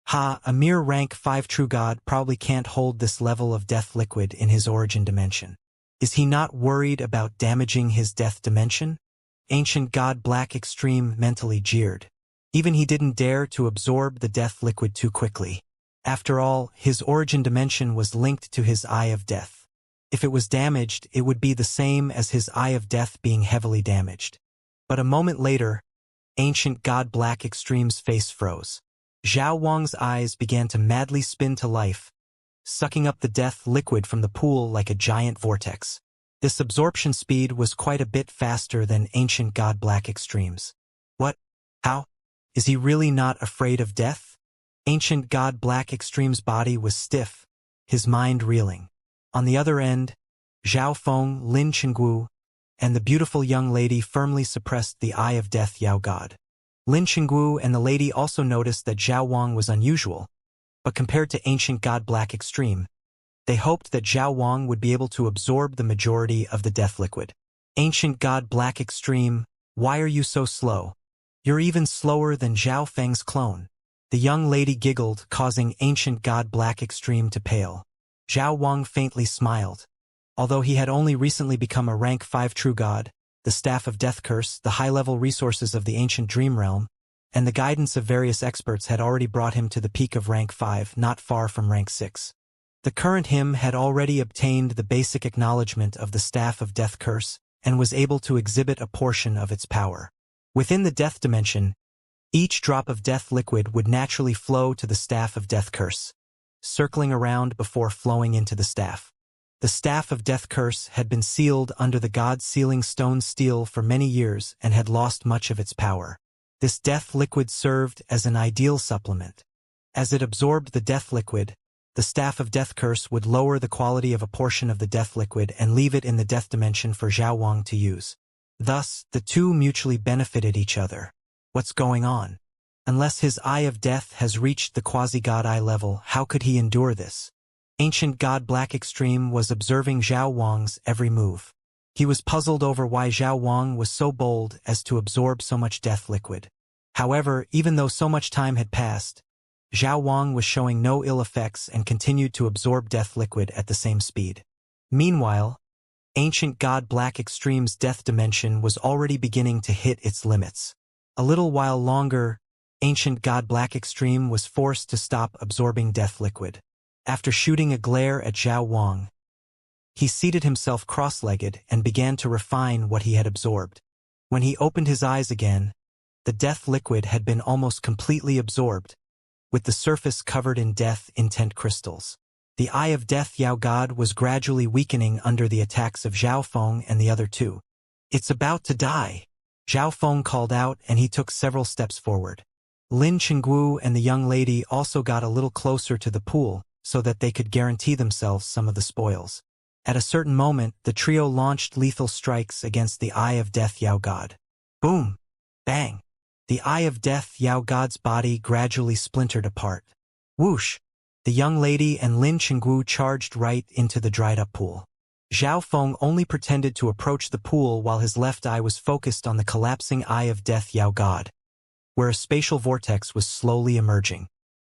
Ha, a mere rank 5 true god probably can't hold this level of death liquid in his origin dimension. Is he not worried about damaging his death dimension? Ancient god Black Extreme mentally jeered. Even he didn't dare to absorb the death liquid too quickly. After all, his origin dimension was linked to his Eye of Death. If it was damaged, it would be the same as his Eye of Death being heavily damaged. But a moment later, ancient god Black Extreme's face froze. Zhao Wang's eyes began to madly spin to life, sucking up the death liquid from the pool like a giant vortex. This absorption speed was quite a bit faster than ancient god Black Extreme's. What? How? Is he really not afraid of death? Ancient god Black Extreme's body was stiff, his mind reeling. On the other end, Zhao Feng, Lin Chengguo, and the beautiful young lady firmly suppressed the Eye of Death Yao God. Lin Chengguo and the lady also noticed that Zhao Wang was unusual, but compared to ancient god Black Extreme, they hoped that Zhao Wang would be able to absorb the majority of the death liquid. Ancient god Black Extreme, why are you so slow? You're even slower than Zhao Feng's clone. The young lady giggled, causing ancient god Black Extreme to pale. Zhao Wang faintly smiled. Although he had only recently become a rank 5 true god, the Staff of Death Curse, the high-level resources of the ancient Dream Realm, and the guidance of various experts had already brought him to the peak of rank 5, not far from rank 6. The current him had already obtained the basic acknowledgement of the Staff of Death Curse and was able to exhibit a portion of its power. Within the death dimension, each drop of death liquid would naturally flow to the Staff of Death Curse, circling around before flowing into the staff. The Staff of Death Curse had been sealed under the god sealing stone steel for many years and had lost much of its power. This death liquid served as an ideal supplement. As it absorbed the death liquid, the Staff of Death Curse would lower the quality of a portion of the death liquid and leave it in the death dimension for Zhao Wang to use. Thus, the two mutually benefited each other. What's going on? Unless his Eye of Death has reached the quasi-god eye level, how could he endure this? Ancient god Black Extreme was observing Zhao Wang's every move. He was puzzled over why Zhao Wang was so bold as to absorb so much death liquid. However, even though so much time had passed, Zhao Wang was showing no ill effects and continued to absorb death liquid at the same speed. Meanwhile, ancient god Black Extreme's death dimension was already beginning to hit its limits. A little while longer, ancient god Black Extreme was forced to stop absorbing death liquid. After shooting a glare at Zhao Wang, he seated himself cross-legged and began to refine what he had absorbed. When he opened his eyes again, the death liquid had been almost completely absorbed, with the surface covered in death intent crystals. The Eye of Death Yao God was gradually weakening under the attacks of Zhao Feng and the other two. It's about to die, Zhao Feng called out, and he took several steps forward. Lin Chengguo and the young lady also got a little closer to the pool, so that they could guarantee themselves some of the spoils. At a certain moment, the trio launched lethal strikes against the Eye of Death Yao God. Boom! Bang! The Eye of Death Yao God's body gradually splintered apart. Whoosh! The young lady and Lin Chengguo charged right into the dried-up pool. Zhao Feng only pretended to approach the pool while his left eye was focused on the collapsing Eye of Death Yao God, where a spatial vortex was slowly emerging.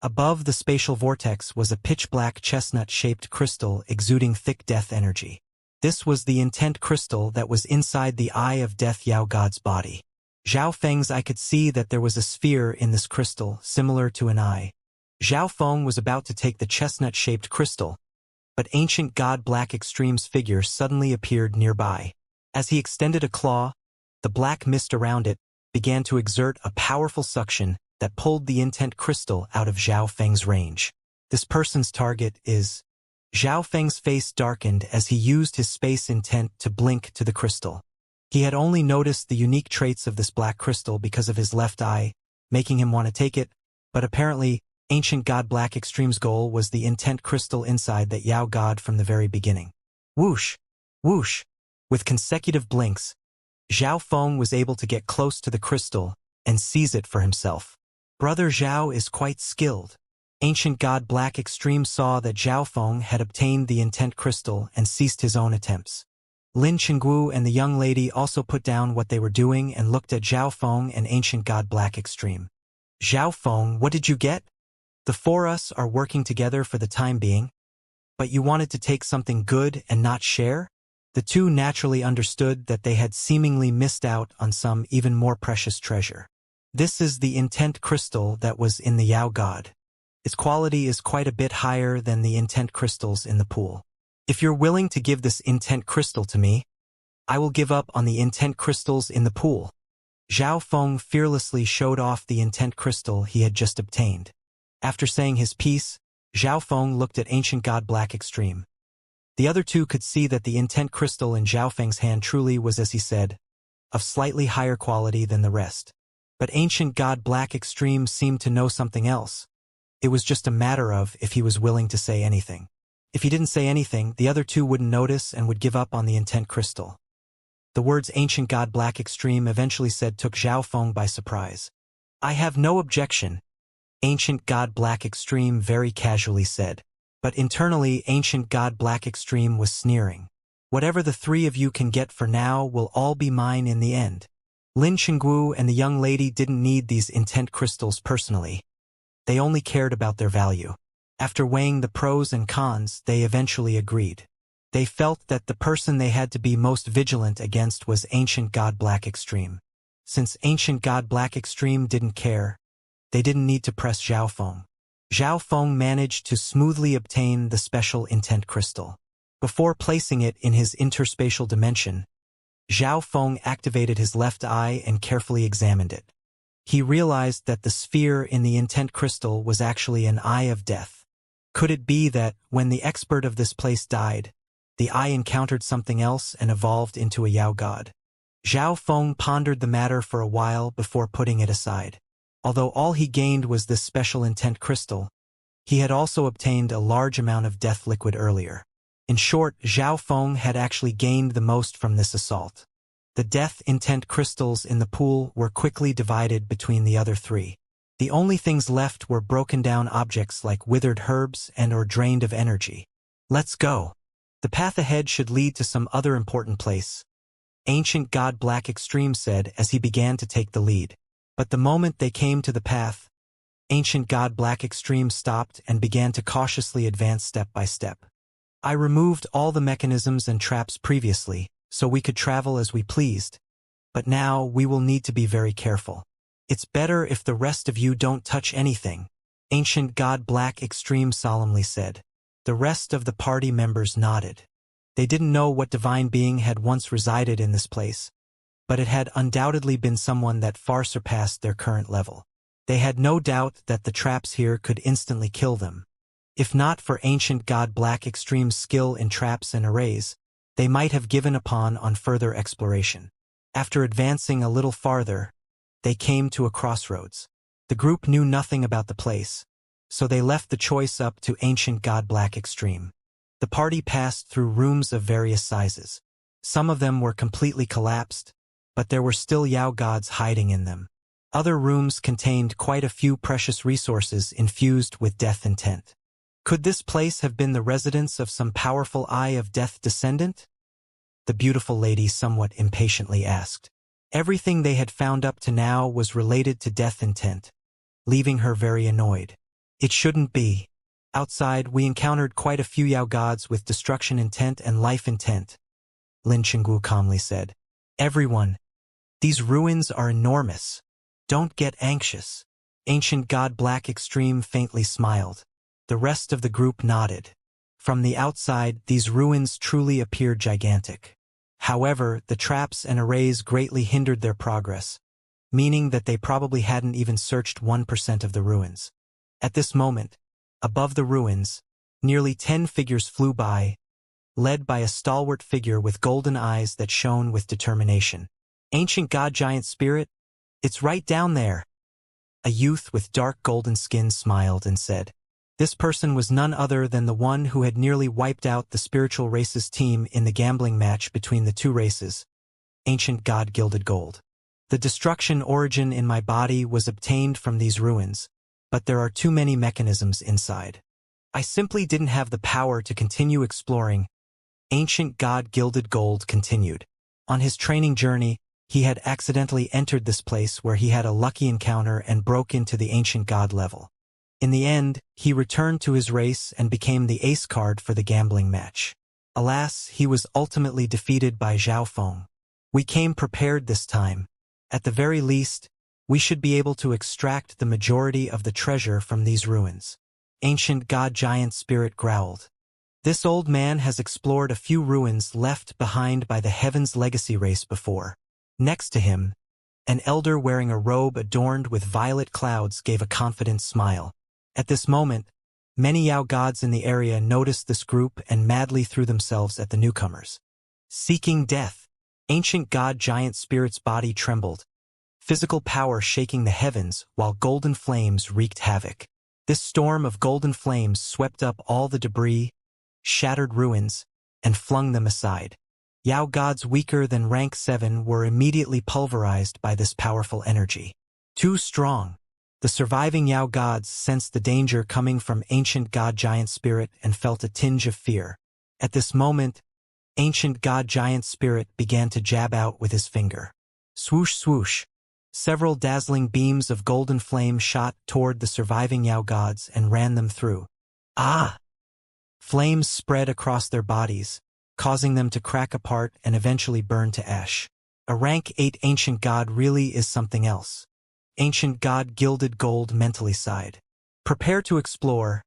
Above the spatial vortex was a pitch-black chestnut-shaped crystal exuding thick death energy. This was the intent crystal that was inside the Eye of Death Yao God's body. Zhao Feng's eye could see that there was a sphere in this crystal, similar to an eye. Zhao Feng was about to take the chestnut-shaped crystal, but ancient god Black Extreme's figure suddenly appeared nearby. As he extended a claw, the black mist around it began to exert a powerful suction that pulled the intent crystal out of Zhao Feng's range. This person's target is... Zhao Feng's face darkened as he used his space intent to blink to the crystal. He had only noticed the unique traits of this black crystal because of his left eye, making him want to take it, but apparently, ancient god Black Extreme's goal was the intent crystal inside that Yao God from the very beginning. Whoosh! Whoosh! With consecutive blinks, Zhao Feng was able to get close to the crystal and seize it for himself. Brother Zhao is quite skilled. Ancient god Black Extreme saw that Zhao Feng had obtained the intent crystal and ceased his own attempts. Lin Chengguo and the young lady also put down what they were doing and looked at Zhao Feng and ancient god Black Extreme. Zhao Feng, what did you get? The four us are working together for the time being, but you wanted to take something good and not share? The two naturally understood that they had seemingly missed out on some even more precious treasure. This is the intent crystal that was in the Yao God. Its quality is quite a bit higher than the intent crystals in the pool. If you're willing to give this intent crystal to me, I will give up on the intent crystals in the pool. Zhao Feng fearlessly showed off the intent crystal he had just obtained. After saying his piece, Zhao Feng looked at Ancient God Black Extreme. The other two could see that the intent crystal in Zhao Feng's hand truly was, as he said, of slightly higher quality than the rest. But Ancient God Black Extreme seemed to know something else. It was just a matter of if he was willing to say anything. If he didn't say anything, the other two wouldn't notice and would give up on the intent crystal. The words Ancient God Black Extreme eventually said took Zhao Feng by surprise. I have no objection, Ancient God Black Extreme very casually said. But internally, Ancient God Black Extreme was sneering. Whatever the three of you can get for now will all be mine in the end. Lin Chengguo and the young lady didn't need these intent crystals personally. They only cared about their value. After weighing the pros and cons, they eventually agreed. They felt that the person they had to be most vigilant against was Ancient God Black Extreme. Since Ancient God Black Extreme didn't care, they didn't need to press Zhao Feng. Zhao Feng managed to smoothly obtain the special intent crystal. Before placing it in his interspatial dimension, Zhao Feng activated his left eye and carefully examined it. He realized that the sphere in the intent crystal was actually an eye of death. Could it be that, when the expert of this place died, the eye encountered something else and evolved into a Yao God? Zhao Feng pondered the matter for a while before putting it aside. Although all he gained was this special intent crystal, he had also obtained a large amount of death liquid earlier. In short, Zhao Feng had actually gained the most from this assault. The death intent crystals in the pool were quickly divided between the other three. The only things left were broken down objects like withered herbs and/or drained of energy. Let's go. The path ahead should lead to some other important place, Ancient God Black Extreme said as he began to take the lead. But the moment they came to the path, Ancient God Black Extreme stopped and began to cautiously advance step by step. I removed all the mechanisms and traps previously, so we could travel as we pleased. But now we will need to be very careful. It's better if the rest of you don't touch anything, Ancient God Black Extreme solemnly said. The rest of the party members nodded. They didn't know what divine being had once resided in this place, but it had undoubtedly been someone that far surpassed their current level. They had no doubt that the traps here could instantly kill them. If not for Ancient God Black Extreme's skill in traps and arrays, they might have given upon on further exploration. After advancing a little farther, they came to a crossroads. The group knew nothing about the place, so they left the choice up to Ancient God Black Extreme. The party passed through rooms of various sizes. Some of them were completely collapsed, but there were still Yao gods hiding in them. Other rooms contained quite a few precious resources infused with death intent. Could this place have been the residence of some powerful Eye of Death descendant? The beautiful lady somewhat impatiently asked. Everything they had found up to now was related to death intent, leaving her very annoyed. It shouldn't be. Outside, we encountered quite a few Yao gods with destruction intent and life intent, Lin Chengguo calmly said. Everyone, these ruins are enormous. Don't get anxious. Ancient God Black Extreme faintly smiled. The rest of the group nodded. From the outside, these ruins truly appeared gigantic. However, the traps and arrays greatly hindered their progress, meaning that they probably hadn't even searched 1% of the ruins. At this moment, above the ruins, nearly 10 figures flew by, led by a stalwart figure with golden eyes that shone with determination. Ancient God Giant Spirit, it's right down there. A youth with dark golden skin smiled and said. This person was none other than the one who had nearly wiped out the spiritual races team in the gambling match between the two races, Ancient God Gilded Gold. The destruction origin in my body was obtained from these ruins, but there are too many mechanisms inside. I simply didn't have the power to continue exploring, Ancient God Gilded Gold continued. On his training journey, he had accidentally entered this place where he had a lucky encounter and broke into the Ancient God level. In the end, he returned to his race and became the ace card for the gambling match. Alas, he was ultimately defeated by Zhao Feng. We came prepared this time. At the very least, we should be able to extract the majority of the treasure from these ruins. Ancient God Giant Spirit growled. This old man has explored a few ruins left behind by the Heaven's Legacy race before. Next to him, an elder wearing a robe adorned with violet clouds gave a confident smile. At this moment, many Yao gods in the area noticed this group and madly threw themselves at the newcomers. Seeking death, ancient God Giant Spirit's body trembled, physical power shaking the heavens while golden flames wreaked havoc. This storm of golden flames swept up all the debris, shattered ruins, and flung them aside. Yao gods weaker than rank 7 were immediately pulverized by this powerful energy. Too strong. The surviving Yao gods sensed the danger coming from ancient God Giant Spirit and felt a tinge of fear. At this moment, ancient God Giant Spirit began to jab out with his finger. Swoosh swoosh. Several dazzling beams of golden flame shot toward the surviving Yao gods and ran them through. Ah! Flames spread across their bodies, causing them to crack apart and eventually burn to ash. A rank 8 ancient god really is something else. Ancient God Gilded Gold mentally sighed. Prepare to explore,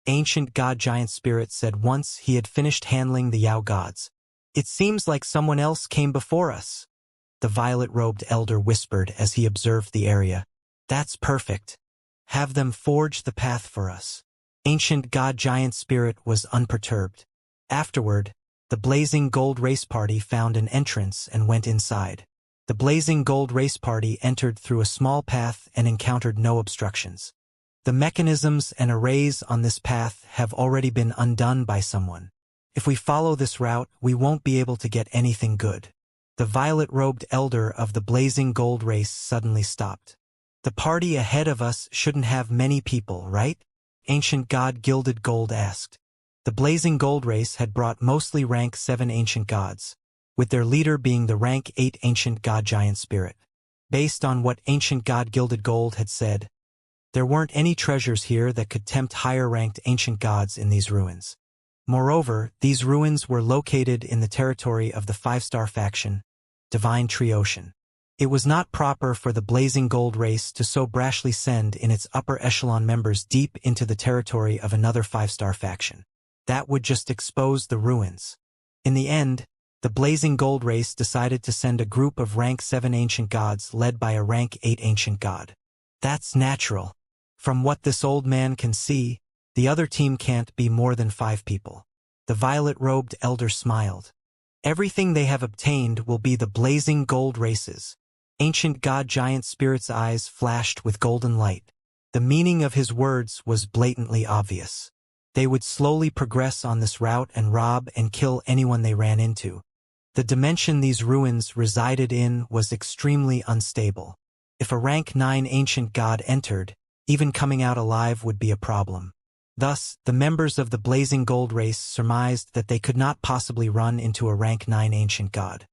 ancient God Giant Spirit said once he had finished handling the Yao gods. It seems like someone else came before us, the violet-robed elder whispered as he observed the area. That's perfect. Have them forge the path for us. Ancient God Giant Spirit was unperturbed. Afterward, the Blazing Gold Race Party found an entrance and went inside. The Blazing Gold Race Party entered through a small path and encountered no obstructions. The mechanisms and arrays on this path have already been undone by someone. If we follow this route, we won't be able to get anything good. The violet-robed elder of the Blazing Gold Race suddenly stopped. The party ahead of us shouldn't have many people, right? Ancient God Gilded Gold asked. The Blazing Gold Race had brought mostly rank 7 ancient gods, with their leader being the rank 8 ancient God Giant Spirit. Based on what ancient God Gilded Gold had said, there weren't any treasures here that could tempt higher-ranked ancient gods in these ruins. Moreover, these ruins were located in the territory of the 5-star faction, Divine Triocean. It was not proper for the Blazing Gold Race to so brashly send in its upper echelon members deep into the territory of another 5-star faction. That would just expose the ruins. In the end, the Blazing Gold Race decided to send a group of rank 7 ancient gods led by a rank 8 ancient god. That's natural. From what this old man can see, the other team can't be more than 5 people. The violet-robed elder smiled. Everything they have obtained will be the Blazing Gold Race's. Ancient God Giant Spirit's eyes flashed with golden light. The meaning of his words was blatantly obvious. They would slowly progress on this route and rob and kill anyone they ran into. The dimension these ruins resided in was extremely unstable. If a rank 9 ancient god entered, even coming out alive would be a problem. Thus, the members of the Blazing Gold Race surmised that they could not possibly run into a rank 9 ancient god.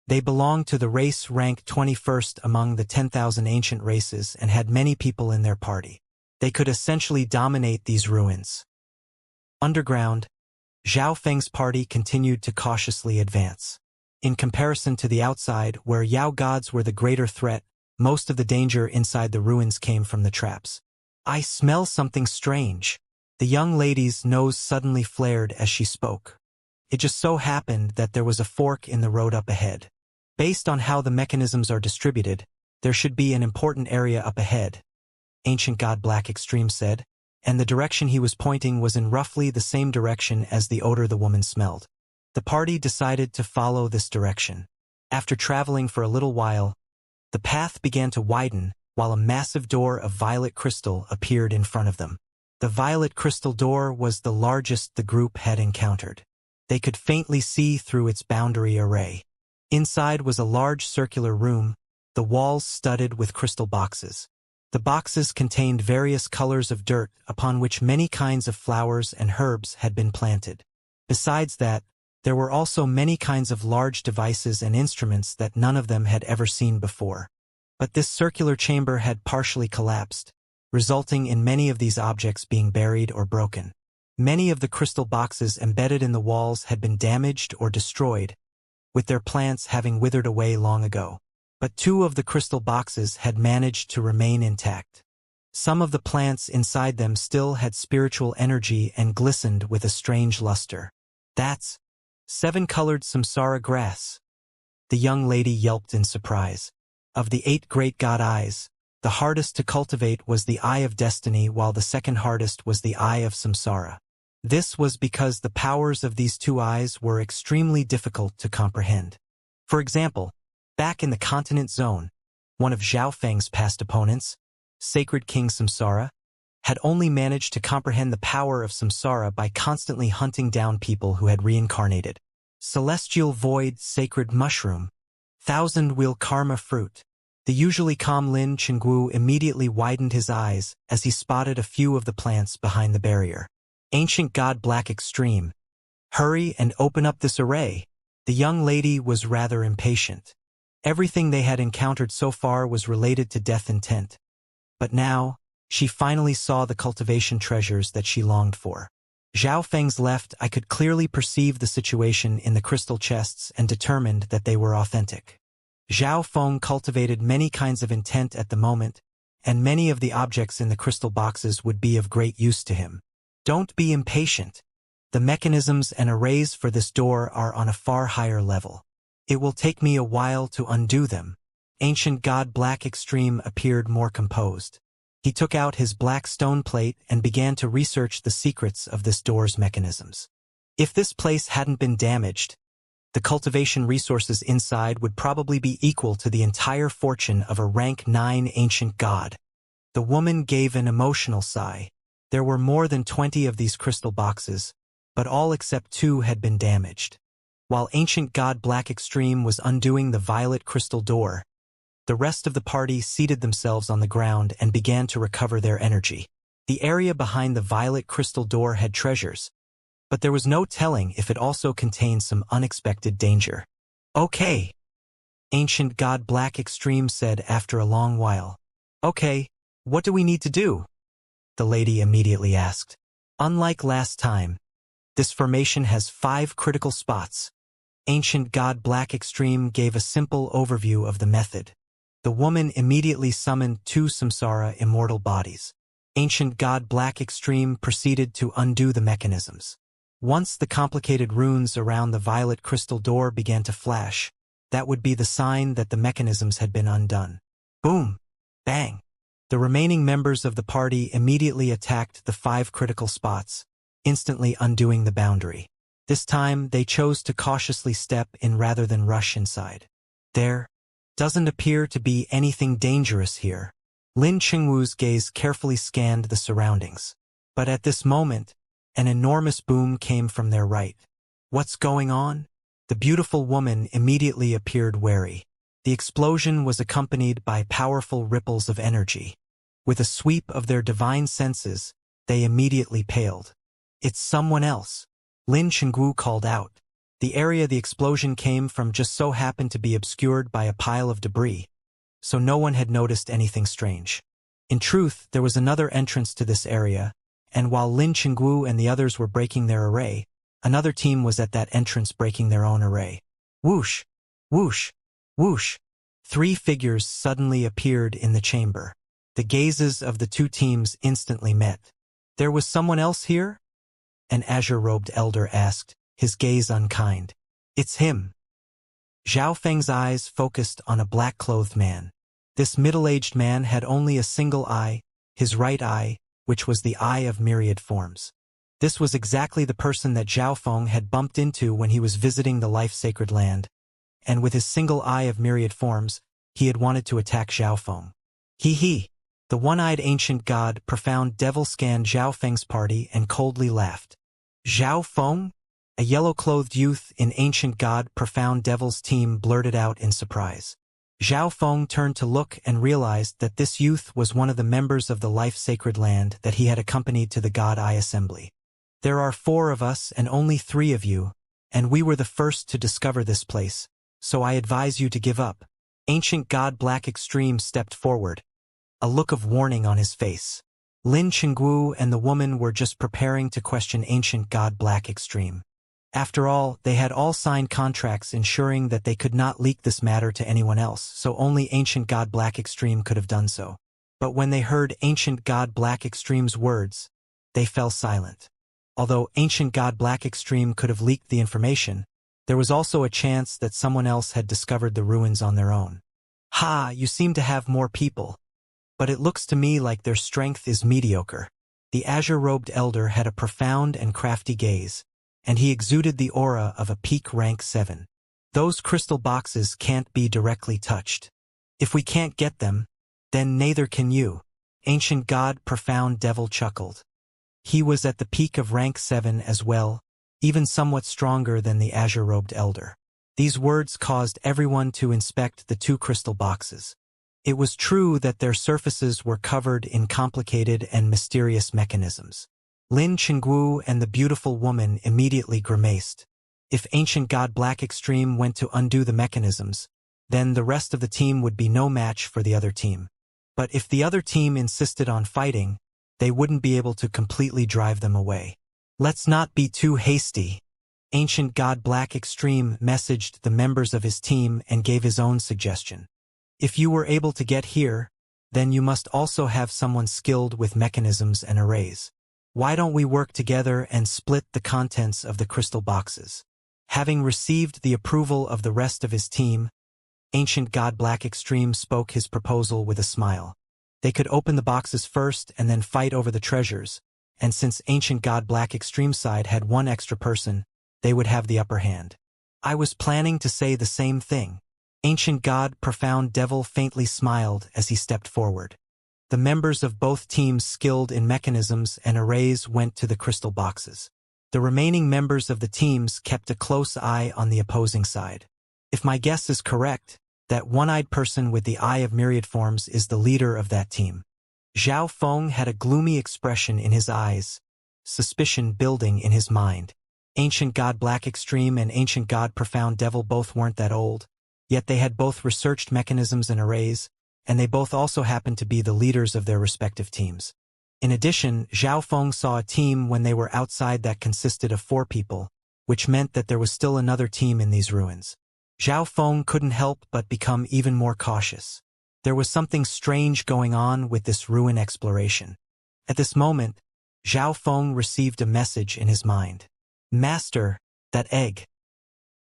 They belonged to the race ranked 21st among the 10,000 ancient races and had many people in their party. They could essentially dominate these ruins. Underground, Zhao Feng's party continued to cautiously advance. In comparison to the outside, where Yao gods were the greater threat, most of the danger inside the ruins came from the traps. I smell something strange. The young lady's nose suddenly flared as she spoke. It just so happened that there was a fork in the road up ahead. Based on how the mechanisms are distributed, there should be an important area up ahead, Ancient God Black Extreme said, and the direction he was pointing was in roughly the same direction as the odor the woman smelled. The party decided to follow this direction. After traveling for a little while, the path began to widen, while a massive door of violet crystal appeared in front of them. The violet crystal door was the largest the group had encountered. They could faintly see through its boundary array. Inside was a large circular room, the walls studded with crystal boxes. The boxes contained various colors of dirt upon which many kinds of flowers and herbs had been planted. Besides that, there were also many kinds of large devices and instruments that none of them had ever seen before. But this circular chamber had partially collapsed, resulting in many of these objects being buried or broken. Many of the crystal boxes embedded in the walls had been damaged or destroyed, with their plants having withered away long ago. But 2 of the crystal boxes had managed to remain intact. Some of the plants inside them still had spiritual energy and glistened with a strange luster. That's 7-colored samsara grass. The young lady yelped in surprise. Of the 8 great god eyes, the hardest to cultivate was the Eye of Destiny, while the second hardest was the Eye of Samsara. This was because the powers of these 2 eyes were extremely difficult to comprehend. For example, back in the continent zone, one of Zhao Feng's past opponents, Sacred King Samsara, had only managed to comprehend the power of Samsara by constantly hunting down people who had reincarnated. Celestial Void Sacred Mushroom, Thousand Wheel Karma Fruit. The usually calm Lin Chenggu immediately widened his eyes as he spotted a few of the plants behind the barrier. Ancient God Black Extreme. Hurry and open up this array. The young lady was rather impatient. Everything they had encountered so far was related to death intent. But now, she finally saw the cultivation treasures that she longed for. Zhao Feng's left eye could clearly perceive the situation in the crystal chests and determined that they were authentic. Zhao Feng cultivated many kinds of intent at the moment, and many of the objects in the crystal boxes would be of great use to him. Don't be impatient. The mechanisms and arrays for this door are on a far higher level. It will take me a while to undo them. Ancient God Black Extreme appeared more composed. He took out his black stone plate and began to research the secrets of this door's mechanisms. If this place hadn't been damaged, the cultivation resources inside would probably be equal to the entire fortune of a rank 9 ancient god. The woman gave an emotional sigh. There were more than 20 of these crystal boxes, but all except 2 had been damaged. While ancient god Black Extreme was undoing the violet crystal door, the rest of the party seated themselves on the ground and began to recover their energy. The area behind the violet crystal door had treasures, but there was no telling if it also contained some unexpected danger. Okay, Ancient God Black Extreme said after a long while. Okay, what do we need to do? The lady immediately asked. Unlike last time, this formation has 5 critical spots. Ancient God Black Extreme gave a simple overview of the method. The woman immediately summoned 2 samsara immortal bodies. Ancient God Black Extreme proceeded to undo the mechanisms. Once the complicated runes around the violet crystal door began to flash, that would be the sign that the mechanisms had been undone. Boom! Bang! The remaining members of the party immediately attacked the 5 critical spots, instantly undoing the boundary. This time, they chose to cautiously step in rather than rush inside. There doesn't appear to be anything dangerous here. Lin Chengwu's gaze carefully scanned the surroundings. But at this moment, an enormous boom came from their right. What's going on? The beautiful woman immediately appeared wary. The explosion was accompanied by powerful ripples of energy. With a sweep of their divine senses, they immediately paled. It's someone else. Lin Chengwu called out. The area the explosion came from just so happened to be obscured by a pile of debris, so no one had noticed anything strange. In truth, there was another entrance to this area, and while Lin Chengwu and the others were breaking their array, another team was at that entrance breaking their own array. Whoosh! Whoosh! Whoosh! 3 figures suddenly appeared in the chamber. The gazes of the 2 teams instantly met. There was someone else here? An azure-robed elder asked, his gaze unkind. It's him. Zhao Feng's eyes focused on a black-clothed man. This middle-aged man had only a single eye, his right eye, which was the eye of myriad forms. This was exactly the person that Zhao Feng had bumped into when he was visiting the life-sacred land, and with his single eye of myriad forms, he had wanted to attack Zhao Feng. He. The one-eyed ancient god profound devil scanned Zhao Feng's party and coldly laughed. Zhao Feng? A yellow-clothed youth in ancient god profound devil's team blurted out in surprise. Zhao Feng turned to look and realized that this youth was one of the members of the life-sacred land that he had accompanied to the God Eye Assembly. There are 4 of us and only 3 of you, and we were the first to discover this place, so I advise you to give up. Ancient God Black Extreme stepped forward. a look of warning on his face. Lin Chengguo and the woman were just preparing to question ancient god Black Extreme. After all, they had all signed contracts ensuring that they could not leak this matter to anyone else, so only ancient god Black Extreme could have done so. But when they heard ancient god Black Extreme's words, they fell silent. Although ancient god Black Extreme could have leaked the information, there was also a chance that someone else had discovered the ruins on their own. "Ha, you seem to have more people. But it looks to me like their strength is mediocre." The azure-robed elder had a profound and crafty gaze, and he exuded the aura of a peak rank 7. "Those crystal boxes can't be directly touched. If we can't get them, then neither can you." Ancient god Profound Devil chuckled. He was at the peak of rank 7 as well, even somewhat stronger than the azure-robed elder. These words caused everyone to inspect the 2 crystal boxes. It was true that their surfaces were covered in complicated and mysterious mechanisms. Lin Chengguo and the beautiful woman immediately grimaced. If ancient god Black Extreme went to undo the mechanisms, then the rest of the team would be no match for the other team. But if the other team insisted on fighting, they wouldn't be able to completely drive them away. "Let's not be too hasty." Ancient god Black Extreme messaged the members of his team and gave his own suggestion. "If you were able to get here, then you must also have someone skilled with mechanisms and arrays. Why don't we work together and split the contents of the crystal boxes?" Having received the approval of the rest of his team, ancient god Black Extreme spoke his proposal with a smile. They could open the boxes first and then fight over the treasures, and since ancient god Black Extreme side had one extra person, they would have the upper hand. "I was planning to say the same thing." Ancient god Profound Devil faintly smiled as he stepped forward. The members of both teams skilled in mechanisms and arrays went to the crystal boxes. The remaining members of the teams kept a close eye on the opposing side. If my guess is correct, that one-eyed person with the eye of myriad forms is the leader of that team. Zhao Feng had a gloomy expression in his eyes, suspicion building in his mind. Ancient god Black Extreme and ancient god Profound Devil both weren't that old, yet they had both researched mechanisms and arrays, and they both also happened to be the leaders of their respective teams. In addition, Zhao Feng saw a team when they were outside that consisted of 4 people, which meant that there was still another team in these ruins. Zhao Feng couldn't help but become even more cautious. There was something strange going on with this ruin exploration. At this moment, Zhao Feng received a message in his mind. "Master, that egg."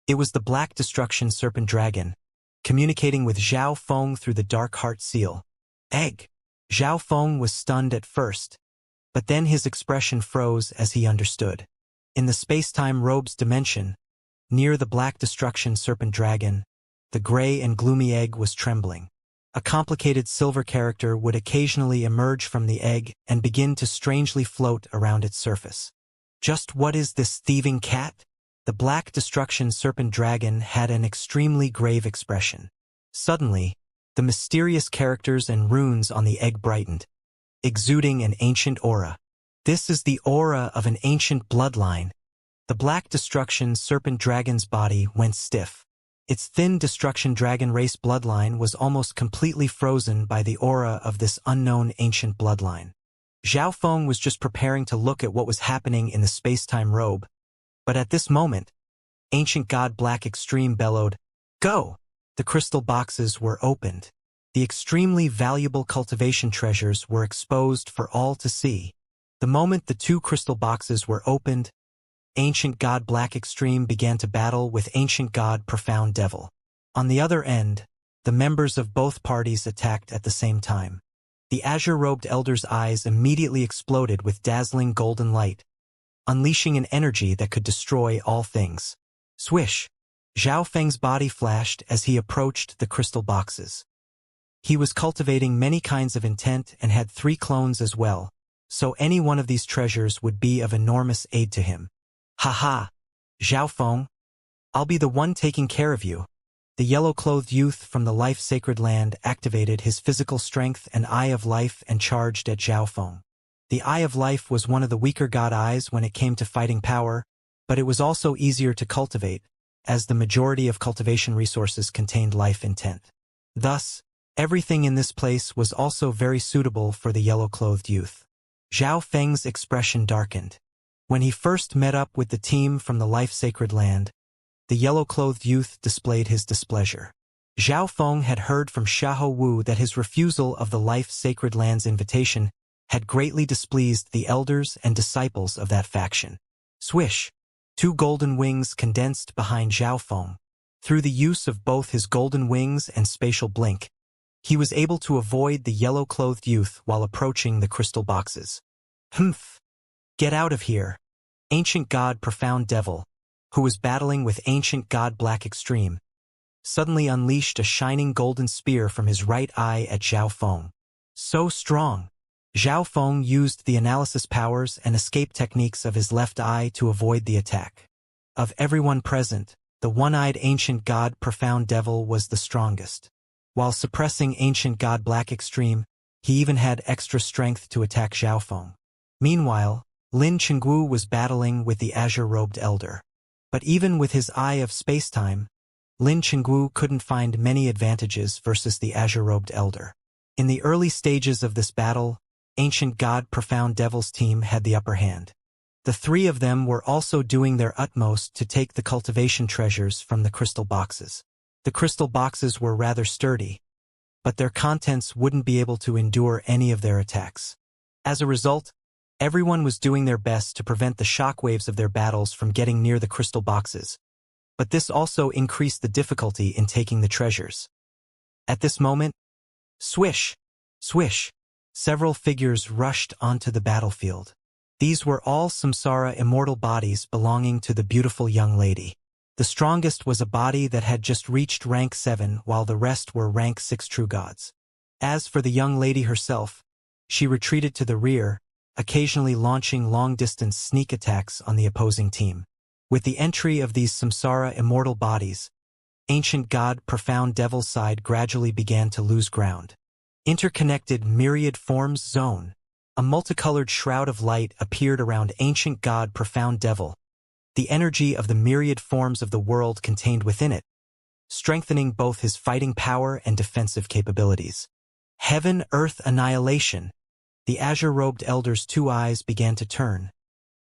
It was the Black Destruction Serpent Dragon, communicating with Zhao Feng through the Dark Heart Seal. "Egg." Zhao Feng was stunned at first, but then his expression froze as he understood. In the space-time robe's dimension, near the Black Destruction Serpent Dragon, the gray and gloomy egg was trembling. A complicated silver character would occasionally emerge from the egg and begin to strangely float around its surface. "Just what is this thieving cat?" The Black Destruction Serpent Dragon had an extremely grave expression. Suddenly, the mysterious characters and runes on the egg brightened, exuding an ancient aura. "This is the aura of an ancient bloodline." The Black Destruction Serpent Dragon's body went stiff. Its thin Destruction Dragon race bloodline was almost completely frozen by the aura of this unknown ancient bloodline. Zhao Feng was just preparing to look at what was happening in the space-time robe, but at this moment, ancient god Black Extreme bellowed, "Go!" The crystal boxes were opened. The extremely valuable cultivation treasures were exposed for all to see. The moment the 2 crystal boxes were opened, ancient god Black Extreme began to battle with ancient god Profound Devil. On the other end, the members of both parties attacked at the same time. The azure-robed elder's eyes immediately exploded with dazzling golden light, unleashing an energy that could destroy all things. Swish! Zhao Feng's body flashed as he approached the crystal boxes. He was cultivating many kinds of intent and had 3 clones as well, so any one of these treasures would be of enormous aid to him. "Ha-ha! Zhao Feng, I'll be the one taking care of you." The yellow-clothed youth from the life-sacred land activated his physical strength and Eye of Life and charged at Zhao Feng. The Eye of Life was one of the weaker god eyes when it came to fighting power, but it was also easier to cultivate, as the majority of cultivation resources contained life intent. Thus, Everything in this place was also very suitable for the yellow-clothed youth. Zhao Feng's expression darkened. When he first met up with the team from the life-sacred land, the yellow-clothed youth displayed his displeasure. Zhao Feng had heard from Xiahou Wu that his refusal of the life-sacred land's invitation had greatly displeased the elders and disciples of that faction. Swish! 2 golden wings condensed behind Zhao Feng. Through the use of both his golden wings and spatial blink, he was able to avoid the yellow-clothed youth while approaching the crystal boxes. Humph! Get out of here! Ancient God Profound Devil, who was battling with Ancient God Black Extreme, suddenly unleashed a shining golden spear from his right eye at Zhao Feng. So strong! Zhao Feng used the analysis powers and escape techniques of his left eye to avoid the attack. Of everyone present, the one-eyed Ancient God Profound Devil was the strongest. While suppressing Ancient God Black Extreme, he even had extra strength to attack Zhao Feng. Meanwhile, Lin Chenggu was battling with the azure-robed elder. But even with his eye of spacetime, Lin Chenggu couldn't find many advantages versus the azure-robed elder. In the early stages of this battle, Ancient God Profound Devil's team had the upper hand. The 3 of them were also doing their utmost to take the cultivation treasures from the crystal boxes. The crystal boxes were rather sturdy, but their contents wouldn't be able to endure any of their attacks. As a result, everyone was doing their best to prevent the shockwaves of their battles from getting near the crystal boxes, but this also increased the difficulty in taking the treasures. At this moment, swish! Swish! Several figures rushed onto the battlefield. These were all samsara immortal bodies belonging to the beautiful young lady. The strongest was a body that had just reached rank 7, while the rest were rank 6 true gods. As for the young lady herself, she retreated to the rear, occasionally launching long-distance sneak attacks on the opposing team. With the entry of these samsara immortal bodies, Ancient God Profound Devil's side gradually began to lose ground. Interconnected Myriad Forms Zone. A multicolored shroud of light appeared around Ancient God Profound Devil, the energy of the myriad forms of the world contained within it, strengthening both his fighting power and defensive capabilities. Heaven-Earth Annihilation. The azure-robed elder's 2 eyes began to turn,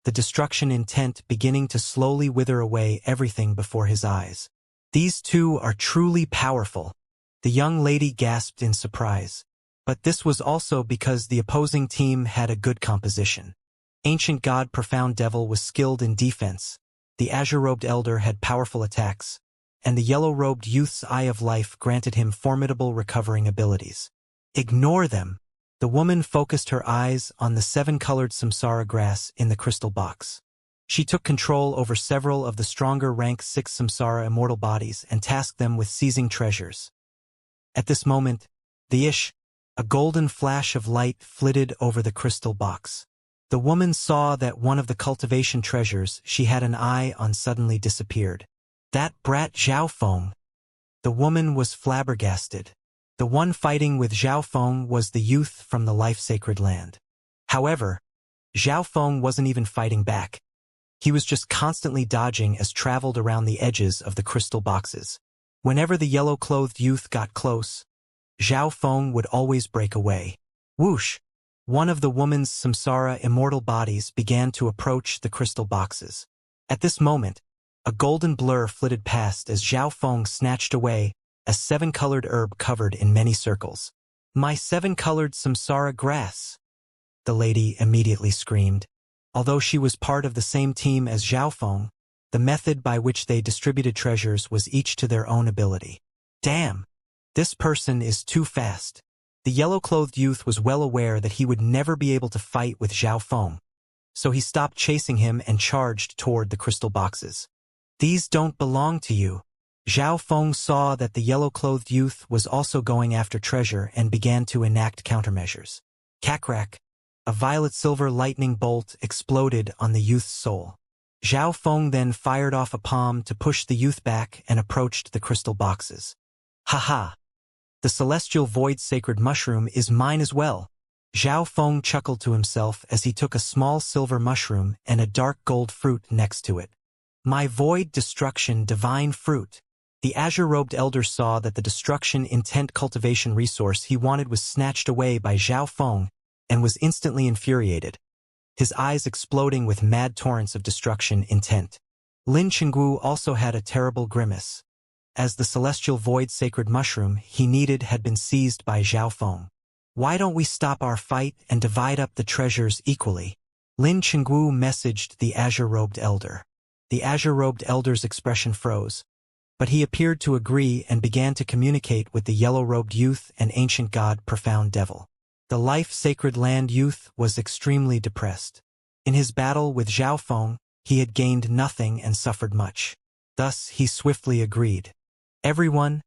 the destruction intent beginning to slowly wither away everything before his eyes. These 2 are truly powerful, the young lady gasped in surprise. But this was also because the opposing team had a good composition. Ancient God Profound Devil was skilled in defense, the azure-robed elder had powerful attacks, and the yellow-robed youth's Eye of Life granted him formidable recovering abilities. Ignore them. The woman focused her eyes on the 7-colored samsara grass in the crystal box. She took control over several of the stronger rank 6 samsara immortal bodies and tasked them with seizing treasures. At this moment, a golden flash of light flitted over the crystal box. The woman saw that one of the cultivation treasures she had an eye on suddenly disappeared. That brat Zhao Feng! The woman was flabbergasted. The one fighting with Zhao Feng was the youth from the life-sacred land. However, Zhao Feng wasn't even fighting back. He was just constantly dodging as traveled around the edges of the crystal boxes. Whenever the yellow-clothed youth got close, Zhao Feng would always break away. Whoosh! One of the woman's samsara immortal bodies began to approach the crystal boxes. At this moment, a golden blur flitted past as Zhao Feng snatched away a 7-colored herb covered in many circles. My 7-colored samsara grass! The lady immediately screamed. Although she was part of the same team as Zhao Feng, the method by which they distributed treasures was each to their own ability. Damn! This person is too fast. The yellow-clothed youth was well aware that he would never be able to fight with Zhao Feng, so he stopped chasing him and charged toward the crystal boxes. These don't belong to you. Zhao Feng saw that the yellow-clothed youth was also going after treasure and began to enact countermeasures. Crack! A violet-silver lightning bolt exploded on the youth's soul. Zhao Feng then fired off a palm to push the youth back and approached the crystal boxes. Ha! The celestial void sacred mushroom is mine as well. Zhao Feng chuckled to himself as he took a small silver mushroom and a dark gold fruit next to it. My void destruction divine fruit. The azure-robed elder saw that the destruction intent cultivation resource he wanted was snatched away by Zhao Feng and was instantly infuriated, his eyes exploding with mad torrents of destruction intent. Lin Chenggu also had a terrible grimace, as the celestial void sacred mushroom he needed had been seized by Zhao Feng. Why don't we stop our fight and divide up the treasures equally? Lin Chenggu messaged the azure-robed elder. The azure-robed elder's expression froze, but he appeared to agree and began to communicate with the yellow-robed youth and ancient god Profound Devil. The life-sacred land youth was extremely depressed. In his battle with Zhao Feng, he had gained nothing and suffered much. Thus, he swiftly agreed. Everyone,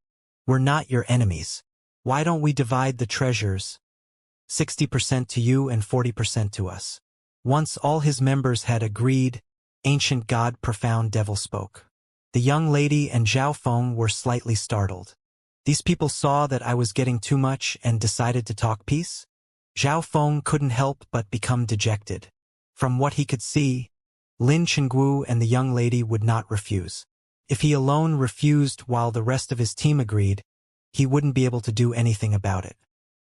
we're not your enemies. Why don't we divide the treasures? 60% to you and 40% to us. Once all his members had agreed, ancient god Profound Devil spoke. The young lady and Zhao Feng were slightly startled. These people saw that I was getting too much and decided to talk peace? Zhao Feng couldn't help but become dejected. From what he could see, Lin Chenggu and the young lady would not refuse. If he alone refused while the rest of his team agreed, he wouldn't be able to do anything about it.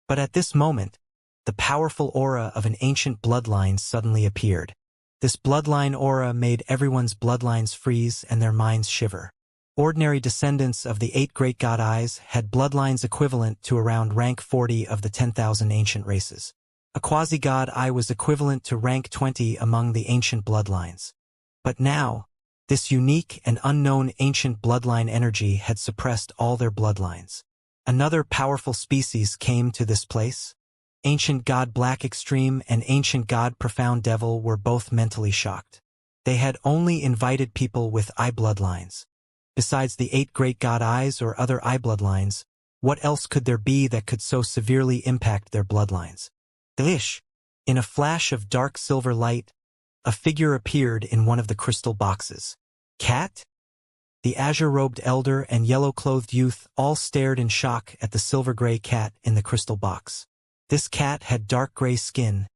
But at this moment, the powerful aura of an ancient bloodline suddenly appeared. This bloodline aura made everyone's bloodlines freeze and their minds shiver. Ordinary descendants of the 8 great god eyes had bloodlines equivalent to around rank 40 of the 10,000 ancient races. A quasi-god eye was equivalent to rank 20 among the ancient bloodlines. But now, this unique and unknown ancient bloodline energy had suppressed all their bloodlines. Another powerful species came to this place. Ancient god Black Extreme and ancient god Profound Devil were both mentally shocked. They had only invited people with eye bloodlines. Besides the 8 great god eyes or other eye bloodlines, what else could there be that could so severely impact their bloodlines? Delish! In a flash of dark silver light, a figure appeared in one of the crystal boxes. Cat? The azure-robed elder and yellow-clothed youth all stared in shock at the silver-gray cat in the crystal box. This cat had dark gray skin,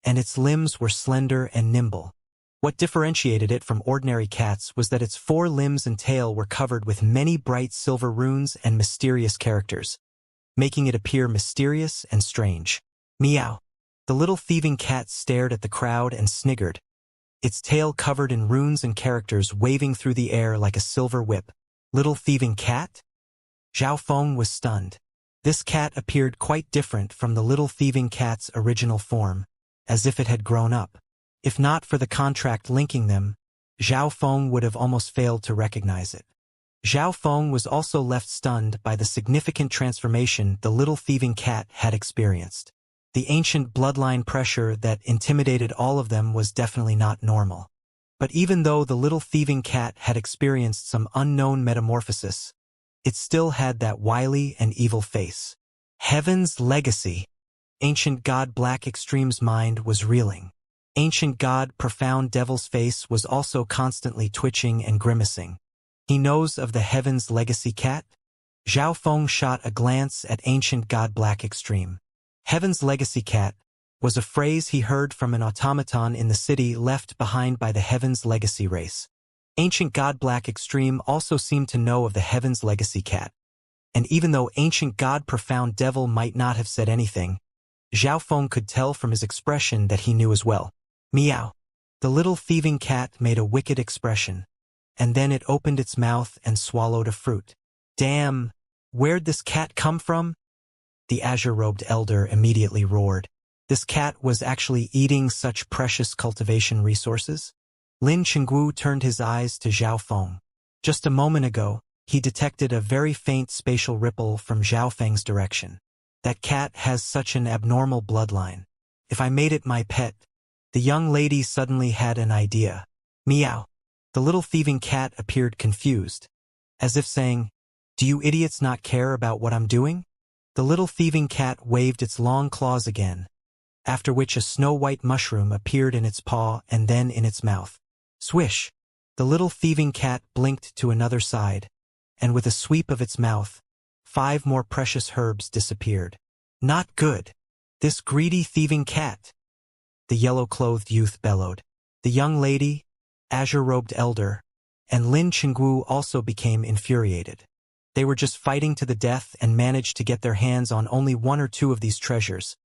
and its limbs were slender and nimble. What differentiated it from ordinary cats was that its 4 limbs and tail were covered with many bright silver runes and mysterious characters, making it appear mysterious and strange. Meow. The little thieving cat stared at the crowd and sniggered, its tail covered in runes and characters waving through the air like a silver whip. Little thieving cat? Zhao Feng was stunned. This cat appeared quite different from the little thieving cat's original form, as if it had grown up. If not for the contract linking them, Zhao Feng would have almost failed to recognize it. Zhao Feng was also left stunned by the significant transformation the little thieving cat had experienced. The ancient bloodline pressure that intimidated all of them was definitely not normal. But even though the little thieving cat had experienced some unknown metamorphosis, it still had that wily and evil face. Heaven's legacy. Ancient god Black Extreme's mind was reeling. Ancient god Profound Devil's face was also constantly twitching and grimacing. He knows of the Heaven's legacy cat? Zhao Feng shot a glance at ancient god Black Extreme. Heaven's legacy cat was a phrase he heard from an automaton in the city left behind by the Heaven's legacy race. Ancient god Black Extreme also seemed to know of the Heaven's legacy cat. And even though ancient god Profound Devil might not have said anything, Zhao Feng could tell from his expression that he knew as well. Meow. The little thieving cat made a wicked expression, and then it opened its mouth and swallowed a fruit. Damn! Where'd this cat come from? The azure-robed elder immediately roared. This cat was actually eating such precious cultivation resources? Lin Chenggu turned his eyes to Zhao Feng. Just a moment ago, he detected a very faint spatial ripple from Zhao Feng's direction. That cat has such an abnormal bloodline. If I made it my pet. The young lady suddenly had an idea. Meow. The little thieving cat appeared confused, as if saying, "Do you idiots not care about what I'm doing?" The little thieving cat waved its long claws again, after which a snow-white mushroom appeared in its paw and then in its mouth. Swish! The little thieving cat blinked to another side, and with a sweep of its mouth, 5 more precious herbs disappeared. Not good! This greedy thieving cat! The yellow-clothed youth bellowed. The young lady, azure-robed elder, and Lin Chenggu also became infuriated. They were just fighting to the death and managed to get their hands on only one or two of these treasures.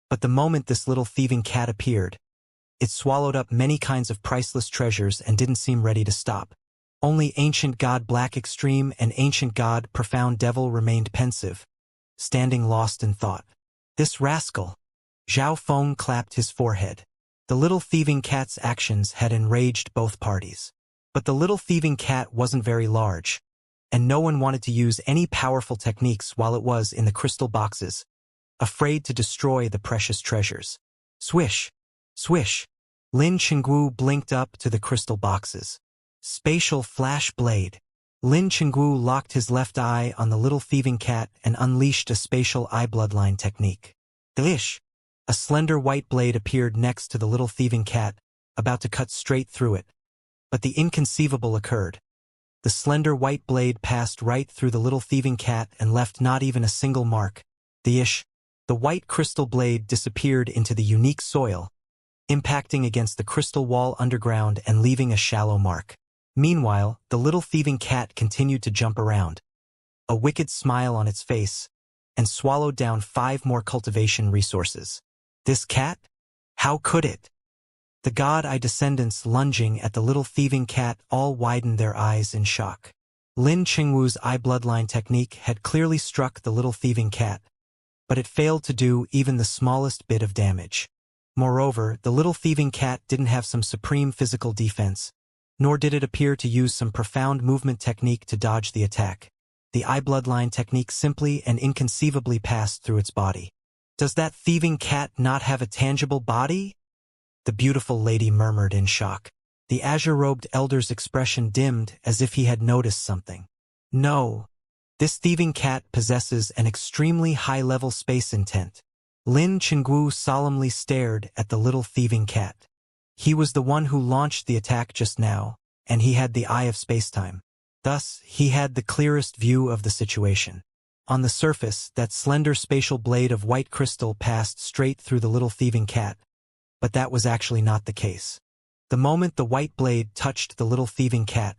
But the moment this little thieving cat appeared, it swallowed up many kinds of priceless treasures and didn't seem ready to stop. Only Ancient God Black Extreme and Ancient God Profound Devil remained pensive, standing lost in thought. This rascal! Zhao Feng clapped his forehead. The little thieving cat's actions had enraged both parties. But the little thieving cat wasn't very large, and no one wanted to use any powerful techniques while it was in the crystal boxes, afraid to destroy the precious treasures. Swish! Swish! Lin Chenggu blinked up to the crystal boxes. Spatial flash blade. Lin Chenggu locked his left eye on the little thieving cat and unleashed a spatial eye bloodline technique. Delish! A slender white blade appeared next to the little thieving cat, about to cut straight through it. But the inconceivable occurred. The slender white blade passed right through the little thieving cat and left not even a single mark. The white crystal blade disappeared into the unique soil, impacting against the crystal wall underground and leaving a shallow mark. Meanwhile, the little thieving cat continued to jump around, a wicked smile on its face, and swallowed down 5 more cultivation resources. This cat? How could it? The god-eye descendants lunging at the little thieving cat all widened their eyes in shock. Lin Chengwu's eye bloodline technique had clearly struck the little thieving cat, but it failed to do even the smallest bit of damage. Moreover, the little thieving cat didn't have some supreme physical defense, nor did it appear to use some profound movement technique to dodge the attack. The eye bloodline technique simply and inconceivably passed through its body. Does that thieving cat not have a tangible body? The beautiful lady murmured in shock. The azure-robed elder's expression dimmed as if he had noticed something. No. This thieving cat possesses an extremely high-level space intent. Lin Chenggu solemnly stared at the little thieving cat. He was the one who launched the attack just now, and he had the eye of spacetime. Thus, he had the clearest view of the situation. On the surface, that slender spatial blade of white crystal passed straight through the little thieving cat, but that was actually not the case. The moment the white blade touched the little thieving cat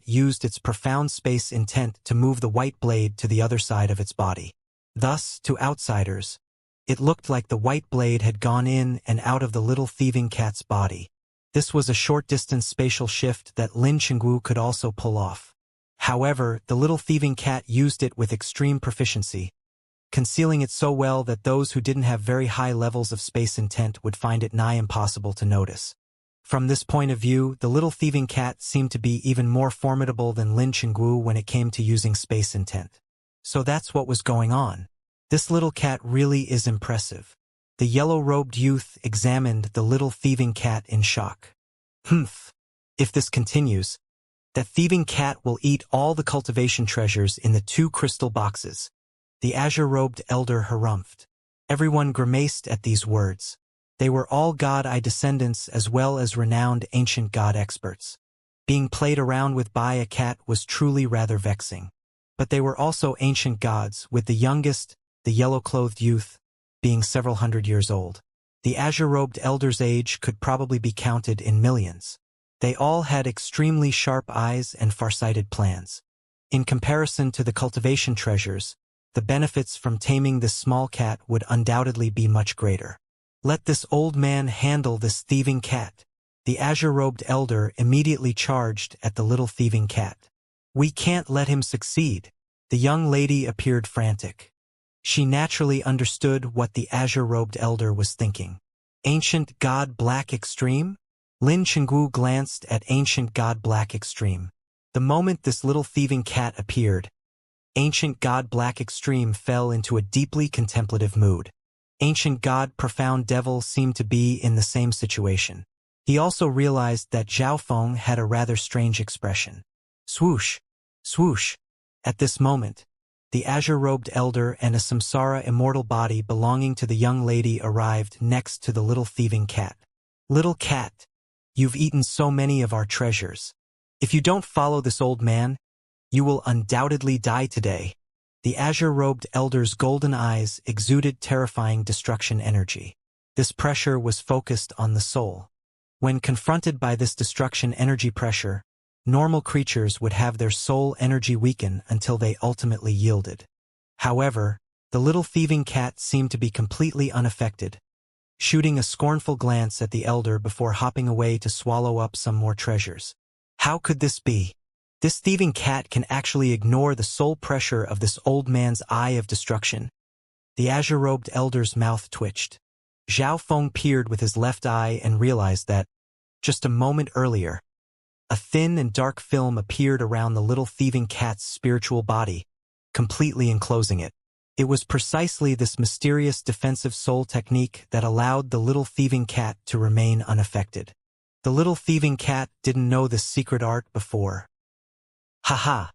used its profound space intent to move the white blade to the other side of its body. Thus, to outsiders, it looked like the white blade had gone in and out of the little thieving cat's body. This was a short-distance spatial shift that Lin Chengwu could also pull off. However, the little thieving cat used it with extreme proficiency, concealing it so well that those who didn't have very high levels of space intent would find it nigh impossible to notice. From this point of view, the little thieving cat seemed to be even more formidable than Lin Chengwu when it came to using space intent. So that's what was going on. This little cat really is impressive. The yellow-robed youth examined the little thieving cat in shock. Humph. If this continues, that thieving cat will eat all the cultivation treasures in the 2 crystal boxes. The azure-robed elder harumphed. Everyone grimaced at these words. They were all god-eye descendants as well as renowned ancient god experts. Being played around with by a cat was truly rather vexing. But they were also ancient gods, with the youngest, the yellow-clothed youth, being several hundred years old. The azure-robed elder's age could probably be counted in millions. They all had extremely sharp eyes and far-sighted plans. In comparison to the cultivation treasures, the benefits from taming this small cat would undoubtedly be much greater. Let this old man handle this thieving cat. The azure-robed elder immediately charged at the little thieving cat. We can't let him succeed. The young lady appeared frantic. She naturally understood what the azure-robed elder was thinking. Ancient God Black Extreme? Lin Chengwu glanced at Ancient God Black Extreme. The moment this little thieving cat appeared, Ancient God Black Extreme fell into a deeply contemplative mood. Ancient God Profound Devil seemed to be in the same situation. He also realized that Zhao Feng had a rather strange expression. Swoosh! Swoosh! At this moment, the azure-robed elder and a samsara immortal body belonging to the young lady arrived next to the little thieving cat. Little cat, you've eaten so many of our treasures. If you don't follow this old man, you will undoubtedly die today. The azure-robed elder's golden eyes exuded terrifying destruction energy. This pressure was focused on the soul. When confronted by this destruction energy pressure, normal creatures would have their soul energy weaken until they ultimately yielded. However, the little thieving cat seemed to be completely unaffected, shooting a scornful glance at the elder before hopping away to swallow up some more treasures. How could this be? This thieving cat can actually ignore the soul pressure of this old man's eye of destruction. The azure-robed elder's mouth twitched. Zhao Feng peered with his left eye and realized that, just a moment earlier, a thin and dark film appeared around the little thieving cat's spiritual body, completely enclosing it. It was precisely this mysterious defensive soul technique that allowed the little thieving cat to remain unaffected. The little thieving cat didn't know this secret art before. "Haha!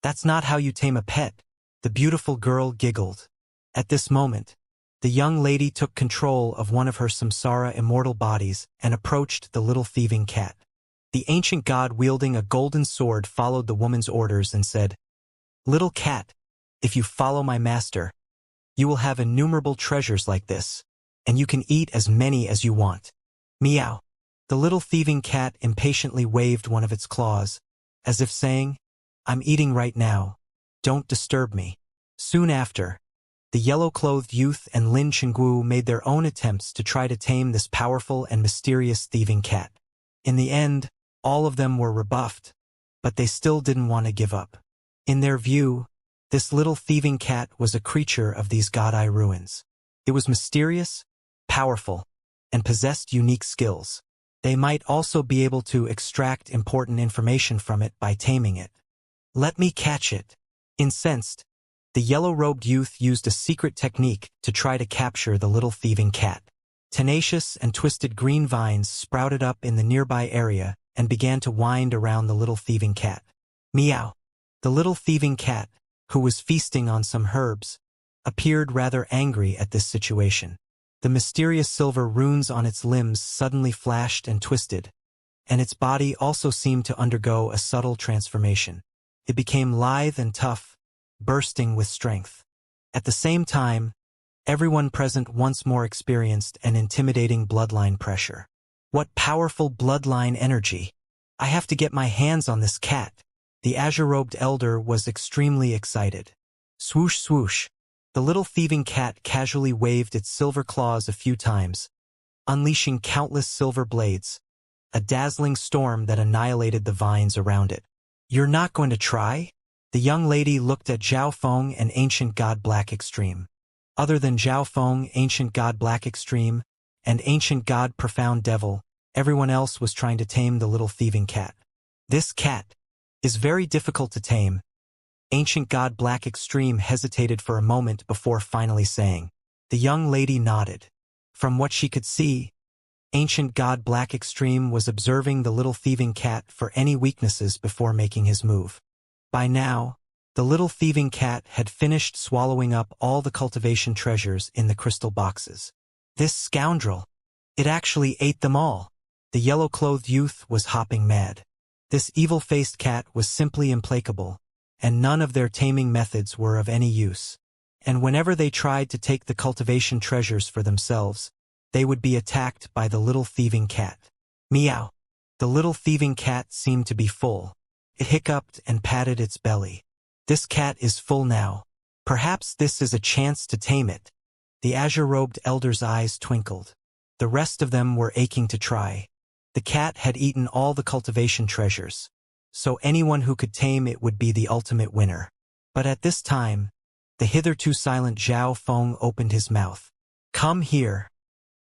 That's not how you tame a pet," the beautiful girl giggled. At this moment, the young lady took control of one of her samsara immortal bodies and approached the little thieving cat. The ancient god wielding a golden sword followed the woman's orders and said, "Little cat, if you follow my master, you will have innumerable treasures like this, and you can eat as many as you want." Meow. The little thieving cat impatiently waved one of its claws, as if saying, "I'm eating right now. Don't disturb me." Soon after, the yellow-clothed youth and Lin Chenggu made their own attempts to try to tame this powerful and mysterious thieving cat. In the end, all of them were rebuffed, but they still didn't want to give up. In their view, this little thieving cat was a creature of these god-eye ruins. It was mysterious, powerful, and possessed unique skills. They might also be able to extract important information from it by taming it. "Let me catch it." Incensed, the yellow-robed youth used a secret technique to try to capture the little thieving cat. Tenacious and twisted green vines sprouted up in the nearby area and began to wind around the little thieving cat. Meow. The little thieving cat, who was feasting on some herbs, appeared rather angry at this situation. The mysterious silver runes on its limbs suddenly flashed and twisted, and its body also seemed to undergo a subtle transformation. It became lithe and tough, bursting with strength. At the same time, everyone present once more experienced an intimidating bloodline pressure. What powerful bloodline energy! I have to get my hands on this cat. The azure-robed elder was extremely excited. Swoosh swoosh. The little thieving cat casually waved its silver claws a few times, unleashing countless silver blades, a dazzling storm that annihilated the vines around it. "You're not going to try?" The young lady looked at Zhao Feng and Ancient God Black Extreme. Other than Zhao Feng, Ancient God Black Extreme, and Ancient God Profound Devil, everyone else was trying to tame the little thieving cat. "This cat is very difficult to tame." Ancient God Black Extreme hesitated for a moment before finally saying. The young lady nodded. From what she could see, Ancient God Black Extreme was observing the little thieving cat for any weaknesses before making his move. By now, the little thieving cat had finished swallowing up all the cultivation treasures in the crystal boxes. This scoundrel! It actually ate them all! The yellow-clothed youth was hopping mad. This evil-faced cat was simply implacable, and none of their taming methods were of any use. And whenever they tried to take the cultivation treasures for themselves, they would be attacked by the little thieving cat. Meow. The little thieving cat seemed to be full. It hiccuped and patted its belly. "This cat is full now. Perhaps this is a chance to tame it." The azure-robed elder's eyes twinkled. The rest of them were aching to try. The cat had eaten all the cultivation treasures, so anyone who could tame it would be the ultimate winner. But at this time, the hitherto silent Zhao Feng opened his mouth. "Come here."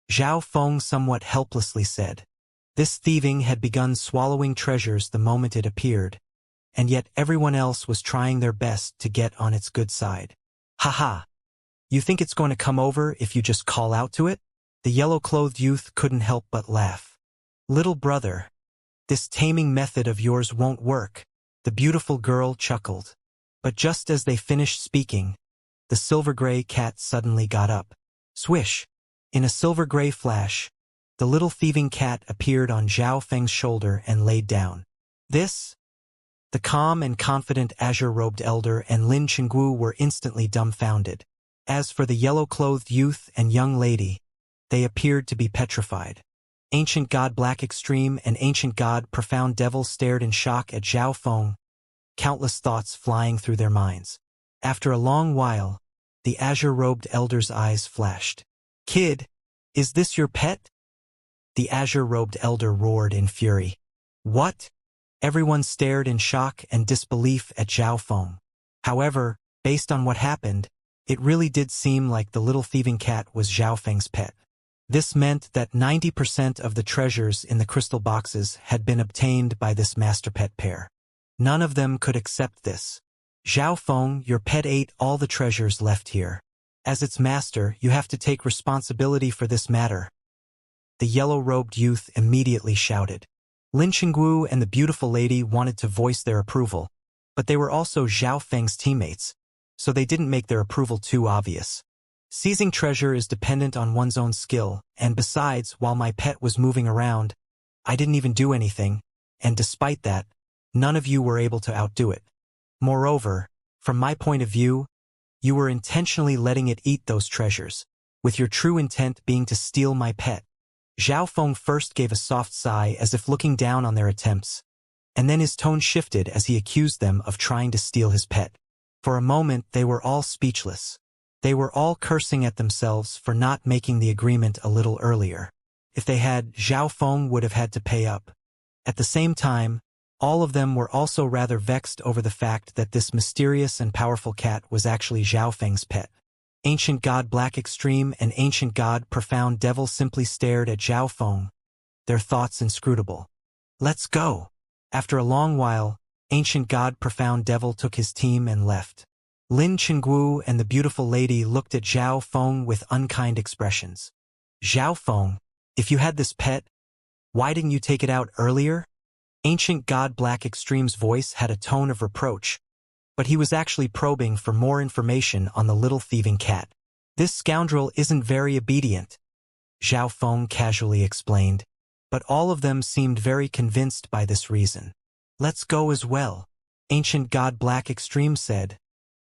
Zhao Feng somewhat helplessly said. This thieving had begun swallowing treasures the moment it appeared, and yet everyone else was trying their best to get on its good side. "Haha! You think it's going to come over if you just call out to it?" The yellow-clothed youth couldn't help but laugh. "Little brother, this taming method of yours won't work," the beautiful girl chuckled. But just as they finished speaking, the silver-gray cat suddenly got up. Swish! In a silver-gray flash, the little thieving cat appeared on Zhao Feng's shoulder and laid down. "This?" The calm and confident azure-robed elder and Lin Chenggu were instantly dumbfounded. As for the yellow-clothed youth and young lady, they appeared to be petrified. Ancient God Black Extreme and Ancient God Profound Devil stared in shock at Zhao Feng, countless thoughts flying through their minds. After a long while, the azure-robed elder's eyes flashed. "Kid, is this your pet?" The azure-robed elder roared in fury. "What?" Everyone stared in shock and disbelief at Zhao Feng. However, based on what happened, it really did seem like the little thieving cat was Zhao Feng's pet. This meant that 90% of the treasures in the crystal boxes had been obtained by this master pet pair. None of them could accept this. "Zhao Feng, your pet ate all the treasures left here. As its master, you have to take responsibility for this matter," the yellow-robed youth immediately shouted. Lin Qingguo and the beautiful lady wanted to voice their approval, but they were also Zhao Feng's teammates, so they didn't make their approval too obvious. "Seizing treasure is dependent on one's own skill, and besides, while my pet was moving around, I didn't even do anything, and despite that, none of you were able to outdo it. Moreover, from my point of view, you were intentionally letting it eat those treasures, with your true intent being to steal my pet." Zhao Feng first gave a soft sigh as if looking down on their attempts, and then his tone shifted as he accused them of trying to steal his pet. For a moment they were all speechless. They were all cursing at themselves for not making the agreement a little earlier. If they had, Zhao Feng would have had to pay up. At the same time, all of them were also rather vexed over the fact that this mysterious and powerful cat was actually Zhao Feng's pet. Ancient God Black Extreme and Ancient God Profound Devil simply stared at Zhao Feng, their thoughts inscrutable. "Let's go." After a long while, Ancient God Profound Devil took his team and left. Lin Qingguo and the beautiful lady looked at Zhao Feng with unkind expressions. "Zhao Feng, if you had this pet, why didn't you take it out earlier?" Ancient God Black Extreme's voice had a tone of reproach, but he was actually probing for more information on the little thieving cat. "This scoundrel isn't very obedient," Zhao Feng casually explained, but all of them seemed very convinced by this reason. "Let's go as well," Ancient God Black Extreme said,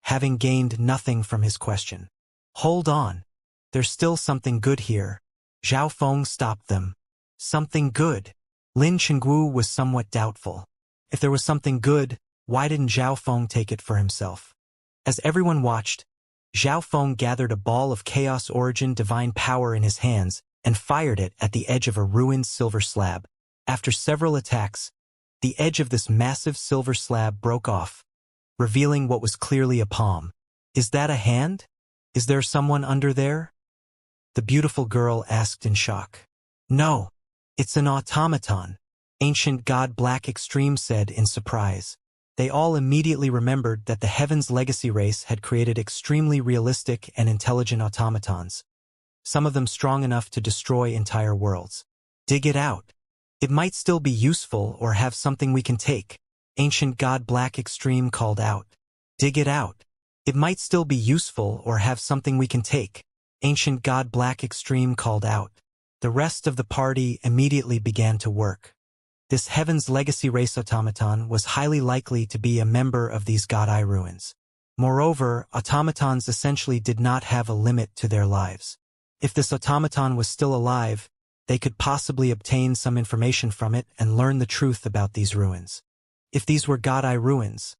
having gained nothing from his question. "Hold on. There's still something good here." Zhao Feng stopped them. "Something good?" Lin Qingguo was somewhat doubtful. If there was something good, why didn't Zhao Feng take it for himself? As everyone watched, Zhao Feng gathered a ball of chaos origin divine power in his hands and fired it at the edge of a ruined silver slab. After several attacks, the edge of this massive silver slab broke off, revealing what was clearly a palm. "Is that a hand? Is there someone under there?" the beautiful girl asked in shock. "No, it's an automaton," Ancient God Black Extreme said in surprise. They all immediately remembered that the Heaven's Legacy race had created extremely realistic and intelligent automatons, some of them strong enough to destroy entire worlds. "Dig it out. It might still be useful or have something we can take," Ancient God Black Extreme called out. "Dig it out. It might still be useful or have something we can take," Ancient God Black Extreme called out. The rest of the party immediately began to work. This Heaven's Legacy race automaton was highly likely to be a member of these God-Eye ruins. Moreover, automatons essentially did not have a limit to their lives. If this automaton was still alive, they could possibly obtain some information from it and learn the truth about these ruins. If these were God-Eye ruins,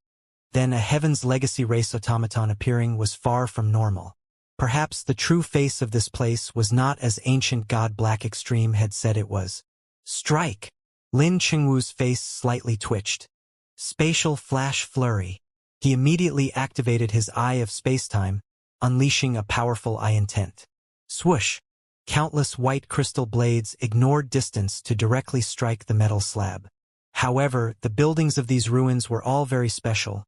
then a Heaven's Legacy race automaton appearing was far from normal. Perhaps the true face of this place was not as Ancient God Black Extreme had said it was. "Strike!" Lin Qingwu's face slightly twitched. Spatial Flash Flurry. He immediately activated his Eye of Spacetime, unleashing a powerful eye intent. Swoosh! Countless white crystal blades ignored distance to directly strike the metal slab. However, the buildings of these ruins were all very special,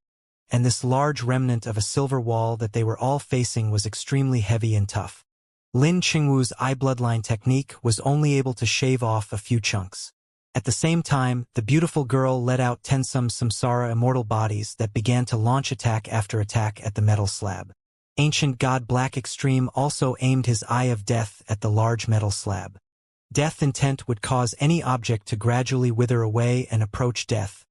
and this large remnant of a silver wall that they were all facing was extremely heavy and tough. Lin Qingwu's eye bloodline technique was only able to shave off a few chunks. At the same time, the beautiful girl let out 10 samsara immortal bodies that began to launch attack after attack at the metal slab. Ancient God Black Extreme also aimed his Eye of Death at the large metal slab. Death intent would cause any object to gradually wither away and approach death,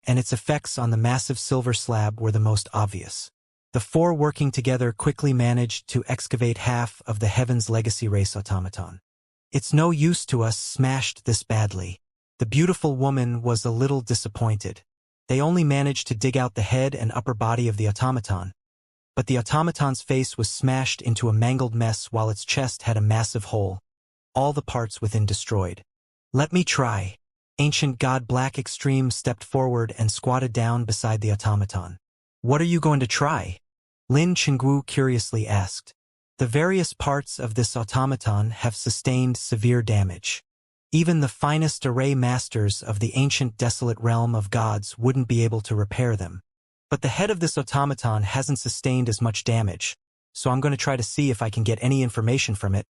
and its effects on the massive silver slab were the most obvious. The four working together quickly managed to excavate half of the Heaven's Legacy race automaton. It's no use to us smashed this badly. The beautiful woman was a little disappointed. They only managed to dig out the head and upper body of the automaton. But the automaton's face was smashed into a mangled mess while its chest had a massive hole. All the parts within destroyed. Let me try. Ancient God Black Extreme stepped forward and squatted down beside the automaton. What are you going to try? Lin Chenggu curiously asked. The various parts of this automaton have sustained severe damage. Even the finest array masters of the ancient desolate realm of gods wouldn't be able to repair them. But the head of this automaton hasn't sustained as much damage, so I'm going to try to see if I can get any information from it.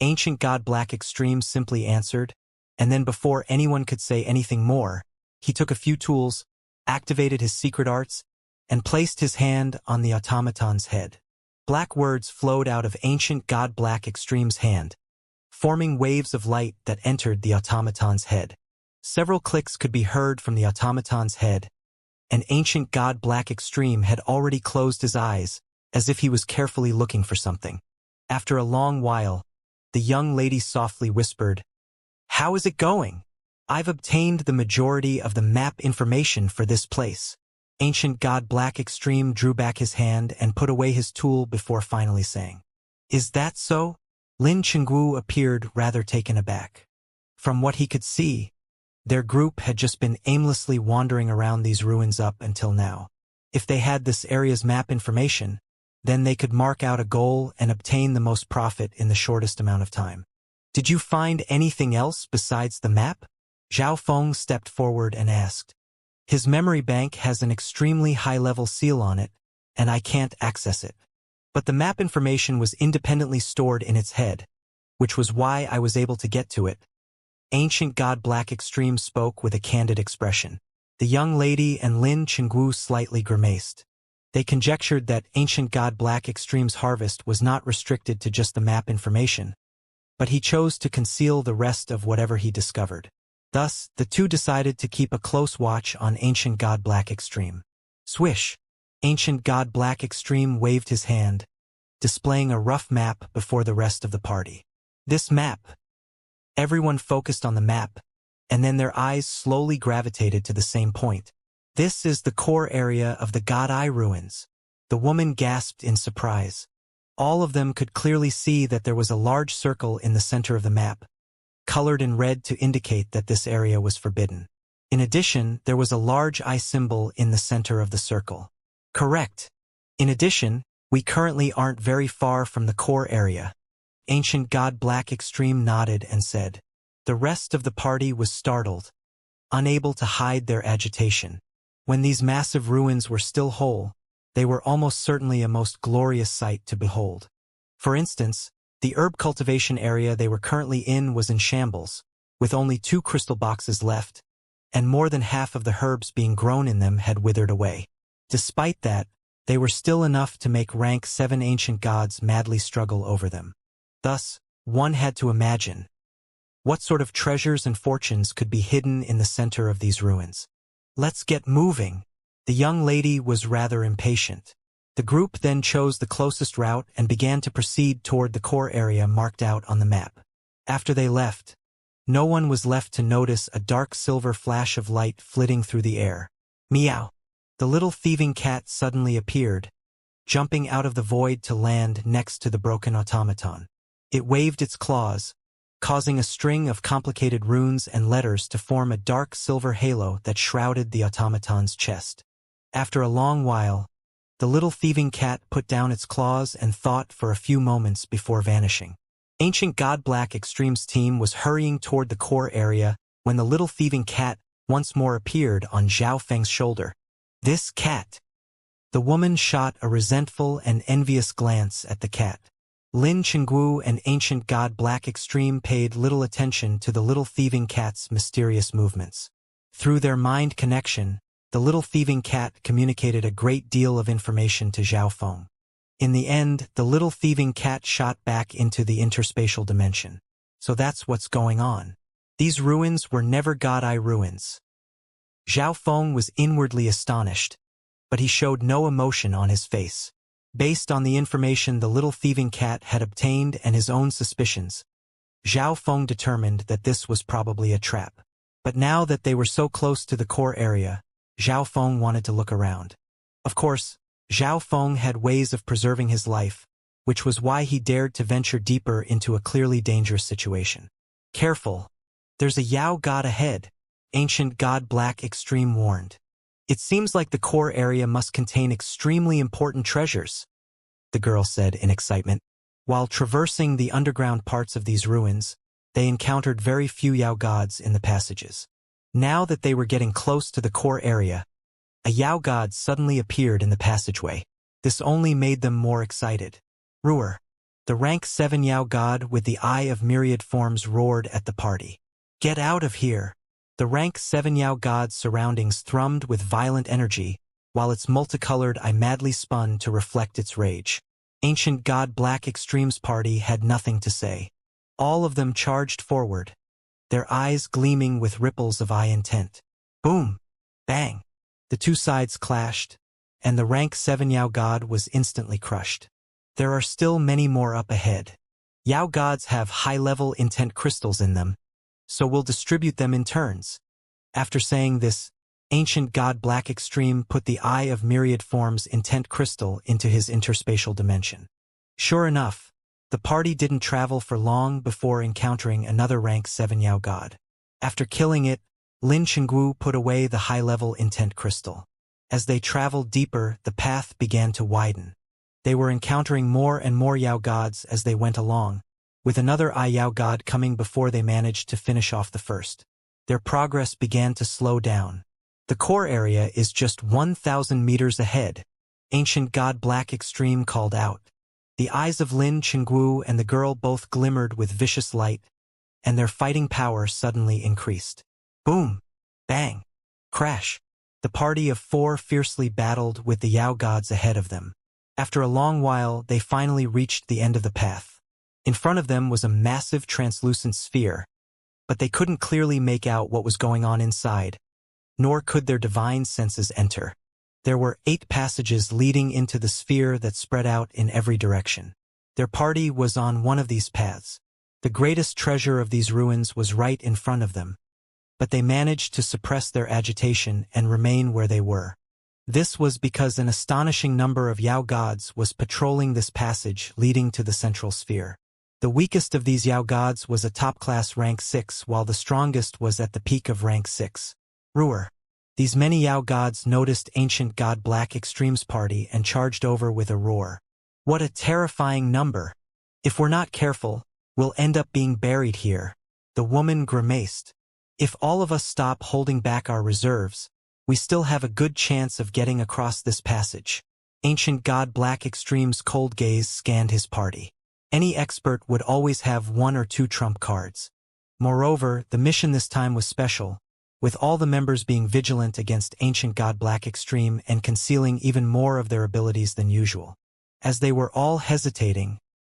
Ancient God Black Extreme simply answered, and then before anyone could say anything more, he took a few tools, activated his secret arts, and placed his hand on the automaton's head. Black words flowed out of Ancient God Black Extreme's hand, forming waves of light that entered the automaton's head. Several clicks could be heard from the automaton's head, and Ancient God Black Extreme had already closed his eyes, as if he was carefully looking for something. After a long while, the young lady softly whispered, "How is it going? I've obtained the majority of the map information for this place." Ancient God Black Extreme drew back his hand and put away his tool before finally saying, "Is that so?" Lin Chenggu appeared rather taken aback. From what he could see, their group had just been aimlessly wandering around these ruins up until now. If they had this area's map information, then they could mark out a goal and obtain the most profit in the shortest amount of time. "Did you find anything else besides the map?" Zhao Feng stepped forward and asked. "His memory bank has an extremely high-level seal on it, and I can't access it. But the map information was independently stored in its head, which was why I was able to get to it." Ancient God Black Extreme spoke with a candid expression. The young lady and Lin Chenggu slightly grimaced. They conjectured that Ancient God Black Extreme's harvest was not restricted to just the map information, but he chose to conceal the rest of whatever he discovered. Thus, the two decided to keep a close watch on Ancient God Black Extreme. Swish! Ancient God Black Extreme waved his hand, displaying a rough map before the rest of the party. This map. Everyone focused on the map, and then their eyes slowly gravitated to the same point. "This is the core area of the God Eye ruins." The woman gasped in surprise. All of them could clearly see that there was a large circle in the center of the map, colored in red to indicate that this area was forbidden. In addition, there was a large eye symbol in the center of the circle. "Correct. In addition, we currently aren't very far from the core area." Ancient God Black Extreme nodded and said. The rest of the party was startled, unable to hide their agitation. When these massive ruins were still whole, they were almost certainly a most glorious sight to behold. For instance, the herb cultivation area they were currently in was in shambles, with only 2 crystal boxes left, and more than half of the herbs being grown in them had withered away. Despite that, they were still enough to make rank 7 ancient gods madly struggle over them. Thus, one had to imagine what sort of treasures and fortunes could be hidden in the center of these ruins. "Let's get moving." The young lady was rather impatient. The group then chose the closest route and began to proceed toward the core area marked out on the map. After they left, no one was left to notice a dark silver flash of light flitting through the air. Meow! The little thieving cat suddenly appeared, jumping out of the void to land next to the broken automaton. It waved its claws, causing a string of complicated runes and letters to form a dark silver halo that shrouded the automaton's chest. After a long while, the little thieving cat put down its claws and thought for a few moments before vanishing. Ancient God Black Extreme's team was hurrying toward the core area when the little thieving cat once more appeared on Zhao Feng's shoulder. "This cat!" The woman shot a resentful and envious glance at the cat. Lin Chenggu and Ancient God Black Extreme paid little attention to the little thieving cat's mysterious movements. Through their mind connection, the little thieving cat communicated a great deal of information to Zhao Feng. In the end, the little thieving cat shot back into the interspatial dimension. So that's what's going on. These ruins were never God Eye ruins. Zhao Feng was inwardly astonished, but he showed no emotion on his face. Based on the information the little thieving cat had obtained and his own suspicions, Zhao Feng determined that this was probably a trap. But now that they were so close to the core area, Zhao Feng wanted to look around. Of course, Zhao Feng had ways of preserving his life, which was why he dared to venture deeper into a clearly dangerous situation. Careful! There's a Yao god ahead, ancient god Black Extreme warned. It seems like the core area must contain extremely important treasures, the girl said in excitement. While traversing the underground parts of these ruins, they encountered very few Yao gods in the passages. Now that they were getting close to the core area, a Yao god suddenly appeared in the passageway. This only made them more excited. Ruer, the rank 7 Yao god with the eye of myriad forms, roared at the party. Get out of here! The rank 7 Yao god's surroundings thrummed with violent energy, while its multicolored eye madly spun to reflect its rage. Ancient god Black Extreme's party had nothing to say. All of them charged forward, their eyes gleaming with ripples of eye intent. Boom! Bang! The two sides clashed, and the rank 7 Yao god was instantly crushed. There are still many more up ahead. Yao gods have high-level intent crystals in them, so we'll distribute them in turns. After saying this, ancient god Black Extreme put the Eye of Myriad Forms intent crystal into his interspatial dimension. Sure enough, the party didn't travel for long before encountering another rank 7 Yao god. After killing it, Lin Chenggu put away the high-level intent crystal. As they traveled deeper, the path began to widen. They were encountering more and more Yao gods as they went along, with another Eye Yao god coming before they managed to finish off the first. Their progress began to slow down. The core area is just 1,000 meters ahead, ancient god Black Extreme called out. The eyes of Lin Chenggu and the girl both glimmered with vicious light, and their fighting power suddenly increased. Boom! Bang! Crash! The party of 4 fiercely battled with the Yao gods ahead of them. After a long while, they finally reached the end of the path. In front of them was a massive translucent sphere, but they couldn't clearly make out what was going on inside, nor could their divine senses enter. There were 8 passages leading into the sphere that spread out in every direction. Their party was on one of these paths. The greatest treasure of these ruins was right in front of them, but they managed to suppress their agitation and remain where they were. This was because an astonishing number of Yao gods was patrolling this passage leading to the central sphere. The weakest of these Yao gods was a top-class rank 6, while the strongest was at the peak of rank 6. Ruer. These many Yao gods noticed ancient god Black Extreme's party and charged over with a roar. What a terrifying number! If we're not careful, we'll end up being buried here. The woman grimaced. If all of us stop holding back our reserves, we still have a good chance of getting across this passage. Ancient god Black Extreme's cold gaze scanned his party. Any expert would always have 1 or 2 trump cards. Moreover, the mission this time was special, with all the members being vigilant against ancient god Black Extreme and concealing even more of their abilities than usual. As they were all hesitating,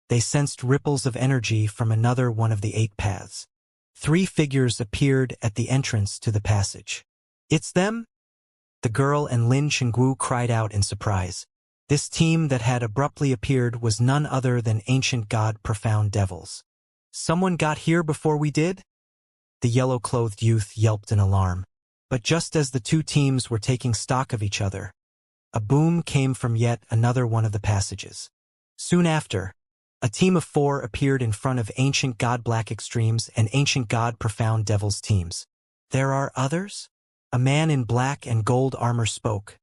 they sensed ripples of energy from another one of the 8 paths. 3 figures appeared at the entrance to the passage. It's them? The girl and Lin Chenggu cried out in surprise. This team that had abruptly appeared was none other than ancient god Profound Devils. Someone got here before we did? The yellow-clothed youth yelped in alarm. But just as the 2 teams were taking stock of each other, a boom came from yet another one of the passages. Soon after, a team of 4 appeared in front of ancient god Black Extremes and ancient god Profound Devils teams. There are others? A man in black and gold armor spoke,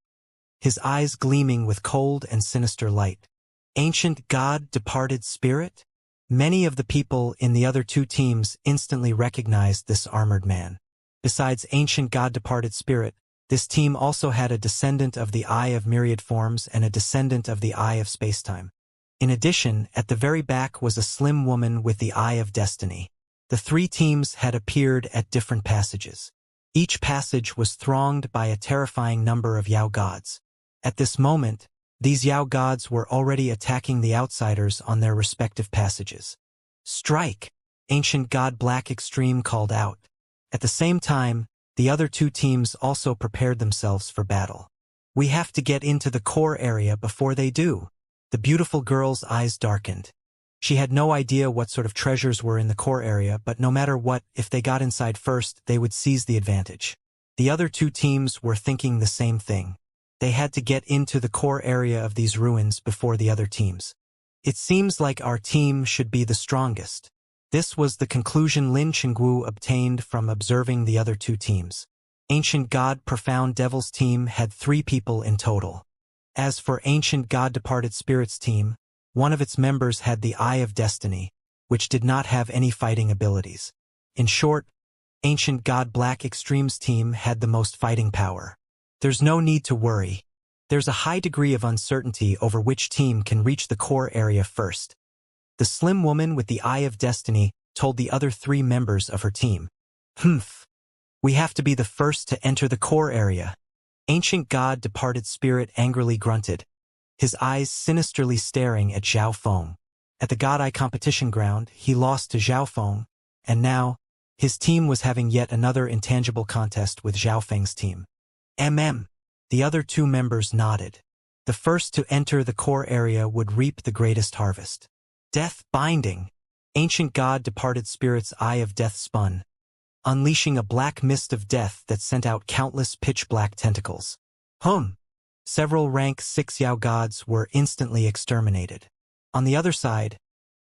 his eyes gleaming with cold and sinister light. Ancient god Departed Spirit? Many of the people in the other 2 teams instantly recognized this armored man. Besides ancient god Departed Spirit, this team also had a descendant of the Eye of Myriad Forms and a descendant of the Eye of Spacetime. In addition, at the very back was a slim woman with the Eye of Destiny. The 3 teams had appeared at different passages. Each passage was thronged by a terrifying number of Yao gods. At this moment, these Yao gods were already attacking the outsiders on their respective passages. Strike! Ancient god Black Extreme called out. At the same time, the other 2 teams also prepared themselves for battle. We have to get into the core area before they do. The beautiful girl's eyes darkened. She had no idea what sort of treasures were in the core area, but no matter what, if they got inside first, they would seize the advantage. The other two teams were thinking the same thing. They had to get into the core area of these ruins before the other teams. It seems like our team should be the strongest. This was the conclusion Lin Chenggu obtained from observing the other two teams. Ancient God Profound Devil's team had 3 people in total. As for Ancient God Departed Spirits team, one of its members had the Eye of Destiny, which did not have any fighting abilities. In short, Ancient God Black Extremes team had the most fighting power. There's no need to worry. There's a high degree of uncertainty over which team can reach the core area first. The slim woman with the Eye of Destiny told the other 3 members of her team. Humph. We have to be the first to enter the core area. Ancient God Departed Spirit angrily grunted, his eyes sinisterly staring at Zhao Feng. At the God Eye competition ground, he lost to Zhao Feng, and now, his team was having yet another intangible contest with Zhao Feng's team. The other 2 members nodded. The first to enter the core area would reap the greatest harvest. Death Binding. Ancient God Departed Spirit's Eye of Death spun, unleashing a black mist of death that sent out countless pitch-black tentacles. Several rank 6 Yao gods were instantly exterminated. On the other side,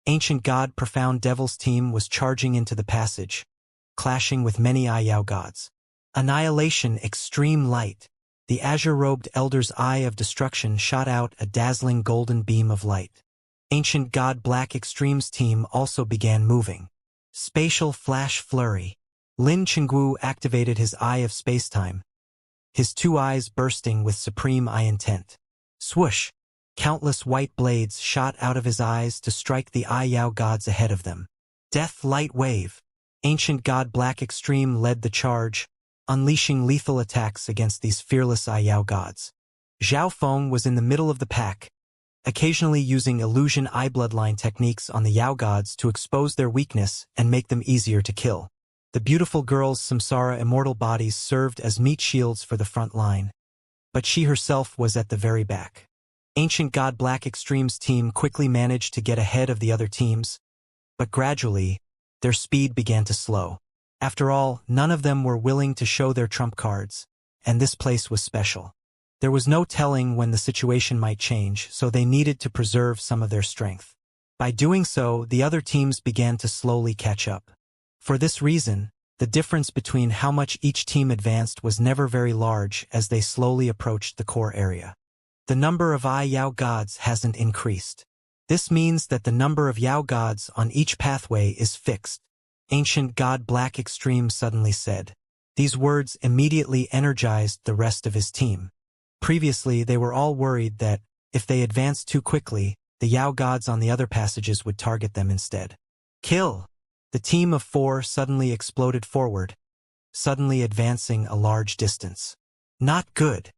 Ancient God Profound Devil's team was charging into the passage, clashing with many Yao gods. Annihilation Extreme Light. The azure-robed Elder's Eye of Destruction shot out a dazzling golden beam of light. Ancient God Black Extremes team also began moving. Spatial Flash Flurry. Lin Chenggu activated his Eye of Spacetime, his 2 eyes bursting with supreme eye intent. Swoosh! Countless white blades shot out of his eyes to strike the Yao gods ahead of them. Death Light Wave. Ancient God Black Extreme led the charge, unleashing lethal attacks against these fearless Yao gods. Zhao Feng was in the middle of the pack, occasionally using illusion eye bloodline techniques on the Yao gods to expose their weakness and make them easier to kill. The beautiful girl's samsara immortal bodies served as meat shields for the front line, but she herself was at the very back. Ancient God Black Extremes team quickly managed to get ahead of the other teams, but gradually, their speed began to slow. After all, none of them were willing to show their trump cards, and this place was special. There was no telling when the situation might change, so they needed to preserve some of their strength. By doing so, the other teams began to slowly catch up. For this reason, the difference between how much each team advanced was never very large as they slowly approached the core area. The number of Yao gods hasn't increased. This means that the number of Yao gods on each pathway is fixed. Ancient God Black Extreme suddenly said. These words immediately energized the rest of his team. Previously, they were all worried that, if they advanced too quickly, the Yao gods on the other passages would target them instead. Kill! The team of 4 suddenly exploded forward, suddenly advancing a large distance. Not good.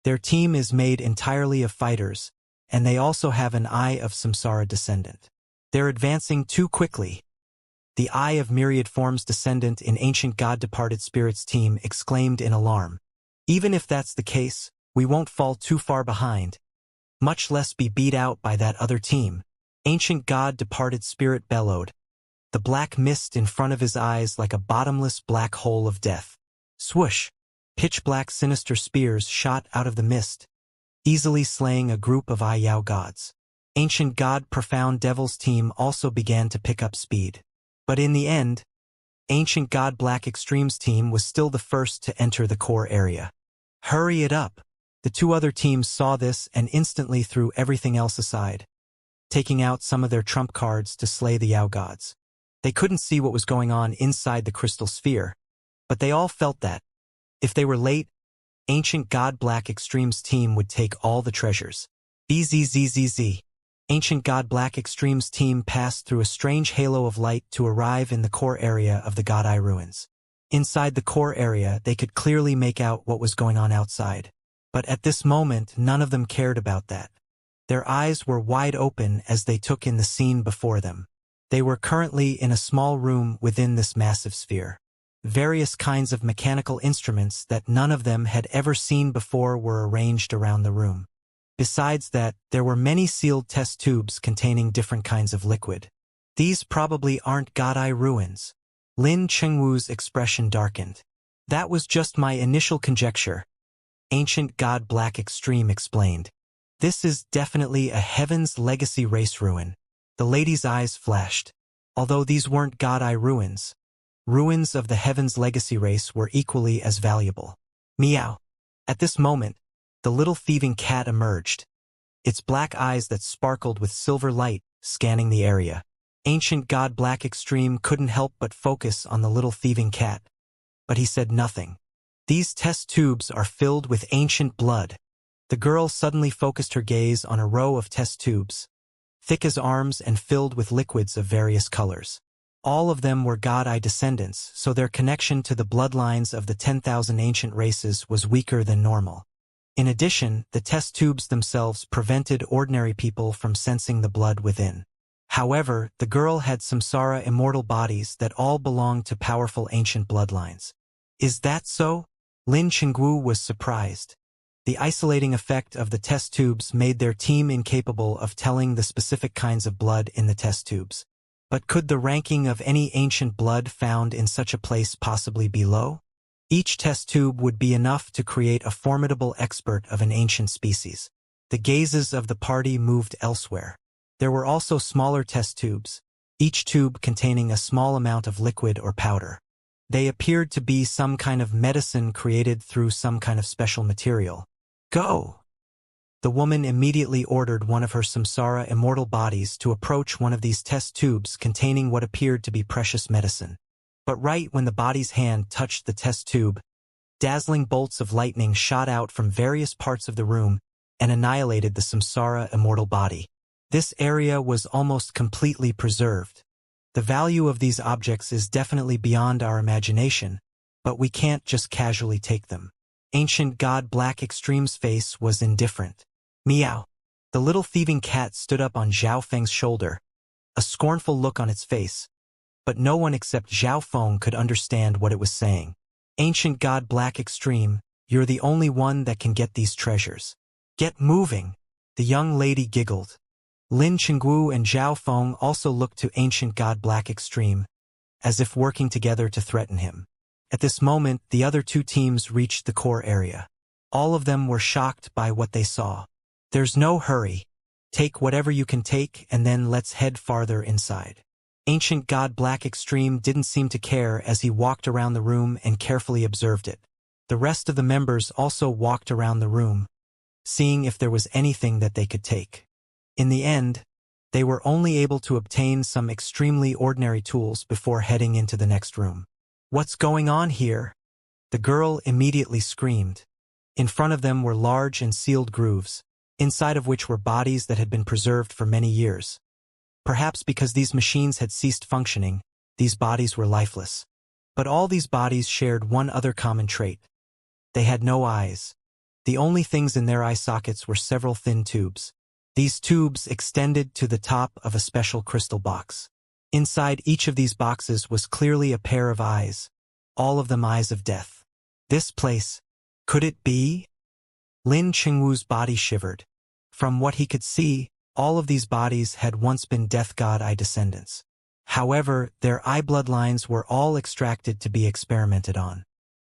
Their team is made entirely of fighters, and they also have an Eye of Samsara Descendant. They're advancing too quickly. The Eye of Myriad Forms Descendant in Ancient God Departed Spirits team exclaimed in alarm. Even if that's the case, we won't fall too far behind, much less be beat out by that other team. Ancient God Departed Spirit bellowed, the black mist in front of his eyes like a bottomless black hole of death. Swoosh! Pitch-black sinister spears shot out of the mist, easily slaying a group of Yao gods. Ancient God Profound Devil's team also began to pick up speed. But in the end, Ancient God Black Extremes team was still the first to enter the core area. Hurry it up! The 2 other teams saw this and instantly threw everything else aside, taking out some of their trump cards to slay the Yao gods. They couldn't see what was going on inside the crystal sphere, but they all felt that, if they were late, Ancient God Black Extremes team would take all the treasures. Bzzzzz. Ancient God Black Extremes team passed through a strange halo of light to arrive in the core area of the God Eye ruins. Inside the core area, they could clearly make out what was going on outside. But at this moment, none of them cared about that. Their eyes were wide open as they took in the scene before them. They were currently in a small room within this massive sphere. Various kinds of mechanical instruments that none of them had ever seen before were arranged around the room. Besides that, there were many sealed test tubes containing different kinds of liquid. These probably aren't God-Eye ruins. Lin Chengwu's expression darkened. That was just my initial conjecture. Ancient God Black Extreme explained. This is definitely a Heaven's Legacy race ruin. The lady's eyes flashed. Although these weren't God-Eye ruins, ruins of the Heaven's Legacy race were equally as valuable. Meow. At this moment, the little thieving cat emerged, its black eyes that sparkled with silver light scanning the area. Ancient God Black Extreme couldn't help but focus on the little thieving cat, but he said nothing. These test tubes are filled with ancient blood. The girl suddenly focused her gaze on a row of test tubes, thick as arms and filled with liquids of various colors. All of them were God-Eye descendants, so their connection to the bloodlines of the 10,000 ancient races was weaker than normal. In addition, the test tubes themselves prevented ordinary people from sensing the blood within. However, the girl had samsara immortal bodies that all belonged to powerful ancient bloodlines. Is that so? Lin Chengwu was surprised. The isolating effect of the test tubes made their team incapable of telling the specific kinds of blood in the test tubes. But could the ranking of any ancient blood found in such a place possibly be low? Each test tube would be enough to create a formidable expert of an ancient species. The gazes of the party moved elsewhere. There were also smaller test tubes, each tube containing a small amount of liquid or powder. They appeared to be some kind of medicine created through some kind of special material. Go! The woman immediately ordered one of her samsara immortal bodies to approach one of these test tubes containing what appeared to be precious medicine. But right when the body's hand touched the test tube, dazzling bolts of lightning shot out from various parts of the room and annihilated the samsara immortal body. This area was almost completely preserved. The value of these objects is definitely beyond our imagination, but we can't just casually take them. Ancient God Black Extreme's face was indifferent. Meow. The little thieving cat stood up on Zhao Feng's shoulder, a scornful look on its face, but no one except Zhao Feng could understand what it was saying. Ancient God Black Extreme, you're the only one that can get these treasures. Get moving. The young lady giggled. Lin Chengwu and Zhao Feng also looked to Ancient God Black Extreme, as if working together to threaten him. At this moment, the other two teams reached the core area. All of them were shocked by what they saw. There's no hurry. Take whatever you can take and then let's head farther inside. Ancient God Black Extreme didn't seem to care as he walked around the room and carefully observed it. The rest of the members also walked around the room, seeing if there was anything that they could take. In the end, they were only able to obtain some extremely ordinary tools before heading into the next room. What's going on here? The girl immediately screamed. In front of them were large and sealed grooves, inside of which were bodies that had been preserved for many years. Perhaps because these machines had ceased functioning, these bodies were lifeless. But all these bodies shared one other common trait. They had no eyes. The only things in their eye sockets were several thin tubes. These tubes extended to the top of a special crystal box. Inside each of these boxes was clearly a pair of eyes, all of them eyes of death. This place, could it be? Lin Chengwu's body shivered. From what he could see, all of these bodies had once been Death God-Eye descendants. However, their eye bloodlines were all extracted to be experimented on.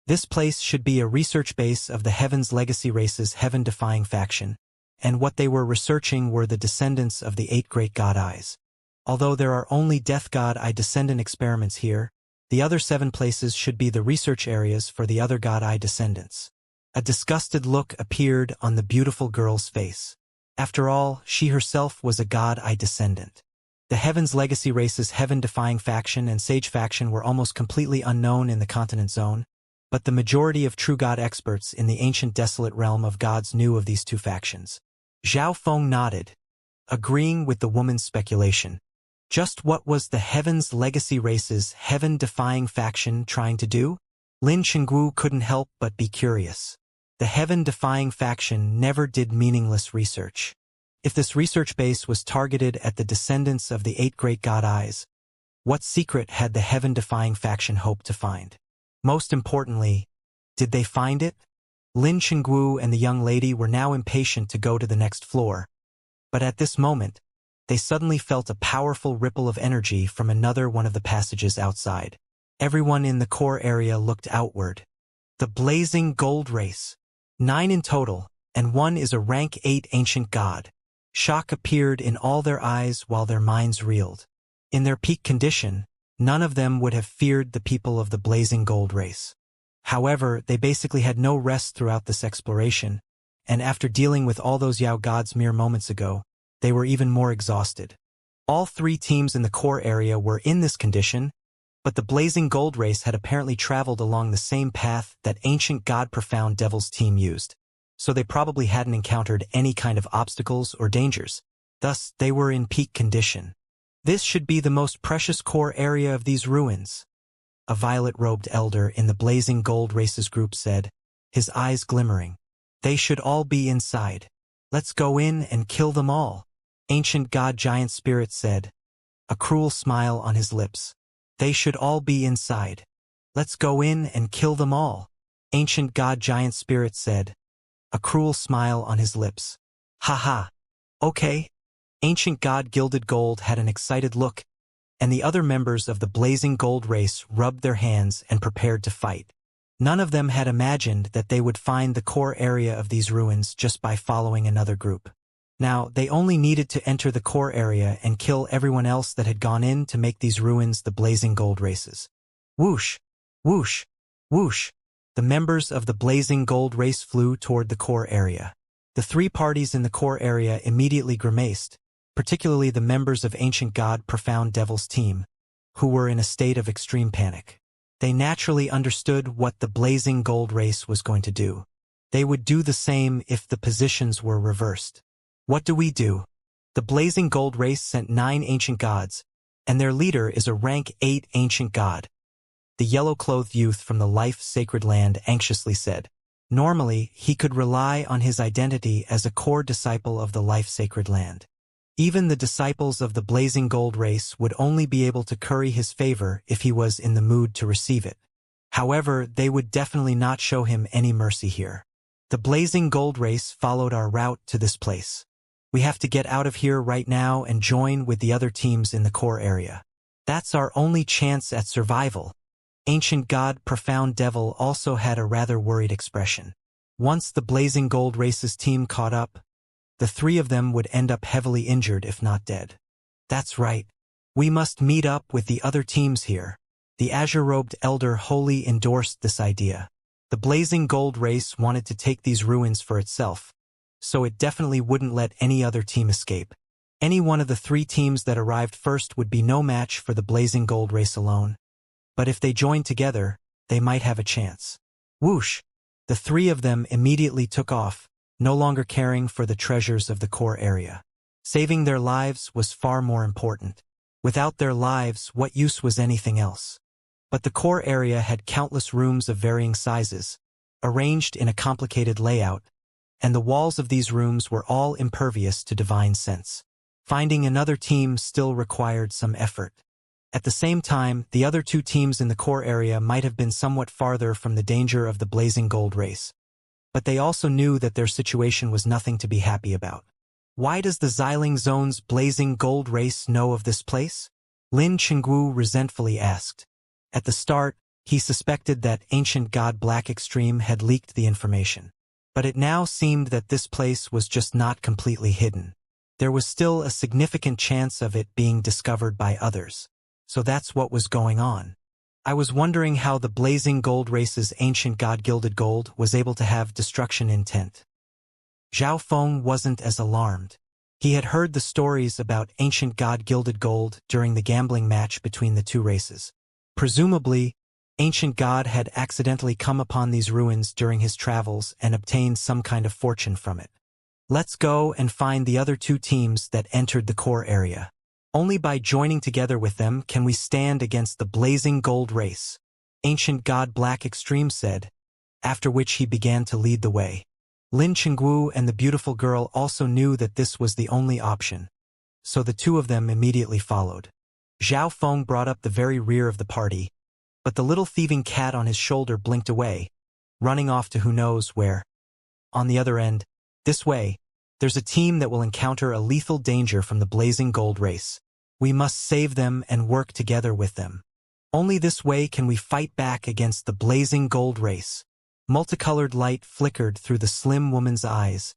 This place should be a research base of the Heaven's Legacy race's heaven-defying faction, and what they were researching were the descendants of the 8 great God-Eyes. Although there are only Death God-Eye descendant experiments here, the other 7 places should be the research areas for the other God-Eye descendants. A disgusted look appeared on the beautiful girl's face. After all, she herself was a God-Eye descendant. The Heaven's Legacy race's heaven-defying faction and Sage faction were almost completely unknown in the continent zone, but the majority of true God experts in the ancient desolate realm of gods knew of these 2 factions. Zhao Feng nodded, agreeing with the woman's speculation. Just what was the Heaven's Legacy race's heaven-defying faction trying to do? Lin Chengwu couldn't help but be curious. The heaven-defying faction never did meaningless research. If this research base was targeted at the descendants of the 8 great God-Eyes, what secret had the heaven-defying faction hoped to find? Most importantly, did they find it? Lin Chenggu and the young lady were now impatient to go to the next floor, but at this moment, they suddenly felt a powerful ripple of energy from another one of the passages outside. Everyone in the core area looked outward. The blazing gold race. 9 in total, and one is a rank 8 ancient god. Shock appeared in all their eyes while their minds reeled. In their peak condition, none of them would have feared the people of the blazing gold race. However, they basically had no rest throughout this exploration, and after dealing with all those Yao gods mere moments ago, they were even more exhausted. All 3 teams in the core area were in this condition, but the blazing gold race had apparently traveled along the same path that ancient god Profound Devil's team used, so they probably hadn't encountered any kind of obstacles or dangers. Thus, they were in peak condition. This should be the most precious core area of these ruins, a violet-robed elder in the blazing gold races group said, his eyes glimmering. They should all be inside. Let's go in and kill them all, ancient god giant spirit said, a cruel smile on his lips. They should all be inside. Let's go in and kill them all, ancient god giant spirit said, a cruel smile on his lips. Ha. Okay. Ancient god Gilded Gold had an excited look, and the other members of the blazing gold race rubbed their hands and prepared to fight. None of them had imagined that they would find the core area of these ruins just by following another group. Now, they only needed to enter the core area and kill everyone else that had gone in to make these ruins the blazing gold races. Whoosh! Whoosh! Whoosh! The members of the blazing gold race flew toward the core area. The 3 parties in the core area immediately grimaced, particularly the members of ancient god Profound Devil's team, who were in a state of extreme panic. They naturally understood what the blazing gold race was going to do. They would do the same if the positions were reversed. What do we do? The blazing gold race sent 9 ancient gods, and their leader is a rank 8 ancient god. The yellow-clothed youth from the life-sacred land anxiously said. Normally, he could rely on his identity as a core disciple of the life-sacred land. Even the disciples of the blazing gold race would only be able to curry his favor if he was in the mood to receive it. However, they would definitely not show him any mercy here. The blazing gold race followed our route to this place. We have to get out of here right now and join with the other teams in the core area. That's our only chance at survival. Ancient god Profound Devil also had a rather worried expression. Once the blazing gold race's team caught up, the 3 of them would end up heavily injured if not dead. That's right. We must meet up with the other teams here. The azure-robed elder wholly endorsed this idea. The blazing gold race wanted to take these ruins for itself, so it definitely wouldn't let any other team escape. Any one of the 3 teams that arrived first would be no match for the blazing gold race alone. But if they joined together, they might have a chance. Whoosh! The 3 of them immediately took off, no longer caring for the treasures of the core area. Saving their lives was far more important. Without their lives, what use was anything else? But the core area had countless rooms of varying sizes, arranged in a complicated layout, and the walls of these rooms were all impervious to divine sense. Finding another team still required some effort. At the same time, the other 2 teams in the core area might have been somewhat farther from the danger of the blazing gold race. But they also knew that their situation was nothing to be happy about. Why does the Xiling Zone's blazing gold race know of this place? Lin Chenggu resentfully asked. At the start, he suspected that ancient god Black Extreme had leaked the information. But it now seemed that this place was just not completely hidden. There was still a significant chance of it being discovered by others. So that's what was going on. I was wondering how the blazing gold race's ancient god Gilded Gold was able to have destruction intent. Zhao Feng wasn't as alarmed. He had heard the stories about ancient god Gilded Gold during the gambling match between the 2 races. Presumably, ancient god had accidentally come upon these ruins during his travels and obtained some kind of fortune from it. Let's go and find the other 2 teams that entered the core area. Only by joining together with them can we stand against the blazing gold race, ancient god Black Extreme said, after which he began to lead the way. Lin Chenggu and the beautiful girl also knew that this was the only option, so the 2 of them immediately followed. Zhao Feng brought up the very rear of the party, but the little thieving cat on his shoulder blinked away, running off to who knows where. On the other end, this way, there's a team that will encounter a lethal danger from the blazing gold race. We must save them and work together with them. Only this way can we fight back against the blazing gold race. Multicolored light flickered through the slim woman's eyes,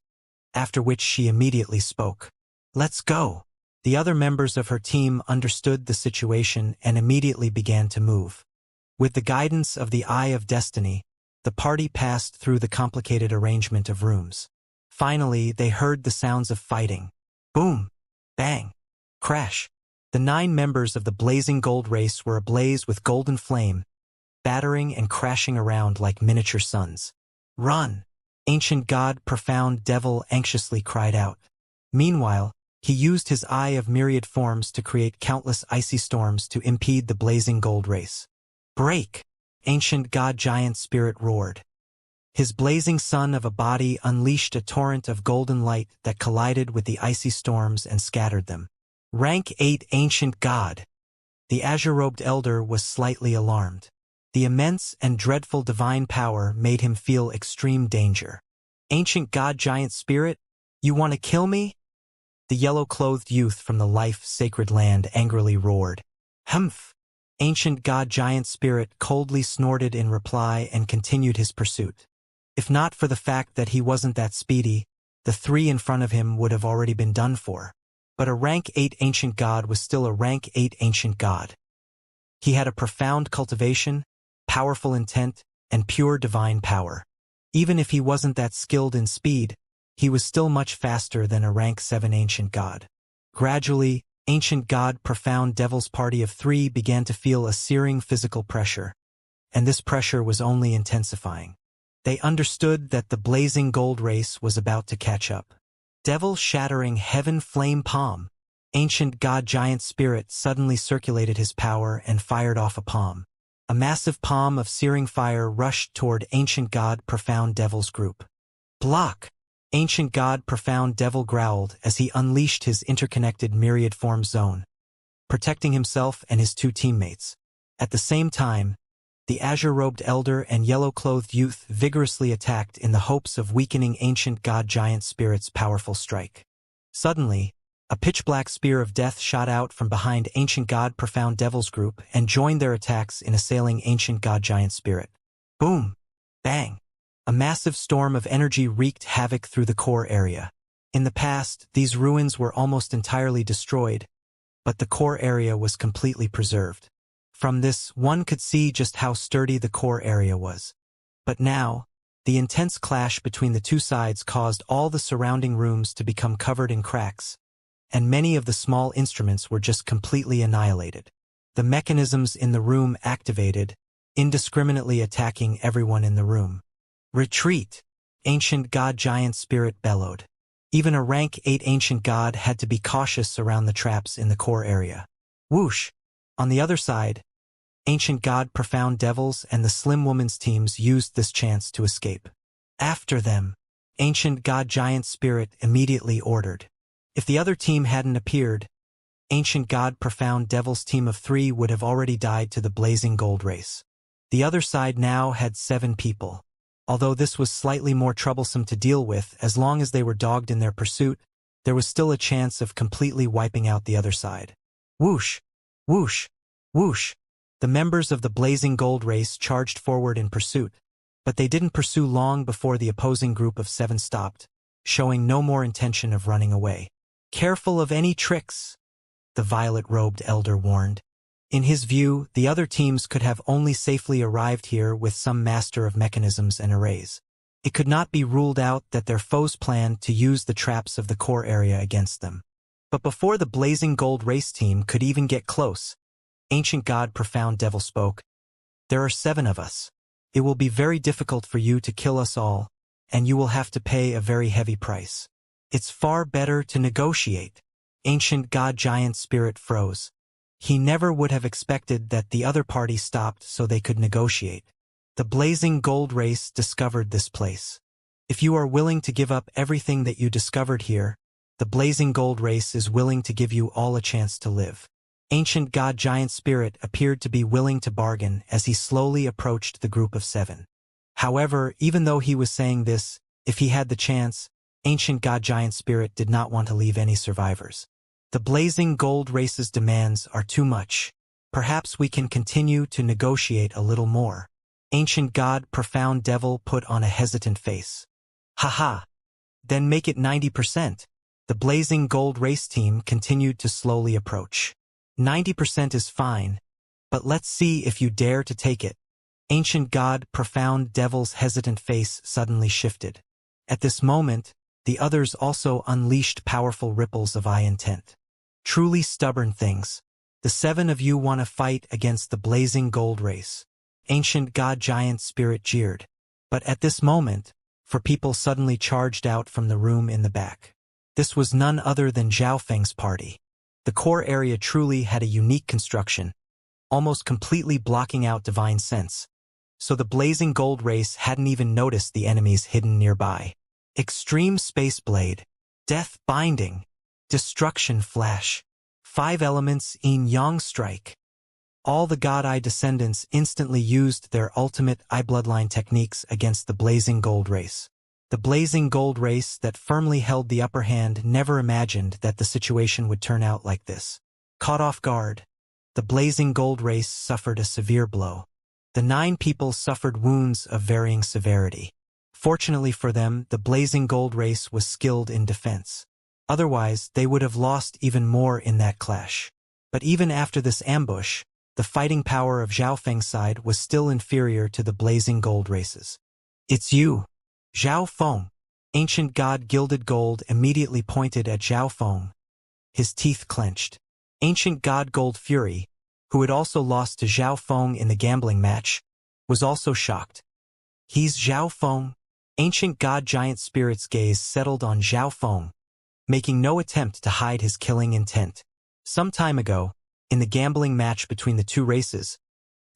after which she immediately spoke. Let's go. The other members of her team understood the situation and immediately began to move. With the guidance of the Eye of Destiny, the party passed through the complicated arrangement of rooms. Finally, they heard the sounds of fighting. Boom! Bang! Crash! The 9 members of the blazing gold race were ablaze with golden flame, battering and crashing around like miniature suns. Run! Ancient God, profound devil anxiously cried out. Meanwhile, he used his eye of myriad forms to create countless icy storms to impede the blazing gold race. Break! Ancient God giant spirit roared. His blazing sun of a body unleashed a torrent of golden light that collided with the icy storms and scattered them. Rank 8 Ancient God. The azure-robed elder was slightly alarmed. The immense and dreadful divine power made him feel extreme danger. Ancient God giant spirit, you want to kill me? The yellow-clothed youth from the life-sacred land angrily roared. Humph! Ancient God giant spirit coldly snorted in reply and continued his pursuit. If not for the fact that he wasn't that speedy, the 3 in front of him would have already been done for. But a rank 8 ancient god was still a rank 8 ancient god. He had a profound cultivation, powerful intent, and pure divine power. Even if he wasn't that skilled in speed, he was still much faster than a rank 7 ancient god. Gradually, ancient god profound devil's party of 3 began to feel a searing physical pressure, and this pressure was only intensifying. They understood that the blazing gold race was about to catch up. Devil shattering heaven flame palm. Ancient god giant spirit suddenly circulated his power and fired off a palm. A massive palm of searing fire rushed toward ancient god profound devil's group. Block! Ancient god profound devil growled as he unleashed his interconnected myriad form zone, protecting himself and his 2 teammates. At the same time, the azure-robed elder and yellow-clothed youth vigorously attacked in the hopes of weakening ancient god giant spirit's powerful strike. Suddenly, a pitch-black spear of death shot out from behind ancient god profound devil's group and joined their attacks in assailing ancient god giant spirit. Boom! Bang! A massive storm of energy wreaked havoc through the core area. In the past, these ruins were almost entirely destroyed, but the core area was completely preserved. From this, one could see just how sturdy the core area was. But now, the intense clash between the 2 sides caused all the surrounding rooms to become covered in cracks, and many of the small instruments were just completely annihilated. The mechanisms in the room activated, indiscriminately attacking everyone in the room. Retreat! Ancient god giant spirit bellowed. Even a rank 8 ancient god had to be cautious around the traps in the core area. Whoosh! On the other side, ancient god profound devils and the slim woman's teams used this chance to escape. After them! Ancient god giant spirit immediately ordered. If the other team hadn't appeared, ancient god profound devil's team of 3 would have already died to the blazing gold race. The other side now had 7 people. Although this was slightly more troublesome to deal with as long as they were dogged in their pursuit, there was still a chance of completely wiping out the other side. Whoosh! Whoosh! Whoosh! The members of the blazing gold race charged forward in pursuit, but they didn't pursue long before the opposing group of 7 stopped, showing no more intention of running away. Careful of any tricks, the violet-robed elder warned. In his view, the other teams could have only safely arrived here with some master of mechanisms and arrays. It could not be ruled out that their foes planned to use the traps of the core area against them. But before the blazing gold race team could even get close, ancient god profound devil spoke. There are 7 of us. It will be very difficult for you to kill us all, and you will have to pay a very heavy price. It's far better to negotiate. Ancient god giant spirit froze. He never would have expected that the other party stopped so they could negotiate. The blazing gold race discovered this place. If you are willing to give up everything that you discovered here, the blazing gold race is willing to give you all a chance to live. Ancient god giant spirit appeared to be willing to bargain as he slowly approached the group of 7. However, even though he was saying this, if he had the chance, ancient god giant spirit did not want to leave any survivors. The blazing gold race's demands are too much. Perhaps we can continue to negotiate a little more. Ancient god profound devil put on a hesitant face. Haha. Then make it 90%. The blazing gold race team continued to slowly approach. 90% is fine, but let's see if you dare to take it. Ancient god profound devil's hesitant face suddenly shifted. At this moment, the others also unleashed powerful ripples of intent. Truly stubborn things. The 7 of you want to fight against the blazing gold race. Ancient god giant spirit jeered. But at this moment, 4 people suddenly charged out from the room in the back. This was none other than Zhao Feng's party. The core area truly had a unique construction, almost completely blocking out divine sense. So the blazing gold race hadn't even noticed the enemies hidden nearby. Extreme Space Blade, Death Binding, Destruction Flash, 5 elements Yin-Yang Strike. All the God Eye descendants instantly used their ultimate eye bloodline techniques against the blazing gold race. The blazing gold race that firmly held the upper hand never imagined that the situation would turn out like this. Caught off guard, the blazing gold race suffered a severe blow. The 9 people suffered wounds of varying severity. Fortunately for them, the blazing gold race was skilled in defense. Otherwise, they would have lost even more in that clash. But even after this ambush, the fighting power of Zhao Feng's side was still inferior to the blazing gold races. It's you, Zhao Feng. Ancient god Gilded Gold immediately pointed at Zhao Feng. His teeth clenched. Ancient god Gold Fury, who had also lost to Zhao Feng in the gambling match, was also shocked. He's Zhao Feng? Ancient god giant spirit's gaze settled on Zhao Feng, making no attempt to hide his killing intent. Some time ago, in the gambling match between the 2 races,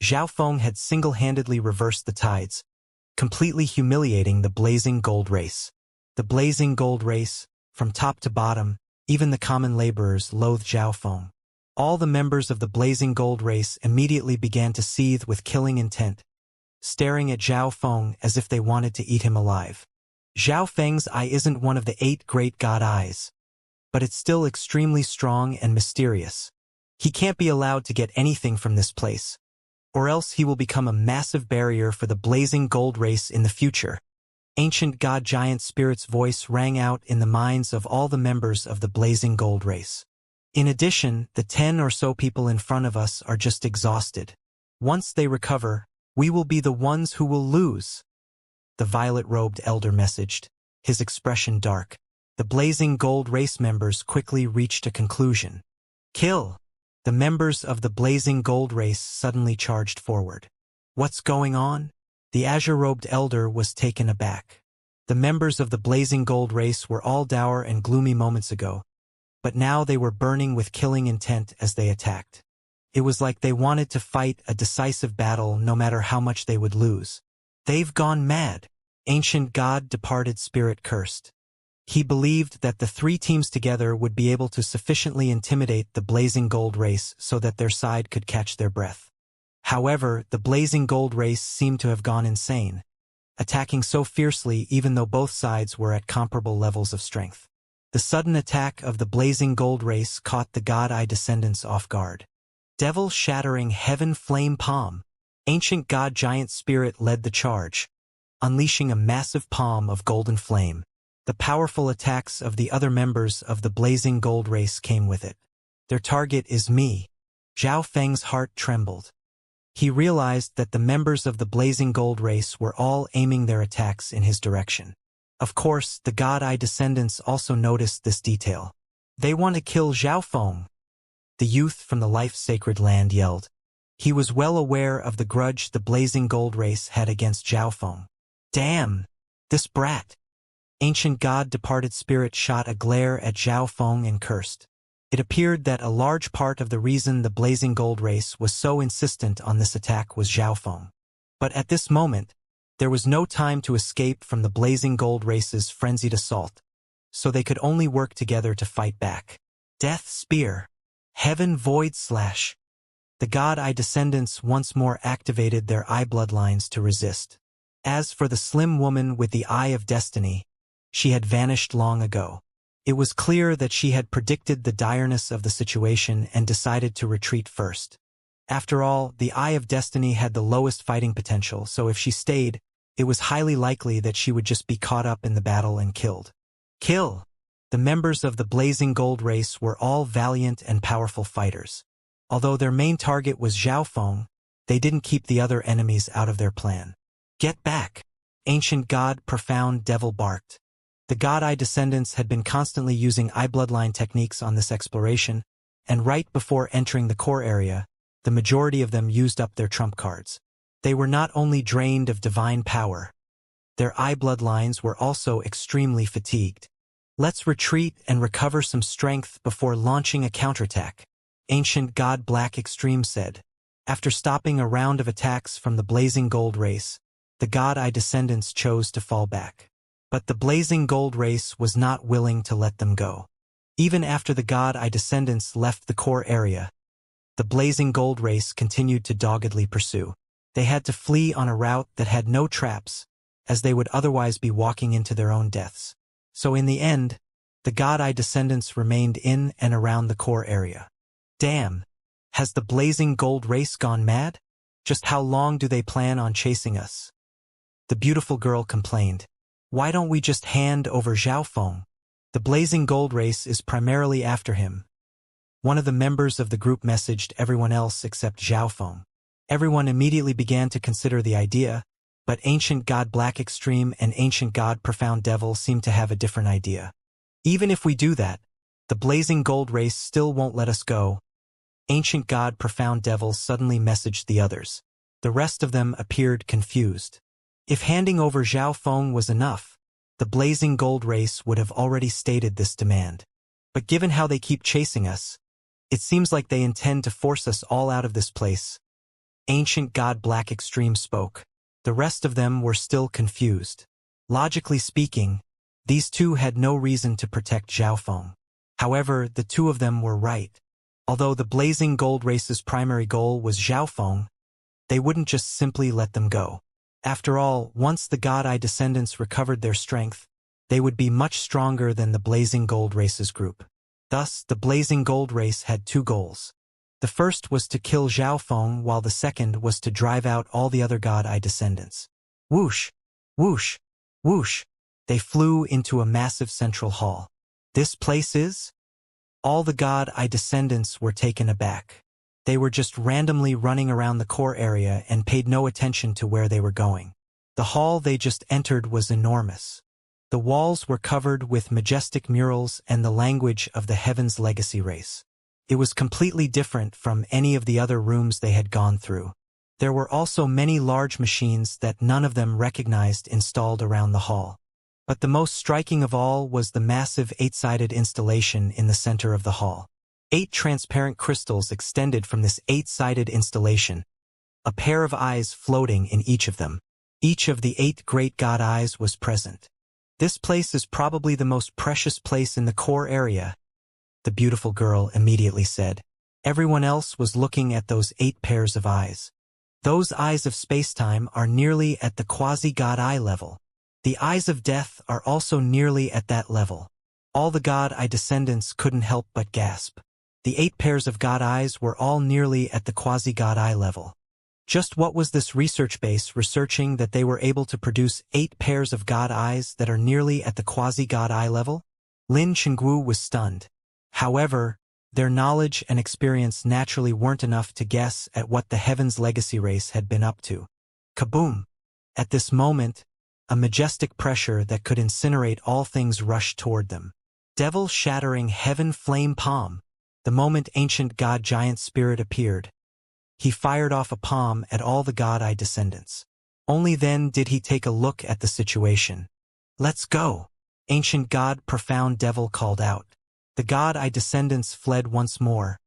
Zhao Feng had single-handedly reversed the tides, completely humiliating the blazing gold race. The blazing gold race, from top to bottom, even the common laborers loathed Zhao Feng. All the members of the blazing gold race immediately began to seethe with killing intent, staring at Zhao Feng as if they wanted to eat him alive. Zhao Feng's eye isn't one of the 8 great god eyes, but it's still extremely strong and mysterious. He can't be allowed to get anything from this place, or else he will become a massive barrier for the blazing gold race in the future. Ancient god giant spirit's voice rang out in the minds of all the members of the blazing gold race. In addition, the 10 or so people in front of us are just exhausted. Once they recover, we will be the ones who will lose. The violet-robed elder messaged, his expression dark. The blazing gold race members quickly reached a conclusion. Kill! The members of the blazing gold race suddenly charged forward. What's going on? The azure-robed elder was taken aback. The members of the blazing gold race were all dour and gloomy moments ago, but now they were burning with killing intent as they attacked. It was like they wanted to fight a decisive battle no matter how much they would lose. They've gone mad. Ancient god departed spirit cursed. He believed that the 3 teams together would be able to sufficiently intimidate the blazing gold race so that their side could catch their breath. However, the blazing gold race seemed to have gone insane, attacking so fiercely even though both sides were at comparable levels of strength. The sudden attack of the blazing gold race caught the god eye descendants off guard. Devil-shattering heaven flame palm. Ancient god giant spirit led the charge, unleashing a massive palm of golden flame. The powerful attacks of the other members of the blazing gold race came with it. Their target is me. Zhao Feng's heart trembled. He realized that the members of the blazing gold race were all aiming their attacks in his direction. Of course, the god eye descendants also noticed this detail. They want to kill Zhao Feng. The youth from the life-sacred land yelled. He was well aware of the grudge the blazing gold race had against Zhao Feng. Damn! This brat! Ancient god departed spirit shot a glare at Zhao Feng and cursed. It appeared that a large part of the reason the blazing gold race was so insistent on this attack was Zhao Feng. But at this moment, there was no time to escape from the blazing gold race's frenzied assault, so they could only work together to fight back. Death Spear. Heaven Void Slash. The god eye descendants once more activated their eye bloodlines to resist. As for the slim woman with the eye of destiny, she had vanished long ago. It was clear that she had predicted the direness of the situation and decided to retreat first. After all, the Eye of Destiny had the lowest fighting potential, so if she stayed, it was highly likely that she would just be caught up in the battle and killed. Kill! The members of the Blazing Gold race were all valiant and powerful fighters. Although their main target was Xiaofeng, they didn't keep the other enemies out of their plan. Get back! Ancient God Profound Devil barked. The God Eye descendants had been constantly using eye bloodline techniques on this exploration, and right before entering the core area, the majority of them used up their trump cards. They were not only drained of divine power, their eye bloodlines were also extremely fatigued. Let's retreat and recover some strength before launching a counterattack, Ancient God Black Extreme said. After stopping a round of attacks from the Blazing Gold race, the God Eye descendants chose to fall back. But the Blazing Gold race was not willing to let them go. Even after the God Eye descendants left the core area, the Blazing Gold race continued to doggedly pursue. They had to flee on a route that had no traps, as they would otherwise be walking into their own deaths. So in the end, the God Eye descendants remained in and around the core area. Damn! Has the Blazing Gold race gone mad? Just how long do they plan on chasing us? The beautiful girl complained. Why don't we just hand over Xiaofeng? The Blazing Gold race is primarily after him. One of the members of the group messaged everyone else except Xiaofeng. Everyone immediately began to consider the idea, but Ancient God Black Extreme and Ancient God Profound Devil seemed to have a different idea. Even if we do that, the Blazing Gold race still won't let us go. Ancient God Profound Devil suddenly messaged the others. The rest of them appeared confused. If handing over Xiaofeng was enough, the Blazing Gold race would have already stated this demand. But given how they keep chasing us, it seems like they intend to force us all out of this place. Ancient God Black Extreme spoke. The rest of them were still confused. Logically speaking, these two had no reason to protect Xiaofeng. However, the two of them were right. Although the Blazing Gold race's primary goal was Xiaofeng, they wouldn't just simply let them go. After all, once the God Eye descendants recovered their strength, they would be much stronger than the Blazing Gold race's group. Thus, the Blazing Gold race had two goals. The first was to kill Xiaofeng, while the second was to drive out all the other God Eye descendants. Whoosh! Whoosh! Whoosh! They flew into a massive central hall. This place is? All the God Eye descendants were taken aback. They were just randomly running around the core area and paid no attention to where they were going. The hall they just entered was enormous. The walls were covered with majestic murals and the language of the Heaven's Legacy race. It was completely different from any of the other rooms they had gone through. There were also many large machines that none of them recognized installed around the hall. But the most striking of all was the massive 8-sided installation in the center of the hall. 8 transparent crystals extended from this 8-sided installation, a pair of eyes floating in each of them. Each of the 8 great god eyes was present. This place is probably the most precious place in the core area, the beautiful girl immediately said. Everyone else was looking at those 8 pairs of eyes. Those eyes of spacetime are nearly at the quasi-god eye level. The eyes of death are also nearly at that level. All the god eye descendants couldn't help but gasp. The 8 pairs of god eyes were all nearly at the quasi-god eye level. Just what was this research base researching that they were able to produce 8 pairs of god eyes that are nearly at the quasi-god eye level? Lin Chenggu was stunned. However, their knowledge and experience naturally weren't enough to guess at what the Heaven's Legacy race had been up to. Kaboom! At this moment, a majestic pressure that could incinerate all things rushed toward them. Devil-shattering heaven flame palm. The moment Ancient God Giant Spirit appeared, he fired off a palm at all the God Eye descendants. Only then did he take a look at the situation. Let's go! Ancient God Profound Devil called out. The God Eye descendants fled once more,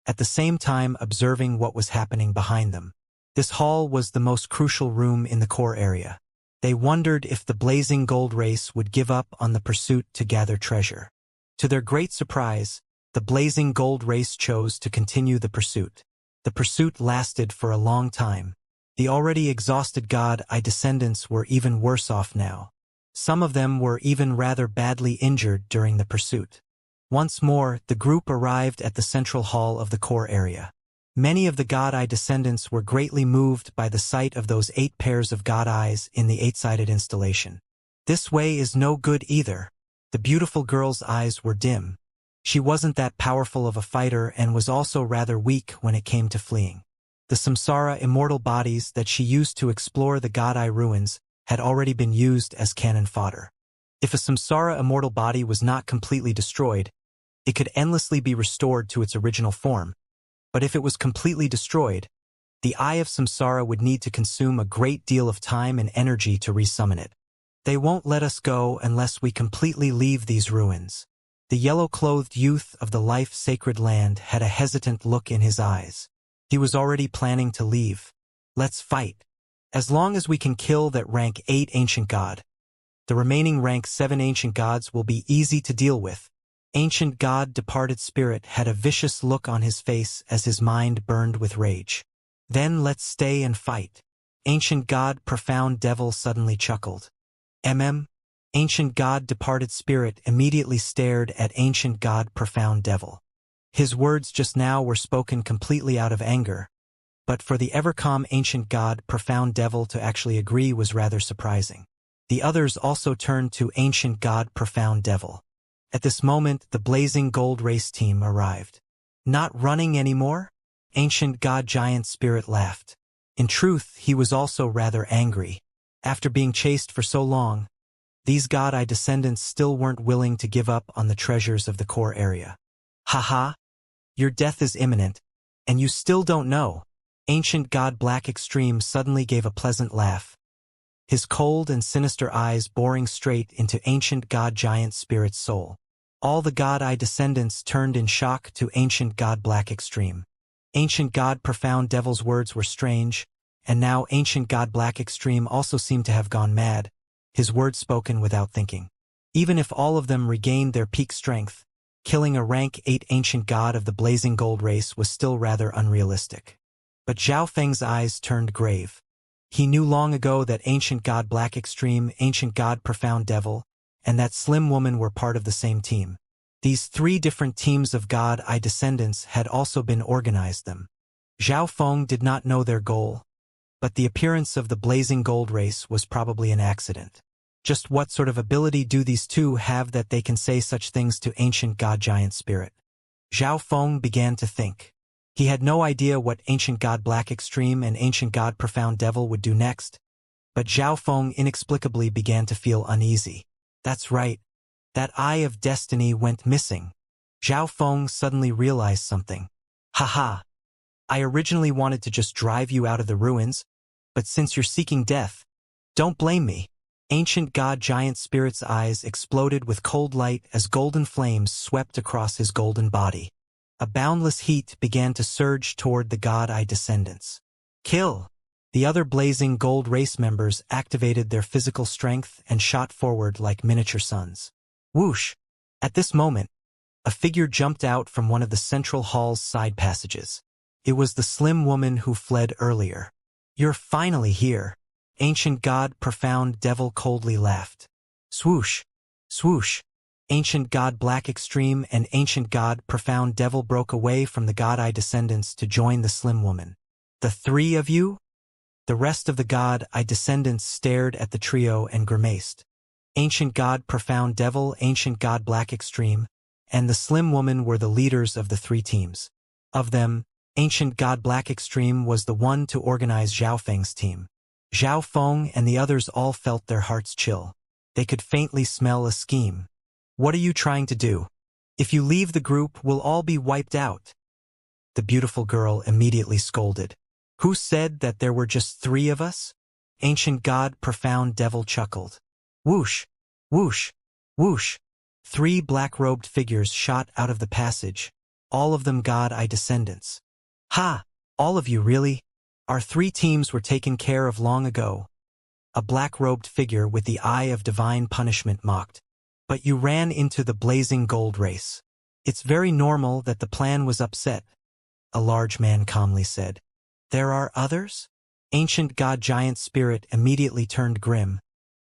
at the same time observing what was happening behind them. This hall was the most crucial room in the core area. They wondered if the Blazing Gold race would give up on the pursuit to gather treasure. To their great surprise, the Blazing Gold race chose to continue the pursuit. The pursuit lasted for a long time. The already exhausted god-I descendants were even worse off now. Some of them were even rather badly injured during the pursuit. Once more, the group arrived at the central hall of the core area. Many of the god-I descendants were greatly moved by the sight of those 8 pairs of god-eyes in the 8-sided installation. This way is no good either. The beautiful girl's eyes were dim. She wasn't that powerful of a fighter and was also rather weak when it came to fleeing. The samsara immortal bodies that she used to explore the god-I ruins had already been used as cannon fodder. If a samsara immortal body was not completely destroyed, it could endlessly be restored to its original form. But if it was completely destroyed, the Eye of Samsara would need to consume a great deal of time and energy to resummon it. They won't let us go unless we completely leave these ruins. The yellow-clothed youth of the life-sacred land had a hesitant look in his eyes. He was already planning to leave. Let's fight. As long as we can kill that rank 8 ancient god. The remaining rank 7 ancient gods will be easy to deal with. Ancient god departed spirit had a vicious look on his face as his mind burned with rage. Then let's stay and fight. Ancient god profound devil suddenly chuckled. Ancient god departed spirit immediately stared at ancient god profound devil. His words just now were spoken completely out of anger, but for the ever-calm ancient god profound devil to actually agree was rather surprising. The others also turned to ancient god profound devil. At this moment, the blazing gold race team arrived. Not running anymore? Ancient god giant spirit laughed. In truth, he was also rather angry. After being chased for so long, these god-I descendants still weren't willing to give up on the treasures of the core area. Haha! Your death is imminent, and you still don't know. Ancient god Black Extreme suddenly gave a pleasant laugh. His cold and sinister eyes boring straight into ancient god giant spirit's soul. All the god-I descendants turned in shock to ancient god Black Extreme. Ancient god profound devil's words were strange, and now ancient god Black Extreme also seemed to have gone mad, his words spoken without thinking. Even if all of them regained their peak strength, killing a rank 8 ancient god of the blazing gold race was still rather unrealistic. But Zhao Feng's eyes turned grave. He knew long ago that ancient god Black Extreme, ancient god profound devil, and that slim woman were part of the same team. These 3 different teams of god-I descendants had also been organized them. Zhao Feng did not know their goal, but the appearance of the blazing gold race was probably an accident. Just what sort of ability do these 2 have that they can say such things to ancient god giant spirit? Zhao Feng began to think. He had no idea what ancient god Black Extreme and ancient god profound devil would do next, but Zhao Feng inexplicably began to feel uneasy. That's right. That Eye of Destiny went missing. Zhao Feng suddenly realized something. Haha. I originally wanted to just drive you out of the ruins, but since you're seeking death, don't blame me. Ancient god giant spirit's eyes exploded with cold light as golden flames swept across his golden body. A boundless heat began to surge toward the god-I descendants. Kill! The other blazing gold race members activated their physical strength and shot forward like miniature suns. Whoosh! At this moment, a figure jumped out from one of the central hall's side passages. It was the slim woman who fled earlier. You're finally here. Ancient god profound devil coldly laughed. Swoosh! Swoosh! Ancient god Black Extreme and ancient god profound devil broke away from the god-I descendants to join the slim woman. The 3 of you? The rest of the god-I descendants stared at the trio and grimaced. Ancient god profound devil, ancient god Black Extreme, and the slim woman were the leaders of the 3 teams. Of them, ancient god Black Extreme was the one to organize Zhao Feng's team. Zhao Feng and the others all felt their hearts chill. They could faintly smell a scheme. What are you trying to do? If you leave the group, we'll all be wiped out. The beautiful girl immediately scolded. Who said that there were just 3 of us? Ancient god profound devil chuckled. Whoosh! Whoosh! Whoosh! 3 black-robed figures shot out of the passage, all of them god-I descendants. Ha! All of you really? Our 3 teams were taken care of long ago. A black-robed figure with the eye of divine punishment mocked. But you ran into the blazing gold race. It's very normal that the plan was upset, a large man calmly said. There are others? Ancient God Giant Spirit immediately turned grim,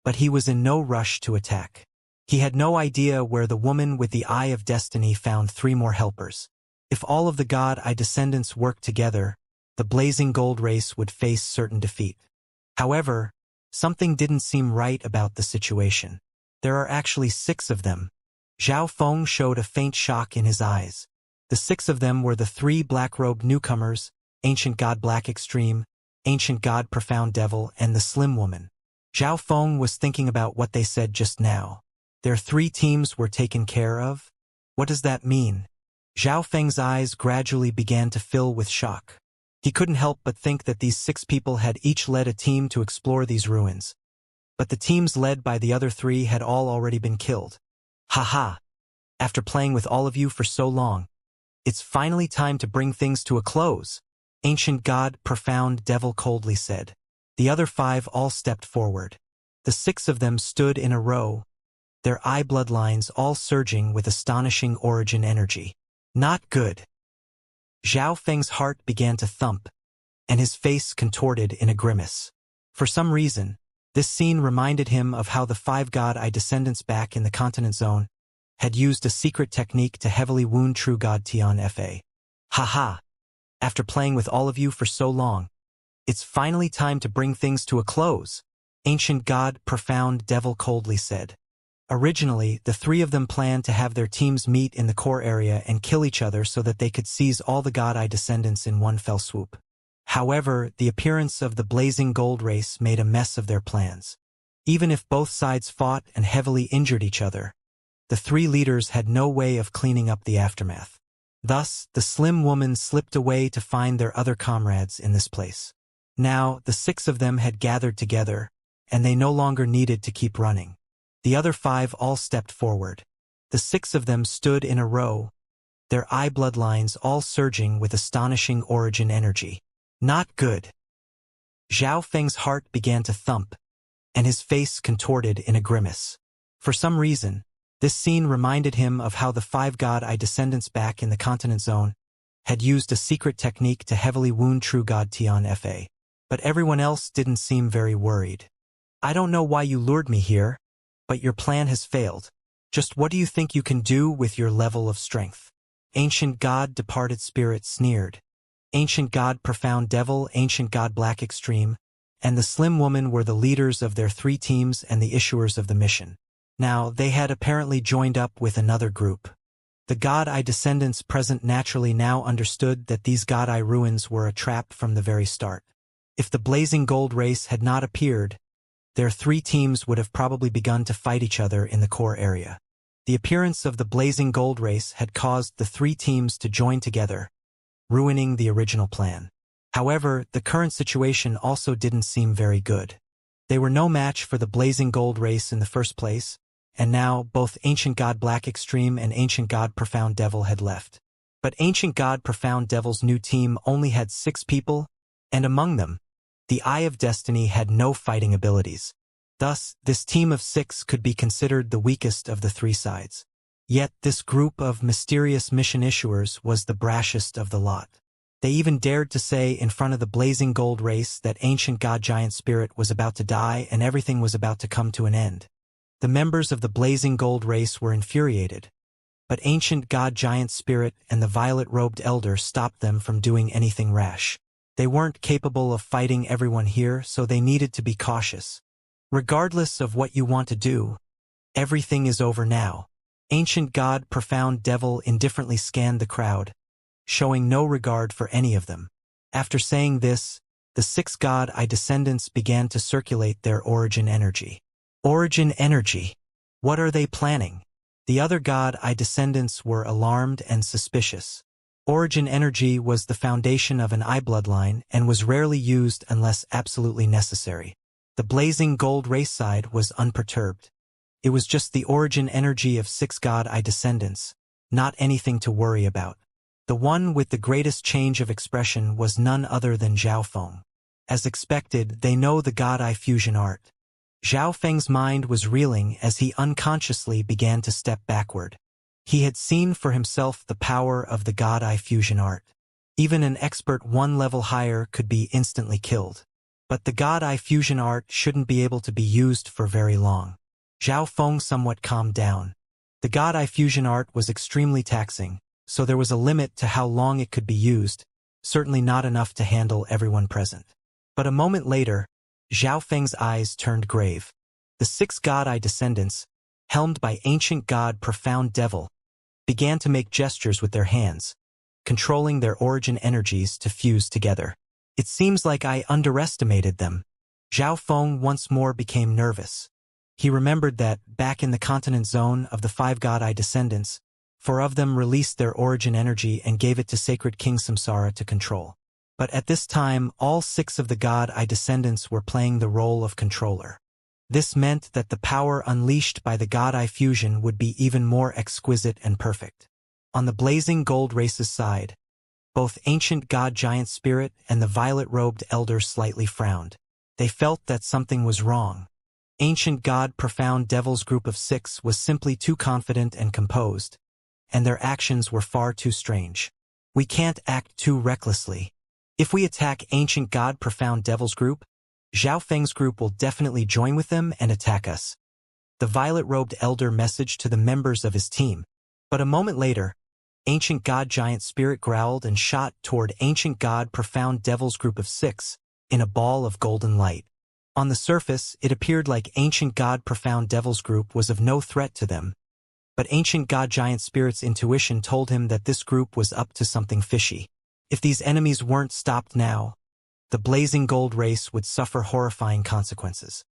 but he was in no rush to attack. He had no idea where the woman with the Eye of Destiny found 3 more helpers. If all of the God Eye descendants worked together, the blazing gold race would face certain defeat. However, something didn't seem right about the situation. There are actually 6 of them. Zhao Feng showed a faint shock in his eyes. The 6 of them were the 3 black-robed newcomers, Ancient God Black Extreme, Ancient God Profound Devil, and the Slim Woman. Zhao Feng was thinking about what they said just now. Their 3 teams were taken care of? What does that mean? Zhao Feng's eyes gradually began to fill with shock. He couldn't help but think that these 6 people had each led a team to explore these ruins. But the teams led by the other 3 had all already been killed. Haha! After playing with all of you for so long, it's finally time to bring things to a close, Ancient God Profound Devil coldly said. The other 5 all stepped forward. The 6 of them stood in a row, their eye bloodlines all surging with astonishing origin energy. Not good. Zhao Feng's heart began to thump, and his face contorted in a grimace. For some reason, this scene reminded him of how the 5 God Eye descendants back in the Continent Zone had used a secret technique to heavily wound True God Tian Fa. Haha! After playing with all of you for so long, it's finally time to bring things to a close, Ancient God Profound Devil coldly said. Originally, the 3 of them planned to have their teams meet in the core area and kill each other so that they could seize all the God Eye descendants in one fell swoop. However, the appearance of the blazing gold race made a mess of their plans. Even if both sides fought and heavily injured each other, the 3 leaders had no way of cleaning up the aftermath. Thus, the Slim Woman slipped away to find their other comrades in this place. Now, the 6 of them had gathered together, and they no longer needed to keep running. The other 5 all stepped forward. The 6 of them stood in a row, their eye bloodlines all surging with astonishing origin energy. Not good. Zhao Feng's heart began to thump, and his face contorted in a grimace. For some reason, this scene reminded him of how the 5 God Eye descendants back in the Continent Zone had used a secret technique to heavily wound True God Tian Fa. But everyone else didn't seem very worried. I don't know why you lured me here, but your plan has failed. Just what do you think you can do with your level of strength? Ancient God Departed Spirit sneered. Ancient God Profound Devil, Ancient God Black Extreme, and the Slim Woman were the leaders of their 3 teams and the issuers of the mission. Now, they had apparently joined up with another group. The God Eye descendants present naturally now understood that these God Eye ruins were a trap from the very start. If the blazing gold race had not appeared, their 3 teams would have probably begun to fight each other in the core area. The appearance of the blazing gold race had caused the 3 teams to join together, ruining the original plan. However, the current situation also didn't seem very good. They were no match for the blazing gold race in the first place, and now both Ancient God Black Extreme and Ancient God Profound Devil had left. But Ancient God Profound Devil's new team only had 6 people, and among them, the Eye of Destiny had no fighting abilities. Thus, this team of 6 could be considered the weakest of the 3 sides. Yet this group of mysterious mission issuers was the brashest of the lot. They even dared to say in front of the blazing gold race that Ancient God Giant Spirit was about to die and everything was about to come to an end. The members of the blazing gold race were infuriated, but Ancient God Giant Spirit and the violet-robed elder stopped them from doing anything rash. They weren't capable of fighting everyone here, so they needed to be cautious. Regardless of what you want to do, everything is over now. Ancient God Profound Devil indifferently scanned the crowd, showing no regard for any of them. After saying this, the 6 God Eye descendants began to circulate their origin energy. Origin energy? What are they planning? The other God Eye descendants were alarmed and suspicious. Origin energy was the foundation of an eye bloodline and was rarely used unless absolutely necessary. The blazing gold race side was unperturbed. It was just the origin energy of 6 God Eye descendants, not anything to worry about. The one with the greatest change of expression was none other than Zhao Feng. As expected, they know the God Eye fusion art. Zhao Feng's mind was reeling as he unconsciously began to step backward. He had seen for himself the power of the God Eye fusion art. Even an expert 1 level higher could be instantly killed. But the God Eye fusion art shouldn't be able to be used for very long. Zhao Feng somewhat calmed down. The God Eye fusion art was extremely taxing, so there was a limit to how long it could be used, certainly not enough to handle everyone present. But a moment later, Zhao Feng's eyes turned grave. The 6 God Eye descendants, helmed by ancient god Profound Devil, began to make gestures with their hands, controlling their origin energies to fuse together. It seems like I underestimated them. Zhao Feng once more became nervous. He remembered that, back in the continent zone of the 5 God Eye descendants, 4 of them released their origin energy and gave it to Sacred King Samsara to control. But at this time, all 6 of the God Eye descendants were playing the role of controller. This meant that the power unleashed by the God Eye fusion would be even more exquisite and perfect. On the blazing gold race's side, both ancient god Giant Spirit and the violet-robed elder slightly frowned. They felt that something was wrong. Ancient god Profound Devil's group of 6 was simply too confident and composed, and their actions were far too strange. We can't act too recklessly. If we attack ancient god Profound Devil's group, Zhao Feng's group will definitely join with them and attack us. The violet-robed elder messaged to the members of his team, but a moment later, ancient god Giant Spirit growled and shot toward ancient god Profound Devil's group of 6 in a ball of golden light. On the surface, it appeared like ancient god Profound Devil's group was of no threat to them, but ancient god Giant Spirit's intuition told him that this group was up to something fishy. If these enemies weren't stopped now, the blazing gold race would suffer horrifying consequences.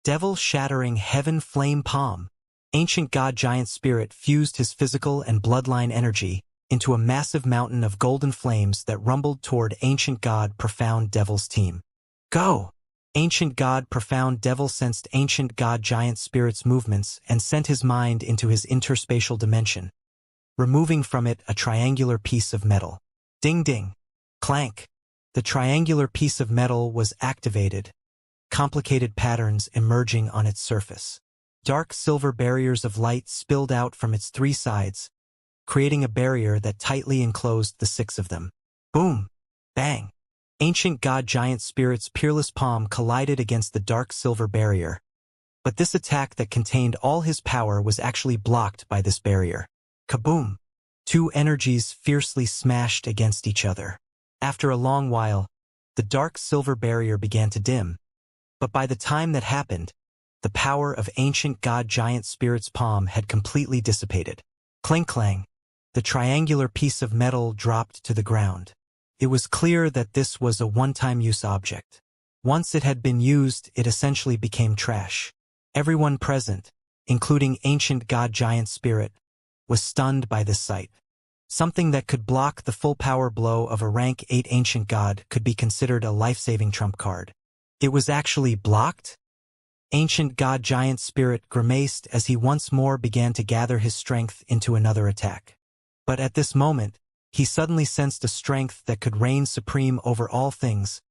Devil shattering heaven flame palm. Ancient god Giant Spirit fused his physical and bloodline energy into a massive mountain of golden flames that rumbled toward ancient god Profound Devil's team. Go! Ancient god Profound Devil sensed ancient god Giant Spirit's movements and sent his mind into his interspatial dimension, removing from it a triangular piece of metal. Ding ding! Clank! The triangular piece of metal was activated, complicated patterns emerging on its surface. Dark silver barriers of light spilled out from its 3 sides, creating a barrier that tightly enclosed the 6 of them. Boom! Bang! Ancient god Giant Spirit's peerless palm collided against the dark silver barrier, but this attack that contained all his power was actually blocked by this barrier. Kaboom! 2 energies fiercely smashed against each other. After a long while, the dark silver barrier began to dim, but by the time that happened, the power of ancient god Giant Spirit's palm had completely dissipated. Clink-clang! The triangular piece of metal dropped to the ground. It was clear that this was a one-time use object. Once it had been used, it essentially became trash. Everyone present, including ancient god Giant Spirit, was stunned by this sight. Something that could block the full power blow of a rank 8 ancient god could be considered a life-saving trump card. It was actually blocked? Ancient god Giant Spirit grimaced as he once more began to gather his strength into another attack. But at this moment, he suddenly sensed a strength that could reign supreme over all things,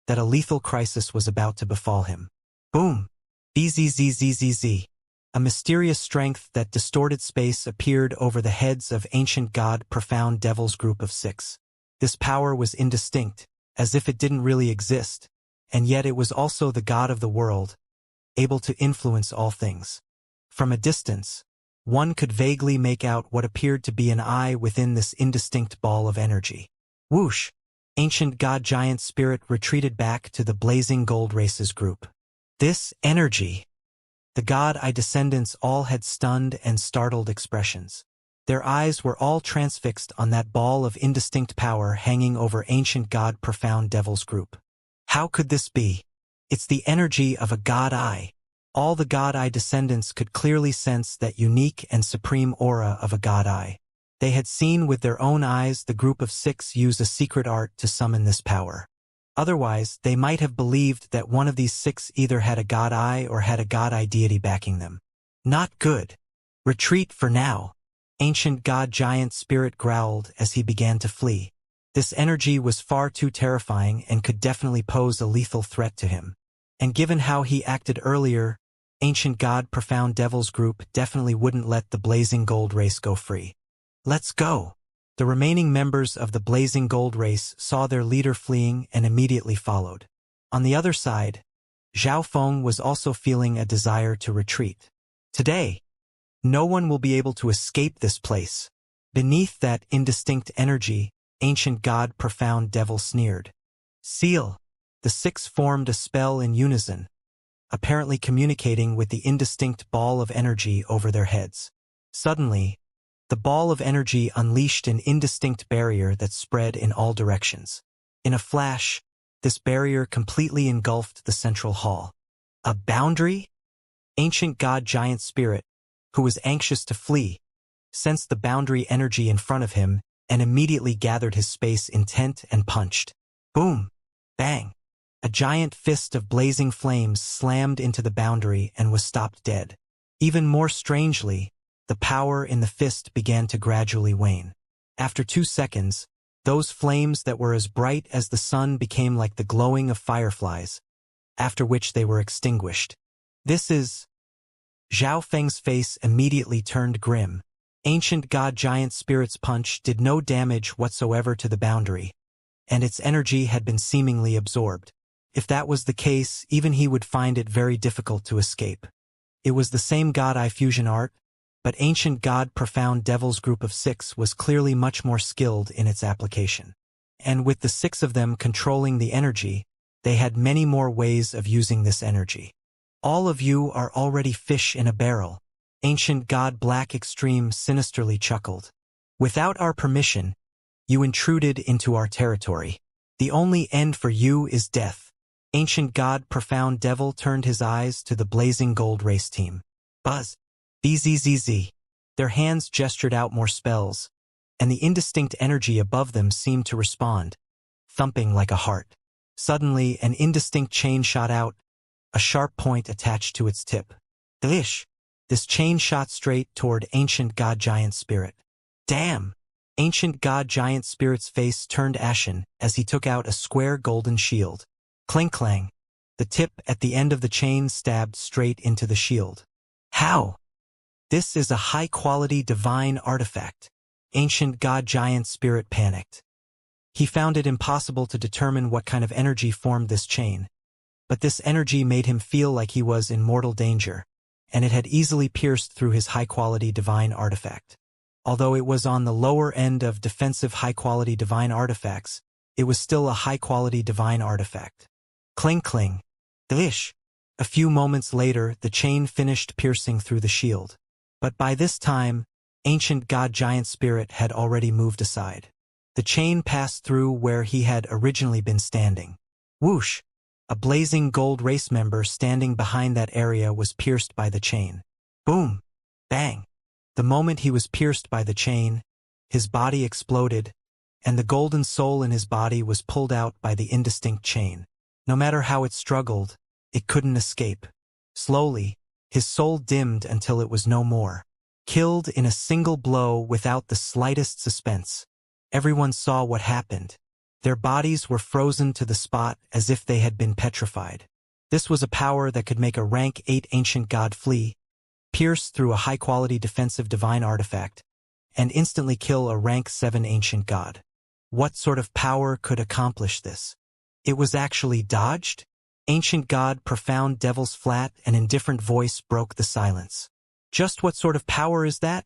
that a lethal crisis was about to befall him. Boom! Bzzzzzzz. A mysterious strength that distorted space appeared over the heads of ancient god Profound Devil's group of 6. This power was indistinct, as if it didn't really exist, and yet it was also the god of the world, able to influence all things. From a distance, one could vaguely make out what appeared to be an eye within this indistinct ball of energy. Whoosh! Ancient god Giant Spirit retreated back to the blazing gold race's group. This energy! The god Eye descendants all had stunned and startled expressions. Their eyes were all transfixed on that ball of indistinct power hanging over ancient god Profound Devil's group. How could this be? It's the energy of a god Eye. All the god Eye descendants could clearly sense that unique and supreme aura of a god Eye. They had seen with their own eyes the group of 6 use a secret art to summon this power. Otherwise, they might have believed that one of these 6 either had a god Eye or had a god Eye deity backing them. Not good. Retreat for now. Ancient god Giant Spirit growled as he began to flee. This energy was far too terrifying and could definitely pose a lethal threat to him. And given how he acted earlier, ancient god Profound Devil's group definitely wouldn't let the blazing gold race go free. Let's go! The remaining members of the blazing gold race saw their leader fleeing and immediately followed. On the other side, Zhao Feng was also feeling a desire to retreat. Today, no one will be able to escape this place. Beneath that indistinct energy, ancient god profound devil sneered. Seal. The six formed a spell in unison, apparently communicating with the indistinct ball of energy over their heads. Suddenly, the ball of energy unleashed an indistinct barrier that spread in all directions. In a flash, this barrier completely engulfed the central hall. A boundary? Ancient god giant spirit, who was anxious to flee, sensed the boundary energy in front of him and immediately gathered his space intent and punched. Boom! Bang! A giant fist of blazing flames slammed into the boundary and was stopped dead. Even more strangely, the power in the fist began to gradually wane. After 2 seconds, those flames that were as bright as the sun became like the glowing of fireflies, after which they were extinguished. This is... Zhao Feng's face immediately turned grim. Ancient god giant spirit's punch did no damage whatsoever to the boundary, and its energy had been seemingly absorbed. If that was the case, even he would find it very difficult to escape. It was the same god-eye fusion art, but ancient god profound devil's group of 6 was clearly much more skilled in its application. And with the 6 of them controlling the energy, they had many more ways of using this energy. All of you are already fish in a barrel. Ancient god Black Extreme sinisterly chuckled. Without our permission, you intruded into our territory. The only end for you is death. Ancient god Profound Devil turned his eyes to the blazing gold race team. Buzz. BZZZ. Their hands gestured out more spells, and the indistinct energy above them seemed to respond, thumping like a heart. Suddenly, an indistinct chain shot out, a sharp point attached to its tip. Delish! This chain shot straight toward Ancient God Giant Spirit. Damn! Ancient God Giant Spirit's face turned ashen as he took out a square golden shield. Clink-clang. The tip at the end of the chain stabbed straight into the shield. How? This is a high-quality divine artifact. Ancient God Giant Spirit panicked. He found it impossible to determine what kind of energy formed this chain, but this energy made him feel like he was in mortal danger, and it had easily pierced through his high-quality divine artifact. Although it was on the lower end of defensive high-quality divine artifacts, it was still a high-quality divine artifact. Cling-cling. Delish. A few moments later, the chain finished piercing through the shield. But by this time, Ancient God Giant Spirit had already moved aside. The chain passed through where he had originally been standing. Whoosh! A blazing gold race member standing behind that area was pierced by the chain. Boom! Bang! The moment he was pierced by the chain, his body exploded, and the golden soul in his body was pulled out by the indistinct chain. No matter how it struggled, it couldn't escape. Slowly, his soul dimmed until it was no more. Killed in a single blow without the slightest suspense. Everyone saw what happened. Their bodies were frozen to the spot as if they had been petrified. This was a power that could make a rank 8 ancient god flee, pierce through a high-quality defensive divine artifact, and instantly kill a rank 7 ancient god. What sort of power could accomplish this? It was actually dodged? Ancient god Profound Devil's flat and indifferent voice broke the silence. Just what sort of power is that?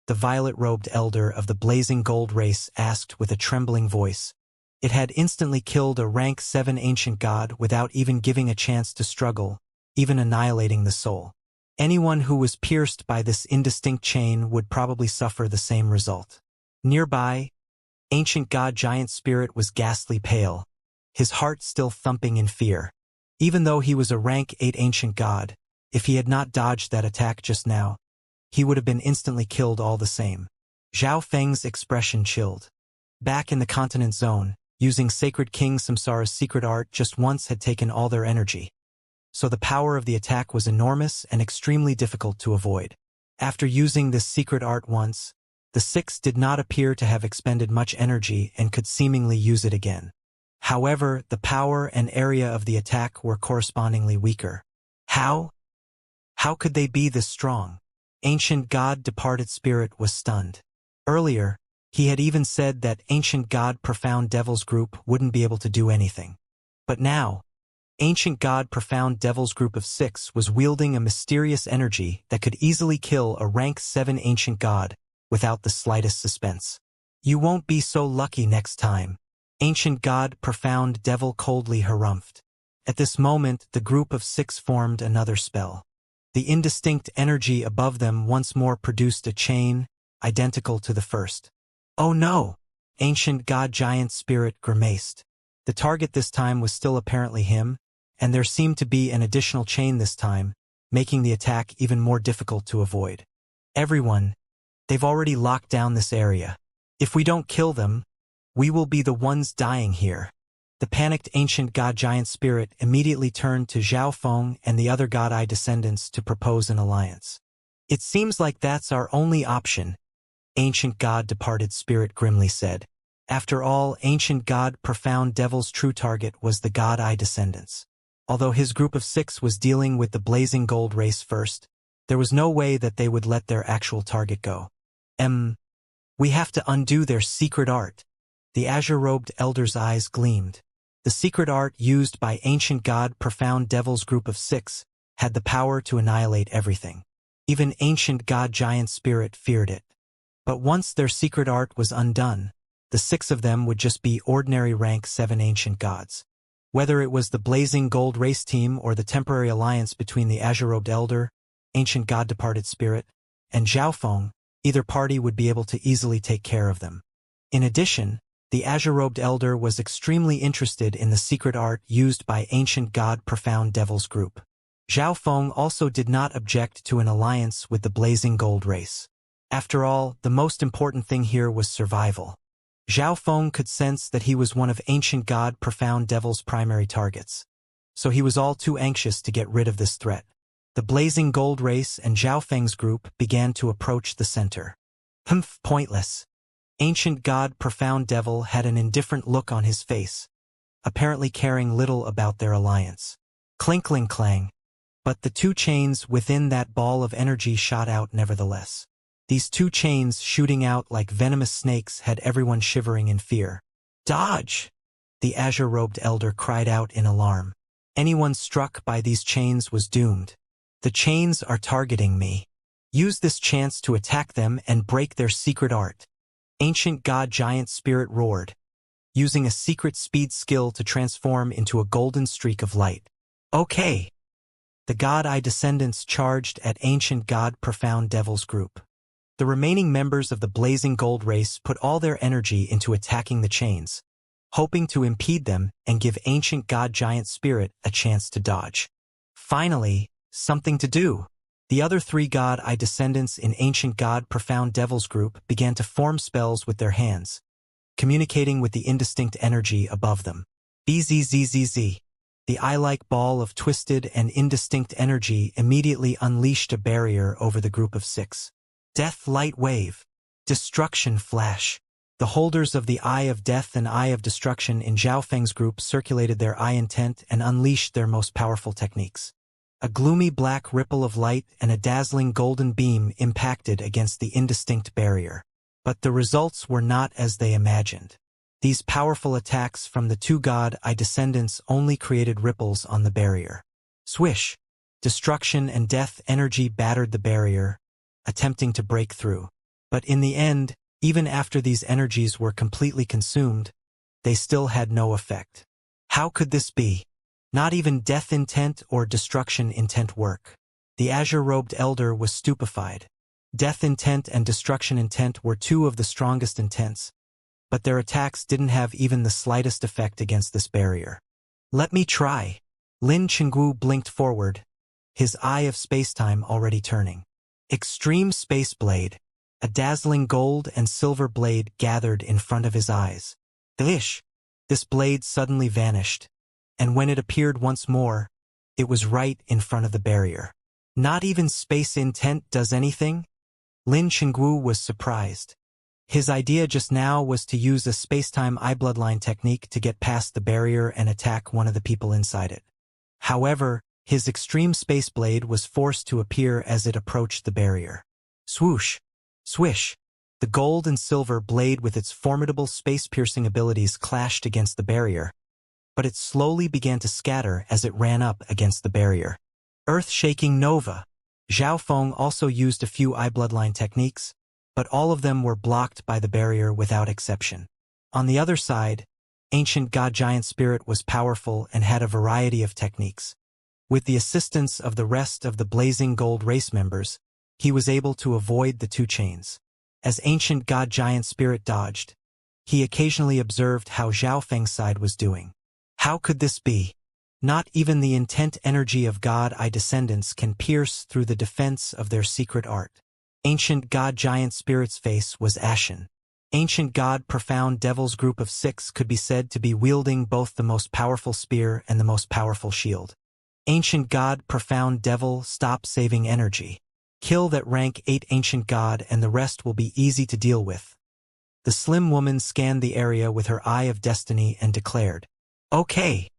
The violet-robed elder of the blazing gold race asked with a trembling voice. It had instantly killed a rank 7 ancient god without even giving a chance to struggle, even annihilating the soul. Anyone who was pierced by this indistinct chain would probably suffer the same result. Nearby, Ancient God Giant Spirit was ghastly pale, his heart still thumping in fear. Even though he was a rank 8 ancient god, if he had not dodged that attack just now, he would have been instantly killed all the same. Zhao Feng's expression chilled. Back in the continent zone, using Sacred King Samsara's secret art just once had taken all their energy. So the power of the attack was enormous and extremely difficult to avoid. After using this secret art once, the 6 did not appear to have expended much energy and could seemingly use it again. However, the power and area of the attack were correspondingly weaker. How? How could they be this strong? Ancient God Departed Spirit was stunned. Earlier, he had even said that Ancient God Profound Devil's group wouldn't be able to do anything. But now, Ancient God Profound Devil's group of 6 was wielding a mysterious energy that could easily kill a rank 7 Ancient God without the slightest suspense. You won't be so lucky next time. Ancient God Profound Devil coldly harumphed. At this moment, the group of 6 formed another spell. The indistinct energy above them once more produced a chain, identical to the first. Oh no! Ancient God Giant Spirit grimaced. The target this time was still apparently him, and there seemed to be an additional chain this time, making the attack even more difficult to avoid. Everyone, they've already locked down this area. If we don't kill them, we will be the ones dying here. The panicked Ancient God Giant Spirit immediately turned to Zhao Feng and the other God Eye descendants to propose an alliance. It seems like that's our only option, Ancient God Departed Spirit grimly said. After all, Ancient God Profound Devil's true target was the God Eye descendants. Although his group of 6 was dealing with the blazing gold race first, there was no way that they would let their actual target go. We have to undo their secret art. The azure-robed elder's eyes gleamed. The secret art used by Ancient God Profound Devil's group of 6 had the power to annihilate everything. Even Ancient God Giant Spirit feared it. But once their secret art was undone, the 6 of them would just be ordinary rank 7 ancient gods. Whether it was the blazing gold race team or the temporary alliance between the azure-robed elder, Ancient God Departed Spirit, and Zhao Feng, either party would be able to easily take care of them. In addition, the azure-robed elder was extremely interested in the secret art used by Ancient God Profound Devil's group. Zhao Feng also did not object to an alliance with the blazing gold race. After all, the most important thing here was survival. Zhao Feng could sense that he was one of Ancient God Profound Devil's primary targets. So he was all too anxious to get rid of this threat. The blazing gold race and Zhao Feng's group began to approach the center. Pointless. Ancient God Profound Devil had an indifferent look on his face, apparently caring little about their alliance. Clink clang. But the 2 chains within that ball of energy shot out nevertheless. These 2 chains shooting out like venomous snakes had everyone shivering in fear. Dodge! The azure-robed elder cried out in alarm. Anyone struck by these chains was doomed. The chains are targeting me. Use this chance to attack them and break their secret art. Ancient God Giant Spirit roared, using a secret speed skill to transform into a golden streak of light. Okay. The God Eye descendants charged at Ancient God Profound Devil's group. The remaining members of the blazing gold race put all their energy into attacking the chains, hoping to impede them and give Ancient God Giant Spirit a chance to dodge. Finally, something to do. The other 3 God Eye descendants in Ancient God Profound Devil's group began to form spells with their hands, communicating with the indistinct energy above them. Bzzz. The eye-like ball of twisted and indistinct energy immediately unleashed a barrier over the group of 6. Death Light Wave. Destruction Flash. The holders of the Eye of Death and Eye of Destruction in Zhao Feng's group circulated their eye intent and unleashed their most powerful techniques. A gloomy black ripple of light and a dazzling golden beam impacted against the indistinct barrier. But the results were not as they imagined. These powerful attacks from the 2 God Eye descendants only created ripples on the barrier. Swish! Destruction and death energy battered the barrier, attempting to break through. But in the end, even after these energies were completely consumed, they still had no effect. How could this be? Not even death intent or destruction intent work. The azure-robed elder was stupefied. Death intent and destruction intent were 2 of the strongest intents, but their attacks didn't have even the slightest effect against this barrier. Let me try. Lin Chenggu blinked forward, his eye of spacetime already turning. Extreme Space Blade. A dazzling gold and silver blade gathered in front of his eyes. Delish! This blade suddenly vanished, and when it appeared once more, it was right in front of the barrier. Not even space intent does anything? Lin Chenggu was surprised. His idea just now was to use a spacetime eye bloodline technique to get past the barrier and attack one of the people inside it. However, his extreme space blade was forced to appear as it approached the barrier. Swoosh! Swish! The gold and silver blade with its formidable space-piercing abilities clashed against the barrier, but it slowly began to scatter as it ran up against the barrier. Earth-shaking Nova. Zhao Feng also used a few eye-bloodline techniques, but all of them were blocked by the barrier without exception. On the other side, Ancient God Giant Spirit was powerful and had a variety of techniques. With the assistance of the rest of the Blazing Gold race members, he was able to avoid the two chains. As Ancient God Giant Spirit dodged, he occasionally observed how Zhao Feng's side was doing. How could this be? Not even the intent energy of God Eye descendants can pierce through the defense of their secret art. Ancient God Giant Spirit's face was ashen. Ancient God Profound Devil's group of 6 could be said to be wielding both the most powerful spear and the most powerful shield. Ancient God Profound Devil, stop saving energy. Kill that rank 8 Ancient God and the rest will be easy to deal with. The slim woman scanned the area with her eye of destiny and declared, "Okay."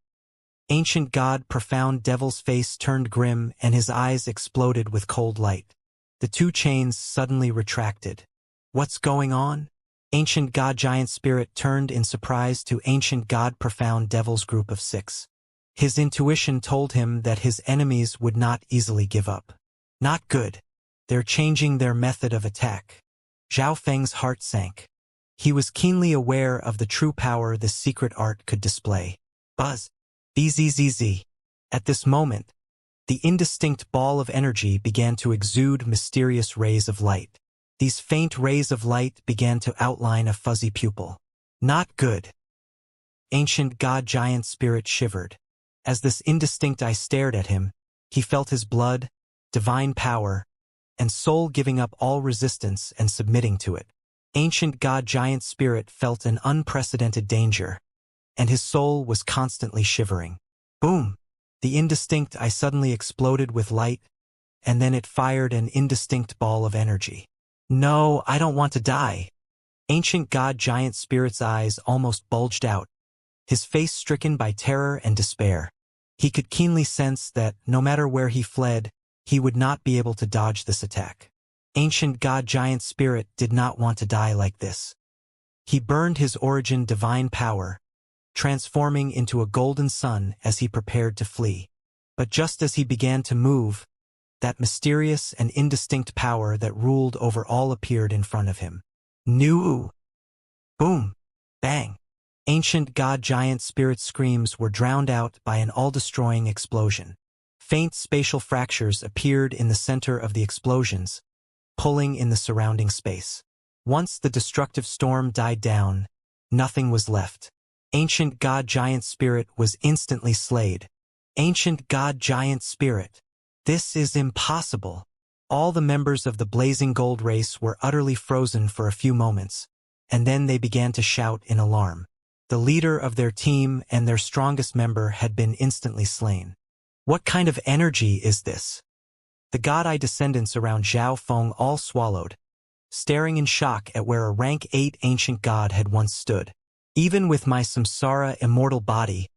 Ancient God Profound Devil's face turned grim and his eyes exploded with cold light. The two chains suddenly retracted. What's going on? Ancient God Giant Spirit turned in surprise to Ancient God Profound Devil's group of 6. His intuition told him that his enemies would not easily give up. Not good. They're changing their method of attack. Zhao Feng's heart sank. He was keenly aware of the true power this secret art could display. Buzz. Bzzz. At this moment, the indistinct ball of energy began to exude mysterious rays of light. These faint rays of light began to outline a fuzzy pupil. Not good. Ancient God Giant Spirit shivered. As this indistinct eye stared at him, he felt his blood, divine power, and soul giving up all resistance and submitting to it. Ancient God Giant Spirit felt an unprecedented danger, and his soul was constantly shivering. Boom! The indistinct eye suddenly exploded with light, and then it fired an indistinct ball of energy. No, I don't want to die. Ancient God Giant Spirit's eyes almost bulged out, his face stricken by terror and despair. He could keenly sense that, no matter where he fled, he would not be able to dodge this attack. Ancient God Giant Spirit did not want to die like this. He burned his origin divine power, transforming into a golden sun as he prepared to flee. But just as he began to move, that mysterious and indistinct power that ruled over all appeared in front of him. New! Boom! Bang! Ancient God Giant Spirit screams were drowned out by an all-destroying explosion. Faint spatial fractures appeared in the center of the explosions, pulling in the surrounding space. Once the destructive storm died down, nothing was left. Ancient God Giant Spirit was instantly slayed. Ancient God Giant Spirit. This is impossible. All the members of the Blazing Gold race were utterly frozen for a few moments, and then they began to shout in alarm. The leader of their team and their strongest member had been instantly slain. What kind of energy is this? The God Eye descendants around Zhao Feng all swallowed, staring in shock at where a rank 8 ancient god had once stood. Even with my samsara immortal body,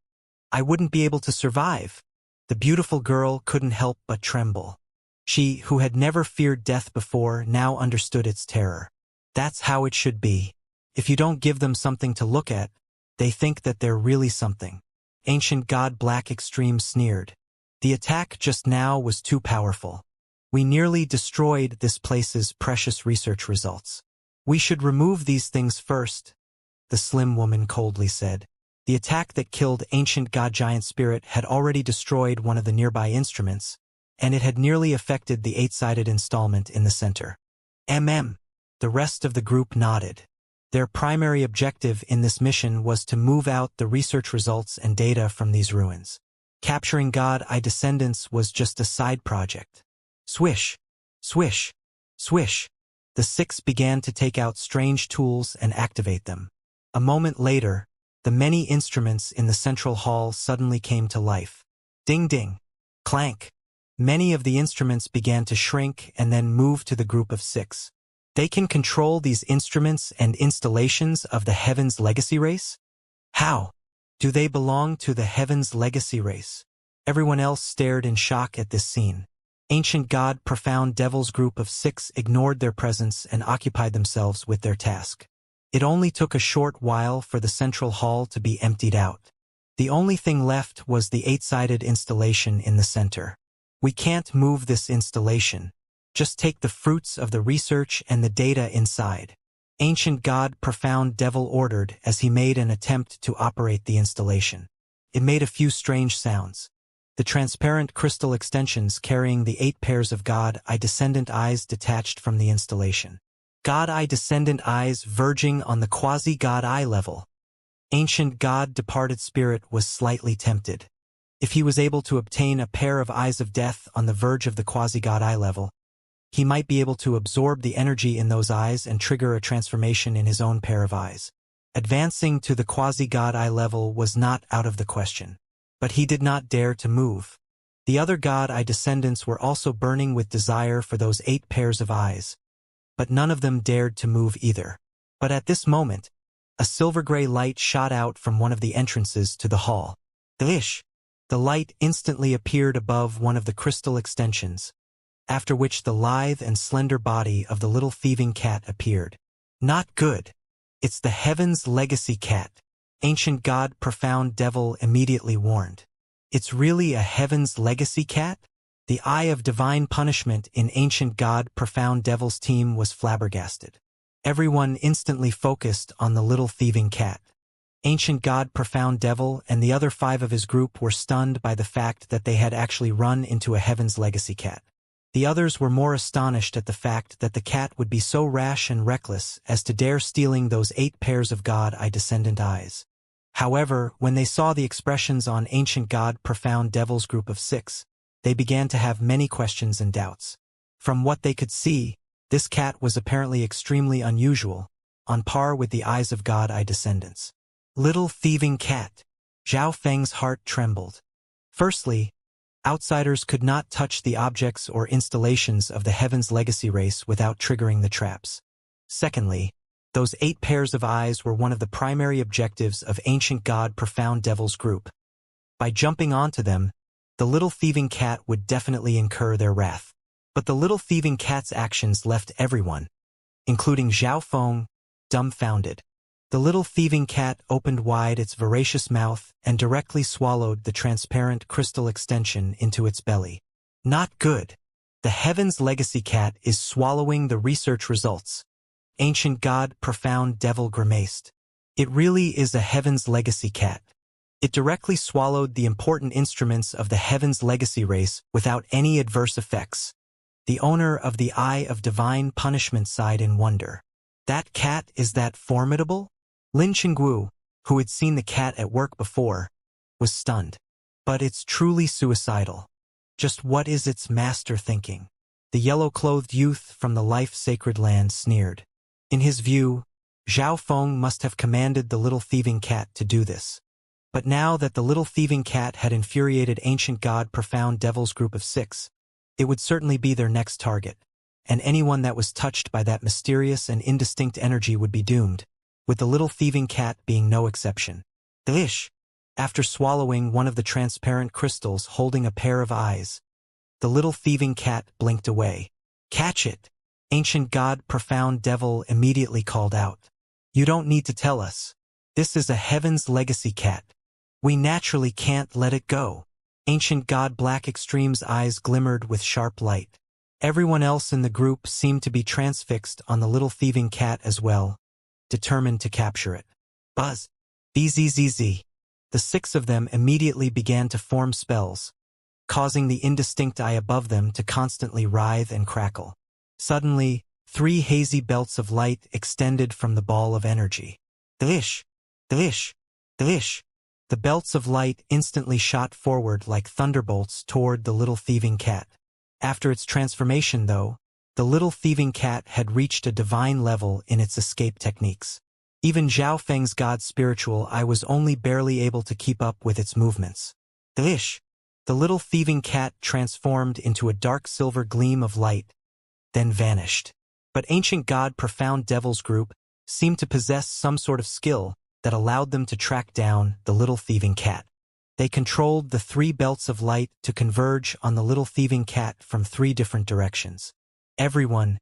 I wouldn't be able to survive. The beautiful girl couldn't help but tremble. She, who had never feared death before, now understood its terror. That's how it should be. If you don't give them something to look at, they think that they're really something. Ancient God Black Extreme sneered. The attack just now was too powerful. We nearly destroyed this place's precious research results. We should remove these things first, the slim woman coldly said. The attack that killed Ancient God Giant Spirit had already destroyed one of the nearby instruments, and it had nearly affected the 8-sided installment in the center. The rest of the group nodded. Their primary objective in this mission was to move out the research results and data from these ruins. Capturing God Eye descendants was just a side project. Swish, swish, swish. The 6 began to take out strange tools and activate them. A moment later, the many instruments in the central hall suddenly came to life. Ding ding, clank. Many of the instruments began to shrink and then move to the group of 6. They can control these instruments and installations of the Heaven's Legacy race? How? Do they belong to the Heaven's Legacy race? Everyone else stared in shock at this scene. Ancient God Profound Devil's group of 6 ignored their presence and occupied themselves with their task. It only took a short while for the central hall to be emptied out. The only thing left was the 8-sided installation in the center. We can't move this installation. Just take the fruits of the research and the data inside. Ancient God Profound Devil ordered as he made an attempt to operate the installation. It made a few strange sounds. The transparent crystal extensions carrying the 8 pairs of God Eye Descendant eyes detached from the installation. God Eye Descendant eyes verging on the quasi-God Eye level. Ancient God Departed Spirit was slightly tempted. If he was able to obtain a pair of Eyes of Death on the verge of the quasi-God Eye level, he might be able to absorb the energy in those eyes and trigger a transformation in his own pair of eyes. Advancing to the quasi-God Eye level was not out of the question. But he did not dare to move. The other God Eye descendants were also burning with desire for those 8 pairs of eyes. But none of them dared to move either. But at this moment, a silver-gray light shot out from one of the entrances to the hall. The light instantly appeared above one of the crystal extensions, after which the lithe and slender body of the little thieving cat appeared. Not good. It's the Heaven's Legacy cat. Ancient God Profound Devil immediately warned. It's really a Heaven's Legacy cat? The Eye of Divine Punishment in Ancient God Profound Devil's team was flabbergasted. Everyone instantly focused on the little thieving cat. Ancient God Profound Devil and the other 5 of his group were stunned by the fact that they had actually run into a Heaven's Legacy cat. The others were more astonished at the fact that the cat would be so rash and reckless as to dare stealing those 8 pairs of God Eye Descendant eyes. However, when they saw the expressions on Ancient God Profound Devil's group of 6, they began to have many questions and doubts. From what they could see, this cat was apparently extremely unusual, on par with the Eyes of God Eye Descendants. Little thieving cat. Zhao Feng's heart trembled. Firstly, outsiders could not touch the objects or installations of the Heaven's Legacy race without triggering the traps. Secondly, those 8 pairs of eyes were one of the primary objectives of Ancient God Profound Devil's group. By jumping onto them, the little thieving cat would definitely incur their wrath. But the little thieving cat's actions left everyone, including Zhao Feng, dumbfounded. The little thieving cat opened wide its voracious mouth and directly swallowed the transparent crystal extension into its belly. Not good. The Heaven's Legacy cat is swallowing the research results. Ancient God Profound Devil grimaced. It really is a Heaven's Legacy cat. It directly swallowed the important instruments of the Heaven's Legacy race without any adverse effects. The owner of the Eye of Divine Punishment sighed in wonder. That cat is that formidable? Lin Qingguo, who had seen the cat at work before, was stunned. But it's truly suicidal. Just what is its master thinking? The yellow-clothed youth from the life-sacred land sneered. In his view, Zhao Feng must have commanded the little thieving cat to do this. But now that the little thieving cat had infuriated Ancient God Profound Devil's group of 6, it would certainly be their next target, and anyone that was touched by that mysterious and indistinct energy would be doomed, with the little thieving cat being no exception. After swallowing one of the transparent crystals holding a pair of eyes, the little thieving cat blinked away. Catch it! Ancient God Profound Devil immediately called out. You don't need to tell us. This is a Heaven's Legacy cat. We naturally can't let it go. Ancient God Black Extreme's eyes glimmered with sharp light. Everyone else in the group seemed to be transfixed on the little thieving cat as well, determined to capture it. Buzz! Bzzz. The 6 of them immediately began to form spells, causing the indistinct eye above them to constantly writhe and crackle. Suddenly, 3 hazy belts of light extended from the ball of energy. Delish! The belts of light instantly shot forward like thunderbolts toward the little thieving cat. After its transformation, though, the little thieving cat had reached a divine level in its escape techniques. Even Zhao Feng's God Spiritual Eye was only barely able to keep up with its movements. Delish! The little thieving cat transformed into a dark silver gleam of light, then vanished. But Ancient God Profound Devil's group seemed to possess some sort of skill that allowed them to track down the little thieving cat. They controlled the 3 belts of light to converge on the little thieving cat from 3 different directions. Everyone,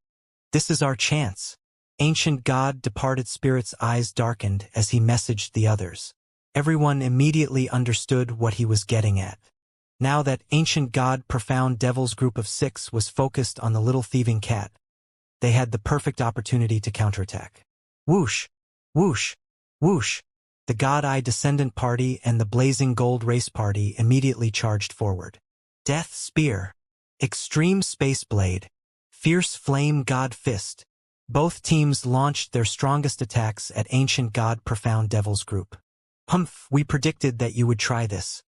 this is our chance. Ancient God Departed Spirit's eyes darkened as he messaged the others. Everyone immediately understood what he was getting at. Now that ancient god profound devil's group of 6 was focused on the little thieving cat, they had the perfect opportunity to counterattack. Whoosh! Whoosh! Whoosh! The God-Eye Descendant Party and the Blazing Gold Race Party immediately charged forward. Death Spear, Extreme Space Blade, Fierce Flame God Fist. Both teams launched their strongest attacks at Ancient God Profound Devil's group. Humph, we predicted that you would try this.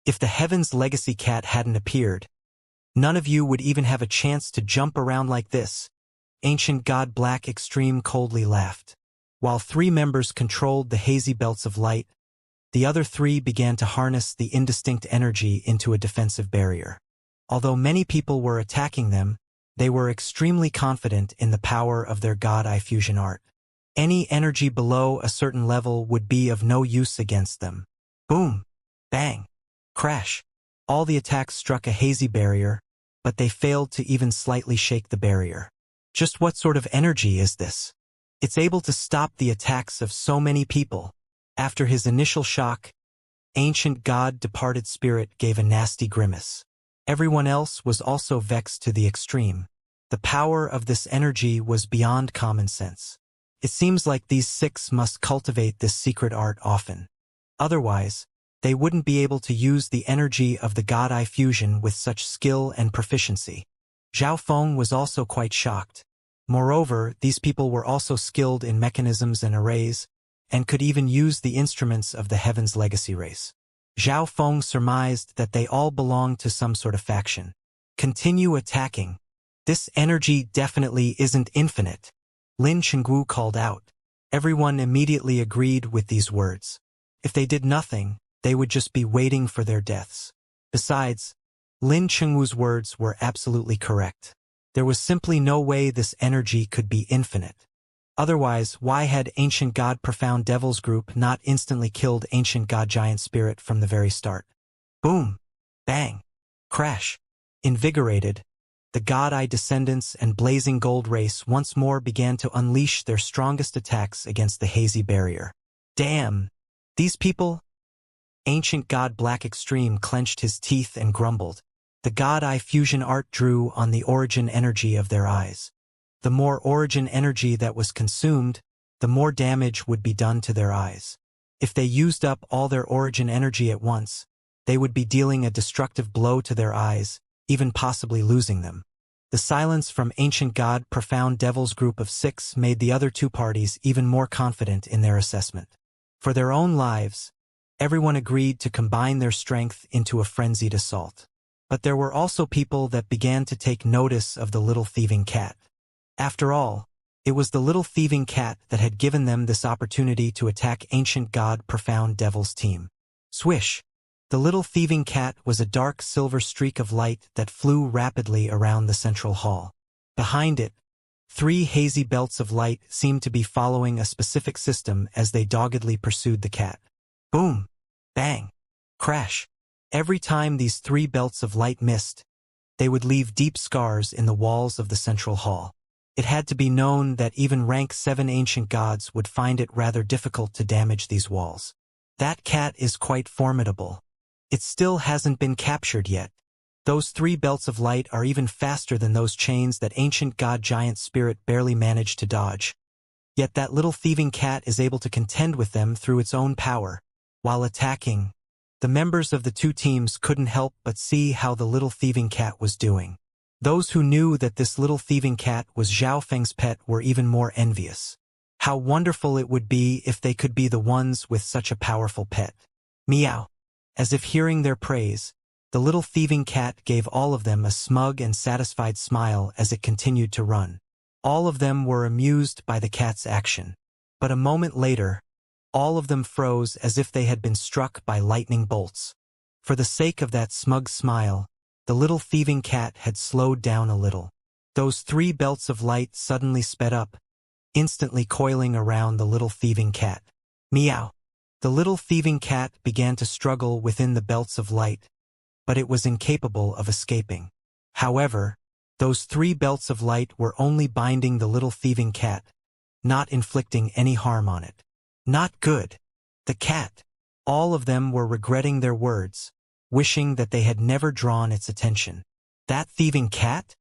If the Heaven's Legacy Cat hadn't appeared, none of you would even have a chance to jump around like this. Ancient God Black Extreme coldly laughed. While 3 members controlled the hazy belts of light, the other 3 began to harness the indistinct energy into a defensive barrier. Although many people were attacking them, they were extremely confident in the power of their God-Eye fusion art. Any energy below a certain level would be of no use against them. Boom! Bang! Crash! All the attacks struck a hazy barrier, but they failed to even slightly shake the barrier. Just what sort of energy is this? It's able to stop the attacks of so many people. After his initial shock, Ancient God Departed Spirit gave a nasty grimace. Everyone else was also vexed to the extreme. The power of this energy was beyond common sense. It seems like these 6 must cultivate this secret art often. Otherwise, they wouldn't be able to use the energy of the God-Eye fusion with such skill and proficiency. Zhao Feng was also quite shocked. Moreover, these people were also skilled in mechanisms and arrays, and could even use the instruments of the Heaven's Legacy race. Zhao Feng surmised that they all belonged to some sort of faction. Continue attacking. This energy definitely isn't infinite, Lin Chenggu called out. Everyone immediately agreed with these words. If they did nothing, they would just be waiting for their deaths. Besides, Lin Chengwu's words were absolutely correct. There was simply no way this energy could be infinite. Otherwise, why had Ancient God Profound Devil's group not instantly killed Ancient God Giant Spirit from the very start? Boom! Bang! Crash! Invigorated, the God-Eye Descendants and Blazing Gold Race once more began to unleash their strongest attacks against the hazy barrier. Damn! These people? Ancient God Black Extreme clenched his teeth and grumbled. The God-Eye fusion art drew on the origin energy of their eyes. The more origin energy that was consumed, the more damage would be done to their eyes. If they used up all their origin energy at once, they would be dealing a destructive blow to their eyes, even possibly losing them. The silence from Ancient God Profound Devil's group of 6 made the other 2 parties even more confident in their assessment. For their own lives, everyone agreed to combine their strength into a frenzied assault. But there were also people that began to take notice of the little thieving cat. After all, it was the little thieving cat that had given them this opportunity to attack Ancient God Profound Devil's team. Swish! The little thieving cat was a dark silver streak of light that flew rapidly around the central hall. Behind it, 3 hazy belts of light seemed to be following a specific system as they doggedly pursued the cat. Boom! Bang! Crash! Every time these 3 belts of light missed, they would leave deep scars in the walls of the central hall. It had to be known that even rank 7 ancient gods would find it rather difficult to damage these walls. That cat is quite formidable. It still hasn't been captured yet. Those 3 belts of light are even faster than those chains that ancient god giant spirit barely managed to dodge. Yet that little thieving cat is able to contend with them through its own power. While attacking, the members of the 2 teams couldn't help but see how the little thieving cat was doing. Those who knew that this little thieving cat was Zhao Feng's pet were even more envious. How wonderful it would be if they could be the ones with such a powerful pet. Meow. As if hearing their praise, the little thieving cat gave all of them a smug and satisfied smile as it continued to run. All of them were amused by the cat's action. But a moment later, all of them froze as if they had been struck by lightning bolts. For the sake of that smug smile, the little thieving cat had slowed down a little. Those 3 belts of light suddenly sped up, instantly coiling around the little thieving cat. Meow. The little thieving cat began to struggle within the belts of light, but it was incapable of escaping. However, those 3 belts of light were only binding the little thieving cat, not inflicting any harm on it. Not good. The cat. All of them were regretting their words, wishing that they had never drawn its attention. That thieving cat?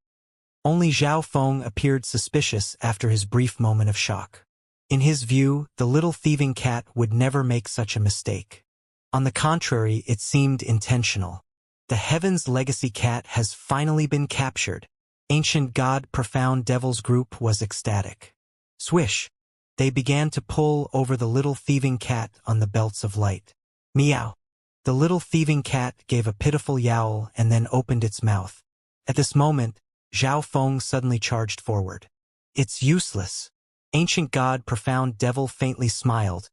Only Zhao Feng appeared suspicious after his brief moment of shock. In his view, the little thieving cat would never make such a mistake. On the contrary, it seemed intentional. The Heaven's Legacy cat has finally been captured. Ancient God Profound Devil's group was ecstatic. Swish! They began to pull over the little thieving cat on the belts of light. Meow! The little thieving cat gave a pitiful yowl and then opened its mouth. At this moment, Zhao Feng suddenly charged forward. It's useless. Ancient God Profound Devil faintly smiled,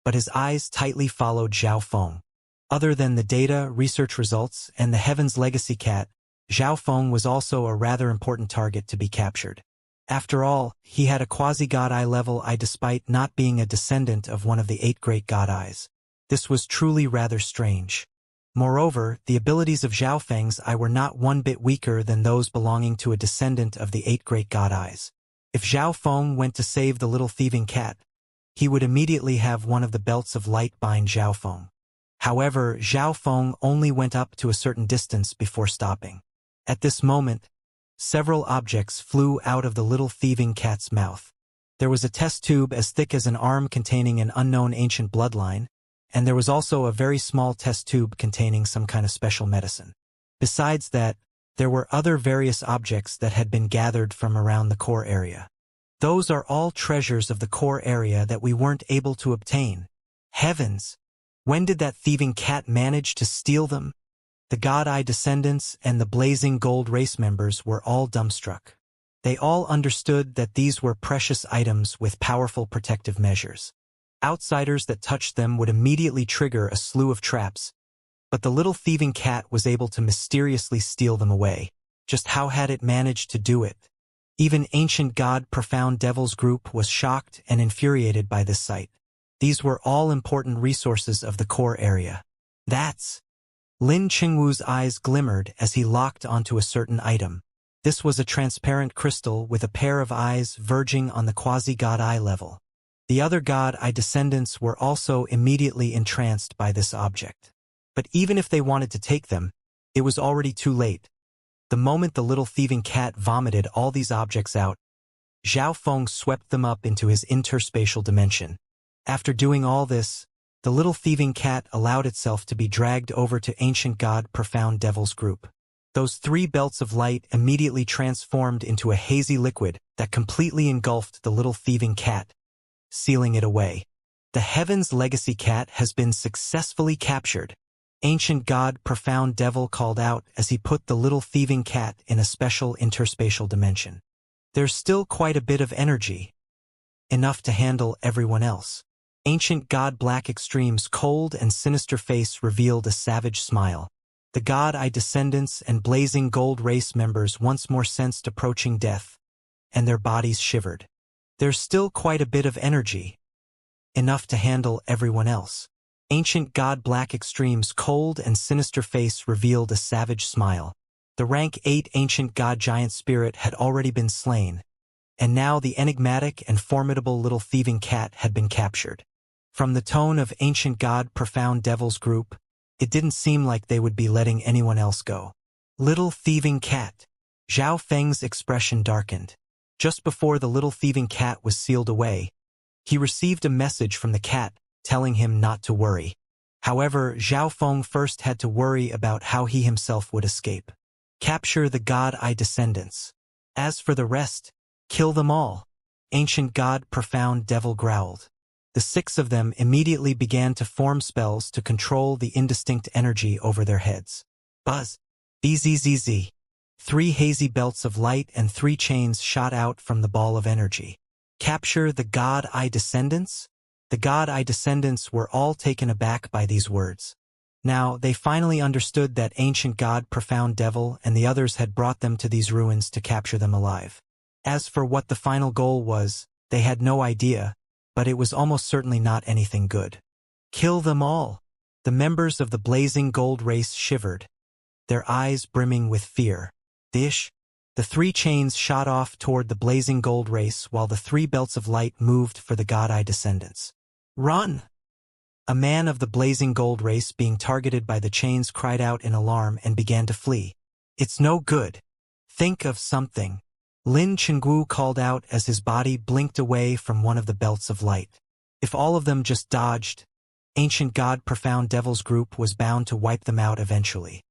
but his eyes tightly followed Zhao Feng. Other than the data, research results, and the Heaven's Legacy cat, Zhao Feng was also a rather important target to be captured. After all, he had a quasi-god eye level eye despite not being a descendant of one of the 8 great god eyes. This was truly rather strange. Moreover, the abilities of Zhao Feng's eye were not one bit weaker than those belonging to a descendant of the 8 great god eyes. If Zhao Feng went to save the little thieving cat, he would immediately have one of the belts of light bind Zhao Feng. However, Zhao Feng only went up to a certain distance before stopping. At this moment, several objects flew out of the little thieving cat's mouth. There was a test tube as thick as an arm containing an unknown ancient bloodline, and there was also a very small test tube containing some kind of special medicine. Besides that, there were other various objects that had been gathered from around the core area. Those are all treasures of the core area that we weren't able to obtain. Heavens! When did that thieving cat manage to steal them? The God Eye descendants and the blazing gold race members were all dumbstruck. They all understood that these were precious items with powerful protective measures. Outsiders that touched them would immediately trigger a slew of traps, but the little thieving cat was able to mysteriously steal them away. Just how had it managed to do it? Even Ancient God Profound Devil's group was shocked and infuriated by this sight. These were all important resources of the core area. That's... Lin Qingwu's eyes glimmered as he locked onto a certain item. This was a transparent crystal with a pair of eyes verging on the quasi-god eye level. The other god eye descendants were also immediately entranced by this object. But even if they wanted to take them, it was already too late. The moment the little thieving cat vomited all these objects out, Zhao Feng swept them up into his interspatial dimension. After doing all this, the little thieving cat allowed itself to be dragged over to Ancient God Profound Devil's group. Those 3 belts of light immediately transformed into a hazy liquid that completely engulfed the little thieving cat, sealing it away. The Heaven's Legacy cat has been successfully captured. Ancient God Profound Devil called out as he put the little thieving cat in a special interspatial dimension. There's still quite a bit of energy. Enough to handle everyone else. Ancient God Black Extreme's cold and sinister face revealed a savage smile. The God Eye descendants and blazing gold race members once more sensed approaching death, and their bodies shivered. There's still quite a bit of energy. Enough to handle everyone else. Ancient God Black Extreme's cold and sinister face revealed a savage smile. The rank 8 Ancient God Giant Spirit had already been slain, and now the enigmatic and formidable little thieving cat had been captured. From the tone of Ancient God Profound Devil's group, it didn't seem like they would be letting anyone else go. Little thieving cat. Zhao Feng's expression darkened. Just before the little thieving cat was sealed away, he received a message from the cat telling him not to worry. However, Zhao Feng first had to worry about how he himself would escape. Capture the God Eye descendants. As for the rest, kill them all. Ancient God Profound Devil growled. The 6 of them immediately began to form spells to control the indistinct energy over their heads. Buzz. Bzzz. 3 hazy belts of light and 3 chains shot out from the ball of energy. Capture the God Eye descendants? The God Eye descendants were all taken aback by these words. Now, they finally understood that Ancient God Profound Devil and the others had brought them to these ruins to capture them alive. As for what the final goal was, they had no idea, but it was almost certainly not anything good. Kill them all. The members of the blazing gold race shivered, their eyes brimming with fear. Dish. The 3 chains shot off toward the blazing gold race while the 3 belts of light moved for the God Eye descendants. Run! A man of the blazing gold race being targeted by the chains cried out in alarm and began to flee. It's no good. Think of something. Lin Chenggu called out as his body blinked away from one of the belts of light. If all of them just dodged, Ancient God Profound Devil's group was bound to wipe them out eventually.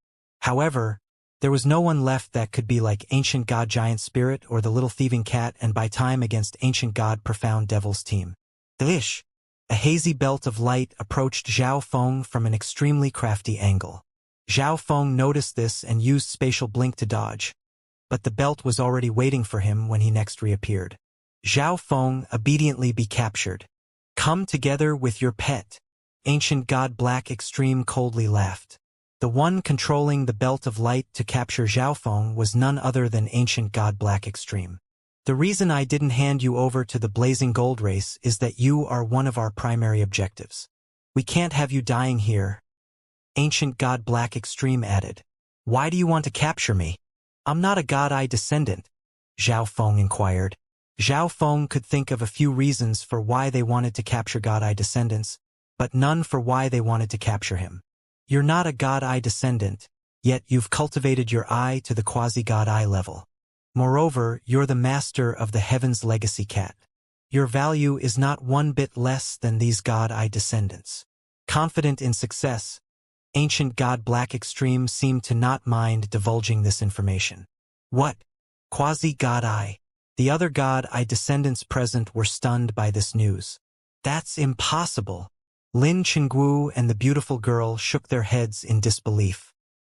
However, there was no one left that could be like Ancient God Giant Spirit or the Little Thieving Cat and buy time against Ancient God Profound Devil's team. Delish! A hazy belt of light approached Zhao Feng from an extremely crafty angle. Zhao Feng noticed this and used spatial blink to dodge, but the belt was already waiting for him when he next reappeared. Zhao Feng, obediently be captured. Come together with your pet. Ancient God Black Extreme coldly laughed. The one controlling the belt of light to capture Zhao Feng was none other than Ancient God Black Extreme. The reason I didn't hand you over to the Blazing Gold Race is that you are one of our primary objectives. We can't have you dying here. Ancient God Black Extreme added. Why do you want to capture me? I'm not a God-Eye descendant, Zhao Feng inquired. Zhao Feng could think of a few reasons for why they wanted to capture God-Eye descendants, but none for why they wanted to capture him. You're not a God-Eye descendant, yet you've cultivated your eye to the quasi-God-Eye level. Moreover, you're the master of the Heaven's Legacy Cat. Your value is not one bit less than these God-Eye descendants. Confident in success, Ancient God Black Extreme seemed to not mind divulging this information. What? Quasi-God-Eye? The other God-Eye descendants present were stunned by this news. That's impossible. Lin Chenggu and the beautiful girl shook their heads in disbelief.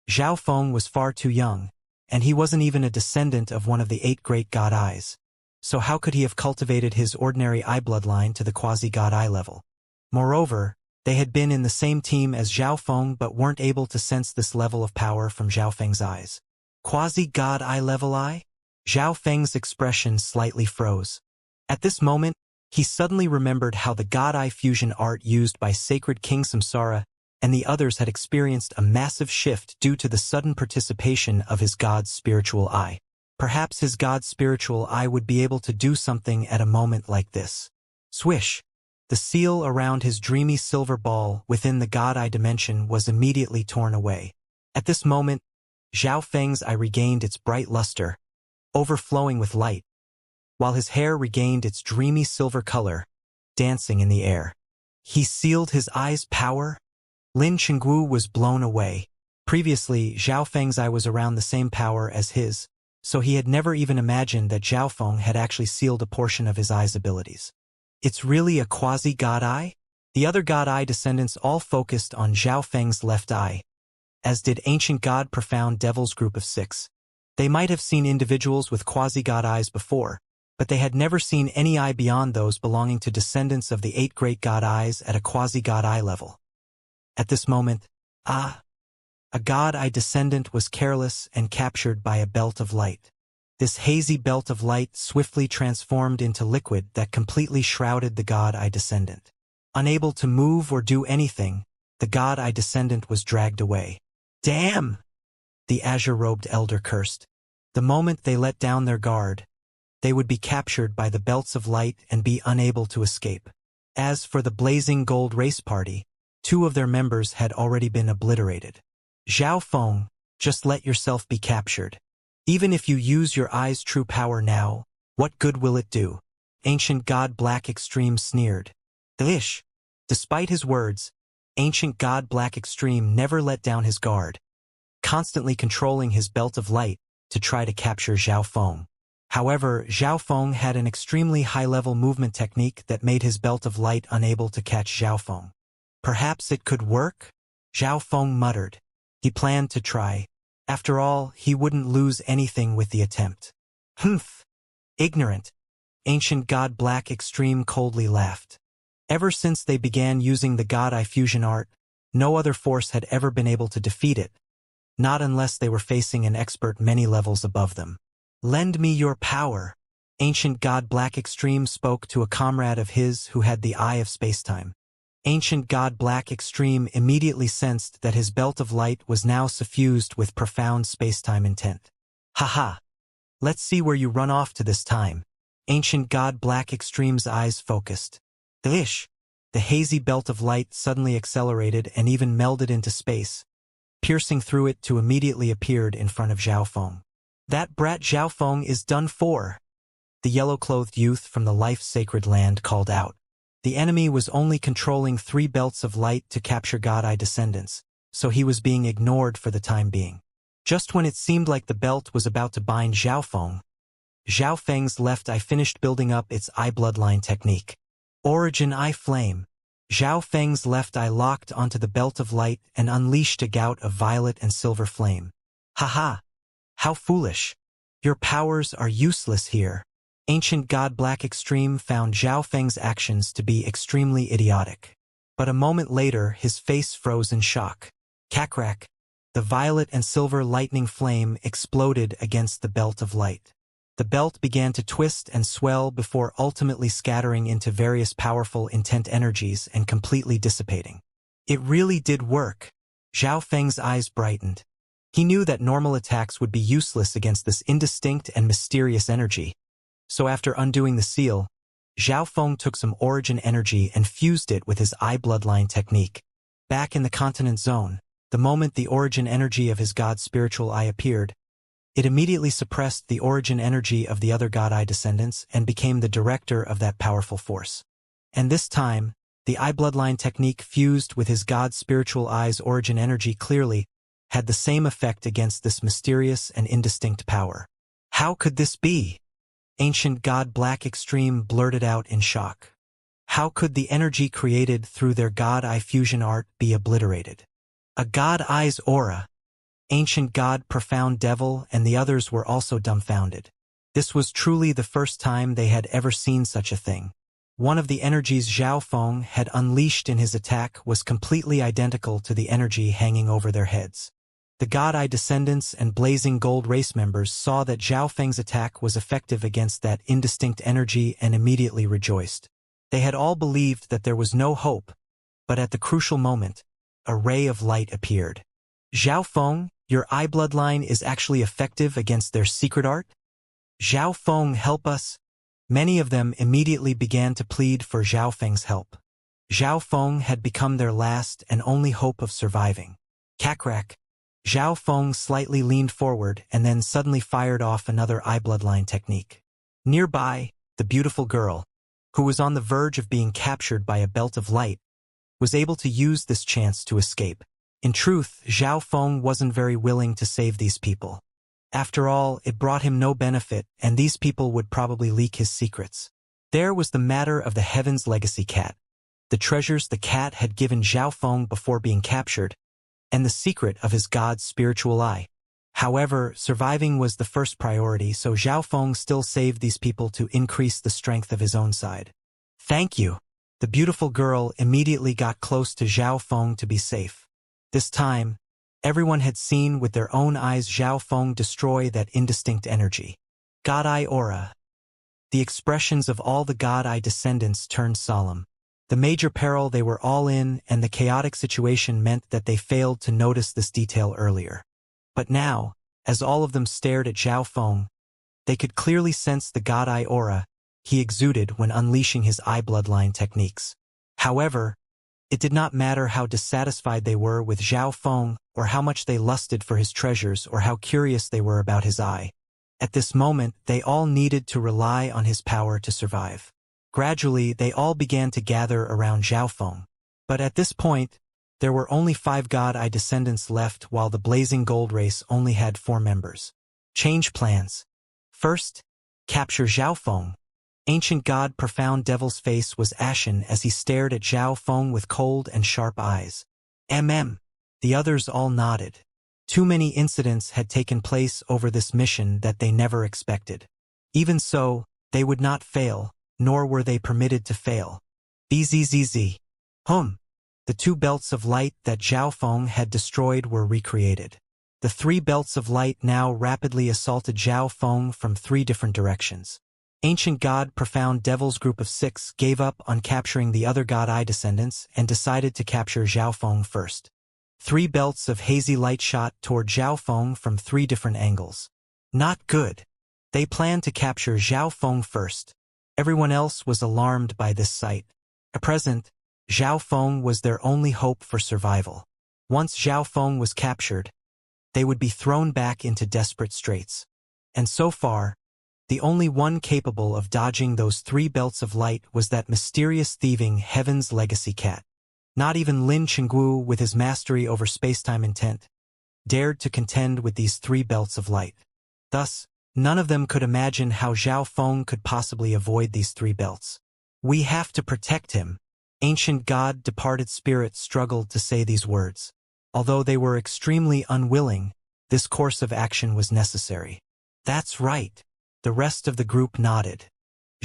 Zhao Feng was far too young, and he wasn't even a descendant of one of the 8 great God-Eyes. So how could he have cultivated his ordinary eye bloodline to the quasi-God-Eye level? Moreover, they had been in the same team as Zhao Feng but weren't able to sense this level of power from Zhao Feng's eyes. Quasi-God-Eye level eye? Zhao Feng's expression slightly froze. At this moment, he suddenly remembered how the God-Eye fusion art used by Sacred King Samsara and the others had experienced a massive shift due to the sudden participation of his God's spiritual eye. Perhaps his God's spiritual eye would be able to do something at a moment like this. Swish! The seal around his dreamy silver ball within the God-Eye dimension was immediately torn away. At this moment, Zhao Feng's eye regained its bright luster, overflowing with light, while his hair regained its dreamy silver color, dancing in the air. He sealed his eye's power? Lin Chenggu was blown away. Previously, Zhao Feng's eye was around the same power as his, so he had never even imagined that Zhao Feng had actually sealed a portion of his eye's abilities. It's really a quasi-God-Eye? The other God-Eye descendants all focused on Zhao Feng's left eye, as did Ancient God Profound Devil's group of 6. They might have seen individuals with quasi-God-Eyes before, but they had never seen any eye beyond those belonging to descendants of the 8 great God-Eyes at a quasi-God-Eye level. At this moment, a God-Eye descendant was careless and captured by a belt of light. This hazy belt of light swiftly transformed into liquid that completely shrouded the God-Eye descendant. Unable to move or do anything, the God-Eye descendant was dragged away. Damn! The azure-robed elder cursed. The moment they let down their guard, they would be captured by the belts of light and be unable to escape. As for the Blazing Gold Race Party, 2 of their members had already been obliterated. Zhao Feng, just let yourself be captured. Even if you use your eye's true power now, what good will it do? Ancient God Black Extreme sneered. Delish! Despite his words, Ancient God Black Extreme never let down his guard, constantly controlling his belt of light to try to capture Zhao Feng. However, Zhao Feng had an extremely high-level movement technique that made his belt of light unable to catch Zhao Feng. Perhaps it could work? Zhao Feng muttered. He planned to try. After all, he wouldn't lose anything with the attempt. Humph! Ignorant! Ancient God Black Extreme coldly laughed. Ever since they began using the God-Eye fusion art, no other force had ever been able to defeat it, not unless they were facing an expert many levels above them. Lend me your power. Ancient God Black Extreme spoke to a comrade of his who had the eye of spacetime. Ancient God Black Extreme immediately sensed that his belt of light was now suffused with profound spacetime intent. Haha! Let's see where you run off to this time. Ancient God Black Extreme's eyes focused. Delish! the hazy belt of light suddenly accelerated and even melded into space, piercing through it to immediately appeared in front of Xiaofeng. "That brat Xiaofeng is done for," the yellow-clothed youth from the life-sacred land called out. The enemy was only controlling 3 belts of light to capture God-Eye descendants, so he was being ignored for the time being. Just when it seemed like the belt was about to bind Xiaofeng's left eye finished building up its eye bloodline technique. Origin Eye Flame. Xiaofeng's left eye locked onto the belt of light and unleashed a gout of violet and silver flame. "Haha! How foolish! Your powers are useless here." Ancient God Black Extreme found Xiaofeng's actions to be extremely idiotic. But a moment later his face froze in shock. Crack! The violet and silver lightning flame exploded against the belt of light. The belt began to twist and swell before ultimately scattering into various powerful intent energies and completely dissipating. It really did work. Xiaofeng's eyes brightened. He knew that normal attacks would be useless against this indistinct and mysterious energy. So after undoing the seal, Xiaofeng took some origin energy and fused it with his eye bloodline technique. Back in the continent zone, the moment the origin energy of his god's spiritual eye appeared, it immediately suppressed the origin energy of the other God-Eye descendants and became the director of that powerful force. And this time, the eye bloodline technique fused with his god's spiritual eye's origin energy clearly had the same effect against this mysterious and indistinct power. "How could this be?" Ancient God Black Extreme blurted out in shock. How could the energy created through their God-Eye fusion art be obliterated? A God-Eye's aura. Ancient God Profound Devil and the others were also dumbfounded. This was truly the first time they had ever seen such a thing. One of the energies Xiaofeng had unleashed in his attack was completely identical to the energy hanging over their heads. The God-Eye descendants and Blazing Gold race members saw that Xiaofeng's attack was effective against that indistinct energy and immediately rejoiced. They had all believed that there was no hope, but at the crucial moment, a ray of light appeared. "Xiaofeng, your eye bloodline is actually effective against their secret art? Xiaofeng, help us!" Many of them immediately began to plead for Xiaofeng's help. Xiaofeng had become their last and only hope of surviving. Crack! Xiaofeng slightly leaned forward and then suddenly fired off another eye bloodline technique. Nearby, the beautiful girl, who was on the verge of being captured by a belt of light, was able to use this chance to escape. In truth, Xiaofeng wasn't very willing to save these people. After all, it brought him no benefit, and these people would probably leak his secrets. There was the matter of the Heaven's Legacy cat, the treasures the cat had given Xiaofeng before being captured, and the secret of his god's spiritual eye. However, surviving was the first priority, so Xiaofeng still saved these people to increase the strength of his own side. "Thank you." The beautiful girl immediately got close to Xiaofeng to be safe. This time, everyone had seen with their own eyes Xiaofeng destroy that indistinct energy. God-Eye aura. The expressions of all the God-Eye descendants turned solemn. The major peril they were all in and the chaotic situation meant that they failed to notice this detail earlier. But now, as all of them stared at Xiaofeng, they could clearly sense the God-Eye aura he exuded when unleashing his eye bloodline techniques. However, it did not matter how dissatisfied they were with Xiaofeng or how much they lusted for his treasures or how curious they were about his eye. At this moment, they all needed to rely on his power to survive. Gradually, they all began to gather around Xiaofeng. But at this point, there were only 5 God-Eye descendants left while the Blazing Gold race only had 4 members. Change plans. First, capture Xiaofeng. Ancient God Profound Devil's face was ashen as he stared at Xiaofeng with cold and sharp eyes. The others all nodded. Too many incidents had taken place over this mission that they never expected. Even so, they would not fail, nor were they permitted to fail. Bzzz. The 2 belts of light that Xiaofeng had destroyed were recreated. The 3 belts of light now rapidly assaulted Xiaofeng from 3 different directions. Ancient God Profound Devil's group of 6 gave up on capturing the other God-Eye descendants and decided to capture Xiaofeng first. 3 belts of hazy light shot toward Xiaofeng from 3 different angles. Not good. They planned to capture Xiaofeng first. Everyone else was alarmed by this sight. At present, Zhao Feng was their only hope for survival. Once Zhao Feng was captured, they would be thrown back into desperate straits. And so far, the only one capable of dodging those 3 belts of light was that mysterious thieving Heaven's Legacy cat. Not even Lin Chenggu, with his mastery over spacetime intent, dared to contend with these 3 belts of light. Thus, none of them could imagine how Zhao Feng could possibly avoid these 3 belts. "We have to protect him." Ancient God departed spirit struggled to say these words. Although they were extremely unwilling, this course of action was necessary. "That's right." The rest of the group nodded.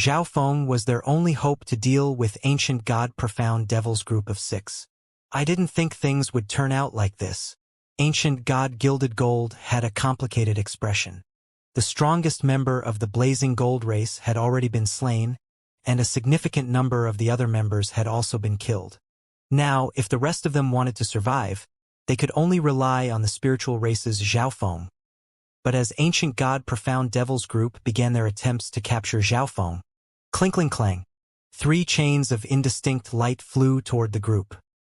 Zhao Feng was their only hope to deal with Ancient God Profound Devil's group of 6. "I didn't think things would turn out like this." Ancient God Gilded Gold had a complicated expression. The strongest member of the Blazing Gold race had already been slain, and a significant number of the other members had also been killed. Now, if the rest of them wanted to survive, they could only rely on the spiritual race's Zhao Feng. But as Ancient God Profound Devil's group began their attempts to capture Zhao Feng, clink-clang, 3 chains of indistinct light flew toward the group.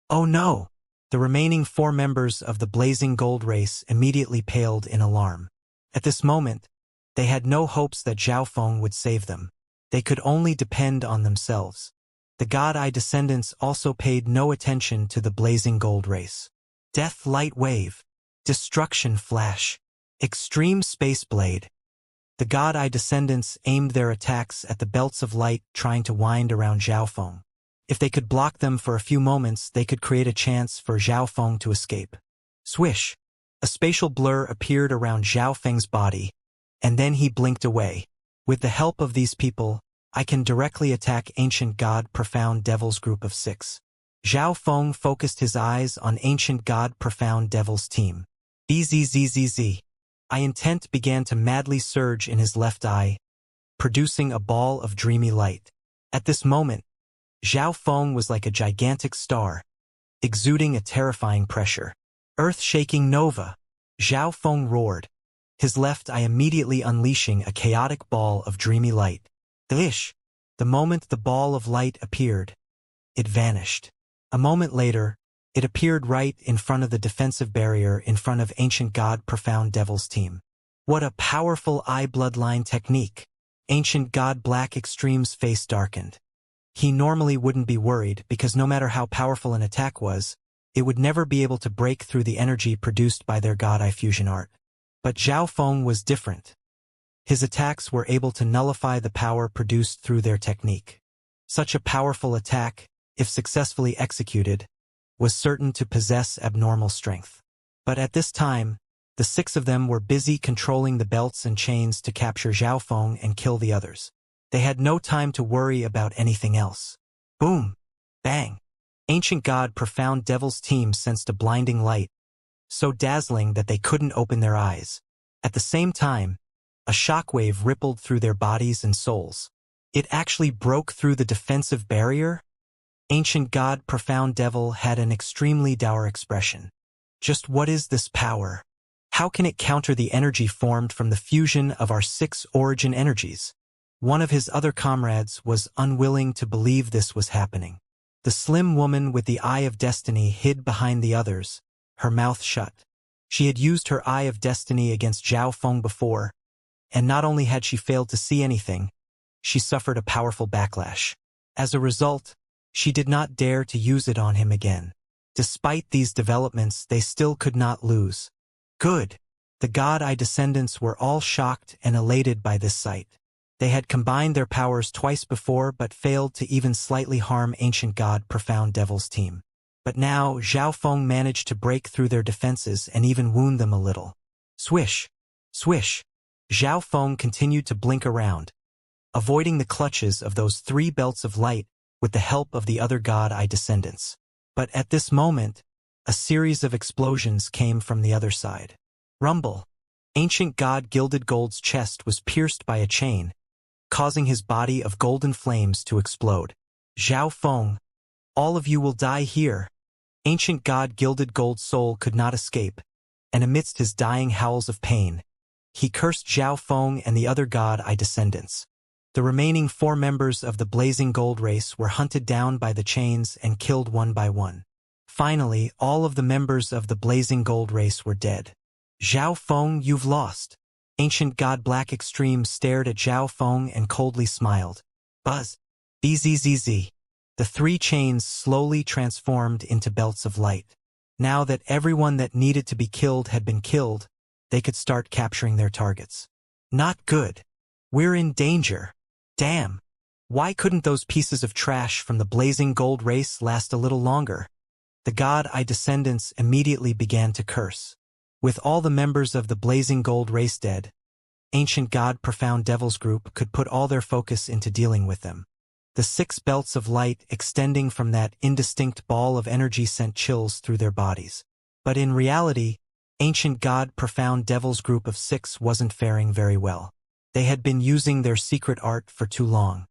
"Oh no!" The remaining 4 members of the Blazing Gold race immediately paled in alarm. At this moment, they had no hopes that Zhao Feng would save them. They could only depend on themselves. The God-Eye descendants also paid no attention to the Blazing Gold race. Death Light Wave, Destruction Flash, Extreme Space Blade. The God-Eye descendants aimed their attacks at the belts of light trying to wind around Zhao Feng. If they could block them for a few moments, they could create a chance for Zhao Feng to escape. Swish! A spatial blur appeared around Zhao Feng's body, and then he blinked away. With the help of these people, I can directly attack Ancient God Profound Devil's group of 6. Zhao Feng focused his eyes on Ancient God Profound Devil's team. Bzzzzz. Intent began to madly surge in his left eye, producing a ball of dreamy light. At this moment, Zhao Feng was like a gigantic star, exuding a terrifying pressure. Earth-shaking nova! Zhao Feng roared, his left eye immediately unleashing a chaotic ball of dreamy light. Ish! The moment the ball of light appeared, it vanished. A moment later, it appeared right in front of the defensive barrier in front of Ancient God Profound Devil's team. What a powerful eye bloodline technique! Ancient God Black Extreme's face darkened. He normally wouldn't be worried because no matter how powerful an attack was, it would never be able to break through the energy produced by their God-Eye fusion art. But Zhao Feng was different. His attacks were able to nullify the power produced through their technique. Such a powerful attack, if successfully executed, was certain to possess abnormal strength. But at this time, the 6 of them were busy controlling the belts and chains to capture Zhao Feng and kill the others. They had no time to worry about anything else. Boom! Bang! Ancient God Profound Devil's team sensed a blinding light, so dazzling that they couldn't open their eyes. At the same time, a shockwave rippled through their bodies and souls. It actually broke through the defensive barrier? Ancient God Profound Devil had an extremely dour expression. Just what is this power? How can it counter the energy formed from the fusion of our 6 origin energies? One of his other comrades was unwilling to believe this was happening. The slim woman with the Eye of Destiny hid behind the others, her mouth shut. She had used her Eye of Destiny against Zhao Feng before, and not only had she failed to see anything, she suffered a powerful backlash. As a result, she did not dare to use it on him again. Despite these developments, they still could not lose. Good! The God-Eye descendants were all shocked and elated by this sight. They had combined their powers twice before but failed to even slightly harm Ancient God Profound Devil's team. But now, Zhao Feng managed to break through their defenses and even wound them a little. Swish! Swish! Zhao Feng continued to blink around, avoiding the clutches of those 3 belts of light with the help of the other God-Eye descendants. But at this moment, a series of explosions came from the other side. Rumble! Ancient God Gilded Gold's chest was pierced by a chain, causing his body of golden flames to explode. Zhao Feng, all of you will die here. Ancient God Gilded Gold's soul could not escape, and amidst his dying howls of pain, he cursed Zhao Feng and the other God-Eye descendants. The remaining 4 members of the Blazing Gold race were hunted down by the chains and killed one by one. Finally, all of the members of the Blazing Gold race were dead. Zhao Feng, you've lost. Ancient God Black Extreme stared at Zhao Feng and coldly smiled. Buzz. Bzzz. The 3 chains slowly transformed into belts of light. Now that everyone that needed to be killed had been killed, they could start capturing their targets. Not good. We're in danger. Damn. Why couldn't those pieces of trash from the Blazing Gold race last a little longer? The God Eye descendants immediately began to curse. With all the members of the Blazing Gold race dead, Ancient God Profound Devils group could put all their focus into dealing with them. The 6 belts of light extending from that indistinct ball of energy sent chills through their bodies. But in reality, Ancient God Profound Devils group of 6 wasn't faring very well. They had been using their secret art for too long.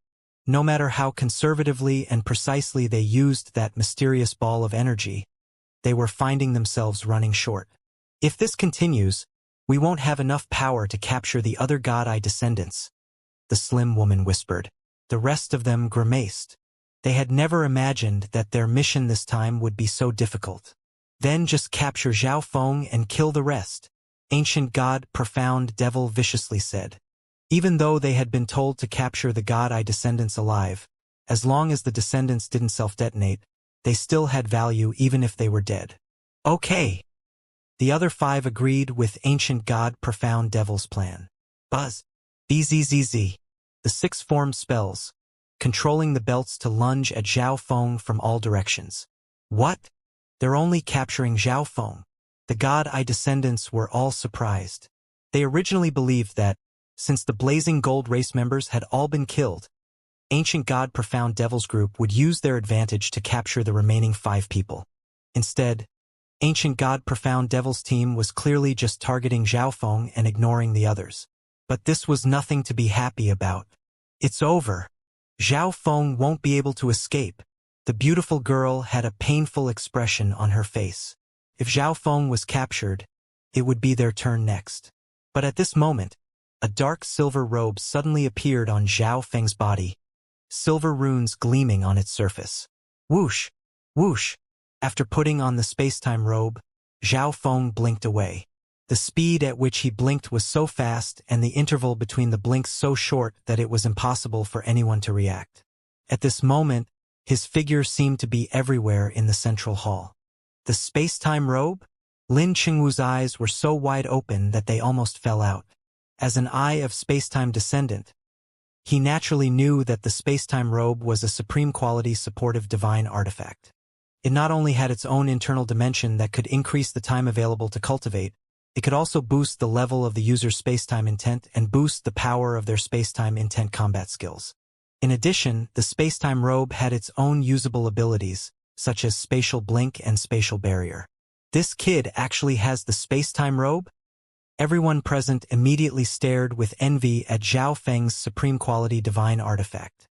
No matter how conservatively and precisely they used that mysterious ball of energy, they were finding themselves running short. If this continues, we won't have enough power to capture the other God Eye descendants, the slim woman whispered. The rest of them grimaced. They had never imagined that their mission this time would be so difficult. Then just capture Zhao Feng and kill the rest, Ancient God Profound Devil viciously said. Even though they had been told to capture the God Eye descendants alive, as long as the descendants didn't self-detonate, they still had value even if they were dead. Okay. The other 5 agreed with Ancient God Profound Devil's plan. Buzz. Bzzz. The 6 formed spells, controlling the belts to lunge at Zhao Feng from all directions. What? They're only capturing Zhao Feng. The God Eye descendants were all surprised. They originally believed that, since the Blazing Gold race members had all been killed, Ancient God Profound Devils group would use their advantage to capture the remaining 5 people. Instead, Ancient God Profound Devils team was clearly just targeting Zhao Feng and ignoring the others. But this was nothing to be happy about. It's over. Zhao Feng won't be able to escape. The beautiful girl had a painful expression on her face. If Zhao Feng was captured, it would be their turn next. But at this moment, a dark silver robe suddenly appeared on Zhao Feng's body, silver runes gleaming on its surface. Whoosh! Whoosh! After putting on the space-time robe, Zhao Feng blinked away. The speed at which he blinked was so fast and the interval between the blinks so short that it was impossible for anyone to react. At this moment, his figure seemed to be everywhere in the central hall. The space-time robe? Lin Qingwu's eyes were so wide open that they almost fell out. As an eye of space-time descendant, he naturally knew that the space-time robe was a supreme quality supportive divine artifact. It not only had its own internal dimension that could increase the time available to cultivate, it could also boost the level of the user's space-time intent and boost the power of their space-time intent combat skills. In addition, the space-time robe had its own usable abilities, such as spatial blink and spatial barrier. This kid actually has the space-time robe? Everyone present immediately stared with envy at Zhao Feng's supreme quality divine artifact.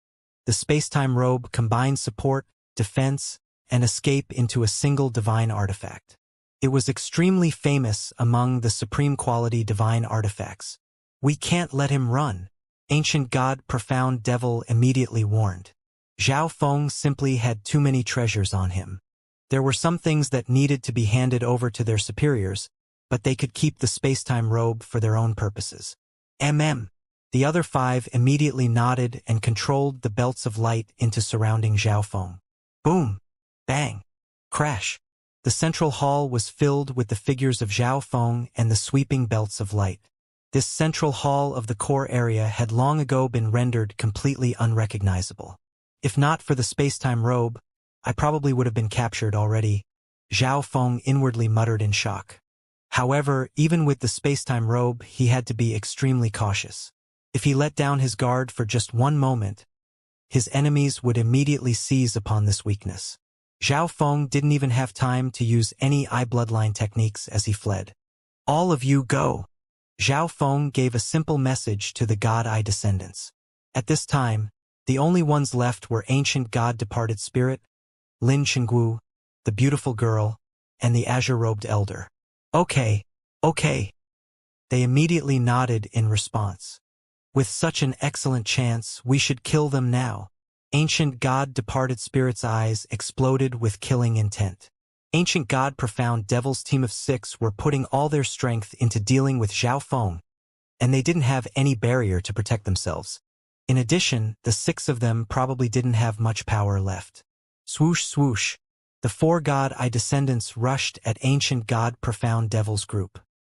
The space-time robe combined support, defense, and escape into a single divine artifact. It was extremely famous among the supreme quality divine artifacts. We can't let him run, Ancient God Profound Devil immediately warned. Zhao Feng simply had too many treasures on him. There were some things that needed to be handed over to their superiors, but they could keep the space-time robe for their own purposes. The other 5 immediately nodded and controlled the belts of light into surrounding Zhao Feng. Boom! Bang! Crash! The central hall was filled with the figures of Zhao Feng and the sweeping belts of light. This central hall of the core area had long ago been rendered completely unrecognizable. If not for the space-time robe, I probably would have been captured already, Zhao Feng inwardly muttered in shock. However, even with the space-time robe, he had to be extremely cautious. If he let down his guard for just one moment, his enemies would immediately seize upon this weakness. Zhao Feng didn't even have time to use any eye bloodline techniques as he fled. All of you go! Zhao Feng gave a simple message to the God Eye descendants. At this time, the only ones left were Ancient God Departed Spirit, Lin Qingwu, the beautiful girl, and the azure-robed elder. Okay. They immediately nodded in response. With such an excellent chance, we should kill them now. Ancient God Departed Spirit's eyes exploded with killing intent. Ancient God Profound Devil's team of 6 were putting all their strength into dealing with Zhao Feng, and they didn't have any barrier to protect themselves. In addition, the 6 of them probably didn't have much power left. Swoosh swoosh. The 4 God-eye descendants rushed at Ancient God Profound Devil's group.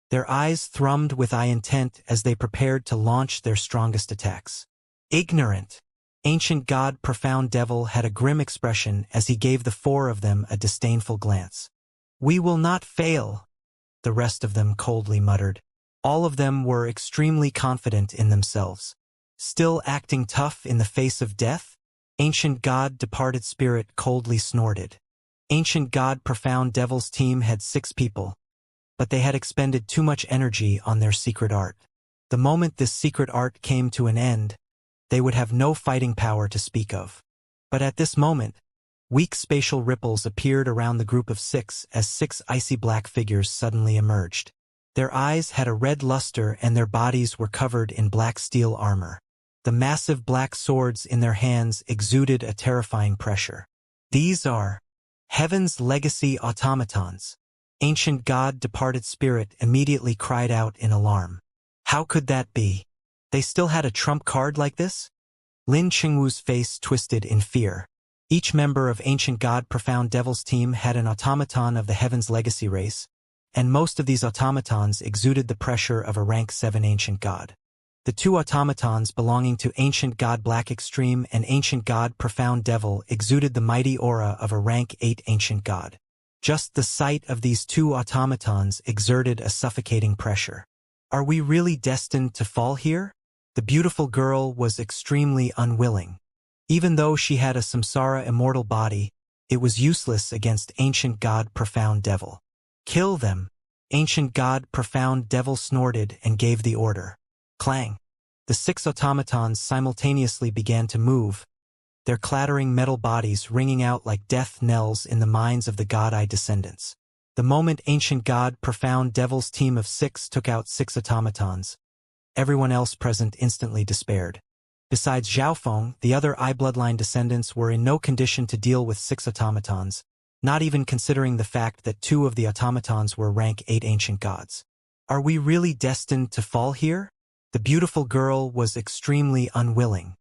Their eyes thrummed with eye intent as they prepared to launch their strongest attacks. Ignorant. Ancient God Profound Devil had a grim expression as he gave the 4 of them a disdainful glance. We will not fail, the rest of them coldly muttered. All of them were extremely confident in themselves. Still acting tough in the face of death? Ancient God Departed Spirit coldly snorted. Ancient God Profound Devil's team had 6 people, but they had expended too much energy on their secret art. The moment this secret art came to an end, they would have no fighting power to speak of. But at this moment, weak spatial ripples appeared around the group of 6 as 6 icy black figures suddenly emerged. Their eyes had a red luster and their bodies were covered in black steel armor. The massive black swords in their hands exuded a terrifying pressure. These are Heaven's Legacy automatons. Ancient God Departed Spirit immediately cried out in alarm. How could that be? They still had a trump card like this? Lin Qingwu's face twisted in fear. Each member of Ancient God Profound Devil's team had an automaton of the Heaven's Legacy race, and most of these automatons exuded the pressure of a rank 7 Ancient God. The 2 automatons belonging to Ancient God Black Extreme and Ancient God Profound Devil exuded the mighty aura of a rank 8 Ancient God. Just the sight of these 2 automatons exerted a suffocating pressure. Are we really destined to fall here? The beautiful girl was extremely unwilling. Even though she had a samsara immortal body, it was useless against Ancient God Profound Devil. Kill them! Ancient God Profound Devil snorted and gave the order. Clang! The 6 automatons simultaneously began to move, their clattering metal bodies ringing out like death knells in the minds of the God-eye descendants. The moment Ancient God Profound Devil's team of 6 took out 6 automatons, everyone else present instantly despaired. Besides Zhao Feng, the other eye bloodline descendants were in no condition to deal with 6 automatons, not even considering the fact that 2 of the automatons were rank 8 ancient gods. Are we really destined to fall here? The beautiful girl was extremely unwilling.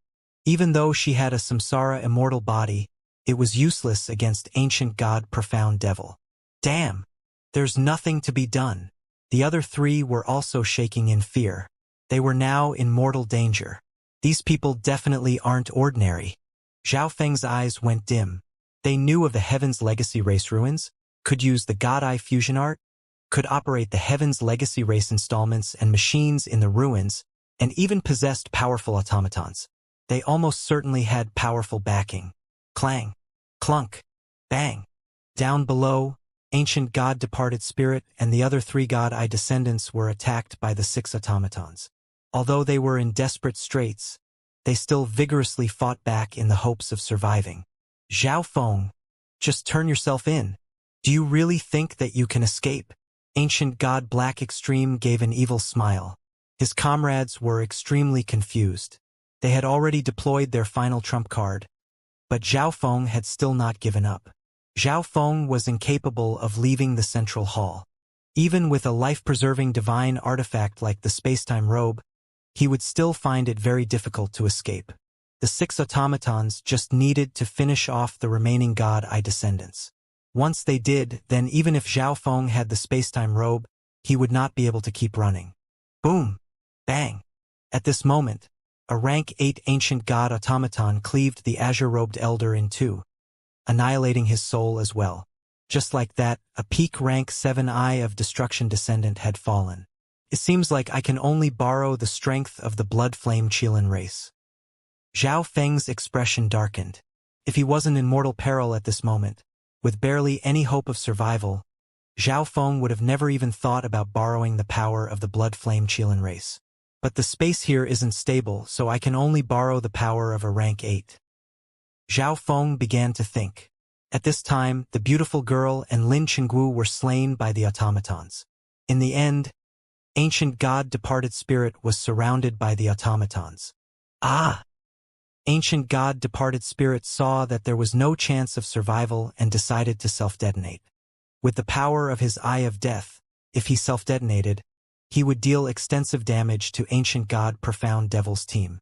Even though she had a samsara immortal body, it was useless against Ancient God Profound Devil. Damn! There's nothing to be done. The other 3 were also shaking in fear. They were now in mortal danger. These people definitely aren't ordinary. Zhao Feng's eyes went dim. They knew of the Heaven's Legacy race ruins, could use the God-Eye fusion art, could operate the Heaven's Legacy race installments and machines in the ruins, and even possessed powerful automatons. They almost certainly had powerful backing. Clang! Clunk! Bang! Down below, Ancient God Departed Spirit and the other 3 God-Eye descendants were attacked by the 6 automatons. Although they were in desperate straits, they still vigorously fought back in the hopes of surviving. Zhao Feng, just turn yourself in. Do you really think that you can escape? Ancient God Black Extreme gave an evil smile. His comrades were extremely confused. They had already deployed their final trump card, but Zhao Feng had still not given up. Zhao Feng was incapable of leaving the central hall. Even with a life-preserving divine artifact like the spacetime robe, he would still find it very difficult to escape. The 6 automatons just needed to finish off the remaining God-Eye descendants. Once they did, then even if Zhao Feng had the spacetime robe, he would not be able to keep running. Boom! Bang! At this moment, a rank 8 ancient god automaton cleaved the azure-robed elder in 2, annihilating his soul as well. Just like that, a peak rank 7 Eye of Destruction descendant had fallen. It seems like I can only borrow the strength of the blood flame Qilin race. Zhao Feng's expression darkened. If he wasn't in mortal peril at this moment, with barely any hope of survival, Zhao Feng would have never even thought about borrowing the power of the blood flame Qilin race. But the space here isn't stable, so I can only borrow the power of a rank 8. Zhao Feng began to think. At this time, the beautiful girl and Lin Qingwu were slain by the automatons. In the end, Ancient God Departed Spirit was surrounded by the automatons. Ah! Ancient God Departed Spirit saw that there was no chance of survival and decided to self-detonate. With the power of his Eye of Death, if he self-detonated, he would deal extensive damage to Ancient God Profound Devil's team.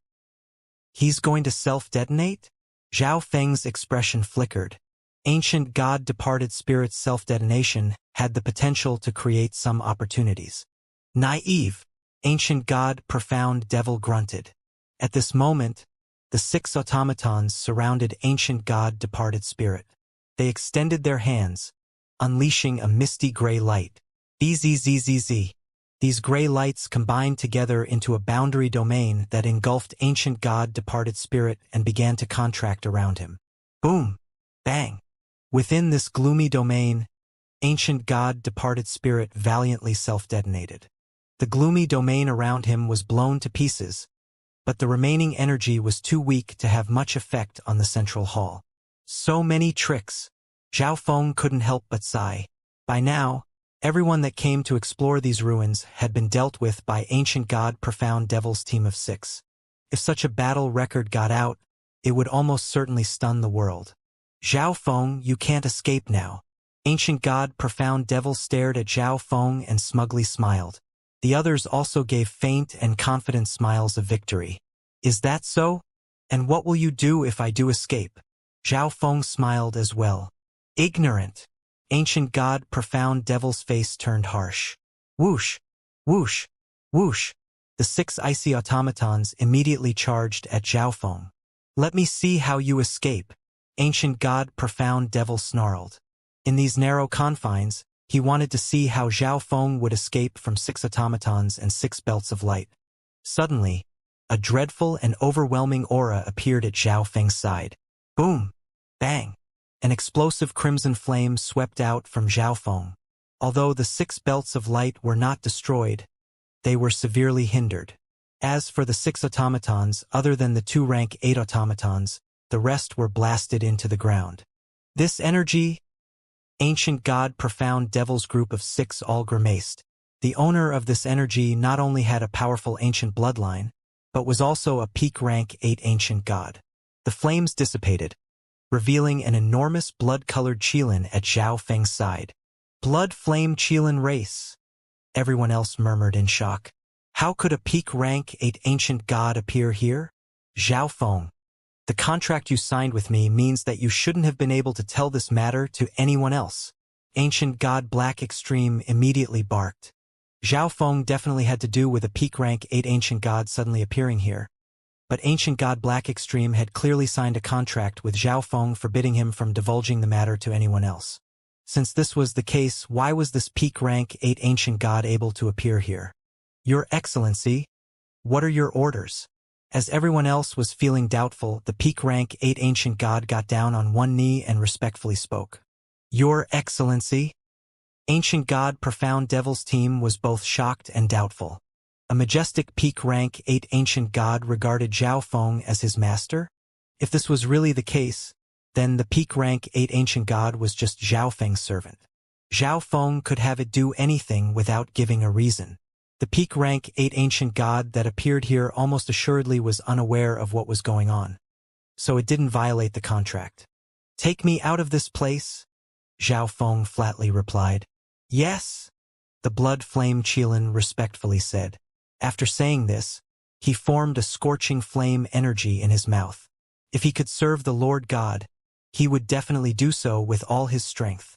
He's going to self-detonate? Zhao Feng's expression flickered. Ancient God Departed Spirit's self-detonation had the potential to create some opportunities. Naive, Ancient God Profound Devil grunted. At this moment, the 6 automatons surrounded Ancient God Departed Spirit. They extended their hands, unleashing a misty gray light. Bzzzzz. These gray lights combined together into a boundary domain that engulfed Ancient God Departed Spirit and began to contract around him. Boom! Bang! Within this gloomy domain, Ancient God Departed Spirit valiantly self-detonated. The gloomy domain around him was blown to pieces, but the remaining energy was too weak to have much effect on the central hall. So many tricks. Zhao Feng couldn't help but sigh. By now, everyone that came to explore these ruins had been dealt with by Ancient God Profound Devil's team of 6. If such a battle record got out, it would almost certainly stun the world. Zhao Feng, you can't escape now. Ancient God Profound Devil stared at Zhao Feng and smugly smiled. The others also gave faint and confident smiles of victory. Is that so? And what will you do if I do escape? Zhao Feng smiled as well. Ignorant. Ancient God Profound Devil's face turned harsh. Whoosh! Whoosh! Whoosh! The 6 icy automatons immediately charged at Zhao Feng. Let me see how you escape. Ancient God Profound Devil snarled. In these narrow confines, he wanted to see how Zhao Feng would escape from 6 automatons and 6 belts of light. Suddenly, a dreadful and overwhelming aura appeared at Zhao Feng's side. Boom! Bang! An explosive crimson flame swept out from Zhao Feng. Although the 6 belts of light were not destroyed, they were severely hindered. As for the 6 automatons, other than the 2 rank 8 automatons, the rest were blasted into the ground. This energy, Ancient God Profound Devil's group of 6 all grimaced. The owner of this energy not only had a powerful ancient bloodline, but was also a peak rank 8 ancient god. The flames dissipated, revealing an enormous blood-colored Qilin at Zhao Feng's side. Blood Flame Qilin race. Everyone else murmured in shock. How could a peak rank 8 ancient god appear here? Zhao Feng. The contract you signed with me means that you shouldn't have been able to tell this matter to anyone else. Ancient God Black Extreme immediately barked. Zhao Feng definitely had to do with a peak rank 8 ancient god suddenly appearing here. But Ancient God Black Extreme had clearly signed a contract with Zhao Feng forbidding him from divulging the matter to anyone else. Since this was the case, why was this peak rank 8 ancient god able to appear here? Your Excellency, what are your orders? As everyone else was feeling doubtful, the peak rank 8 ancient god got down on one knee and respectfully spoke. Your Excellency? Ancient God Profound Devil's team was both shocked and doubtful. A majestic peak rank 8 ancient god regarded Zhao Feng as his master? If this was really the case, then the peak rank 8 ancient god was just Zhao Feng's servant. Zhao Feng could have it do anything without giving a reason. The peak rank 8 ancient god that appeared here almost assuredly was unaware of what was going on. So it didn't violate the contract. Take me out of this place? Zhao Feng flatly replied. Yes, the Blood Flame Qilin respectfully said. After saying this, he formed a scorching flame energy in his mouth. If he could serve the Lord God, he would definitely do so with all his strength.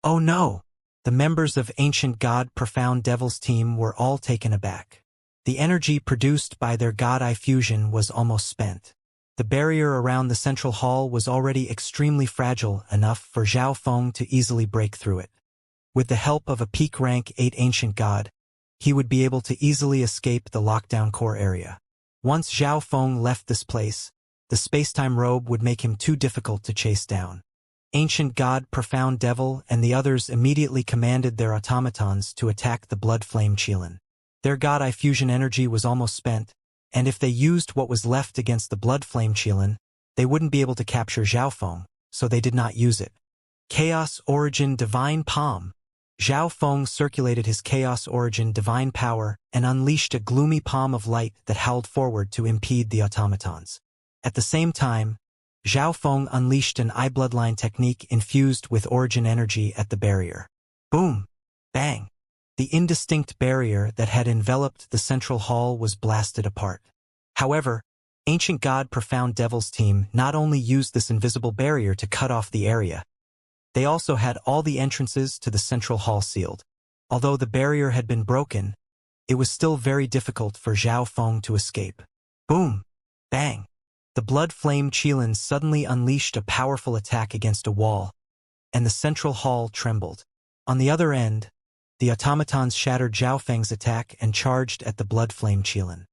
Oh no! The members of Ancient God Profound Devil's team were all taken aback. The energy produced by their God Eye fusion was almost spent. The barrier around the central hall was already extremely fragile enough for Zhao Feng to easily break through it. With the help of a peak rank 8 ancient god, he would be able to easily escape the lockdown core area. Once Zhao Feng left this place, the space-time robe would make him too difficult to chase down. Ancient God Profound Devil and the others immediately commanded their automatons to attack the Blood Flame Qilin. Their God Eye fusion energy was almost spent, and if they used what was left against the Blood Flame Qilin, they wouldn't be able to capture Zhao Feng, so they did not use it. Chaos Origin Divine Palm. Zhao Feng circulated his chaos origin divine power and unleashed a gloomy palm of light that howled forward to impede the automatons. At the same time, Zhao Feng unleashed an eye bloodline technique infused with origin energy at the barrier. Boom! Bang! The indistinct barrier that had enveloped the central hall was blasted apart. However, Ancient God Profound Devil's team not only used this invisible barrier to cut off the area, they also had all the entrances to the central hall sealed. Although the barrier had been broken, it was still very difficult for Zhao Feng to escape. Boom! Bang! The blood flame Qilin suddenly unleashed a powerful attack against a wall, and the central hall trembled. On the other end, the automatons shattered Zhao Feng's attack and charged at the blood flame Qilin.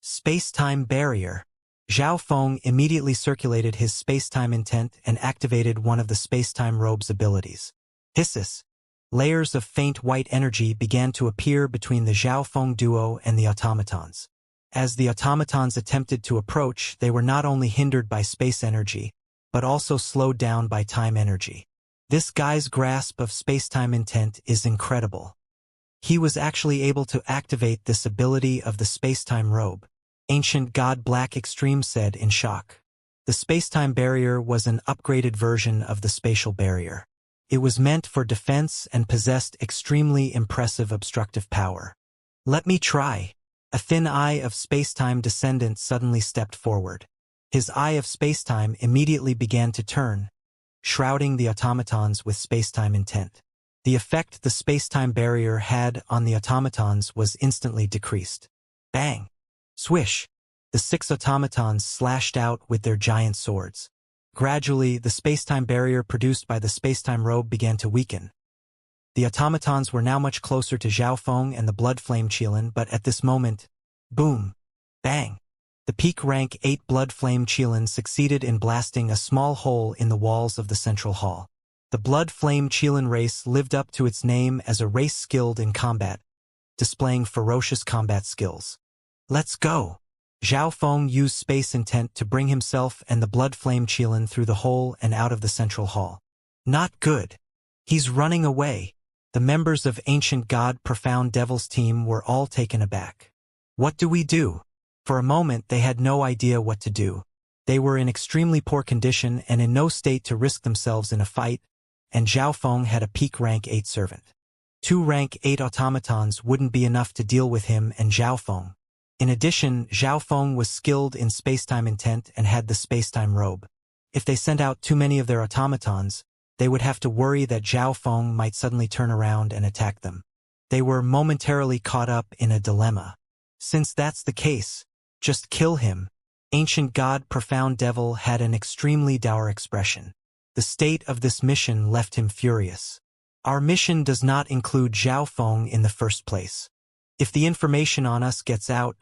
Space-time barrier. Zhao Feng immediately circulated his space-time intent and activated one of the space-time robe's abilities. Hisses. Layers of faint white energy began to appear between the Zhao Feng duo and the automatons. As the automatons attempted to approach, they were not only hindered by space energy, but also slowed down by time energy. This guy's grasp of space-time intent is incredible. He was actually able to activate this ability of the space-time robe. Ancient God Black Extreme said in shock. The space-time barrier was an upgraded version of the spatial barrier. It was meant for defense and possessed extremely impressive obstructive power. Let me try. A thin eye of space-time descendant suddenly stepped forward. His eye of space-time immediately began to turn, shrouding the automatons with space-time intent. The effect the space-time barrier had on the automatons was instantly decreased. Bang! Swish! The 6 automatons slashed out with their giant swords. Gradually, the space-time barrier produced by the space-time robe began to weaken. The automatons were now much closer to Zhao Feng and the blood flame Qilin, but at this moment, boom! Bang! The peak rank 8 blood flame Qilin succeeded in blasting a small hole in the walls of the central hall. The blood flame Qilin race lived up to its name as a race skilled in combat, displaying ferocious combat skills. Let's go! Zhao Feng used space intent to bring himself and the blood flame Qilin through the hole and out of the central hall. Not good. He's running away. The members of Ancient God Profound Devil's team were all taken aback. What do we do? For a moment they had no idea what to do. They were in extremely poor condition and in no state to risk themselves in a fight, and Zhao Feng had a peak rank 8 servant. 2 rank 8 automatons wouldn't be enough to deal with him and Zhao Feng. In addition, Zhao Feng was skilled in space-time intent and had the space-time robe. If they sent out too many of their automatons, they would have to worry that Zhao Feng might suddenly turn around and attack them. They were momentarily caught up in a dilemma. Since that's the case, just kill him. Ancient God Profound Devil had an extremely dour expression. The state of this mission left him furious. Our mission does not include Zhao Feng in the first place. If the information on us gets out,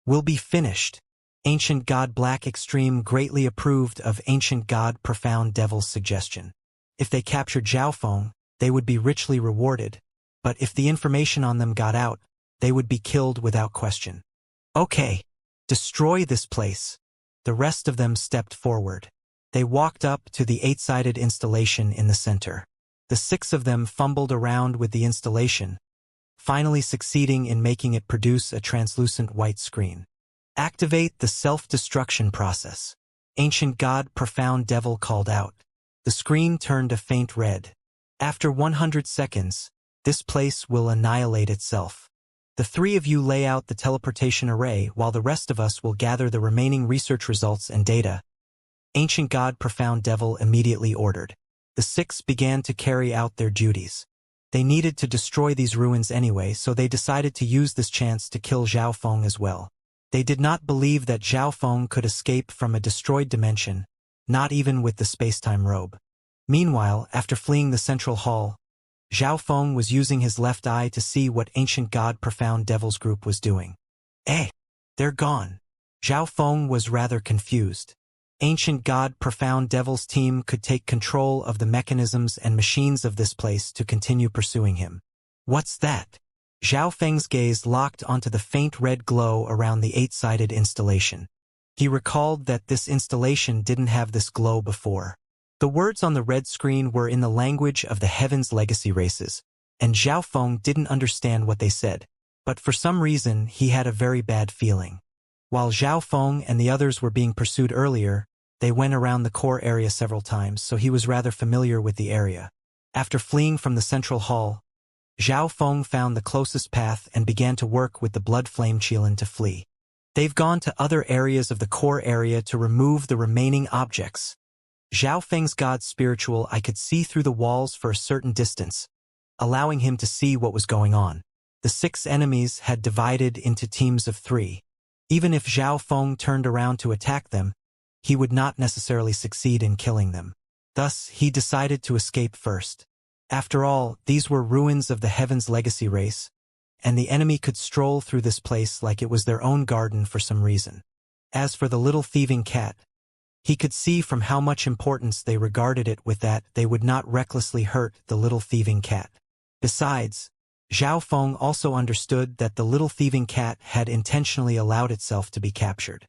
we'll be finished. Ancient God Black Extreme greatly approved of Ancient God Profound Devil's suggestion. If they captured Zhao Feng, they would be richly rewarded, but if the information on them got out, they would be killed without question. Okay, destroy this place. The rest of them stepped forward. They walked up to the 8-sided installation in the center. The 6 of them fumbled around with the installation, finally succeeding in making it produce a translucent white screen. Activate the self-destruction process. Ancient God Profound Devil called out. The screen turned a faint red. After 100 seconds, this place will annihilate itself. The 3 of you lay out the teleportation array while the rest of us will gather the remaining research results and data. Ancient God Profound Devil immediately ordered. The 6 began to carry out their duties. They needed to destroy these ruins anyway, so they decided to use this chance to kill Zhao Feng as well. They did not believe that Zhao Feng could escape from a destroyed dimension, not even with the space-time robe. Meanwhile, after fleeing the central hall, Zhao Feng was using his left eye to see what Ancient God Profound Devil's group was doing. They're gone. Zhao Feng was rather confused. Ancient God Profound Devil's team could take control of the mechanisms and machines of this place to continue pursuing him. What's that? Zhao Feng's gaze locked onto the faint red glow around the 8-sided installation. He recalled that this installation didn't have this glow before. The words on the red screen were in the language of the Heaven's Legacy races, and Zhao Feng didn't understand what they said. But for some reason, he had a very bad feeling. While Zhao Feng and the others were being pursued earlier, they went around the core area several times, so he was rather familiar with the area. After fleeing from the central hall, Zhao Feng found the closest path and began to work with the blood flame Qilin to flee. They've gone to other areas of the core area to remove the remaining objects. Zhao Feng's god spiritual eye could see through the walls for a certain distance, allowing him to see what was going on. The 6 enemies had divided into teams of 3. Even if Zhao Feng turned around to attack them, he would not necessarily succeed in killing them. Thus, he decided to escape first. After all, these were ruins of the Heaven's Legacy race, and the enemy could stroll through this place like it was their own garden for some reason. As for the little thieving cat, he could see from how much importance they regarded it with that they would not recklessly hurt the little thieving cat. Besides, Zhao Feng also understood that the little thieving cat had intentionally allowed itself to be captured.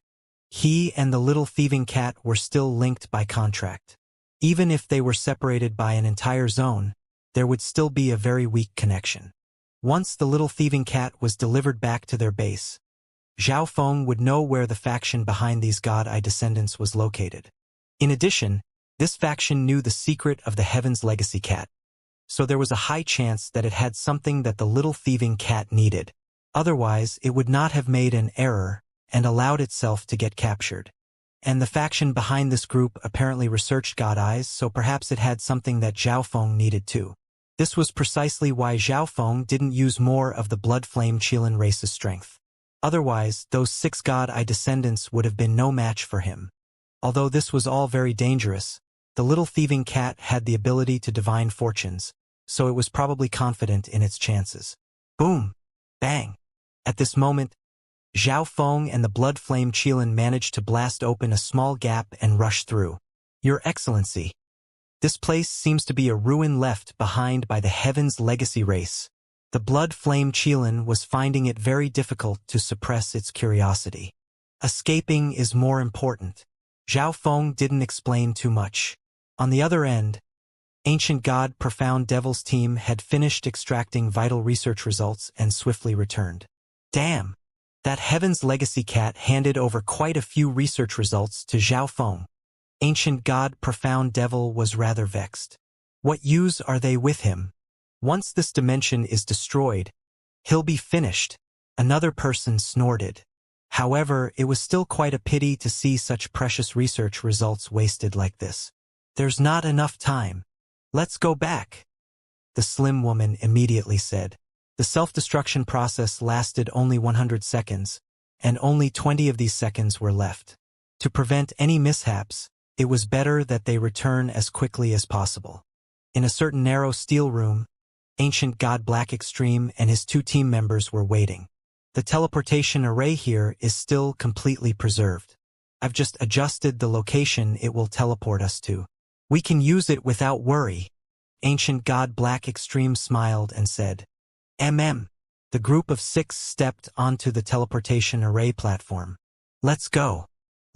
He and the little thieving cat were still linked by contract. Even if they were separated by an entire zone, there would still be a very weak connection. Once the little thieving cat was delivered back to their base, Zhao Feng would know where the faction behind these God-Eye descendants was located. In addition, this faction knew the secret of the Heaven's Legacy cat, so there was a high chance that it had something that the little thieving cat needed. Otherwise, it would not have made an error and allowed itself to get captured. And the faction behind this group apparently researched God-Eyes, so perhaps it had something that Zhao Feng needed too. This was precisely why Zhao Feng didn't use more of the blood flame Qilin race's strength. Otherwise, those 6 God-Eye descendants would have been no match for him. Although this was all very dangerous, the little thieving cat had the ability to divine fortunes, so it was probably confident in its chances. Boom! Bang! At this moment, Zhao Feng and the blood flame Qilin managed to blast open a small gap and rush through. Your Excellency, this place seems to be a ruin left behind by the Heaven's Legacy race. The blood flame Qilin was finding it very difficult to suppress its curiosity. Escaping is more important. Zhao Feng didn't explain too much. On the other end, Ancient God Profound Devil's team had finished extracting vital research results and swiftly returned. Damn! That Heaven's Legacy cat handed over quite a few research results to Zhao Feng. Ancient God Profound Devil was rather vexed. What use are they with him? Once this dimension is destroyed, he'll be finished. Another person snorted. However, it was still quite a pity to see such precious research results wasted like this. There's not enough time. Let's go back, the slim woman immediately said. The self-destruction process lasted only 100 seconds, and only 20 of these seconds were left. To prevent any mishaps, it was better that they return as quickly as possible. In a certain narrow steel room, Ancient God Black Extreme and his 2 team members were waiting. The teleportation array here is still completely preserved. I've just adjusted the location it will teleport us to. We can use it without worry. Ancient God Black Extreme smiled and said, The group of 6 stepped onto the teleportation array platform. Let's go.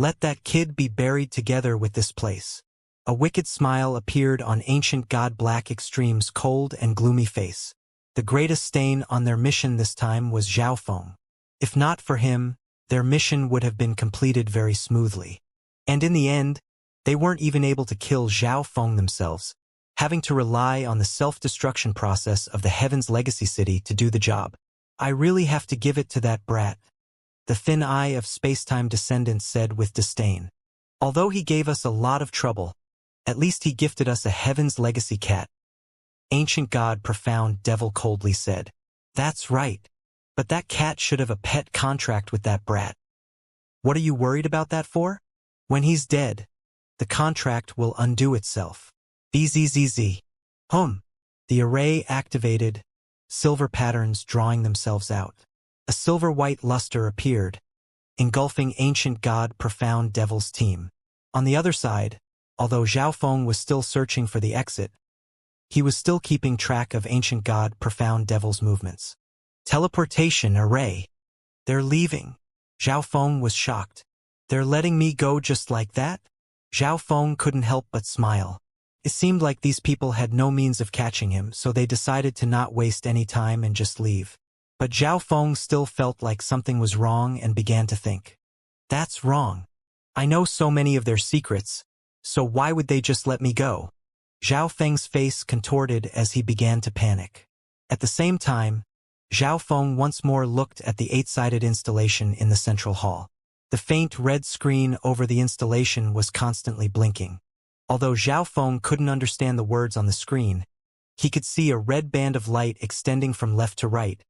Let that kid be buried together with this place. A wicked smile appeared on Ancient God Black Extreme's cold and gloomy face. The greatest stain on their mission this time was Zhao Feng. If not for him, their mission would have been completed very smoothly. And in the end, they weren't even able to kill Zhao Feng themselves, having to rely on the self-destruction process of the Heaven's Legacy City to do the job. I really have to give it to that brat, the thin eye of space-time descendants said with disdain. Although he gave us a lot of trouble, at least he gifted us a Heaven's Legacy cat. Ancient God Profound Devil coldly said. That's right. But that cat should have a pet contract with that brat. What are you worried about that for? When he's dead, the contract will undo itself. BZZZ. The array activated, silver patterns drawing themselves out. A silver-white luster appeared, engulfing Ancient God Profound Devil's team. On the other side, although Zhao Feng was still searching for the exit, he was still keeping track of Ancient God Profound Devil's movements. Teleportation array. They're leaving. Zhao Feng was shocked. They're letting me go just like that? Zhao Feng couldn't help but smile. It seemed like these people had no means of catching him, so they decided to not waste any time and just leave. But Zhao Feng still felt like something was wrong and began to think. That's wrong. I know so many of their secrets, so why would they just let me go? Zhao Feng's face contorted as he began to panic. At the same time, Zhao Feng once more looked at the 8-sided installation in the central hall. The faint red screen over the installation was constantly blinking. Although Zhao Feng couldn't understand the words on the screen, he could see a red band of light extending from left to right,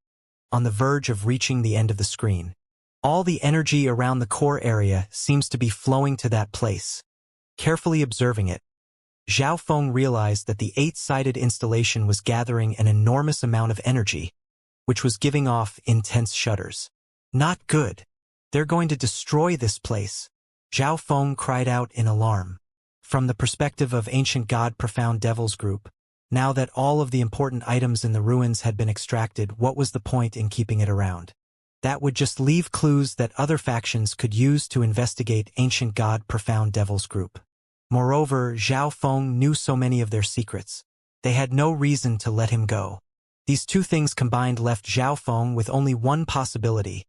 on the verge of reaching the end of the screen. All the energy around the core area seems to be flowing to that place. Carefully observing it, Zhao Feng realized that the 8-sided installation was gathering an enormous amount of energy, which was giving off intense shudders. Not good. They're going to destroy this place. Zhao Feng cried out in alarm. From the perspective of Ancient God Profound Devils Group, now that all of the important items in the ruins had been extracted, what was the point in keeping it around? That would just leave clues that other factions could use to investigate Ancient God Profound Devils Group. Moreover, Zhao Feng knew so many of their secrets. They had no reason to let him go. These two things combined left Zhao Feng with only one possibility.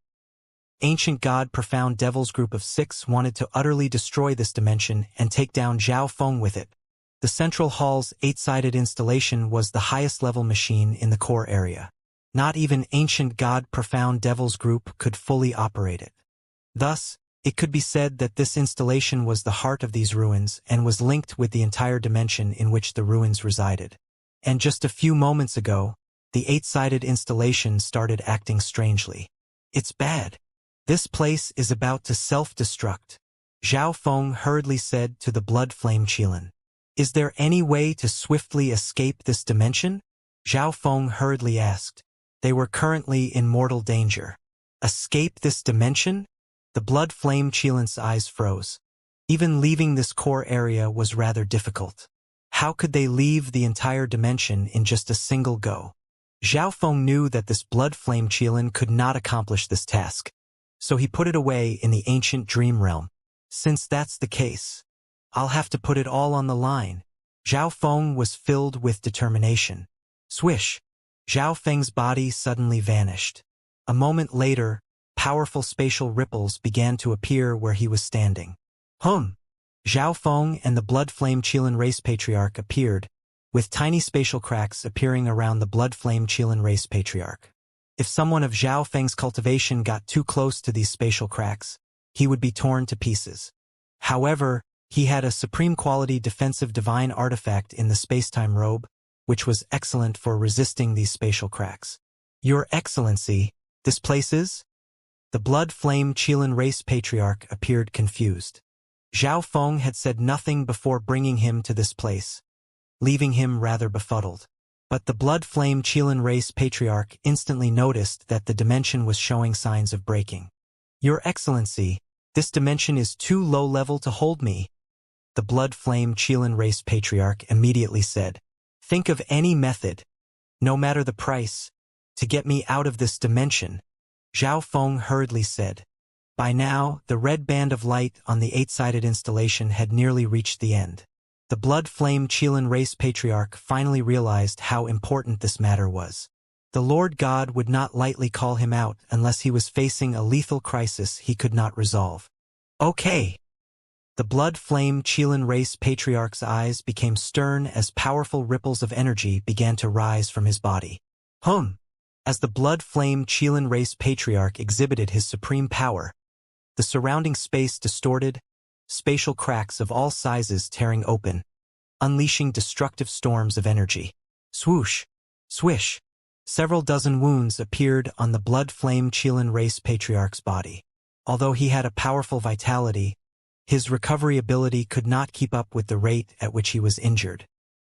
Ancient God Profound Devils Group of 6 wanted to utterly destroy this dimension and take down Zhao Feng with it. The central hall's 8-sided installation was the highest level machine in the core area. Not even Ancient God Profound Devils Group could fully operate it. Thus, it could be said that this installation was the heart of these ruins and was linked with the entire dimension in which the ruins resided. And just a few moments ago, the 8-sided installation started acting strangely. It's bad. This place is about to self-destruct, Zhao Feng hurriedly said to the blood flame Qilin. Is there any way to swiftly escape this dimension? Zhao Feng hurriedly asked. They were currently in mortal danger. Escape this dimension? The blood flame Qilin's eyes froze. Even leaving this core area was rather difficult. How could they leave the entire dimension in just a single go? Zhao Feng knew that this blood flame Qilin could not accomplish this task, so he put it away in the ancient dream realm. Since that's the case, I'll have to put it all on the line. Zhao Feng was filled with determination. Swish! Zhao Feng's body suddenly vanished. A moment later, powerful spatial ripples began to appear where he was standing. Zhao Feng and the blood flame Qilin race patriarch appeared, with tiny spatial cracks appearing around the blood flame Qilin race patriarch. If someone of Zhao Feng's cultivation got too close to these spatial cracks, he would be torn to pieces. However, he had a supreme quality defensive divine artifact in the spacetime robe, which was excellent for resisting these spatial cracks. Your Excellency, this place is? The blood flame Qilin race patriarch appeared confused. Zhao Feng had said nothing before bringing him to this place, leaving him rather befuddled. But the blood flame Qilin race patriarch instantly noticed that the dimension was showing signs of breaking. Your Excellency, this dimension is too low level to hold me, the blood flame Qilin race patriarch immediately said. Think of any method, no matter the price, to get me out of this dimension, Zhao Feng hurriedly said. By now, the red band of light on the 8-sided installation had nearly reached the end. The blood flame Qilin race patriarch finally realized how important this matter was. The Lord God would not lightly call him out unless he was facing a lethal crisis he could not resolve. Okay. The blood flame Qilin race patriarch's eyes became stern as powerful ripples of energy began to rise from his body. As the blood flame Qilin race patriarch exhibited his supreme power, the surrounding space distorted, spatial cracks of all sizes tearing open, unleashing destructive storms of energy. Swoosh! Swish! Several dozen wounds appeared on the blood flame Qilin race patriarch's body. Although he had a powerful vitality, his recovery ability could not keep up with the rate at which he was injured.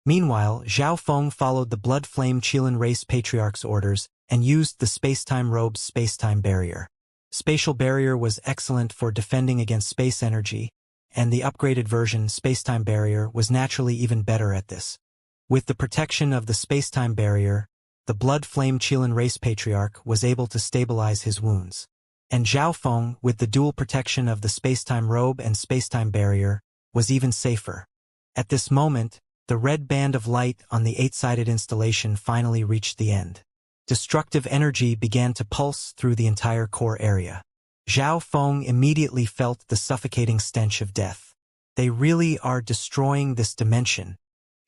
Meanwhile, Zhao Feng followed the blood flame Qilin race patriarch's orders and used the spacetime robe's spacetime barrier. Spatial barrier was excellent for defending against space energy, and the upgraded version spacetime barrier was naturally even better at this. With the protection of the spacetime barrier, the blood flame Qilin race patriarch was able to stabilize his wounds. And Zhao Feng, with the dual protection of the spacetime robe and spacetime barrier, was even safer. At this moment, The red band of light on the 8-sided installation finally reached the end. Destructive energy began to pulse through the entire core area. Zhao Feng immediately felt the suffocating stench of death. They really are destroying this dimension.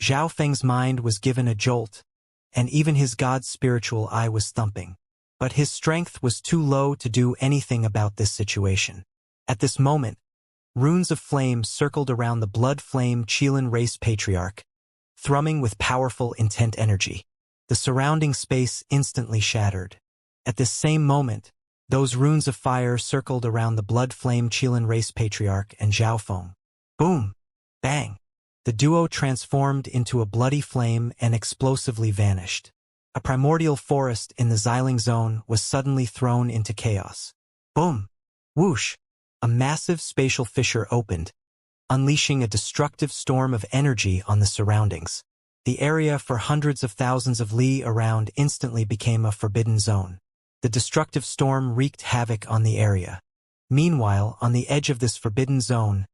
Zhao Feng's mind was given a jolt, and even his god's spiritual eye was thumping. But his strength was too low to do anything about this situation. At this moment, runes of flame circled around the blood flame Qilin race patriarch, thrumming with powerful intent energy. The surrounding space instantly shattered. At this same moment, those runes of fire circled around the blood flame Qilin race patriarch and Zhao Feng. Boom! Bang! The duo transformed into a bloody flame and explosively vanished. A primordial forest in the Xiling zone was suddenly thrown into chaos. Boom! Whoosh! A massive spatial fissure opened, unleashing a destructive storm of energy on the surroundings. The area for hundreds of thousands of li around instantly became a forbidden zone. The destructive storm wreaked havoc on the area. Meanwhile, on the edge of this forbidden zone,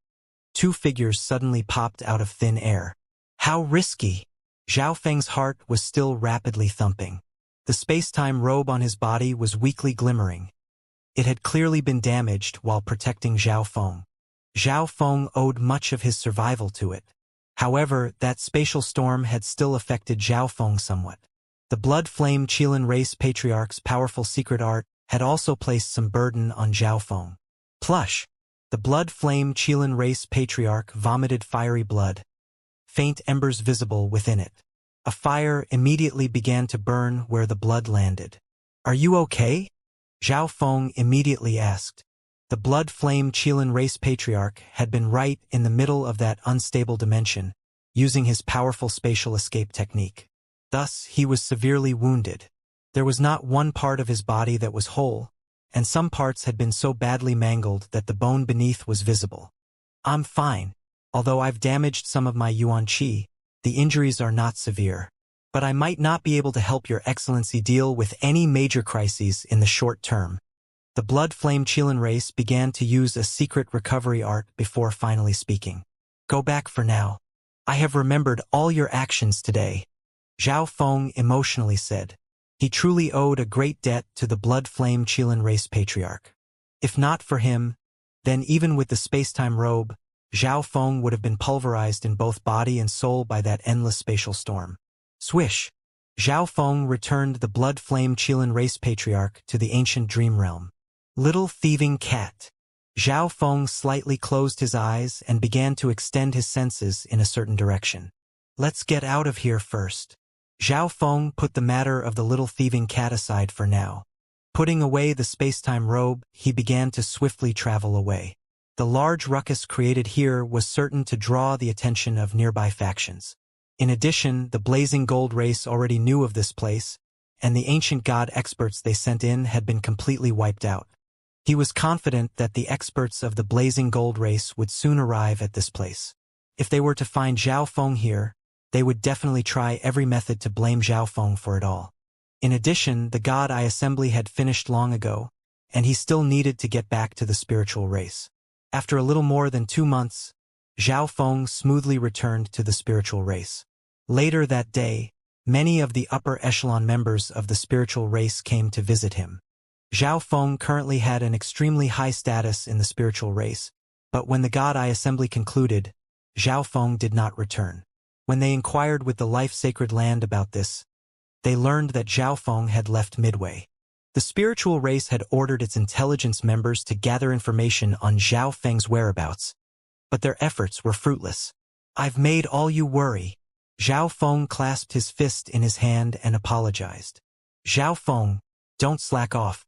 two figures suddenly popped out of thin air. How risky! Zhao Feng's heart was still rapidly thumping. The space-time robe on his body was weakly glimmering. It had clearly been damaged while protecting Zhao Feng. Zhao Feng owed much of his survival to it. However, that spatial storm had still affected Zhao Feng somewhat. The blood flame Qilin race patriarch's powerful secret art had also placed some burden on Zhao Feng. Plush! The blood flame Qilin race patriarch vomited fiery blood, faint embers visible within it. A fire immediately began to burn where the blood landed. Are you okay? Zhao Feng immediately asked. The blood flame Qilin race patriarch had been right in the middle of that unstable dimension, using his powerful spatial escape technique. Thus, he was severely wounded. There was not one part of his body that was whole, and some parts had been so badly mangled that the bone beneath was visible. I'm fine. Although I've damaged some of my yuan qi, the injuries are not severe. But I might not be able to help your excellency deal with any major crises in the short term. The blood flame Qilin race began to use a secret recovery art before finally speaking. Go back for now. I have remembered all your actions today, Zhao Feng emotionally said. He truly owed a great debt to the blood flame Qilin race patriarch. If not for him, then even with the space-time robe, Zhao Feng would have been pulverized in both body and soul by that endless spatial storm. Swish! Zhao Feng returned the blood flame Qilin race patriarch to the ancient dream realm. Little thieving cat. Zhao Feng slightly closed his eyes and began to extend his senses in a certain direction. Let's get out of here first. Zhao Feng put the matter of the little thieving cat aside for now. Putting away the space-time robe, he began to swiftly travel away. The large ruckus created here was certain to draw the attention of nearby factions. In addition, the blazing gold race already knew of this place, and the ancient god experts they sent in had been completely wiped out. He was confident that the experts of the blazing gold race would soon arrive at this place. If they were to find Zhao Feng here, they would definitely try every method to blame Zhao Feng for it all. In addition, the God Eye Assembly had finished long ago, and he still needed to get back to the spiritual race. After a little more than 2 months, Zhao Feng smoothly returned to the spiritual race. Later that day, many of the upper echelon members of the spiritual race came to visit him. Zhao Feng currently had an extremely high status in the spiritual race, but when the God Eye Assembly concluded, Zhao Feng did not return. When they inquired with the life-sacred land about this, they learned that Zhao Feng had left midway. The spiritual race had ordered its intelligence members to gather information on Zhao Feng's whereabouts, but their efforts were fruitless. I've made all you worry. Zhao Feng clasped his fist in his hand and apologized. Zhao Feng, don't slack off.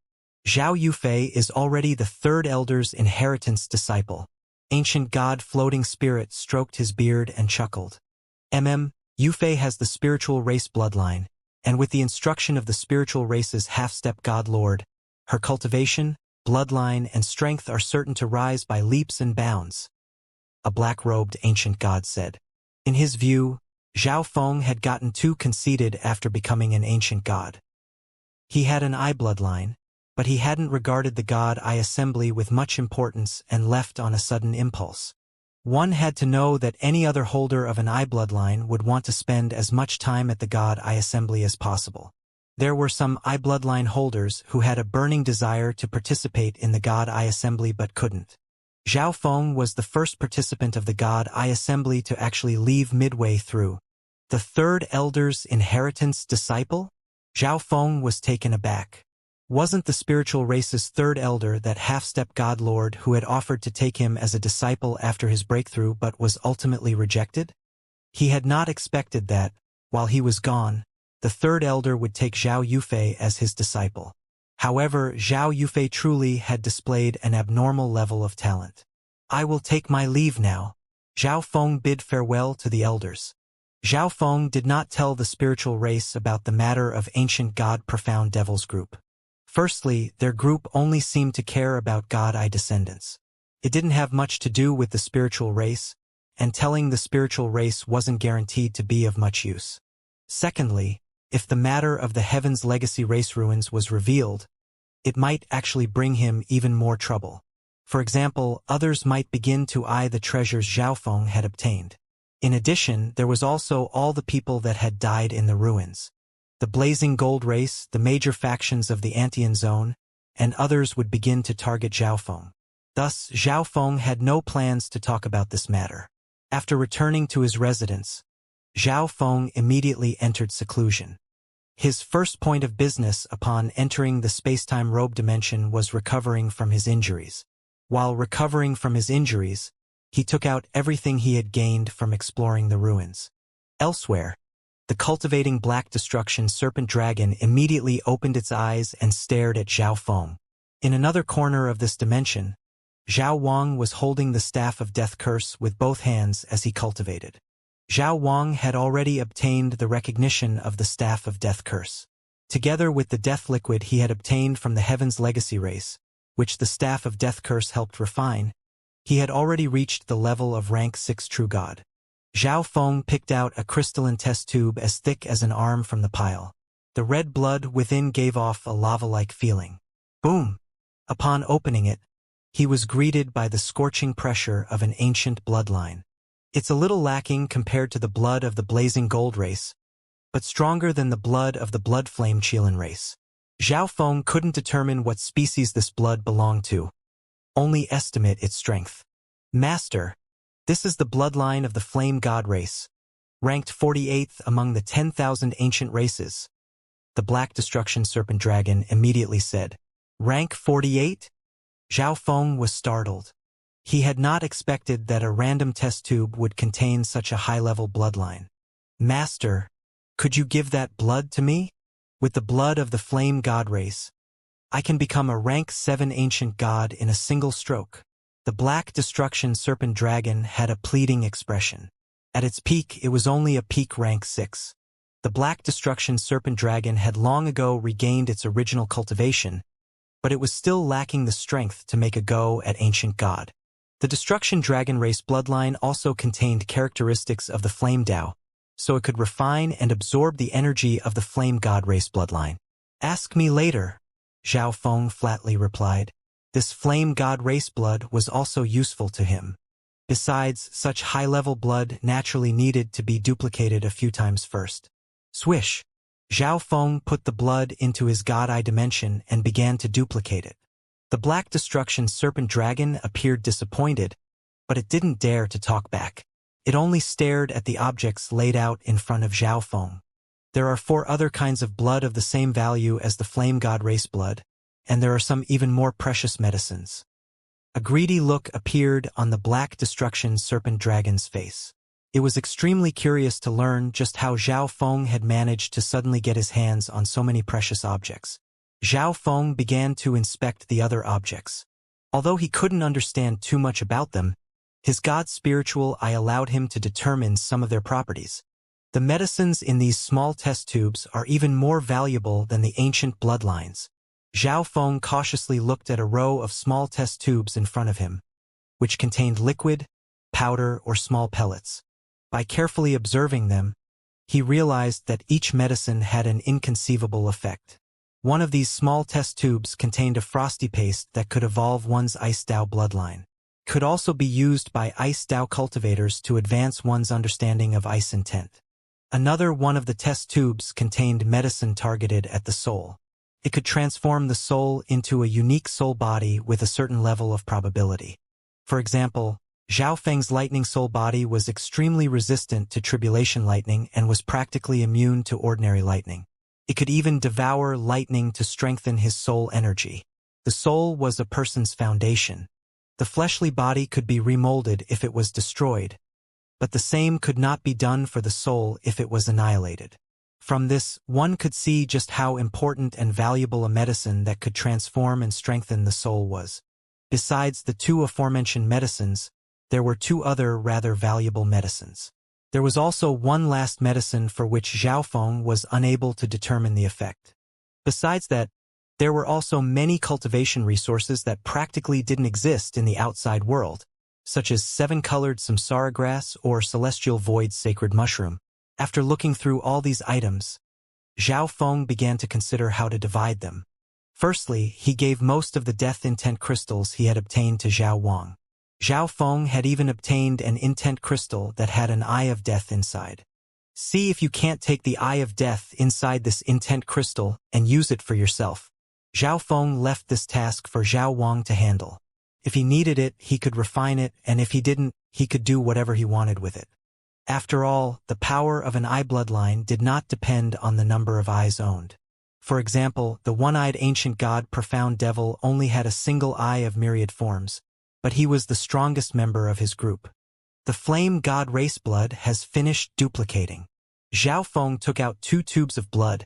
Zhao Yufei is already the third elder's inheritance disciple. Ancient god floating spirit stroked his beard and chuckled. Yufei has the spiritual race bloodline, and with the instruction of the spiritual race's half-step god lord, her cultivation, bloodline, and strength are certain to rise by leaps and bounds. A black-robed ancient god said. In his view, Zhao Feng had gotten too conceited after becoming an ancient god. He had an eye bloodline, but he hadn't regarded the God Eye Assembly with much importance and left on a sudden impulse. One had to know that any other holder of an I bloodline would want to spend as much time at the God I assembly as possible. There were some I bloodline holders who had a burning desire to participate in the God I assembly but couldn't. Zhao Feng was the first participant of the God I assembly to actually leave midway through. The third elder's inheritance disciple? Zhao Feng was taken aback. Wasn't the spiritual race's third elder that half-step God Lord who had offered to take him as a disciple after his breakthrough but was ultimately rejected? He had not expected that, while he was gone, the third elder would take Zhao Yufei as his disciple. However, Zhao Yufei truly had displayed an abnormal level of talent. I will take my leave now. Zhao Feng bid farewell to the elders. Zhao Feng did not tell the spiritual race about the matter of ancient God Profound Devil's group. Firstly, their group only seemed to care about God I descendants. It didn't have much to do with the spiritual race, and telling the spiritual race wasn't guaranteed to be of much use. Secondly, if the matter of the Heaven's Legacy race ruins was revealed, it might actually bring him even more trouble. For example, others might begin to eye the treasures Zhao Feng had obtained. In addition, there was also all the people that had died in the ruins. The Blazing Gold race, the major factions of the Antian Zone, and others would begin to target Zhao Feng. Thus, Zhao Feng had no plans to talk about this matter. After returning to his residence, Zhao Feng immediately entered seclusion. His first point of business upon entering the space-time robe dimension was recovering from his injuries. While recovering from his injuries, he took out everything he had gained from exploring the ruins. Elsewhere, the cultivating black destruction serpent dragon immediately opened its eyes and stared at Zhao Feng. In another corner of this dimension, Zhao Wang was holding the staff of death curse with both hands as he cultivated. Zhao Wang had already obtained the recognition of the staff of death curse. Together with the death liquid he had obtained from the Heaven's Legacy race, which the staff of death curse helped refine, he had already reached the level of rank 6 true god. Zhao Feng picked out a crystalline test tube as thick as an arm from the pile. The red blood within gave off a lava-like feeling. Boom! Upon opening it, he was greeted by the scorching pressure of an ancient bloodline. It's a little lacking compared to the blood of the Blazing Gold race, but stronger than the blood of the Blood Flame Qilin race. Zhao Feng couldn't determine what species this blood belonged to, only estimate its strength. Master, this is the bloodline of the Flame God race, ranked 48th among the 10,000 ancient races. The Black Destruction Serpent Dragon immediately said, Rank 48? Zhao Feng was startled. He had not expected that a random test tube would contain such a high-level bloodline. Master, could you give that blood to me? With the blood of the Flame God race, I can become a rank 7 ancient god in a single stroke. The Black Destruction Serpent Dragon had a pleading expression. At its peak, it was only a peak rank 6. The Black Destruction Serpent Dragon had long ago regained its original cultivation, but it was still lacking the strength to make a go at ancient god. The Destruction Dragon race bloodline also contained characteristics of the Flame Dao, so it could refine and absorb the energy of the Flame God race bloodline. Ask me later, Zhao Feng flatly replied. This Flame God race blood was also useful to him. Besides, such high-level blood naturally needed to be duplicated a few times first. Swish! Zhao Feng put the blood into his God Eye dimension and began to duplicate it. The Black Destruction Serpent Dragon appeared disappointed, but it didn't dare to talk back. It only stared at the objects laid out in front of Zhao Feng. There are 4 other kinds of blood of the same value as the Flame God race blood, and there are some even more precious medicines. A greedy look appeared on the Black Destruction Serpent Dragon's face. It was extremely curious to learn just how Zhao Feng had managed to suddenly get his hands on so many precious objects. Zhao Feng began to inspect the other objects. Although he couldn't understand too much about them, his God spiritual eye allowed him to determine some of their properties. The medicines in these small test tubes are even more valuable than the ancient bloodlines. Zhao Feng cautiously looked at a row of small test tubes in front of him, which contained liquid, powder, or small pellets. By carefully observing them, he realized that each medicine had an inconceivable effect. One of these small test tubes contained a frosty paste that could evolve one's Ice Dao bloodline. could also be used by ice Dao cultivators to advance one's understanding of ice intent. Another one of the test tubes contained medicine targeted at the soul. It could transform the soul into a unique soul body with a certain level of probability. For example, Zhao Feng's lightning soul body was extremely resistant to tribulation lightning and was practically immune to ordinary lightning. It could even devour lightning to strengthen his soul energy. The soul was a person's foundation. The fleshly body could be remolded if it was destroyed, but the same could not be done for the soul if it was annihilated. From this, one could see just how important and valuable a medicine that could transform and strengthen the soul was. Besides the two aforementioned medicines, there were two other rather valuable medicines. There was also one last medicine for which Zhao Feng was unable to determine the effect. Besides that, there were also many cultivation resources that practically didn't exist in the outside world, such as seven-colored samsara grass or celestial void's sacred mushroom. After looking through all these items, Zhao Feng began to consider how to divide them. Firstly, he gave most of the death intent crystals he had obtained to Zhao Wang. Zhao Feng had even obtained an intent crystal that had an eye of death inside. See if you can't take the eye of death inside this intent crystal and use it for yourself. Zhao Feng left this task for Zhao Wang to handle. If he needed it, he could refine it, and if he didn't, he could do whatever he wanted with it. After all, the power of an eye bloodline did not depend on the number of eyes owned. For example, the one-eyed ancient god Profound Devil only had a single eye of myriad forms, but he was the strongest member of his group. The flame god race blood has finished duplicating. Zhao Feng took out 2 tubes of blood,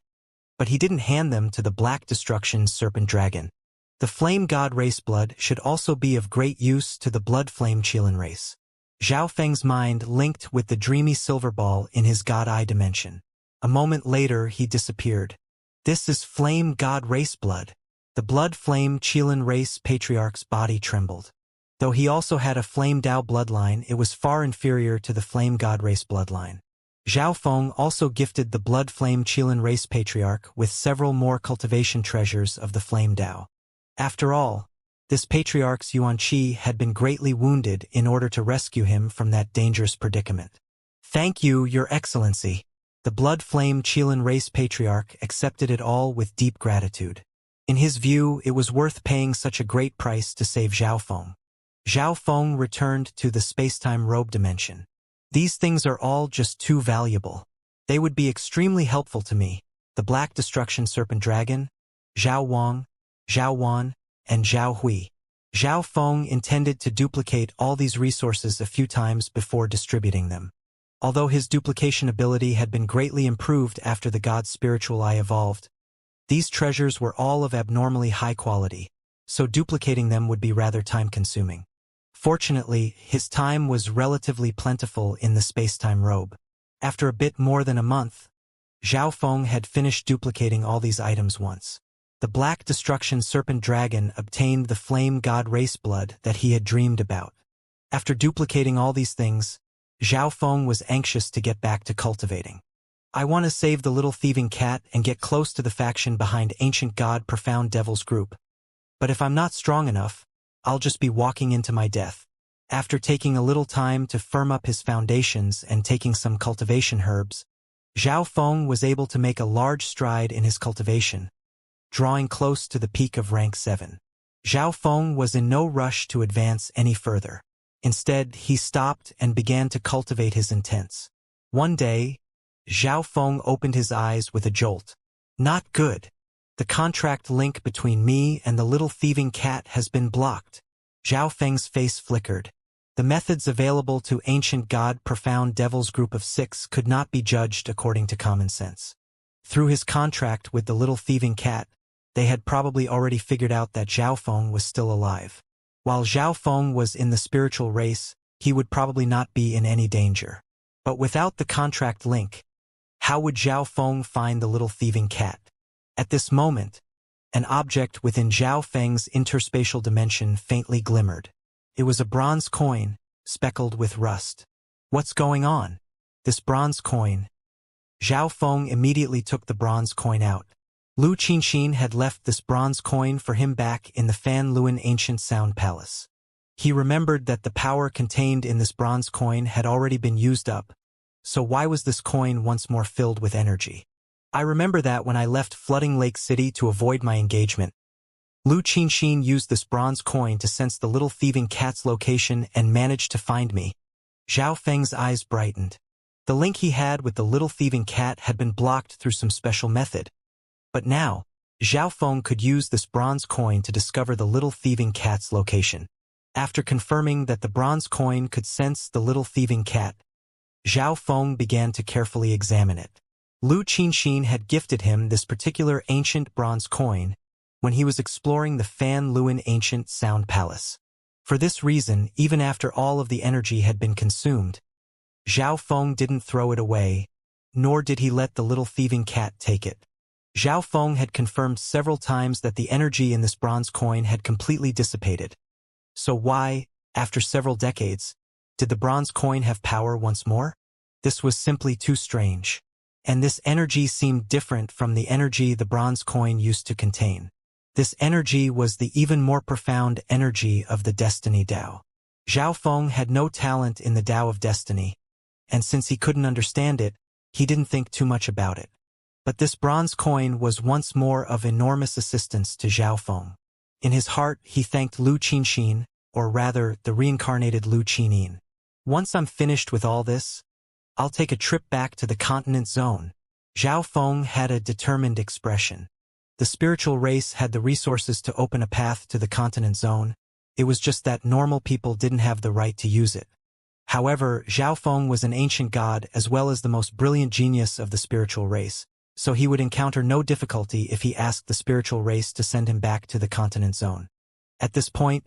but he didn't hand them to the Black Destruction Serpent Dragon. The flame god race blood should also be of great use to the blood flame Qilin race. Zhao Feng's mind linked with the dreamy silver ball in his god eye dimension. A moment later he disappeared. This is flame god race blood. The blood flame Qilin race patriarch's body trembled. Though he also had a flame Dao bloodline, it was far inferior to the flame god race bloodline. Zhao Feng also gifted the blood flame Qilin race patriarch with several more cultivation treasures of the flame Dao. After all, this patriarch's Yuanqi had been greatly wounded in order to rescue him from that dangerous predicament. Thank you, Your Excellency. The blood flame Qilin race patriarch accepted it all with deep gratitude. In his view, it was worth paying such a great price to save Zhao Feng. Zhao Feng returned to the spacetime robe dimension. These things are all just too valuable. They would be extremely helpful to me. The Black Destruction Serpent Dragon, Zhao Wang, Zhao Wan, and Zhao Hui. Zhao Feng intended to duplicate all these resources a few times before distributing them. Although his duplication ability had been greatly improved after the god's spiritual eye evolved, these treasures were all of abnormally high quality, so duplicating them would be rather time-consuming. Fortunately, his time was relatively plentiful in the space-time robe. After a bit more than a month, Zhao Feng had finished duplicating all these items once. The Black Destruction Serpent Dragon obtained the flame god race blood that he had dreamed about. After duplicating all these things, Zhao Feng was anxious to get back to cultivating. I want to save the little thieving cat and get close to the faction behind ancient god Profound Devil's group. But if I'm not strong enough, I'll just be walking into my death. After taking a little time to firm up his foundations and taking some cultivation herbs, Zhao Feng was able to make a large stride in his cultivation, drawing close to the peak of rank 7. Zhao Feng was in no rush to advance any further. Instead, he stopped and began to cultivate his intents. One day, Zhao Feng opened his eyes with a jolt. Not good. The contract link between me and the little thieving cat has been blocked. Zhao Feng's face flickered. The methods available to ancient god Profound Devil's group of 6 could not be judged according to common sense. Through his contract with the little thieving cat, they had probably already figured out that Zhao Feng was still alive. While Zhao Feng was in the spiritual race, he would probably not be in any danger. But without the contract link, how would Zhao Feng find the little thieving cat? At this moment, an object within Zhao Feng's interspatial dimension faintly glimmered. It was a bronze coin, speckled with rust. What's going on? This bronze coin. Zhao Feng immediately took the bronze coin out. Lu Qinxin had left this bronze coin for him back in the Fan Luan Ancient Sound Palace. He remembered that the power contained in this bronze coin had already been used up, so why was this coin once more filled with energy? I remember that when I left flooding Lake City to avoid my engagement, Lu Qinxin used this bronze coin to sense the little thieving cat's location and managed to find me. Zhao Feng's eyes brightened. The link he had with the little thieving cat had been blocked through some special method. But now, Zhao Feng could use this bronze coin to discover the little thieving cat's location. After confirming that the bronze coin could sense the little thieving cat, Zhao Feng began to carefully examine it. Lu Qinxin had gifted him this particular ancient bronze coin when he was exploring the Fan Luan Ancient Sound Palace. For this reason, even after all of the energy had been consumed, Zhao Feng didn't throw it away, nor did he let the little thieving cat take it. Zhao Feng had confirmed several times that the energy in this bronze coin had completely dissipated. So why, after several decades, did the bronze coin have power once more? This was simply too strange. And this energy seemed different from the energy the bronze coin used to contain. This energy was the even more profound energy of the Destiny Tao. Zhao Feng had no talent in the Tao of Destiny, and since he couldn't understand it, he didn't think too much about it. But this bronze coin was once more of enormous assistance to Zhao Feng. In his heart, he thanked Lu Qinxin, or rather, the reincarnated Lu Qinin. Once I'm finished with all this, I'll take a trip back to the continent zone. Zhao Feng had a determined expression. The spiritual race had the resources to open a path to the continent zone. It was just that normal people didn't have the right to use it. However, Zhao Feng was an ancient god as well as the most brilliant genius of the spiritual race, so he would encounter no difficulty if he asked the spiritual race to send him back to the continent zone. At this point,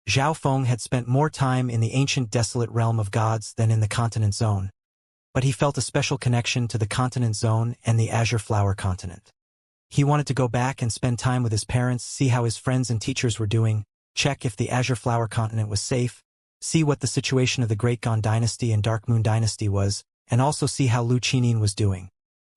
Zhao Feng had spent more time in the ancient desolate realm of gods than in the continent zone, but he felt a special connection to the continent zone and the Azure Flower continent. He wanted to go back and spend time with his parents, see how his friends and teachers were doing, check if the Azure Flower continent was safe, see what the situation of the Great Gon dynasty and Dark Moon dynasty was, and also see how Lu Qinin was doing.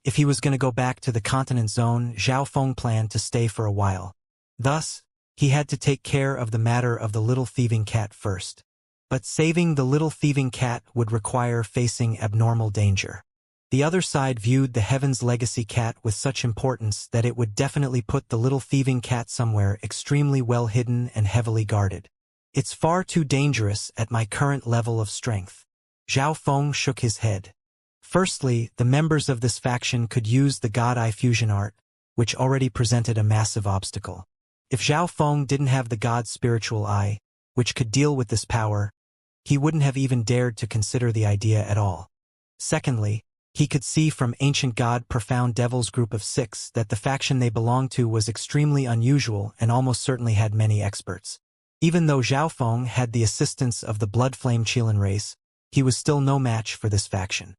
If he was going to go back to the continent zone, Zhao Feng planned to stay for a while. Thus, he had to take care of the matter of the little thieving cat first. But saving the little thieving cat would require facing abnormal danger. The other side viewed the Heaven's Legacy cat with such importance that it would definitely put the little thieving cat somewhere extremely well hidden and heavily guarded. It's far too dangerous at my current level of strength. Zhao Feng shook his head. Firstly, the members of this faction could use the God Eye fusion art, which already presented a massive obstacle. If Zhao Feng didn't have the God's spiritual eye, which could deal with this power, he wouldn't have even dared to consider the idea at all. Secondly, he could see from Ancient God Profound Devil's group of 6 that the faction they belonged to was extremely unusual and almost certainly had many experts. Even though Zhao Feng had the assistance of the Blood Flame Qilin race, he was still no match for this faction.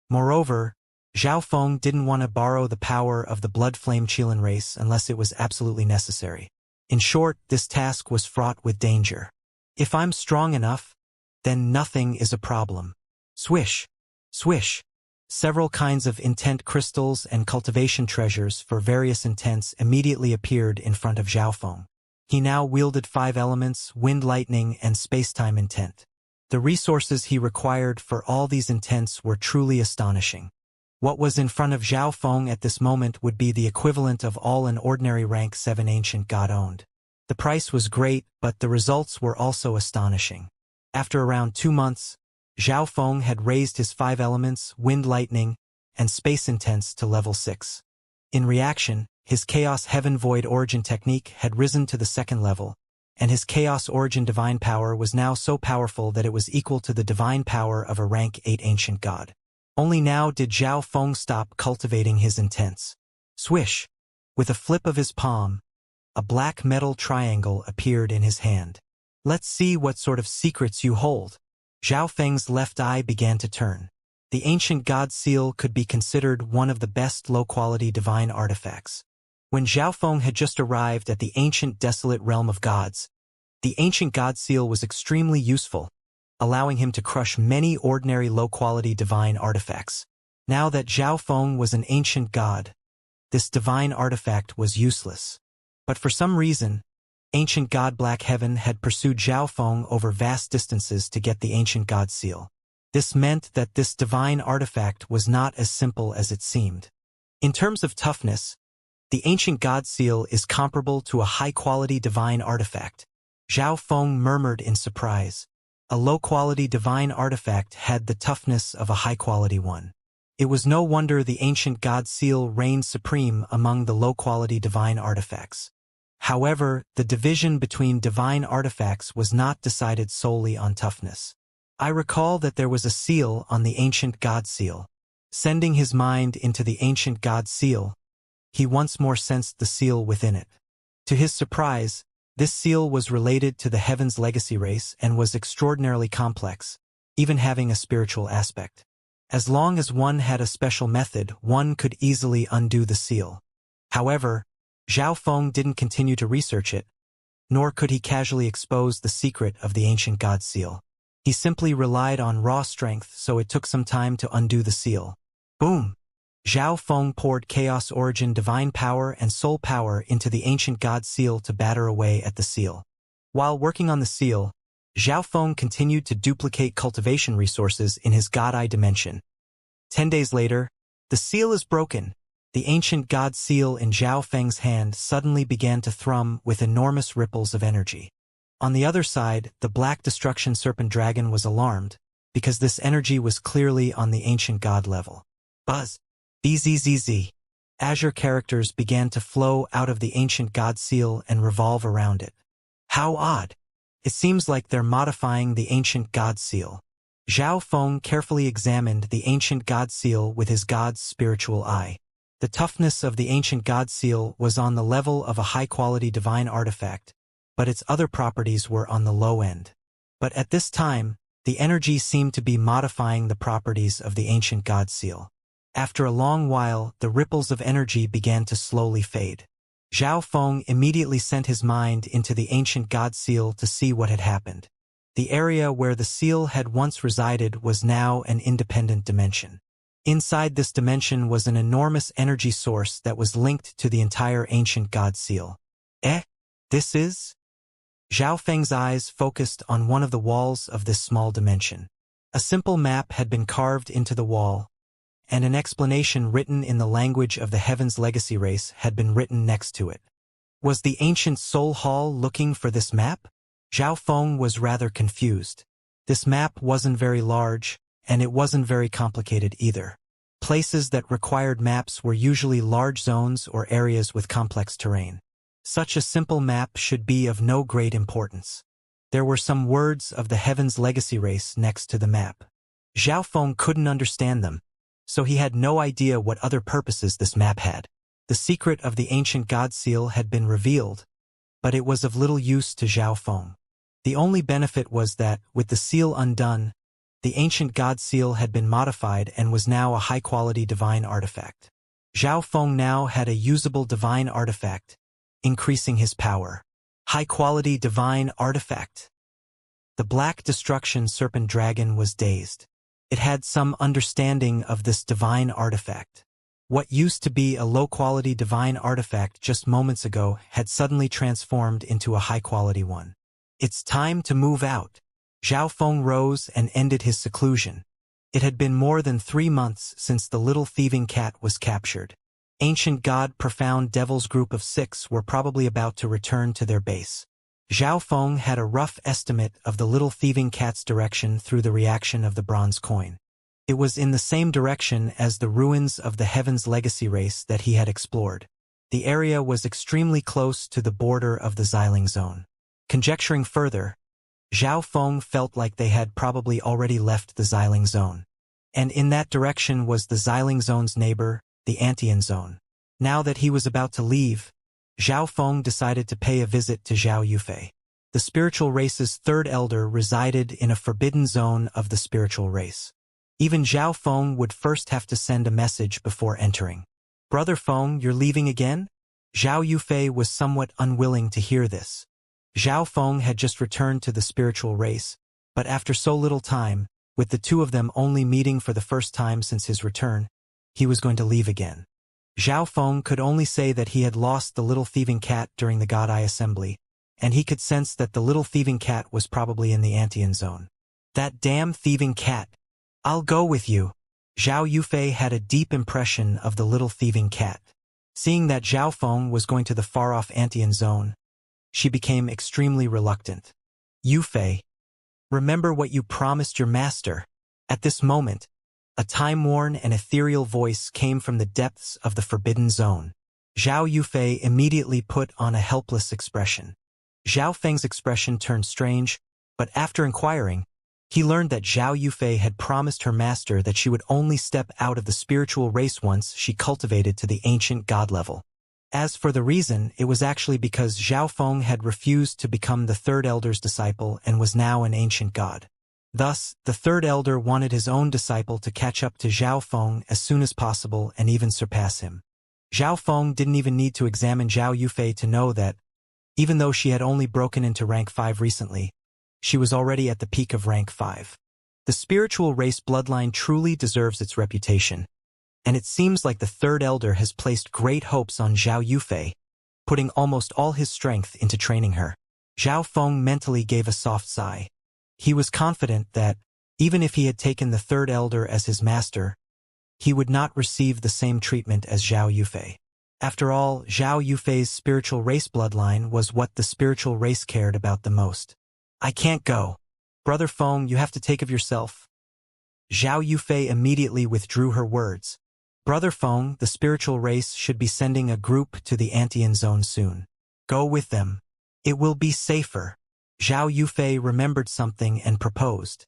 Moreover, Zhao Feng didn't want to borrow the power of the Blood Flame Qilin race unless it was absolutely necessary. In short, this task was fraught with danger. If I'm strong enough, then nothing is a problem. Swish, swish. Several kinds of intent crystals and cultivation treasures for various intents immediately appeared in front of Zhao Feng. He now wielded 5 elements, wind, lightning, and space-time intent. The resources he required for all these intents were truly astonishing. What was in front of Zhao Feng at this moment would be the equivalent of all an ordinary rank 7 ancient god owned. The price was great, but the results were also astonishing. After around 2 months, Zhao Feng had raised his 5 elements, wind, lightning, and space intents to level 6. In reaction, his Chaos Heaven Void Origin technique had risen to the 2nd level, and his Chaos Origin divine power was now so powerful that it was equal to the divine power of a rank 8 ancient god. Only now did Zhao Feng stop cultivating his intents. Swish! With a flip of his palm, a black metal triangle appeared in his hand. Let's see what sort of secrets you hold. Zhao Feng's left eye began to turn. The ancient god seal could be considered one of the best low-quality divine artifacts. When Zhao Feng had just arrived at the ancient desolate realm of gods, the ancient god seal was extremely useful, allowing him to crush many ordinary low-quality divine artifacts. Now that Zhao Feng was an ancient god, this divine artifact was useless. But for some reason, Ancient God Black Heaven had pursued Zhao Feng over vast distances to get the ancient God seal. This meant that this divine artifact was not as simple as it seemed. In terms of toughness, the ancient God seal is comparable to a high-quality divine artifact. Zhao Feng murmured in surprise. A low-quality divine artifact had the toughness of a high-quality one. It was no wonder the ancient God seal reigned supreme among the low-quality divine artifacts. However, the division between divine artifacts was not decided solely on toughness. I recall that there was a seal on the ancient God seal. Sending his mind into the ancient God seal, he once more sensed the seal within it. To his surprise, this seal was related to the Heaven's legacy race and was extraordinarily complex, even having a spiritual aspect. As long as one had a special method, one could easily undo the seal. However, Zhao Feng didn't continue to research it, nor could he casually expose the secret of the ancient God seal. He simply relied on raw strength, so it took some time to undo the seal. Boom! Zhao Feng poured Chaos Origin divine power and soul power into the ancient God seal to batter away at the seal. While working on the seal, Zhao Feng continued to duplicate cultivation resources in his God Eye dimension. 10 days later, the seal is broken. The ancient God seal in Zhao Feng's hand suddenly began to thrum with enormous ripples of energy. On the other side, the Black Destruction Serpent Dragon was alarmed, because this energy was clearly on the ancient God level. Buzz. BZZZ. Azure characters began to flow out of the ancient God seal and revolve around it. How odd. It seems like they're modifying the ancient God seal. Zhao Feng carefully examined the ancient God seal with his God's spiritual eye. The toughness of the ancient God seal was on the level of a high-quality divine artifact, but its other properties were on the low end. But at this time, the energy seemed to be modifying the properties of the ancient God seal. After a long while, the ripples of energy began to slowly fade. Zhao Feng immediately sent his mind into the ancient God seal to see what had happened. The area where the seal had once resided was now an independent dimension. Inside this dimension was an enormous energy source that was linked to the entire ancient God seal. This is? Zhao Feng's eyes focused on one of the walls of this small dimension. A simple map had been carved into the wall, and an explanation written in the language of the Heaven's legacy race had been written next to it. Was the ancient Soul Hall looking for this map? Zhao Feng was rather confused. This map wasn't very large, and it wasn't very complicated either. Places that required maps were usually large zones or areas with complex terrain. Such a simple map should be of no great importance. There were some words of the Heaven's legacy race next to the map. Zhao Feng couldn't understand them, so he had no idea what other purposes this map had. The secret of the ancient God seal had been revealed, but it was of little use to Zhao Feng. The only benefit was that, with the seal undone, the ancient God seal had been modified and was now a high-quality divine artifact. Zhao Feng now had a usable divine artifact, increasing his power. High-quality divine artifact. The Black Destruction Serpent Dragon was dazed. It had some understanding of this divine artifact. What used to be a low-quality divine artifact just moments ago had suddenly transformed into a high-quality one. It's time to move out. Zhao Feng rose and ended his seclusion. It had been more than 3 months since the little thieving cat was captured. Ancient God Profound Devil's group of 6 were probably about to return to their base. Zhao Feng had a rough estimate of the little thieving cat's direction through the reaction of the bronze coin. It was in the same direction as the ruins of the Heaven's legacy race that he had explored. The area was extremely close to the border of the Xiling zone. Conjecturing further, Zhao Feng felt like they had probably already left the Xiling zone. And in that direction was the Xiling zone's neighbor, the Antian zone. Now that he was about to leave, Zhao Feng decided to pay a visit to Zhao Yufei. The spiritual race's third elder resided in a forbidden zone of the spiritual race. Even Zhao Feng would first have to send a message before entering. "Brother Feng, you're leaving again?" Zhao Yufei was somewhat unwilling to hear this. Zhao Feng had just returned to the spiritual race, but after so little time, with the two of them only meeting for the first time since his return, he was going to leave again. Zhao Feng could only say that he had lost the little thieving cat during the God Eye assembly, and he could sense that the little thieving cat was probably in the Antian zone. That damn thieving cat. I'll go with you. Zhao Yufei had a deep impression of the little thieving cat. Seeing that Zhao Feng was going to the far-off Antian zone, she became extremely reluctant. Yufei, remember what you promised your master. At this moment, a time-worn and ethereal voice came from the depths of the forbidden zone. Zhao Yufei immediately put on a helpless expression. Zhao Feng's expression turned strange, but after inquiring, he learned that Zhao Yufei had promised her master that she would only step out of the spiritual race once she cultivated to the ancient god level. As for the reason, it was actually because Zhao Feng had refused to become the third elder's disciple and was now an ancient god. Thus, the third elder wanted his own disciple to catch up to Zhao Feng as soon as possible and even surpass him. Zhao Feng didn't even need to examine Zhao Yufei to know that, even though she had only broken into rank 5 recently, she was already at the peak of rank 5. The spiritual race bloodline truly deserves its reputation, and it seems like the third elder has placed great hopes on Zhao Yufei, putting almost all his strength into training her. Zhao Feng mentally gave a soft sigh. He was confident that, even if he had taken the third elder as his master, he would not receive the same treatment as Zhao Yufei. After all, Zhao Yufei's spiritual race bloodline was what the spiritual race cared about the most. I can't go. Brother Feng, you have to take of yourself. Zhao Yufei immediately withdrew her words. Brother Feng, the spiritual race should be sending a group to the Antian zone soon. Go with them. It will be safer. Zhao Yufei remembered something and proposed.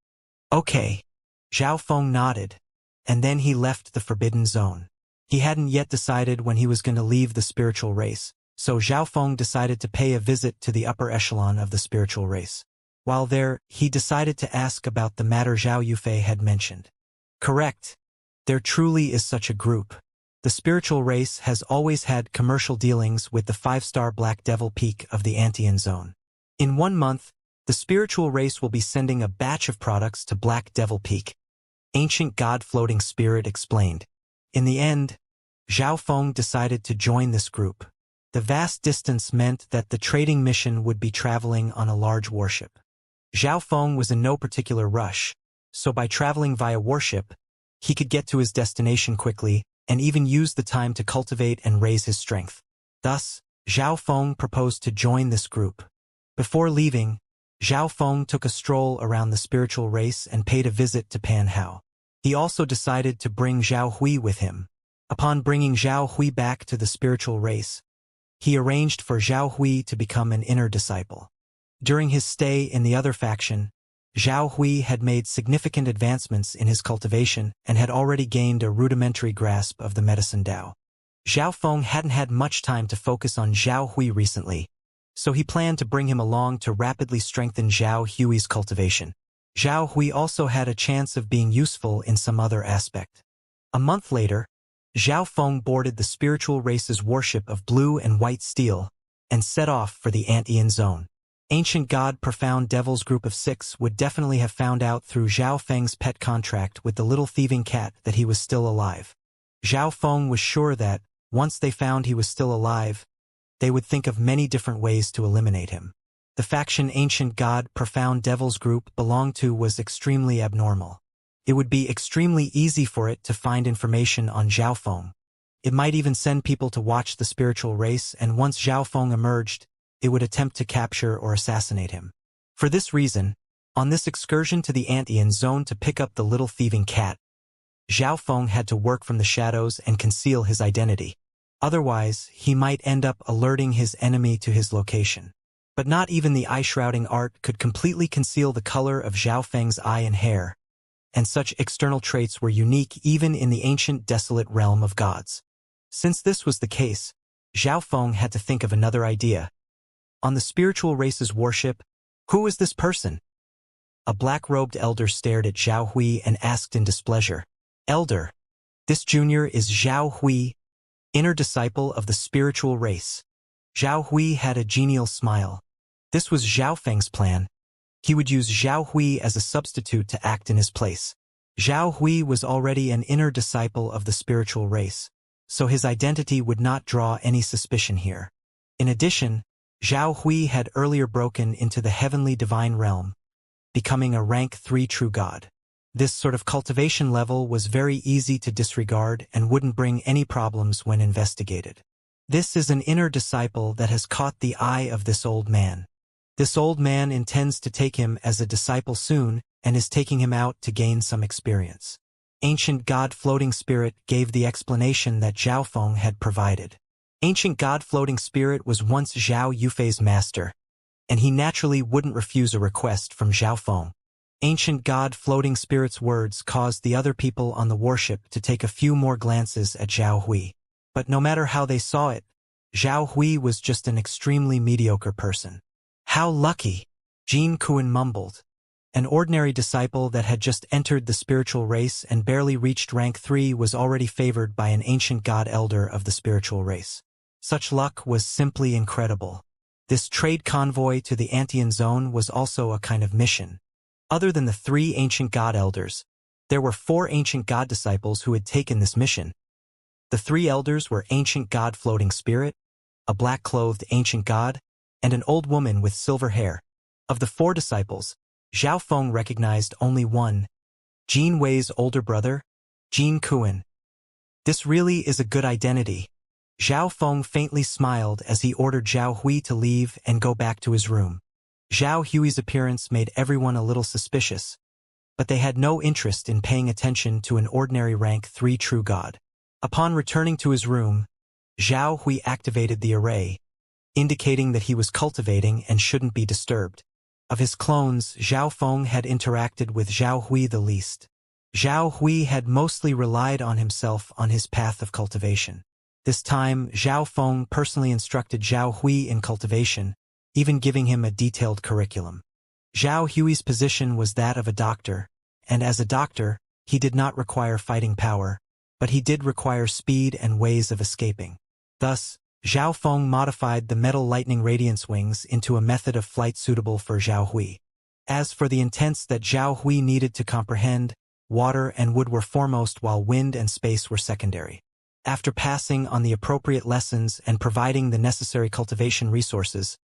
Okay. Zhao Feng nodded, and then he left the forbidden zone. He hadn't yet decided when he was going to leave the spiritual race, so Zhao Feng decided to pay a visit to the upper echelon of the spiritual race. While there, he decided to ask about the matter Zhao Yufei had mentioned. Correct. There truly is such a group. The spiritual race has always had commercial dealings with the 5-star Black Devil Peak of the Antian zone. In 1 month, the spiritual race will be sending a batch of products to Black Devil Peak. Ancient God Floating Spirit explained. In the end, Zhao Feng decided to join this group. The vast distance meant that the trading mission would be traveling on a large warship. Zhao Feng was in no particular rush, so by traveling via warship, he could get to his destination quickly and even use the time to cultivate and raise his strength. Thus, Zhao Feng proposed to join this group. Before leaving, Zhao Feng took a stroll around the spiritual race and paid a visit to Pan Hao. He also decided to bring Zhao Hui with him. Upon bringing Zhao Hui back to the spiritual race, he arranged for Zhao Hui to become an inner disciple. During his stay in the other faction, Zhao Hui had made significant advancements in his cultivation and had already gained a rudimentary grasp of the medicine Dao. Zhao Feng hadn't had much time to focus on Zhao Hui recently, so he planned to bring him along to rapidly strengthen Zhao Hui's cultivation. Zhao Hui also had a chance of being useful in some other aspect. A month later, Zhao Feng boarded the spiritual race's warship of blue and white steel and set off for the Antian zone. Ancient God Profound Devil's group of 6 would definitely have found out through Zhao Feng's pet contract with the little thieving cat that he was still alive. Zhao Feng was sure that, once they found he was still alive, they would think of many different ways to eliminate him. The faction Ancient God Profound Devil's group belonged to was extremely abnormal. It would be extremely easy for it to find information on Zhao Feng. It might even send people to watch the spiritual race, and once Zhao Feng emerged, it would attempt to capture or assassinate him. For this reason, on this excursion to the Antian zone to pick up the little thieving cat, Zhao Feng had to work from the shadows and conceal his identity. Otherwise, he might end up alerting his enemy to his location. But not even the eye-shrouding art could completely conceal the color of Zhao Feng's eye and hair, and such external traits were unique even in the ancient desolate realm of gods. Since this was the case, Zhao Feng had to think of another idea. On the spiritual race's warship, who is this person? A black-robed elder stared at Zhao Hui and asked in displeasure. Elder, this junior is Zhao Hui, inner disciple of the spiritual race. Zhao Hui had a genial smile. This was Zhao Feng's plan. He would use Zhao Hui as a substitute to act in his place. Zhao Hui was already an inner disciple of the spiritual race, so his identity would not draw any suspicion here. In addition, Zhao Hui had earlier broken into the heavenly divine realm, becoming a rank 3 true god. This sort of cultivation level was very easy to disregard and wouldn't bring any problems when investigated. This is an inner disciple that has caught the eye of this old man. This old man intends to take him as a disciple soon and is taking him out to gain some experience. Ancient God Floating Spirit gave the explanation that Zhao Feng had provided. Ancient God Floating Spirit was once Zhao Yufei's master, and he naturally wouldn't refuse a request from Zhao Feng. Ancient God Floating Spirit's words caused the other people on the warship to take a few more glances at Zhao Hui. But no matter how they saw it, Zhao Hui was just an extremely mediocre person. How lucky, Jin Kuan mumbled. An ordinary disciple that had just entered the spiritual race and barely reached rank 3 was already favored by an ancient god elder of the spiritual race. Such luck was simply incredible. This trade convoy to the Antian zone was also a kind of mission. Other than the 3 ancient god elders, there were 4 ancient god disciples who had taken this mission. The 3 elders were ancient god Floating Spirit, a black-clothed ancient god, and an old woman with silver hair. Of the 4 disciples, Zhao Feng recognized only one, Jin Wei's older brother, Jin Kuan. This really is a good identity. Zhao Feng faintly smiled as he ordered Zhao Hui to leave and go back to his room. Zhao Hui's appearance made everyone a little suspicious, but they had no interest in paying attention to an ordinary rank 3 true god. Upon returning to his room, Zhao Hui activated the array, indicating that he was cultivating and shouldn't be disturbed. Of his clones, Zhao Feng had interacted with Zhao Hui the least. Zhao Hui had mostly relied on himself on his path of cultivation. This time, Zhao Feng personally instructed Zhao Hui in cultivation, even giving him a detailed curriculum. Zhao Hui's position was that of a doctor, and as a doctor, he did not require fighting power, but he did require speed and ways of escaping. Thus, Zhao Feng modified the metal lightning radiance wings into a method of flight suitable for Zhao Hui. As for the intents that Zhao Hui needed to comprehend, water and wood were foremost while wind and space were secondary. After passing on the appropriate lessons and providing the necessary cultivation resources,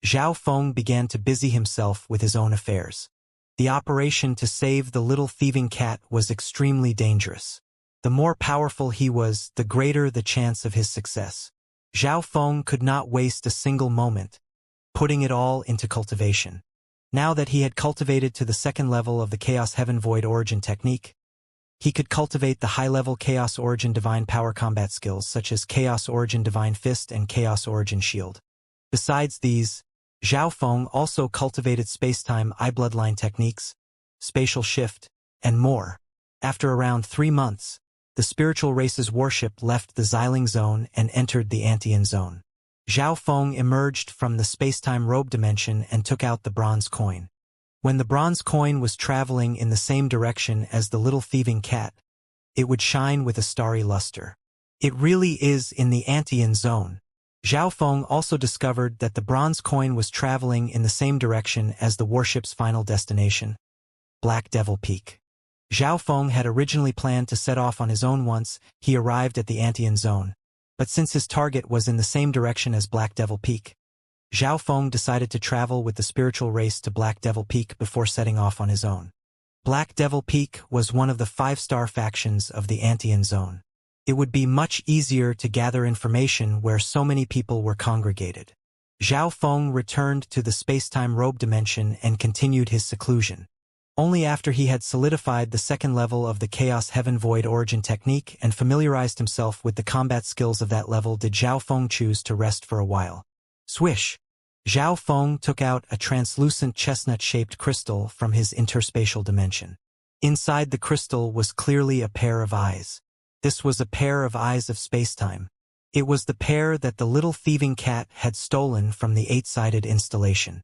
Zhao Feng began to busy himself with his own affairs. The operation to save the little thieving cat was extremely dangerous. The more powerful he was, the greater the chance of his success. Zhao Feng could not waste a single moment, putting it all into cultivation. Now that he had cultivated to the 2nd level of the Chaos Heaven Void Origin technique, he could cultivate the high-level Chaos Origin Divine Power combat skills such as Chaos Origin Divine Fist and Chaos Origin Shield. Besides these, Zhao Feng also cultivated space-time I-bloodline techniques, spatial shift, and more. After around 3 months, the spiritual race's warship left the Xiling zone and entered the Antian zone. Zhao Feng emerged from the space-time robe dimension and took out the bronze coin. When the bronze coin was traveling in the same direction as the little thieving cat, it would shine with a starry luster. It really is in the Antian zone. Zhao Feng also discovered that the bronze coin was traveling in the same direction as the warship's final destination, Black Devil Peak. Zhao Feng had originally planned to set off on his own once he arrived at the Antian zone, but since his target was in the same direction as Black Devil Peak, Zhao Feng decided to travel with the spiritual race to Black Devil Peak before setting off on his own. Black Devil Peak was one of the 5-star factions of the Antian zone. It would be much easier to gather information where so many people were congregated. Zhao Feng returned to the space-time robe dimension and continued his seclusion. Only after he had solidified the 2nd level of the Chaos Heaven Void Origin technique and familiarized himself with the combat skills of that level did Zhao Feng choose to rest for a while. Swish! Zhao Feng took out a translucent chestnut-shaped crystal from his interspatial dimension. Inside the crystal was clearly a pair of eyes. This was a pair of eyes of spacetime. It was the pair that the little thieving cat had stolen from the 8-sided installation.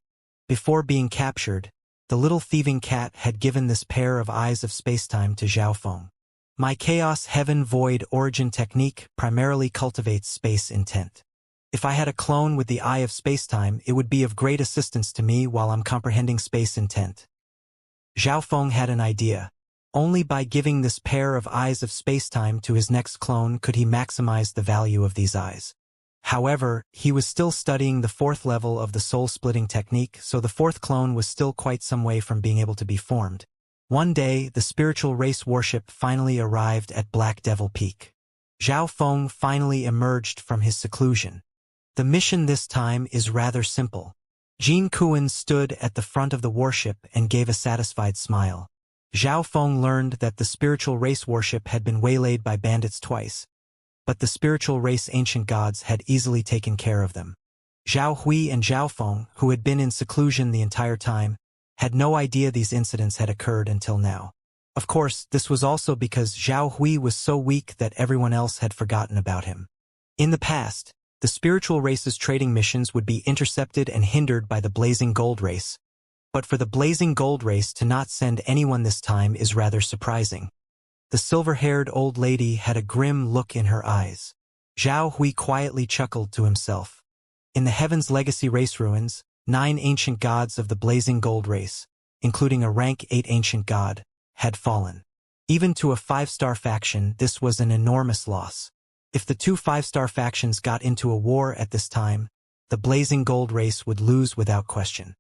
Before being captured, the little thieving cat had given this pair of eyes of spacetime to Zhao Feng. My Chaos Heaven Void Origin technique primarily cultivates space intent. If I had a clone with the eye of spacetime, it would be of great assistance to me while I'm comprehending space intent. Zhao Feng had an idea. Only by giving this pair of eyes of spacetime to his next clone could he maximize the value of these eyes. However, he was still studying the fourth level of the soul-splitting technique, so the fourth clone was still quite some way from being able to be formed. One day, the spiritual race warship finally arrived at Black Devil Peak. Zhao Feng finally emerged from his seclusion. The mission this time is rather simple. Jin Kuan stood at the front of the warship and gave a satisfied smile. Zhao Feng learned that the spiritual race warship had been waylaid by bandits twice, but the spiritual race ancient gods had easily taken care of them. Zhao Hui and Zhao Feng, who had been in seclusion the entire time, had no idea these incidents had occurred until now. Of course, this was also because Zhao Hui was so weak that everyone else had forgotten about him. In the past, the spiritual race's trading missions would be intercepted and hindered by the Blazing Gold race, but for the Blazing Gold race to not send anyone this time is rather surprising. The silver-haired old lady had a grim look in her eyes. Zhao Hui quietly chuckled to himself. In the Heaven's Legacy race ruins, 9 ancient gods of the Blazing Gold race, including a rank 8 ancient god, had fallen. Even to a 5-star faction, this was an enormous loss. If the 2 5-star factions got into a war at this time, the Blazing Gold race would lose without question.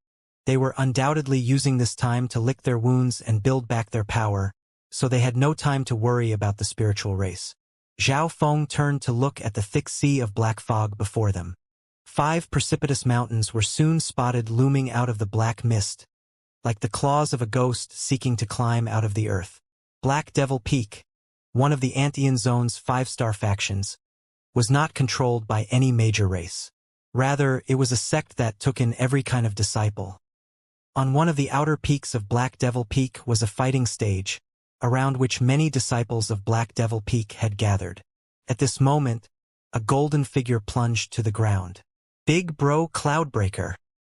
They were undoubtedly using this time to lick their wounds and build back their power, so they had no time to worry about the spiritual race. Zhao Feng turned to look at the thick sea of black fog before them. 5 precipitous mountains were soon spotted looming out of the black mist, like the claws of a ghost seeking to climb out of the earth. Black Devil Peak, one of the Antian Zone's 5-star factions, was not controlled by any major race. Rather, it was a sect that took in every kind of disciple. On one of the outer peaks of Black Devil Peak was a fighting stage, around which many disciples of Black Devil Peak had gathered. At this moment, a golden figure plunged to the ground. Big Bro Cloudbreaker.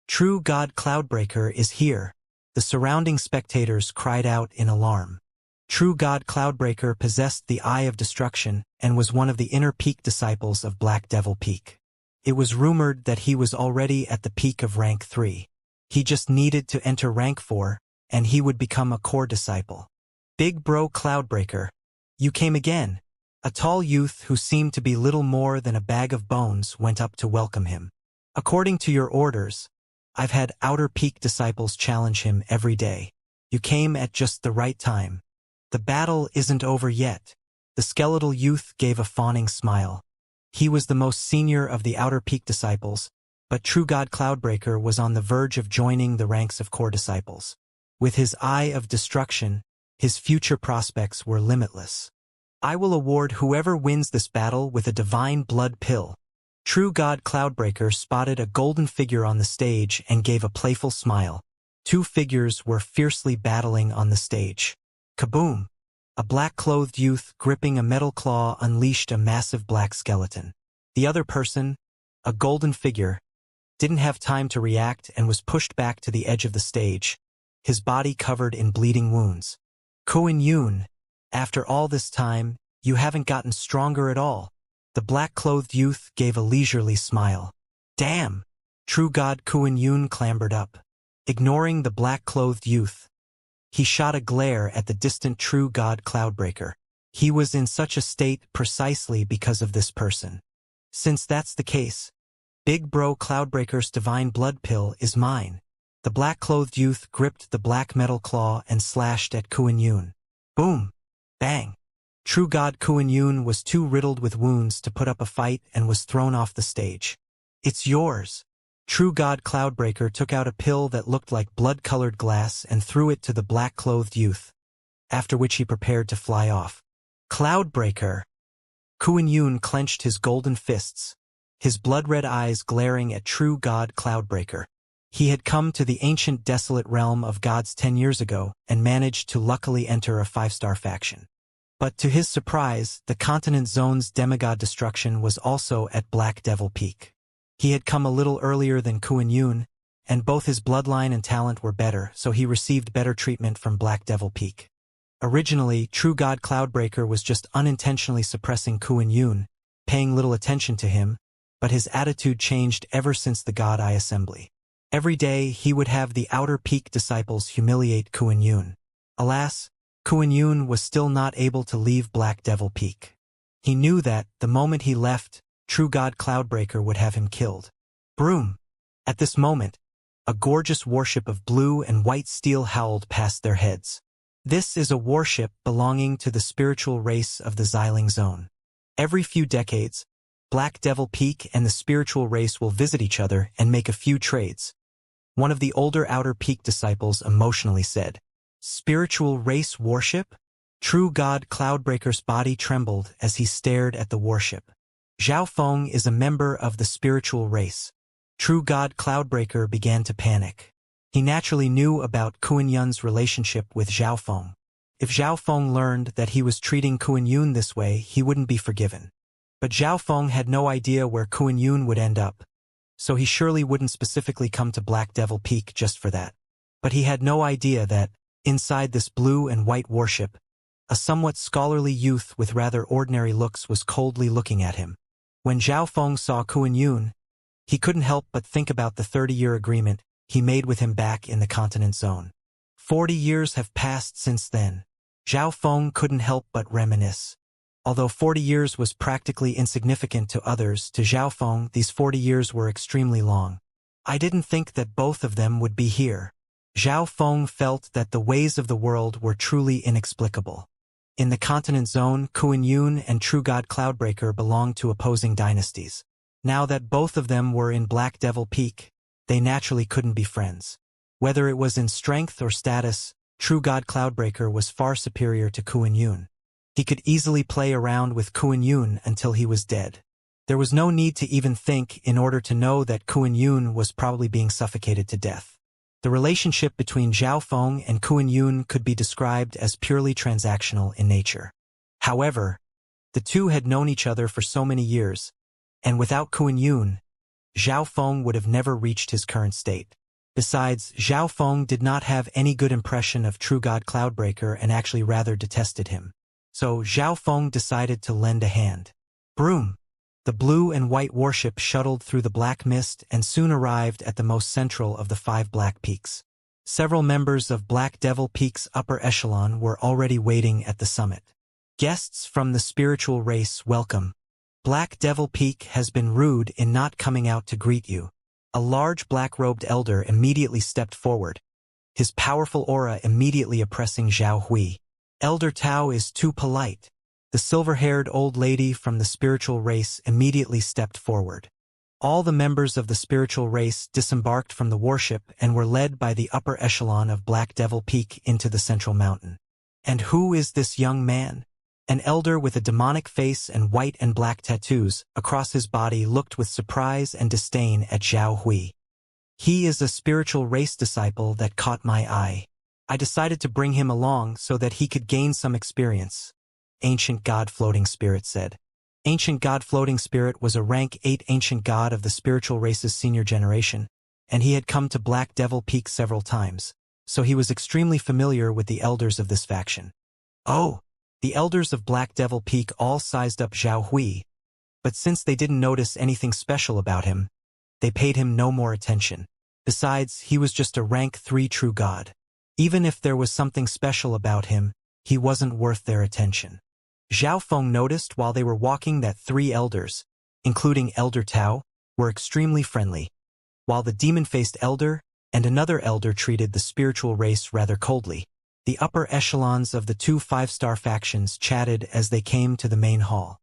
True God Cloudbreaker is here. The surrounding spectators cried out in alarm. True God Cloudbreaker possessed the Eye of Destruction and was one of the inner peak disciples of Black Devil Peak. It was rumored that he was already at the peak of rank 3. He just needed to enter rank 4, and he would become a core disciple. Big Bro Cloudbreaker, you came again. A tall youth who seemed to be little more than a bag of bones went up to welcome him. According to your orders, I've had outer peak disciples challenge him every day. You came at just the right time. The battle isn't over yet. The skeletal youth gave a fawning smile. He was the most senior of the outer peak disciples, but True God Cloudbreaker was on the verge of joining the ranks of core disciples. With his Eye of Destruction, his future prospects were limitless. I will award whoever wins this battle with a divine blood pill. True God Cloudbreaker spotted a golden figure on the stage and gave a playful smile. 2 figures were fiercely battling on the stage. Kaboom! A black-clothed youth gripping a metal claw unleashed a massive black skeleton. The other person, a golden figure, didn't have time to react and was pushed back to the edge of the stage, his body covered in bleeding wounds. Kuan Yun, after all this time, you haven't gotten stronger at all. The black-clothed youth gave a leisurely smile. Damn! True God Kuan Yun clambered up. Ignoring the black-clothed youth, he shot a glare at the distant True God Cloudbreaker. He was in such a state precisely because of this person. Since that's the case, Big Bro Cloudbreaker's divine blood pill is mine. The black-clothed youth gripped the black metal claw and slashed at Kuan Yun. Boom! Bang! True God Kuan Yun was too riddled with wounds to put up a fight and was thrown off the stage. It's yours. True God Cloudbreaker took out a pill that looked like blood-colored glass and threw it to the black-clothed youth, after which he prepared to fly off. Cloudbreaker! Kuan Yun clenched his golden fists, his blood-red eyes glaring at True God Cloudbreaker. He had come to the ancient desolate realm of gods 10 years ago and managed to luckily enter a 5-star faction. But to his surprise, the continent zone's demigod destruction was also at Black Devil Peak. He had come a little earlier than Kuan Yun, and both his bloodline and talent were better, so he received better treatment from Black Devil Peak. Originally, True God Cloudbreaker was just unintentionally suppressing Kuan Yun, paying little attention to him, but his attitude changed ever since the God Eye Assembly. Every day, he would have the outer peak disciples humiliate Kuan Yun. Alas, Kuan Yun was still not able to leave Black Devil Peak. He knew that, the moment he left, true god Cloudbreaker would have him killed. Broom! At this moment, a gorgeous warship of blue and white steel howled past their heads. This is a warship belonging to the spiritual race of the Xiling Zone. Every few decades, Black Devil Peak and the spiritual race will visit each other and make a few trades. One of the older Outer Peak disciples emotionally said, "Spiritual race warship?" True god Cloudbreaker's body trembled as he stared at the warship. Zhao Feng is a member of the spiritual race. True god Cloudbreaker began to panic. He naturally knew about Kuan Yun's relationship with Zhao Feng. If Zhao Feng learned that he was treating Kuan Yun this way, he wouldn't be forgiven. But Zhao Feng had no idea where Kuan Yun would end up, so he surely wouldn't specifically come to Black Devil Peak just for that. But he had no idea that, inside this blue and white warship, a somewhat scholarly youth with rather ordinary looks was coldly looking at him. When Zhao Feng saw Kuan Yun, he couldn't help but think about the 30-year agreement he made with him back in the continent zone. 40 years have passed since then. Zhao Feng couldn't help but reminisce. Although 40 years was practically insignificant to others, to Zhao Feng these 40 years were extremely long. I didn't think that both of them would be here. Zhao Feng felt that the ways of the world were truly inexplicable. In the continent zone, Kuan Yun and True God Cloudbreaker belonged to opposing dynasties. Now that both of them were in Black Devil Peak, they naturally couldn't be friends. Whether it was in strength or status, True God Cloudbreaker was far superior to Kuan Yun. He could easily play around with Kuan Yun until he was dead. There was no need to even think in order to know that Kuan Yun was probably being suffocated to death. The relationship between Zhao Feng and Kuan Yun could be described as purely transactional in nature. However, the two had known each other for so many years, and without Kuan Yun, Zhao Feng would have never reached his current state. Besides, Zhao Feng did not have any good impression of True God Cloudbreaker and actually rather detested him. So Zhao Feng decided to lend a hand. Broom! The blue and white warship shuttled through the black mist and soon arrived at the most central of the 5 black peaks. Several members of Black Devil Peak's upper echelon were already waiting at the summit. Guests from the spiritual race, welcome. Black Devil Peak has been rude in not coming out to greet you. A large black-robed elder immediately stepped forward, his powerful aura immediately oppressing Zhao Hui. Elder Tao is too polite. The silver-haired old lady from the spiritual race immediately stepped forward. All the members of the spiritual race disembarked from the warship and were led by the upper echelon of Black Devil Peak into the central mountain. And who is this young man? An elder with a demonic face and white and black tattoos across his body looked with surprise and disdain at Zhao Hui. He is a spiritual race disciple that caught my eye. I decided to bring him along so that he could gain some experience. Ancient God Floating Spirit said. Ancient God Floating Spirit was a rank 8 ancient god of the spiritual race's senior generation, and he had come to Black Devil Peak several times, so he was extremely familiar with the elders of this faction. Oh! The elders of Black Devil Peak all sized up Zhao Hui, but since they didn't notice anything special about him, they paid him no more attention. Besides, he was just a rank 3 true god. Even if there was something special about him, he wasn't worth their attention. Zhao Feng noticed while they were walking that 3 elders, including Elder Tao, were extremely friendly, while the demon-faced elder and another elder treated the spiritual race rather coldly. The upper echelons of the 2 5-star factions chatted as they came to the main hall.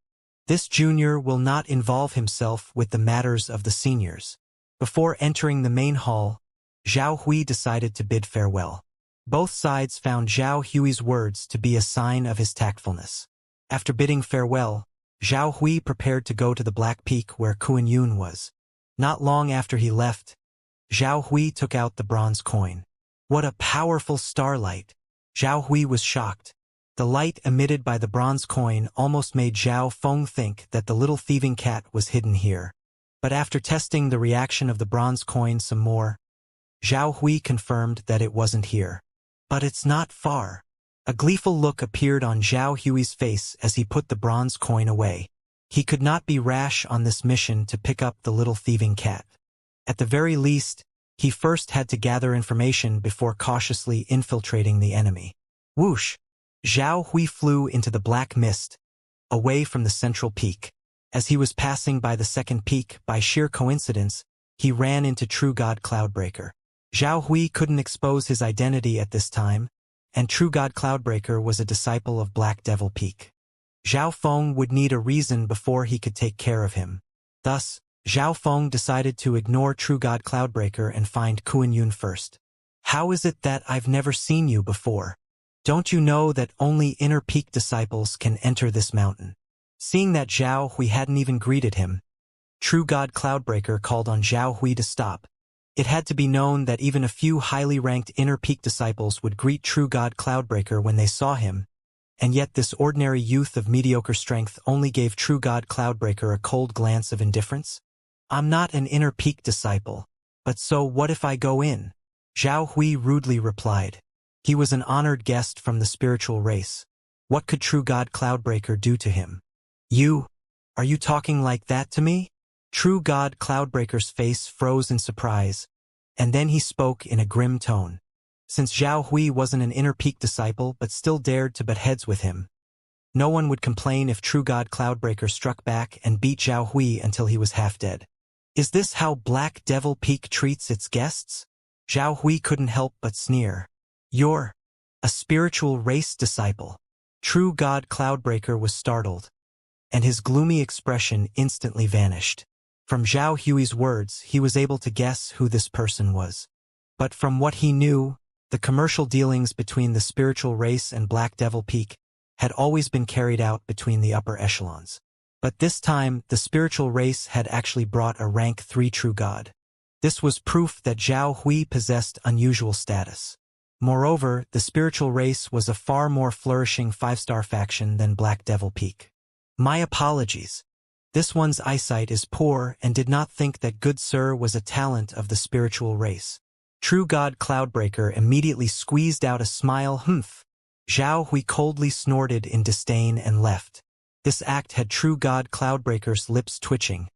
This junior will not involve himself with the matters of the seniors. Before entering the main hall, Zhao Hui decided to bid farewell. Both sides found Zhao Hui's words to be a sign of his tactfulness. After bidding farewell, Zhao Hui prepared to go to the Black Peak where Kuan Yun was. Not long after he left, Zhao Hui took out the bronze coin. What a powerful starlight! Zhao Hui was shocked. The light emitted by the bronze coin almost made Zhao Feng think that the little thieving cat was hidden here. But after testing the reaction of the bronze coin some more, Zhao Hui confirmed that it wasn't here. But it's not far. A gleeful look appeared on Zhao Hui's face as he put the bronze coin away. He could not be rash on this mission to pick up the little thieving cat. At the very least, he first had to gather information before cautiously infiltrating the enemy. Whoosh! Zhao Hui flew into the black mist, away from the central peak. As he was passing by the second peak, by sheer coincidence, he ran into True God Cloudbreaker. Zhao Hui couldn't expose his identity at this time, and True God Cloudbreaker was a disciple of Black Devil Peak. Zhao Feng would need a reason before he could take care of him. Thus, Zhao Feng decided to ignore True God Cloudbreaker and find Kuan Yun first. How is it that I've never seen you before? Don't you know that only inner peak disciples can enter this mountain? Seeing that Zhao Hui hadn't even greeted him, True God Cloudbreaker called on Zhao Hui to stop. It had to be known that even a few highly ranked inner peak disciples would greet True God Cloudbreaker when they saw him, and yet this ordinary youth of mediocre strength only gave True God Cloudbreaker a cold glance of indifference. I'm not an inner peak disciple, but so what if I go in? Zhao Hui rudely replied. He was an honored guest from the spiritual race. What could True God Cloudbreaker do to him? Are you talking like that to me? True God Cloudbreaker's face froze in surprise, and then he spoke in a grim tone. Since Zhao Hui wasn't an inner peak disciple but still dared to butt heads with him, no one would complain if True God Cloudbreaker struck back and beat Zhao Hui until he was half dead. Is this how Black Devil Peak treats its guests? Zhao Hui couldn't help but sneer. You're a spiritual race disciple. True God Cloudbreaker was startled, and his gloomy expression instantly vanished. From Zhao Hui's words, he was able to guess who this person was. But from what he knew, the commercial dealings between the spiritual race and Black Devil Peak had always been carried out between the upper echelons. But this time, the spiritual race had actually brought a rank 3 true god. This was proof that Zhao Hui possessed unusual status. Moreover, the spiritual race was a far more flourishing 5-star faction than Black Devil Peak. My apologies. This one's eyesight is poor and did not think that good sir was a talent of the spiritual race. True God Cloudbreaker immediately squeezed out a smile. Humph. Zhao Hui coldly snorted in disdain and left. This act had True God Cloudbreaker's lips twitching,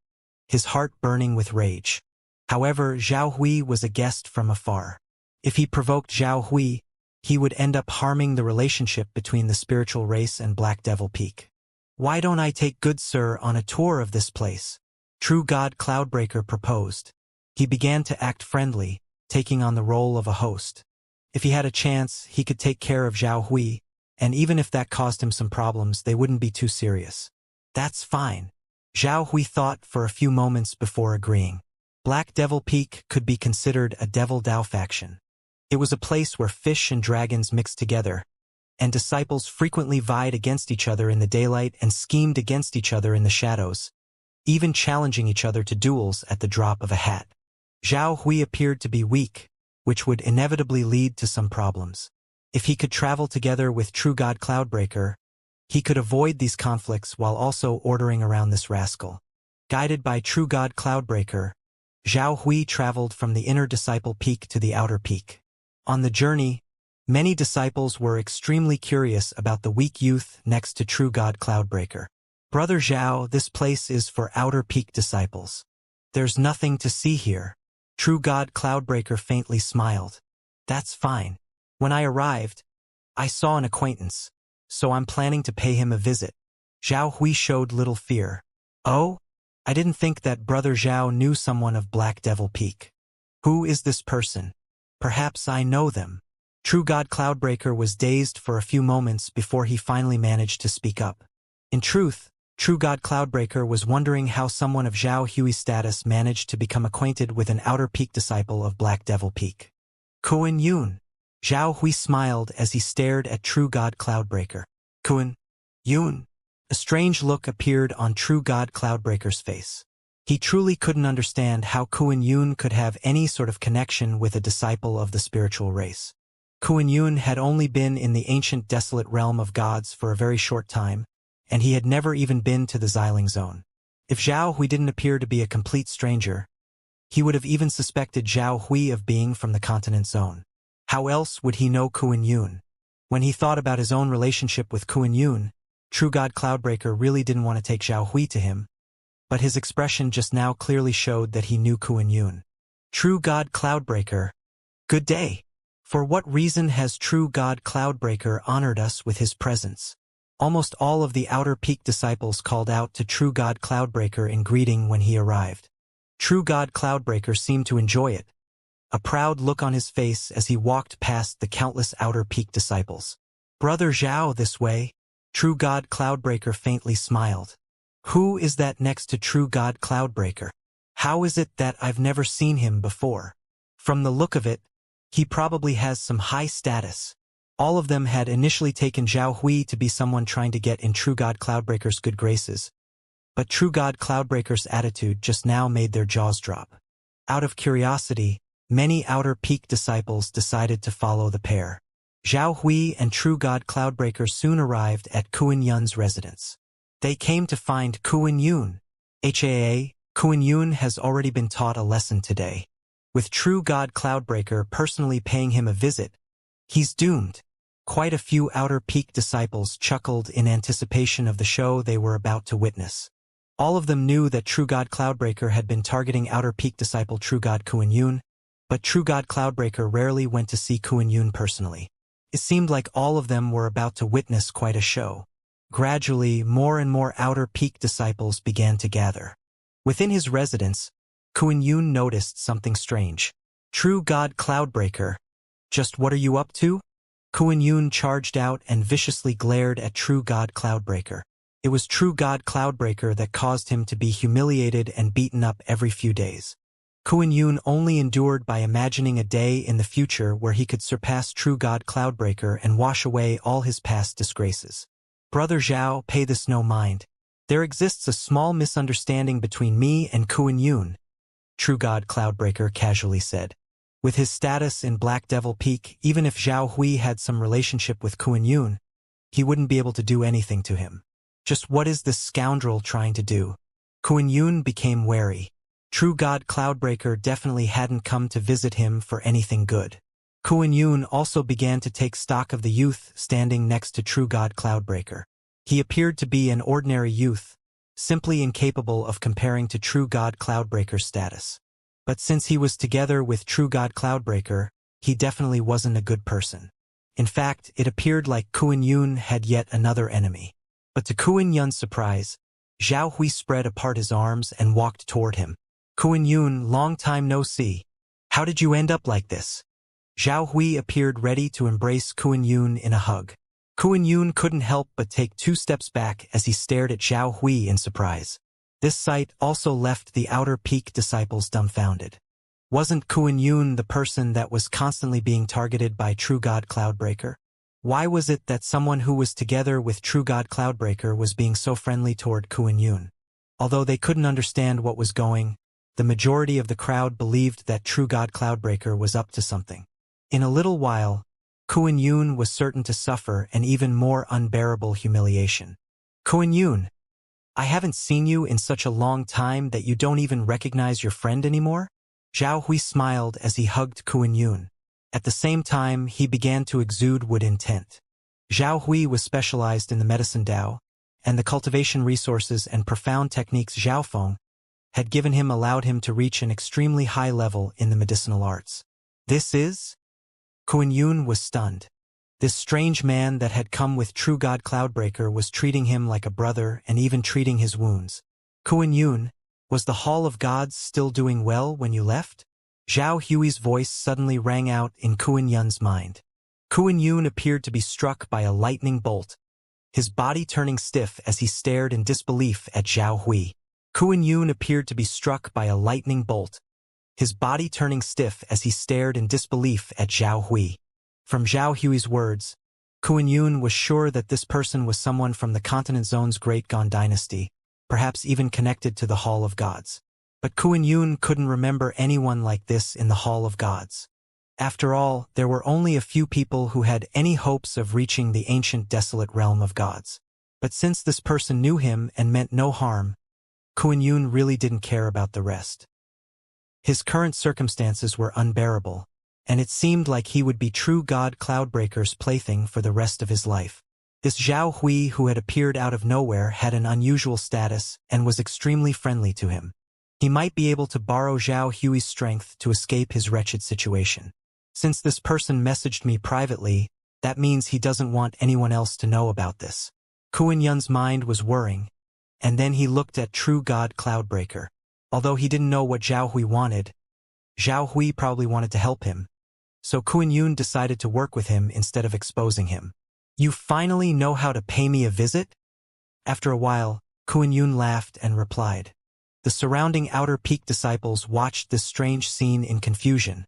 his heart burning with rage. However, Zhao Hui was a guest from afar. If he provoked Zhao Hui, he would end up harming the relationship between the spiritual race and Black Devil Peak. Why don't I take good sir on a tour of this place? True God Cloudbreaker proposed. He began to act friendly, taking on the role of a host. If he had a chance, he could take care of Zhao Hui, and even if that caused him some problems, they wouldn't be too serious. That's fine. Zhao Hui thought for a few moments before agreeing. Black Devil Peak could be considered a Devil Dao faction. It was a place where fish and dragons mixed together, and disciples frequently vied against each other in the daylight and schemed against each other in the shadows, even challenging each other to duels at the drop of a hat. Zhao Hui appeared to be weak, which would inevitably lead to some problems. If he could travel together with True God Cloudbreaker, he could avoid these conflicts while also ordering around this rascal. Guided by True God Cloudbreaker, Zhao Hui traveled from the inner disciple peak to the outer peak. On the journey, many disciples were extremely curious about the weak youth next to True God Cloudbreaker. Brother Zhao, this place is for outer peak disciples. There's nothing to see here. True God Cloudbreaker faintly smiled. That's fine. When I arrived, I saw an acquaintance, so I'm planning to pay him a visit. Zhao Hui showed little fear. Oh? I didn't think that Brother Zhao knew someone of Black Devil Peak. Who is this person? Perhaps I know them. True God Cloudbreaker was dazed for a few moments before he finally managed to speak up. In truth, True God Cloudbreaker was wondering how someone of Zhao Hui's status managed to become acquainted with an outer peak disciple of Black Devil Peak. Kuan Yun. Zhao Hui smiled as he stared at True God Cloudbreaker. Kuan Yun. A strange look appeared on True God Cloudbreaker's face. He truly couldn't understand how Kuan Yun could have any sort of connection with a disciple of the spiritual race. Kuan Yun had only been in the ancient desolate realm of gods for a very short time, and he had never even been to the Xiling Zone. If Zhao Hui didn't appear to be a complete stranger, he would have even suspected Zhao Hui of being from the continent zone. How else would he know Kuan Yun? When he thought about his own relationship with Kuan Yun, True God Cloudbreaker really didn't want to take Zhao Hui to him, but his expression just now clearly showed that he knew Kuan Yun. True God Cloudbreaker. Good day. For what reason has True God Cloudbreaker honored us with his presence? Almost all of the Outer Peak disciples called out to True God Cloudbreaker in greeting when he arrived. True God Cloudbreaker seemed to enjoy it, a proud look on his face as he walked past the countless Outer Peak disciples. "Brother Zhao, this way." True God Cloudbreaker faintly smiled. "Who is that next to True God Cloudbreaker? How is it that I've never seen him before? From the look of it, he probably has some high status." All of them had initially taken Zhao Hui to be someone trying to get in True God Cloudbreaker's good graces, but True God Cloudbreaker's attitude just now made their jaws drop. Out of curiosity, many Outer Peak disciples decided to follow the pair. Zhao Hui and True God Cloudbreaker soon arrived at Kuan Yun's residence. They came to find Kuan Yun. Kuan Yun has already been taught a lesson today. With True God Cloudbreaker personally paying him a visit, he's doomed. Quite a few Outer Peak disciples chuckled in anticipation of the show they were about to witness. All of them knew that True God Cloudbreaker had been targeting Outer Peak disciple True God Kuan Yun, but True God Cloudbreaker rarely went to see Kuan Yun personally. It seemed like all of them were about to witness quite a show. Gradually, more and more Outer Peak disciples began to gather. Within his residence, Kuan Yun noticed something strange. "True God Cloudbreaker, just what are you up to?" Kuan Yun charged out and viciously glared at True God Cloudbreaker. It was True God Cloudbreaker that caused him to be humiliated and beaten up every few days. Kuan Yun only endured by imagining a day in the future where he could surpass True God Cloudbreaker and wash away all his past disgraces. "Brother Zhao, pay this no mind. There exists a small misunderstanding between me and Kuan Yun," True God Cloudbreaker casually said. With his status in Black Devil Peak, even if Zhao Hui had some relationship with Kuan Yun, he wouldn't be able to do anything to him. Just what is this scoundrel trying to do? Kuan Yun became wary. True God Cloudbreaker definitely hadn't come to visit him for anything good. Kuan Yun also began to take stock of the youth standing next to True God Cloudbreaker. He appeared to be an ordinary youth, simply incapable of comparing to True God Cloudbreaker's status. But since he was together with True God Cloudbreaker, he definitely wasn't a good person. In fact, it appeared like Kuan Yun had yet another enemy. But to Kuan Yun's surprise, Zhao Hui spread apart his arms and walked toward him. "Kuan Yun, long time no see. How did you end up like this?" Zhao Hui appeared ready to embrace Kuan Yun in a hug. Kuan Yun couldn't help but take 2 steps back as he stared at Zhao Hui in surprise. This sight also left the Outer Peak disciples dumbfounded. Wasn't Kuan Yun the person that was constantly being targeted by True God Cloudbreaker? Why was it that someone who was together with True God Cloudbreaker was being so friendly toward Kuan Yun? Although they couldn't understand what was going, the majority of the crowd believed that True God Cloudbreaker was up to something. In a little while, Kuan Yun was certain to suffer an even more unbearable humiliation. "Kuan Yun, I haven't seen you in such a long time that you don't even recognize your friend anymore?" Zhao Hui smiled as he hugged Kuan Yun. At the same time, he began to exude wood intent. Zhao Hui was specialized in the medicine Dao, and the cultivation resources and profound techniques Zhao Feng had given him allowed him to reach an extremely high level in the medicinal arts. "This is?" Kuan Yun was stunned. This strange man that had come with True God Cloudbreaker was treating him like a brother and even treating his wounds. "Kuan Yun, was the Hall of Gods still doing well when you left?" Zhao Hui's voice suddenly rang out in Kuan Yun's mind. Kuan Yun appeared to be struck by a lightning bolt, his body turning stiff as he stared in disbelief at Zhao Hui. Kuan Yun appeared to be struck by a lightning bolt, his body turning stiff as he stared in disbelief at Zhao Hui. From Zhao Hui's words, Kuan Yun was sure that this person was someone from the Continent Zone's Great Gon dynasty, perhaps even connected to the Hall of Gods. But Kuan Yun couldn't remember anyone like this in the Hall of Gods. After all, there were only a few people who had any hopes of reaching the ancient desolate realm of gods. But since this person knew him and meant no harm, Kuan Yun really didn't care about the rest. His current circumstances were unbearable, and it seemed like he would be True God Cloudbreaker's plaything for the rest of his life. This Zhao Hui who had appeared out of nowhere had an unusual status and was extremely friendly to him. He might be able to borrow Zhao Hui's strength to escape his wretched situation. Since this person messaged me privately, that means he doesn't want anyone else to know about this. Kuan Yun's mind was whirring, and then he looked at True God Cloudbreaker. Although he didn't know what Zhao Hui wanted, Zhao Hui probably wanted to help him, so Kuan Yun decided to work with him instead of exposing him. "You finally know how to pay me a visit?" After a while, Kuan Yun laughed and replied. The surrounding Outer Peak disciples watched this strange scene in confusion,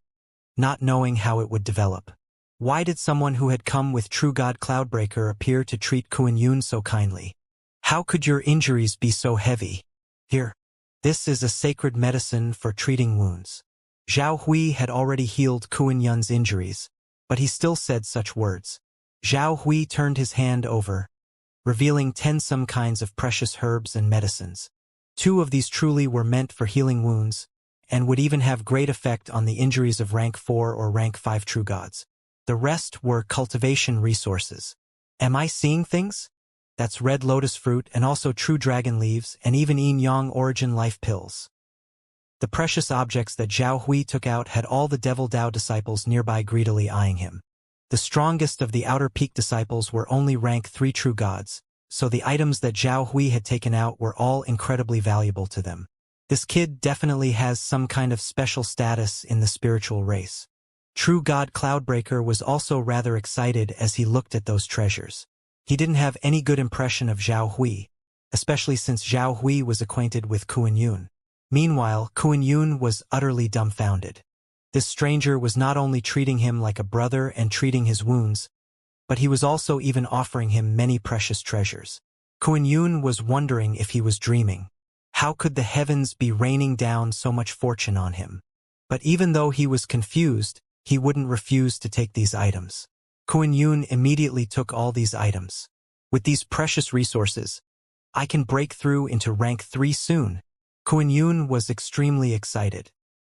not knowing how it would develop. Why did someone who had come with True God Cloudbreaker appear to treat Kuan Yun so kindly? How could your injuries be so heavy? Here. This is a sacred medicine for treating wounds. Zhao Hui had already healed Kuan Yun's injuries, but he still said such words. Zhao Hui turned his hand over, revealing 10 some kinds of precious herbs and medicines. 2 of these truly were meant for healing wounds, and would even have great effect on the injuries of rank 4 or rank 5 true gods. The rest were cultivation resources. Am I seeing things? That's red lotus fruit and also true dragon leaves and even yin yang origin life pills. The precious objects that Zhao Hui took out had all the Devil Dao disciples nearby greedily eyeing him. The strongest of the Outer Peak disciples were only rank 3 true gods, so the items that Zhao Hui had taken out were all incredibly valuable to them. This kid definitely has some kind of special status in the spiritual race. True God Cloudbreaker was also rather excited as he looked at those treasures. He didn't have any good impression of Zhao Hui, especially since Zhao Hui was acquainted with Kuan Yun. Meanwhile, Kuan Yun was utterly dumbfounded. This stranger was not only treating him like a brother and treating his wounds, but he was also even offering him many precious treasures. Kuan Yun was wondering if he was dreaming. How could the heavens be raining down so much fortune on him? But even though he was confused, he wouldn't refuse to take these items. Kuan Yun immediately took all these items. With these precious resources, I can break through into rank 3 soon. Kuan Yun was extremely excited.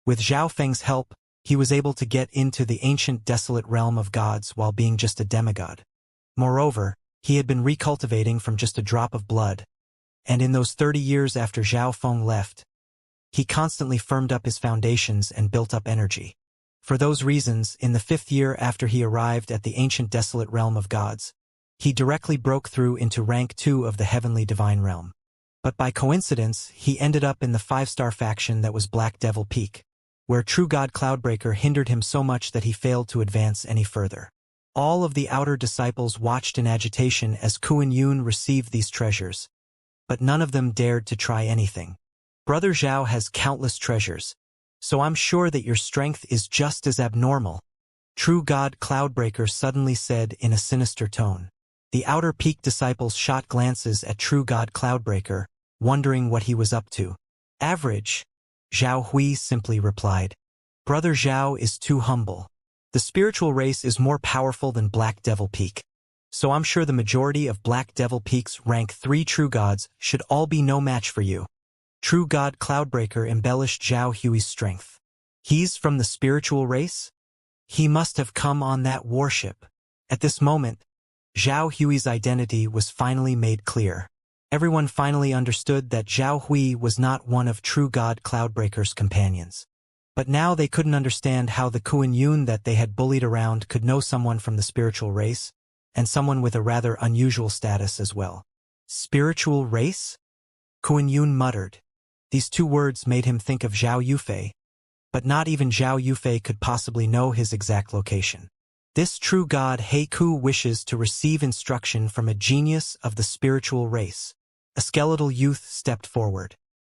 With Zhao Feng's help, he was able to get into the ancient desolate realm of gods while being just a demigod. Moreover, he had been recultivating from just a drop of blood, and in those 30 years after Zhao Feng left, he constantly firmed up his foundations and built up energy. For those reasons, in the 5th year after he arrived at the ancient desolate realm of gods, he directly broke through into rank 2 of the heavenly divine realm. But by coincidence, he ended up in the 5-star faction that was Black Devil Peak, where True God Cloudbreaker hindered him so much that he failed to advance any further. All of the outer disciples watched in agitation as Kuan Yun received these treasures, but none of them dared to try anything. Brother Zhao has countless treasures, so I'm sure that your strength is just as abnormal, True God Cloudbreaker suddenly said in a sinister tone. The Outer Peak disciples shot glances at True God Cloudbreaker, wondering what he was up to. Average, Zhao Hui simply replied. Brother Zhao is too humble. The spiritual race is more powerful than Black Devil Peak, so I'm sure the majority of Black Devil Peak's rank 3 true gods should all be no match for you. True God Cloudbreaker embellished Zhao Hui's strength. He's from the spiritual race? He must have come on that warship. At this moment, Zhao Hui's identity was finally made clear. Everyone finally understood that Zhao Hui was not one of True God Cloudbreaker's companions. But now they couldn't understand how the Kuan Yun that they had bullied around could know someone from the spiritual race, and someone with a rather unusual status as well. Spiritual race? Kuan Yun muttered. These 2 words made him think of Zhao Yufei, but not even Zhao Yufei could possibly know his exact location. This true god Heiku wishes to receive instruction from a genius of the spiritual race. A skeletal youth stepped forward.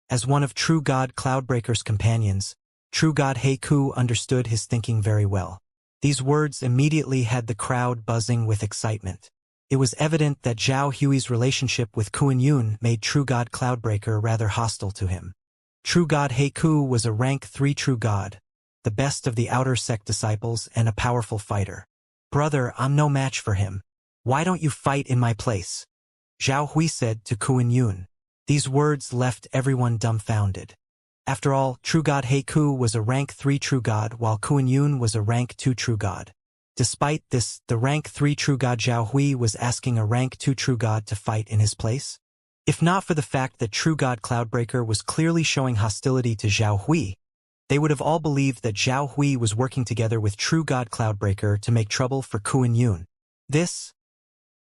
As one of True God Cloudbreaker's companions, True God Heiku understood his thinking very well. These words immediately had the crowd buzzing with excitement. It was evident that Zhao Hui's relationship with Kuan Yun made True God Cloudbreaker rather hostile to him. True God Heiku was a rank 3 true god, the best of the outer sect disciples and a powerful fighter. Brother, I'm no match for him. Why don't you fight in my place? Zhao Hui said to Kuan Yun. These words left everyone dumbfounded. After all, True God Heiku was a rank 3 true god while Kuan Yun was a rank 2 true god. Despite this, the rank 3 true god Zhao Hui was asking a rank 2 true god to fight in his place? If not for the fact that True God Cloudbreaker was clearly showing hostility to Zhao Hui, they would have all believed that Zhao Hui was working together with True God Cloudbreaker to make trouble for Kuan Yun. This,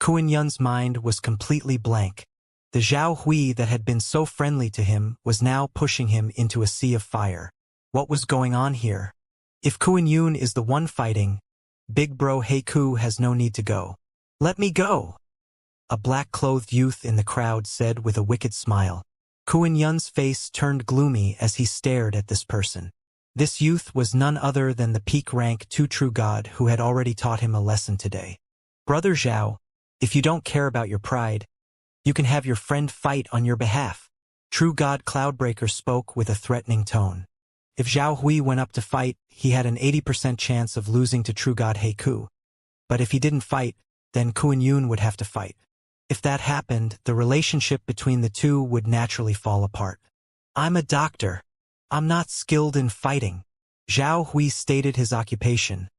Kuan Yun's mind was completely blank. The Zhao Hui that had been so friendly to him was now pushing him into a sea of fire. What was going on here? If Kuan Yun is the one fighting, Big Bro Heiku has no need to go. Let me go! A black-clothed youth in the crowd said with a wicked smile. Kuan Yun's face turned gloomy as he stared at this person. This youth was none other than the peak rank 2 true god who had already taught him a lesson today. Brother Zhao, if you don't care about your pride, you can have your friend fight on your behalf. True God Cloudbreaker spoke with a threatening tone. If Zhao Hui went up to fight, he had an 80% chance of losing to True God Heiku. But if he didn't fight, then Kuan Yun would have to fight. If that happened, the relationship between the two would naturally fall apart. I'm a doctor. I'm not skilled in fighting. Zhao Hui stated his occupation,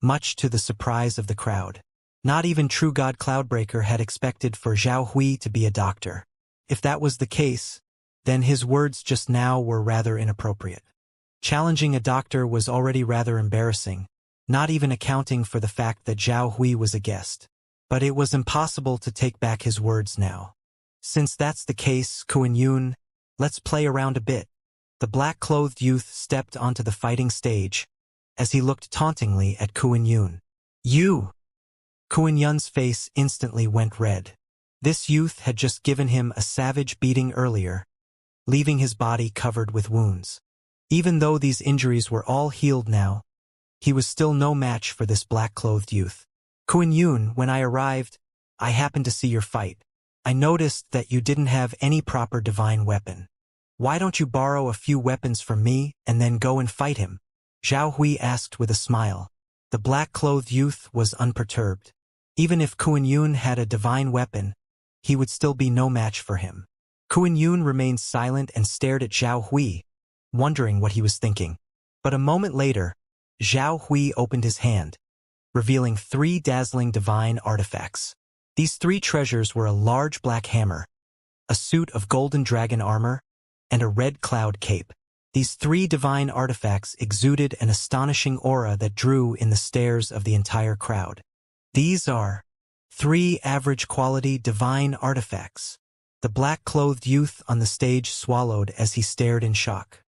much to the surprise of the crowd. Not even True God Cloudbreaker had expected for Zhao Hui to be a doctor. If that was the case, then his words just now were rather inappropriate. Challenging a doctor was already rather embarrassing, not even accounting for the fact that Zhao Hui was a guest. But it was impossible to take back his words now. Since that's the case, Kuan Yun, let's play around a bit. The black-clothed youth stepped onto the fighting stage as he looked tauntingly at Kuan Yun. You! Kuan Yun's face instantly went red. This youth had just given him a savage beating earlier, leaving his body covered with wounds. Even though these injuries were all healed now, he was still no match for this black-clothed youth. Kuan Yun, when I arrived, I happened to see your fight. I noticed that you didn't have any proper divine weapon. Why don't you borrow a few weapons from me and then go and fight him? Zhao Hui asked with a smile. The black-clothed youth was unperturbed. Even if Kuan Yun had a divine weapon, he would still be no match for him. Kuan Yun remained silent and stared at Zhao Hui, wondering what he was thinking. But a moment later, Zhao Hui opened his hand, revealing 3 dazzling divine artifacts. These 3 treasures were a large black hammer, a suit of golden dragon armor, and a red cloud cape. These 3 divine artifacts exuded an astonishing aura that drew in the stares of the entire crowd. These are 3 average-quality divine artifacts. The black-clothed youth on the stage swallowed as he stared in shock.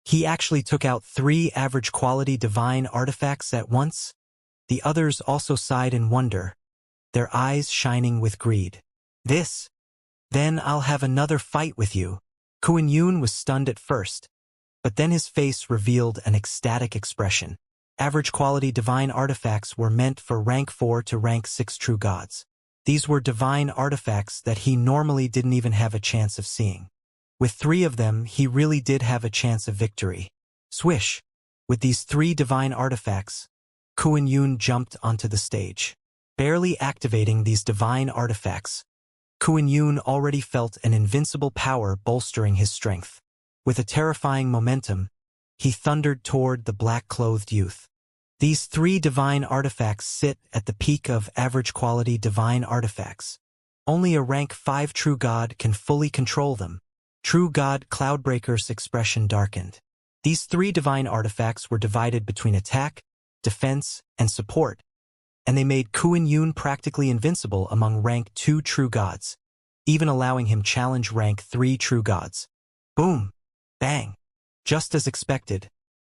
He actually took out 3 average-quality divine artifacts at once. The others also sighed in wonder, their eyes shining with greed. Then I'll have another fight with you. Kuan Yun was stunned at first, but then his face revealed an ecstatic expression. Average-quality divine artifacts were meant for rank 4 to rank 6 true gods. These were divine artifacts that he normally didn't even have a chance of seeing. With 3 of them, he really did have a chance of victory. Swish! With these 3 divine artifacts, Kuan Yun jumped onto the stage. Barely activating these divine artifacts, Kuan Yun already felt an invincible power bolstering his strength. With a terrifying momentum, he thundered toward the black-clothed youth. These 3 divine artifacts sit at the peak of average-quality divine artifacts. Only a rank 5 true god can fully control them. True God Cloudbreaker's expression darkened. These 3 divine artifacts were divided between attack, defense, and support, and they made Kuan Yun practically invincible among rank 2 true gods, even allowing him challenge rank 3 true gods. Boom! Bang! Just as expected,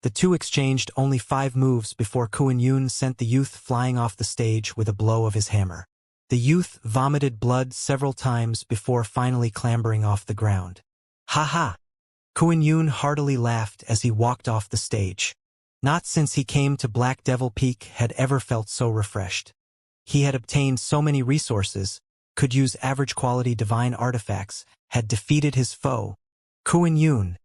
the 2 exchanged only 5 moves before Kuan Yun sent the youth flying off the stage with a blow of his hammer. The youth vomited blood several times before finally clambering off the ground. Ha ha! Kuan Yun heartily laughed as he walked off the stage. Not since he came to Black Devil Peak had ever felt so refreshed. He had obtained so many resources, could use average-quality divine artifacts, had defeated his foe. Kuan Yun,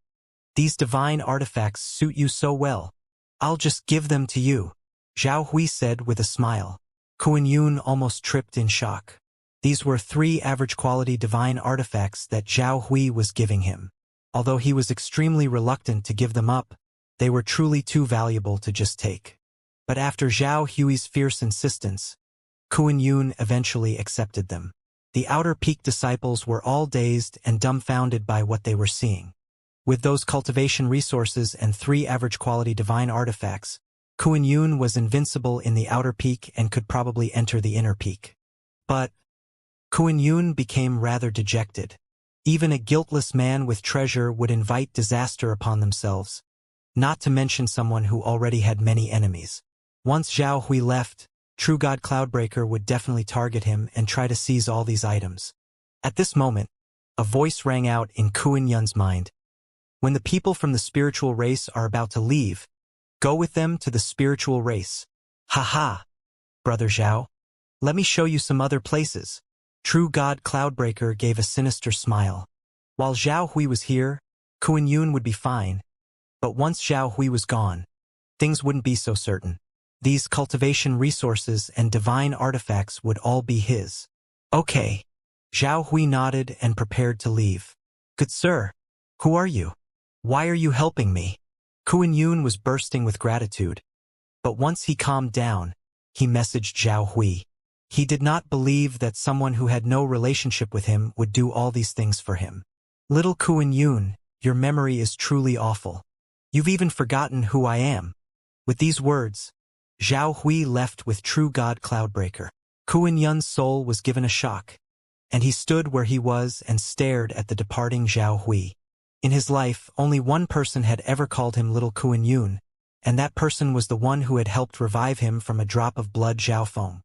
these divine artifacts suit you so well. I'll just give them to you, Zhao Hui said with a smile. Kuan Yun almost tripped in shock. These were 3 average-quality divine artifacts that Zhao Hui was giving him. Although he was extremely reluctant to give them up, they were truly too valuable to just take. But after Zhao Hui's fierce insistence, Kuan Yun eventually accepted them. The Outer Peak disciples were all dazed and dumbfounded by what they were seeing. With those cultivation resources and 3 average-quality divine artifacts, Kuan Yun was invincible in the Outer Peak and could probably enter the Inner Peak. But, Kuan Yun became rather dejected. Even a guiltless man with treasure would invite disaster upon themselves, not to mention someone who already had many enemies. Once Zhao Hui left, True God Cloudbreaker would definitely target him and try to seize all these items. At this moment, a voice rang out in Kuan Yun's mind. When the people from the spiritual race are about to leave, go with them to the spiritual race. Ha ha, Brother Zhao. Let me show you some other places. True God Cloudbreaker gave a sinister smile. While Zhao Hui was here, Kuan Yun would be fine. But once Zhao Hui was gone, things wouldn't be so certain. These cultivation resources and divine artifacts would all be his. Okay. Zhao Hui nodded and prepared to leave. Good sir, who are you? Why are you helping me? Kuan Yun was bursting with gratitude. But once he calmed down, he messaged Zhao Hui. He did not believe that someone who had no relationship with him would do all these things for him. Little Kuan Yun, your memory is truly awful. You've even forgotten who I am. With these words, Zhao Hui left with True God Cloudbreaker. Kuan Yun's soul was given a shock, and he stood where he was and stared at the departing Zhao Hui. In his life, only one person had ever called him Little Kuan Yun, and that person was the one who had helped revive him from a drop of blood Zhao Feng.